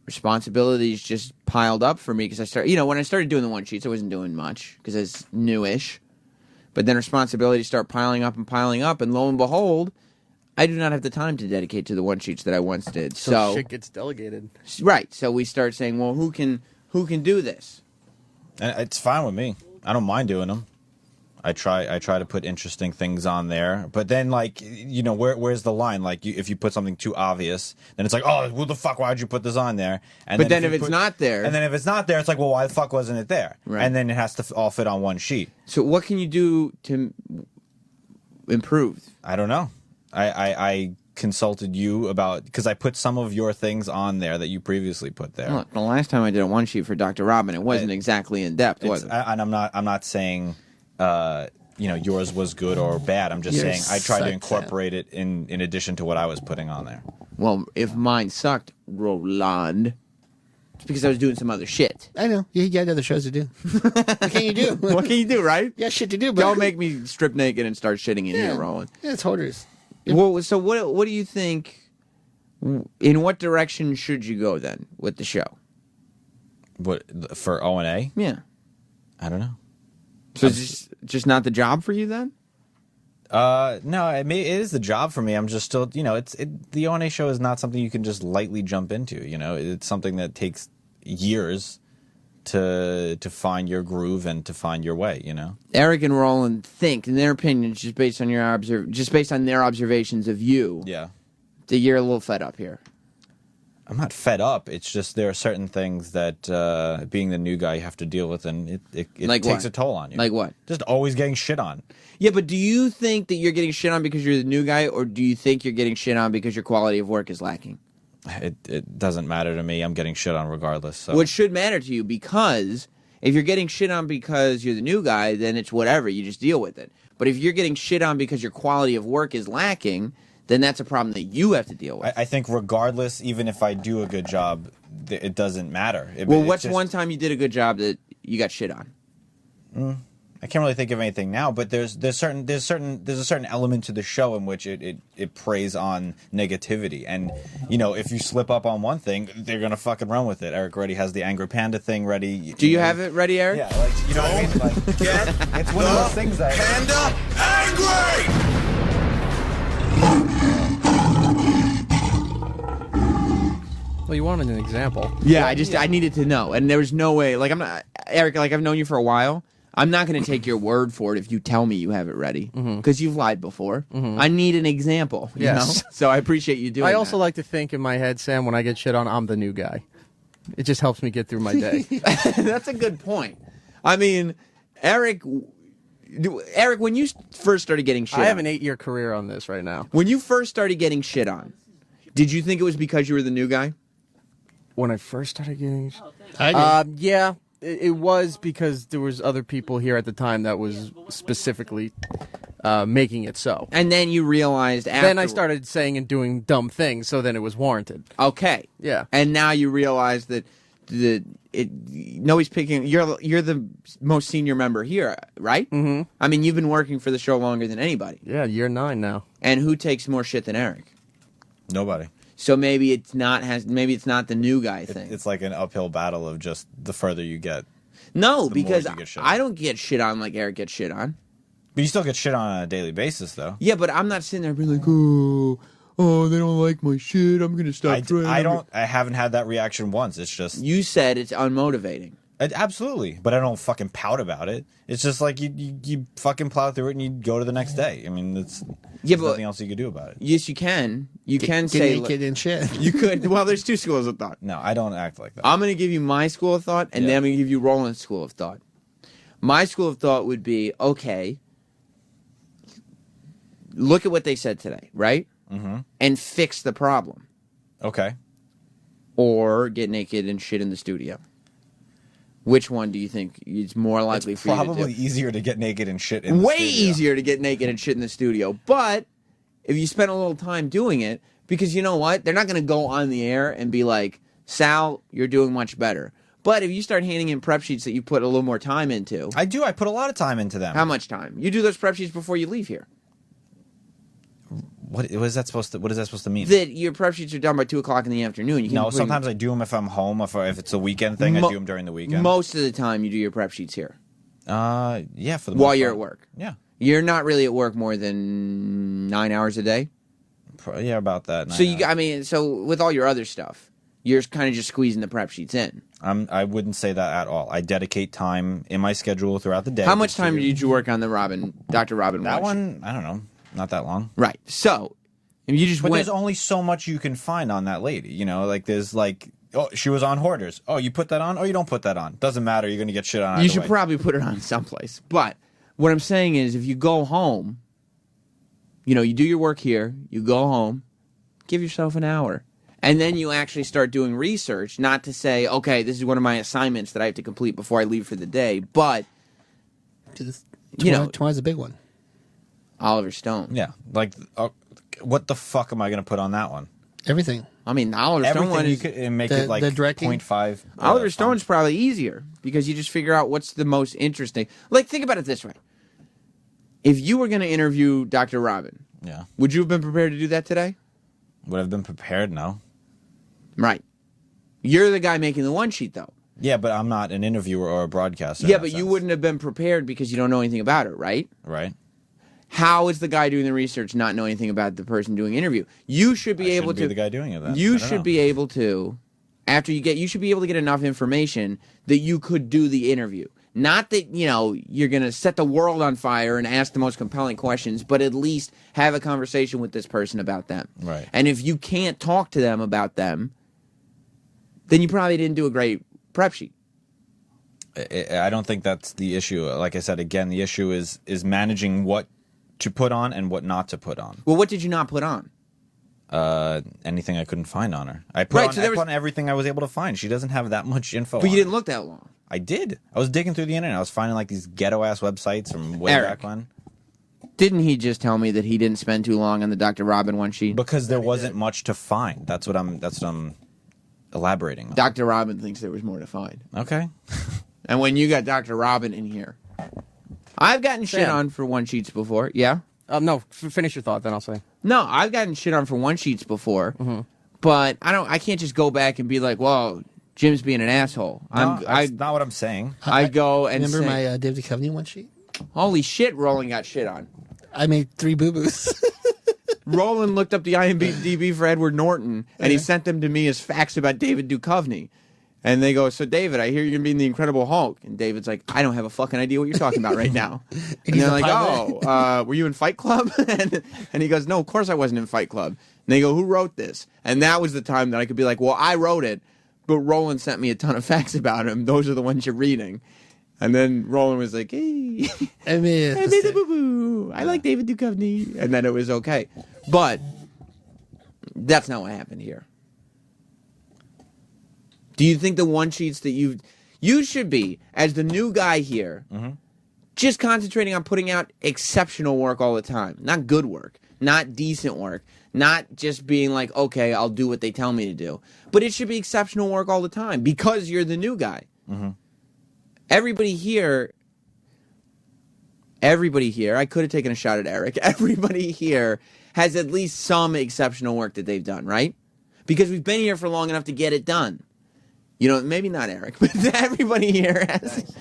responsibilities just piled up for me because I started, when I started doing the one sheets, I wasn't doing much because it's newish. But then responsibilities start piling up, and lo and behold, I do not have the time to dedicate to the one sheets that I once did. So shit gets delegated. Right. So we start saying, well, who can do this? And it's fine with me. I don't mind doing them. I try to put interesting things on there, but then where's the line? Like, if you put something too obvious, then it's like, oh, what the fuck? Why'd you put this on there? And But then if it's not there, it's like, well, why the fuck wasn't it there? Right. And then it has to all fit on one sheet. So what can you do to improve? I don't know. I consulted you about, because I put some of your things on there that you previously put there. Look, the last time I did a one sheet for Dr. Robin, it wasn't exactly in depth, was it? And I'm not saying yours was good or bad. I'm just Yours saying I tried to sucked, incorporate it in addition to what I was putting on there. Well, if mine sucked, Roland, it's because I was doing some other shit. I know. You got other shows to do. What can you do? What can you do, right? Yeah, shit to do. But Don't make me strip naked and start shitting in here, Roland. Yeah, it's hoarders. Well, so what do you think? In what direction should you go then with the show? What, for O&A? Yeah, I don't know. So it's just not the job for you then? No, it is the job for me. I'm just still, the O&A show is not something you can just lightly jump into. It's something that takes years to find your groove and to find your way. Eric and Roland think, in their opinions, just based on their observations of you, Yeah, that you're a little fed up here. I'm not fed up. It's just there are certain things that being the new guy you have to deal with, and it Like takes what? a toll on you. Like what? Just always getting shit on. Yeah, but do you think that you're getting shit on because you're the new guy, or do you think you're getting shit on because your quality of work is lacking? It doesn't matter to me. I'm getting shit on regardless. So. Well, it should matter to you, because if you're getting shit on because you're the new guy, then it's whatever. You just deal with it. But if you're getting shit on because your quality of work is lacking, then that's a problem that you have to deal with. I think regardless, even if I do a good job, it doesn't matter. What's one time you did a good job that you got shit on? I can't really think of anything now, but there's a certain element to the show in which it preys on negativity, and if you slip up on one thing, they're gonna fucking run with it. Eric already has the Angry Panda thing ready. Do you have it ready, Eric? Yeah, you know what I mean. Like, it's one of those things that Panda angry. Well, you wanted an example. Yeah, I needed to know, and there was no way. Like, I'm not Eric. Like, I've known you for a while. I'm not going to take your word for it if you tell me you have it ready, because you've lied before. I need an example. You know? So I appreciate you doing. I also like to think in my head, Sam, when I get shit on, I'm the new guy. It just helps me get through my day. That's a good point. I mean, Eric, when you first started getting shit I have on, an 8-year career on this right now. When you first started getting shit on, did you think it was because you were the new guy? When I first started getting shit I did. yeah, it was because there was other people here at the time that was specifically making it so. And then you realized after... Then I started saying and doing dumb things, so then it was warranted. Okay. Yeah. And now you realize that nobody's picking... You're the most senior member here, right? Mm-hmm. I mean, you've been working for the show longer than anybody. Yeah, year 9 now. And who takes more shit than Eric? Nobody. So maybe it's not the new guy thing. It's like an uphill battle of just the further you get. No, the because more you get shit I don't get shit on like Eric gets shit on. But you still get shit on a daily basis, though. Yeah, but I'm not sitting there being like, oh, they don't like my shit. I'm gonna stop trying. I haven't had that reaction once. It's just you said it's unmotivating. Absolutely, but I don't fucking pout about it. It's just like you fucking plow through it and you go to the next day. I mean, there's nothing else you could do about it. Yes, you can. You can get say naked and shit. You could. Well, there's two schools of thought. No, I don't act like that. I'm going to give you my school of thought, and then I'm going to give you Roland's school of thought. My school of thought would be, okay, look at what they said today, right? Mm-hmm. And fix the problem. Okay. Or get naked and shit in the studio. Which one do you think is more likely for you to do? Probably easier to get naked and shit in the Way studio. easier to get naked and shit in the studio. But if you spend a little time doing it, because you know what? They're not going to go on the air and be like, Sal, you're doing much better. But if you start handing in prep sheets that you put a little more time into. I do. I put a lot of time into them. How much time? You do those prep sheets before you leave here. What is that supposed to mean? That your prep sheets are done by 2 o'clock in the afternoon. You can No, sometimes I do them if I'm home. If it's a weekend thing, I do them during the weekend. Most of the time, you do your prep sheets here. Yeah, for the while most you're part. at work. Yeah, you're not really at work more than 9 hours a day. Yeah, about that. So so with all your other stuff, you're kind of just squeezing the prep sheets in. I wouldn't say that at all. I dedicate time in my schedule throughout the day. How much time did you work on the Dr. Robin? That watch? one, I don't know, not that long. Right. So, if you just but went. There's only so much you can find on that lady. You know, like there's like, oh, she was on Hoarders. Oh, you put that on? Oh, you don't put that on. Doesn't matter. You're gonna get shit on. You should way. probably put it on someplace. But what I'm saying is, if you go home, you do your work here. You go home, give yourself an hour. And then you actually start doing research, not to say, okay, this is one of my assignments that I have to complete before I leave for the day, but, tomorrow's a big one. Oliver Stone. Yeah. Like, what the fuck am I going to put on that one? Everything. I mean, the Oliver Stone one you is... could make it like 0.5. Oliver Stone's probably easier, because you just figure out what's the most interesting. Like, think about it this way. If you were going to interview Dr. Robin, would you have been prepared to do that today? Would have been prepared? No. Right. You're the guy making the one sheet, though. Yeah, but I'm not an interviewer or a broadcaster. Yeah, but you wouldn't have been prepared because you don't know anything about it, right? Right. How is the guy doing the research not know anything about the person doing the interview? You should be able to. Be the guy doing it. Then. You should be able to. You should be able to get enough information that you could do the interview. Not that, you're going to set the world on fire and ask the most compelling questions, but at least have a conversation with this person about them. Right. And if you can't talk to them about them, then you probably didn't do a great prep sheet. I don't think that's the issue. Like I said, again, the issue is managing what to put on and what not to put on. Well, what did you not put on? Anything I couldn't find on her. I put on everything I was able to find. She doesn't have that much info. But you didn't look that long. I did. I was digging through the internet. I was finding like these ghetto ass websites from way Eric, back when. Didn't he just tell me that he didn't spend too long on the Dr. Robin one sheet? Because there wasn't much to find. That's what I'm elaborating on. Dr. Robin thinks there was more to find. Okay. And when you got Dr. Robin in here, I've gotten shit on for one sheets before. Yeah. No, finish your thought, then I'll say. No, I've gotten shit on for one sheets before, but I can't just go back and be like, "Well, Jim's being an asshole." That's not what I'm saying. I go and remember say, my David Duchovny one sheet. Holy shit, Roland got shit on. I made 3 boo-boos. Roland looked up the IMDb for Edward Norton, and he sent them to me as facts about David Duchovny. And they go, "So David, I hear you're gonna be in the Incredible Hulk." And David's like, "I don't have a fucking idea what you're talking about right now." And they're like, "Oh, were you in Fight Club?" and he goes, "No, of course I wasn't in Fight Club." And they go, "Who wrote this?" And that was the time that I could be like, "Well, I wrote it, but Roland sent me a ton of facts about him. Those are the ones you're reading." And then Roland was like, "Hey, I made the boo-boo. I like David Duchovny." And then it was okay. But that's not what happened here. Do you think the one sheets that you should be, as the new guy here, just concentrating on putting out exceptional work all the time, not good work, not decent work, not just being like, okay, I'll do what they tell me to do, but it should be exceptional work all the time because you're the new guy. Everybody here, I could have taken a shot at Eric. Everybody here has at least some exceptional work that they've done, right? Because we've been here for long enough to get it done. You know, maybe not Eric, but everybody here has.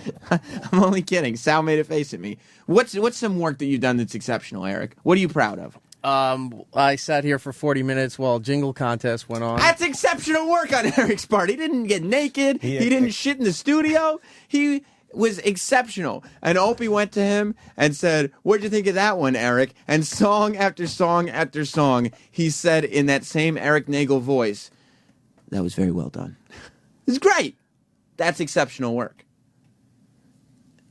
I'm only kidding. Sal made a face at me. What's some work that you've done that's exceptional, Eric? What are you proud of? I sat here for 40 minutes while Jingle Contest went on. That's exceptional work on Eric's part. He didn't get naked. He didn't shit in the studio. He was exceptional. And Opie went to him and said, "What'd you think of that one, Eric?" And song after song after song, he said in that same Eric Nagel voice, "That was very well done." It's great. That's exceptional work.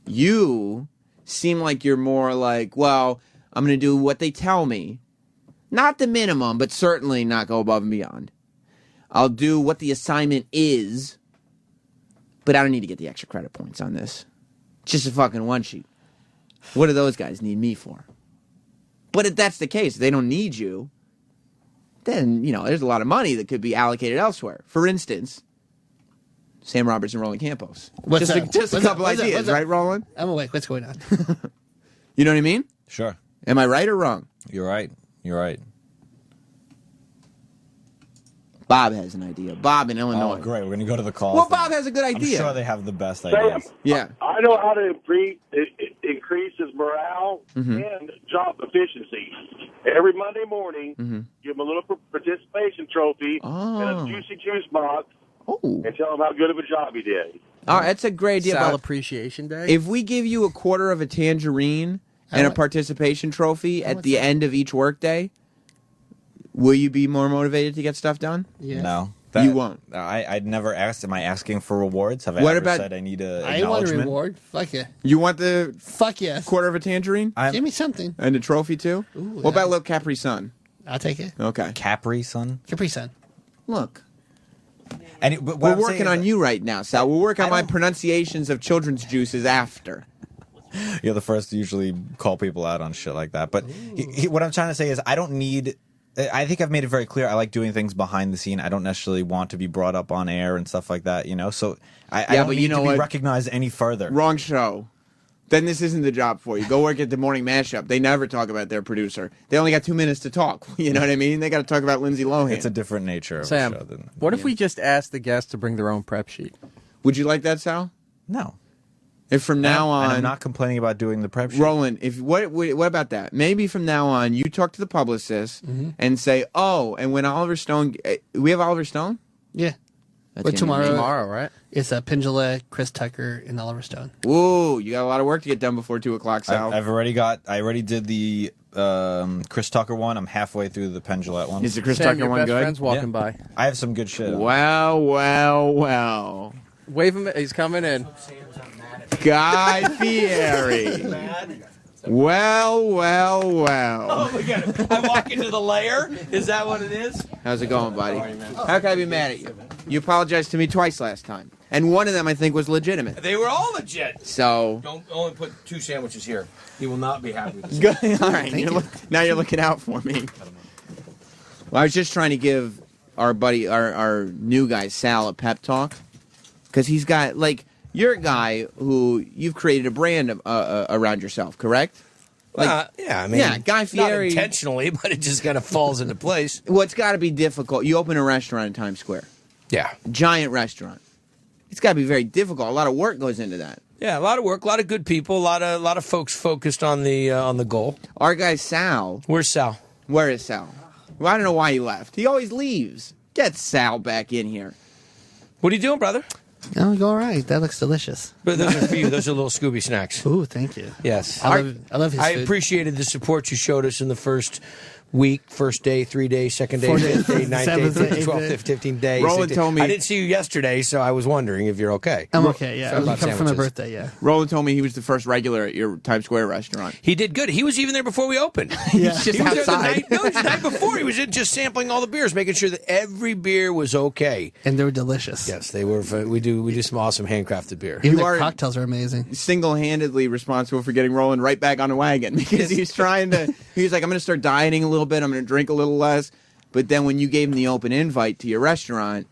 You seem like you're more like, well, I'm going to do what they tell me. Not the minimum, but certainly not go above and beyond. I'll do what the assignment is, but I don't need to get the extra credit points on this. It's just a fucking one sheet. What do those guys need me for? But if that's the case, they don't need you, then, you know, there's a lot of money that could be allocated elsewhere. For instance, Sam Roberts and Roland Campos. Just a couple ideas, right, Roland? I'm awake. What's going on? You know what I mean? Sure. Am I right or wrong? You're right. You're right. Bob has an idea. Bob in Illinois. Oh, great. We're going to go to the call. Well, Bob has a good idea. I'm sure they have the best ideas. Yeah. I know how to increase his morale and job efficiency. Every Monday morning, give him a little participation trophy and a juicy juice box. And tell him how good of a job he did. Oh, that's a great idea. Sal Appreciation Day. If we give you a quarter of a tangerine and a participation trophy at the end of each workday, will you be more motivated to get stuff done? Yeah. No. You won't. I'd never asked, am I asking for rewards? Have I ever said I need a I want a acknowledgement? reward. Fuck yeah. You want the yes. quarter of a tangerine? Give me something. And a trophy too? What about a little Capri Sun? I'll take it. Okay. Capri Sun? Capri Sun. Look. But we're working on you right now, Sal. We'll work on my pronunciations of children's juices after. You're the first to usually call people out on shit like that. But what I'm trying to say is I don't need... I think I've made it very clear I like doing things behind the scene. I don't necessarily want to be brought up on air and stuff like that, you know? So I don't need to be recognized any further. Wrong show. Then this isn't the job for you. Go work at the Morning Mashup. They never talk about their producer. They only got 2 minutes to talk. You know what I mean? They got to talk about Lindsay Lohan. It's a different nature of Sam, a show than... what if we just asked the guests to bring their own prep sheet? Would you like that, Sal? No. If from now on... And I'm not complaining about doing the prep sheet. Roland, what about that? Maybe from now on, you talk to the publicist and say, oh, and when Oliver Stone... We have Oliver Stone? Yeah. That's But gonna be tomorrow, tomorrow, right? It's Pendula, Chris Tucker, and Oliver Stone. Whoa, you got a lot of work to get done before 2 o'clock, Sal. I already did the Chris Tucker one. I'm halfway through the Pendulette one. Is the Chris Tucker one good? Friend's walking by. I have some good shit. Wow, wow, wow. Wave him. He's coming in. Guy Fieri. Well, well, well. Oh my God! I walk into the lair. Is that what it is? How's it going, buddy? How can I be mad at you? You apologized to me twice last time, and one of them I think was legitimate. They were all legit. So Don't only put 2 sandwiches here. He will not be happy with this. all right, now you're looking out for me. Well, I was just trying to give our buddy, our new guy Sal, a pep talk, because he's got you're a guy who you've created a brand around yourself, correct? Yeah, I mean, Guy Fieri. not intentionally, but it just kind of falls into place. Well, it's got to be difficult. You open a restaurant in Times Square. Yeah. Giant restaurant. It's got to be very difficult. A lot of work goes into that. Yeah, a lot of work, a lot of good people, a lot of folks focused on the goal. Our guy Sal. Where's Sal? Where is Sal? Well, I don't know why he left. He always leaves. Get Sal back in here. What are you doing, brother? Oh, all right. That looks delicious. But those are for you. Those are little Scooby snacks. Ooh, thank you. Yes. I love his I food. appreciated the support you showed us in the first week, first day, 3 days, second day, 4th fifth day, day, ninth day, 7th day, 12th, 15th day. Roland 16th. told me- I didn't see you yesterday, so I was wondering if you're okay. I'm okay, yeah. Sorry I was about coming for my sandwiches. birthday, yeah. Roland told me he was the first regular at your Times Square restaurant. He did good. He was even there before we opened. He's just He was there the outside. night, no, it was the night before. He was in just sampling all the beers, making sure that every beer was okay. And they were delicious. Yes, they were. We do some awesome handcrafted beer. Even You their are- cocktails are amazing. Single-handedly responsible for getting Roland right back on the wagon because he's trying to. He's like, I'm going to start dieting a little bit. I'm going to drink a little less. But then when you gave him the open invite to your restaurant,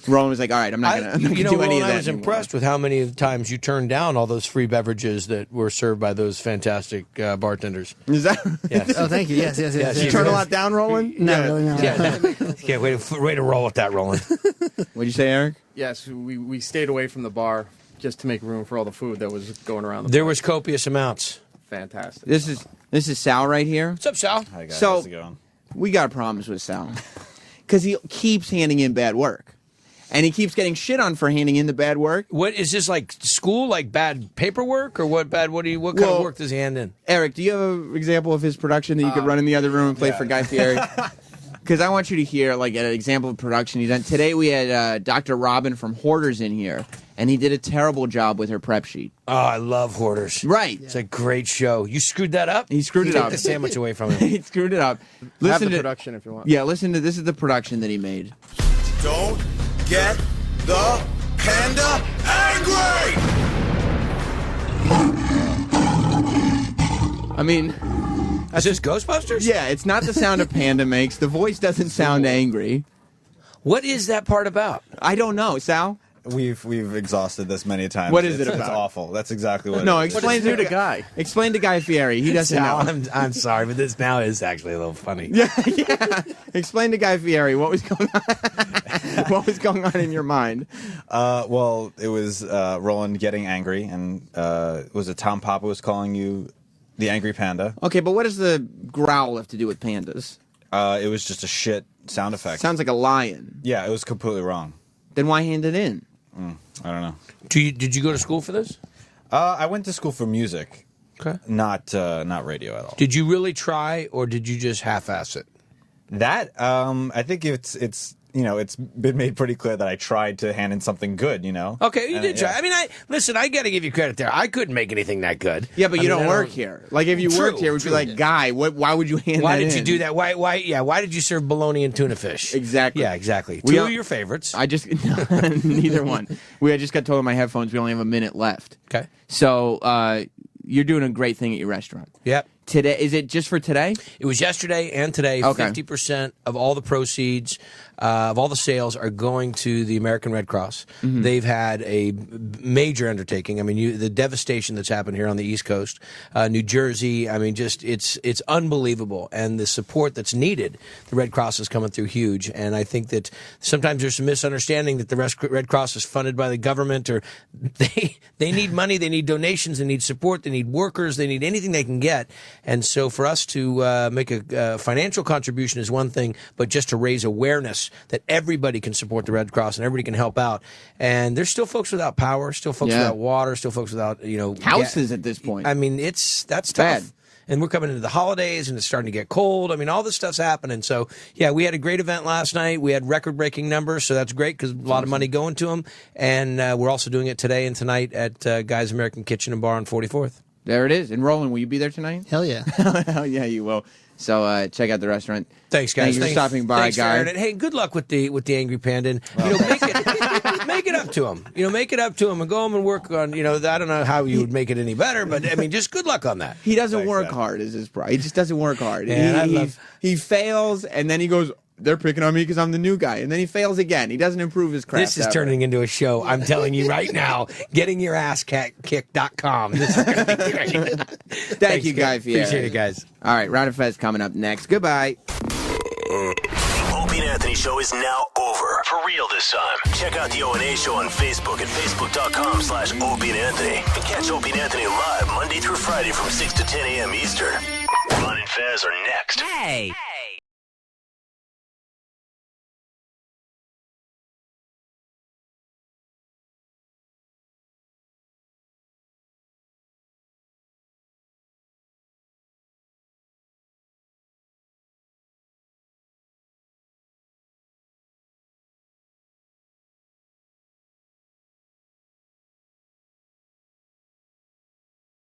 Roland was like, all right, I'm not going to do any Roland, of that I was anymore. impressed with how many times you turned down all those free beverages that were served by those fantastic bartenders. Is that? Yes. Oh, thank you. Yes. Did you turn a lot down, Roland? No, really not. Yeah, way to roll with that, Roland. What'd you say, Eric? Yes, we stayed away from the bar just to make room for all the food that was going around the There bar. was copious amounts. Fantastic. This is Sal right here. What's up, Sal? Hi, guys. So How's it going? we got problems with Sal because he keeps handing in bad work, and he keeps getting shit on for handing in the bad work. What is this, like school, like bad paperwork, or what kind of work does he hand in? Eric, do you have an example of his production that you could run in the other room and play for Guy Fieri? Because I want you to hear like an example of production he's done. Today we had Dr. Robin from Hoarders in here, and he did a terrible job with her prep sheet. Oh, I love Hoarders. Right. It's a great show. You screwed that up? He screwed it Take up. the sandwich away from him. He screwed it up. Have Listen the to production if you want. Yeah, listen to this is the production that he made. Don't get the panda angry! I mean, is this Ghostbusters? Yeah, it's not the sound a panda makes. The voice doesn't sound angry. What is that part about? I don't know, Sal. We've exhausted this many times. What is it It's about? awful. That's exactly what. No, it is. explain to the guy. Explain to Guy Fieri. He doesn't Sal, know. I'm sorry, but this now is actually a little funny. Yeah. Explain to Guy Fieri what was going on. What was going on in your mind? Well, it was Roland getting angry, and was it Tom Papa was calling you the angry panda? Okay, but what does the growl have to do with pandas? It was just a shit sound effect. Sounds like a lion. Yeah, it was completely wrong. Then why hand it in? I don't know. Did you go to school for this? I went to school for music. Okay. Not radio at all. Did you really try, or did you just half-ass it? That I think it's it's been made pretty clear that I tried to hand in something good. Okay, you And, did try. yeah. I mean, I got to give you credit there. I couldn't make anything that good. Yeah, but you I mean, don't I work here. Like if you True, worked here, it would be true. like, Guy, why would you hand Why that did in? you do that? Why did you serve bologna and tuna fish? Exactly. Yeah, exactly. We Two are- of your favorites. I just neither one. I just got told on my headphones we only have a minute left. Okay. So you're doing a great thing at your restaurant. Yep. Today, is it just for today? It was yesterday and today. Okay. 50% of all the proceeds of all the sales are going to the American Red Cross. Mhm. They've had a major undertaking. I mean, the devastation that's happened here on the East Coast, New Jersey. I mean, just it's unbelievable, and the support that's needed. The Red Cross is coming through huge, and I think that sometimes there's some misunderstanding that the Red Cross is funded by the government, or they need money, they need donations, they need support, they need workers, they need anything they can get. And so for us to make a financial contribution is one thing, but just to raise awareness awareness that everybody can support the Red Cross and everybody can help out. And there's still folks without power, still folks without water, still folks without, houses at this point. I mean, that's tough. Bad. And we're coming into the holidays, and it's starting to get cold. I mean, all this stuff's happening. So, yeah, we had a great event last night. We had record-breaking numbers, so that's great because a lot of money going to them. And we're also doing it today and tonight at Guy's American Kitchen and Bar on 44th. There it is. And Roland, will you be there tonight? Hell yeah. Hell yeah, you will. So check out the restaurant. Thanks, guys. Thanks for stopping by, Thanks, Guy. Aaron. Hey, good luck with the Angry Panda. And, make it up to him. Make it up to him and go home and work on. I don't know how you would make it any better, but I mean, just good luck on that. He doesn't work hard. Is his problem? He just doesn't work hard. Yeah, he fails, and then he goes, they're picking on me because I'm the new guy. And then he fails again. He doesn't improve his craft. This is turning into a show. I'm telling you right now. GettingYourAssKicked.com. This is going to be great. Thank you, Guy Fieri. Appreciate it, guys. All right, Round of Fez coming up next. Goodbye. The Opie and Anthony Show is now over. For real this time. Check out the O&A Show on Facebook at facebook.com/Opie and Anthony. And catch Opie and Anthony live Monday through Friday from 6 to 10 a.m. Eastern. Ron and Fez are next. Hey.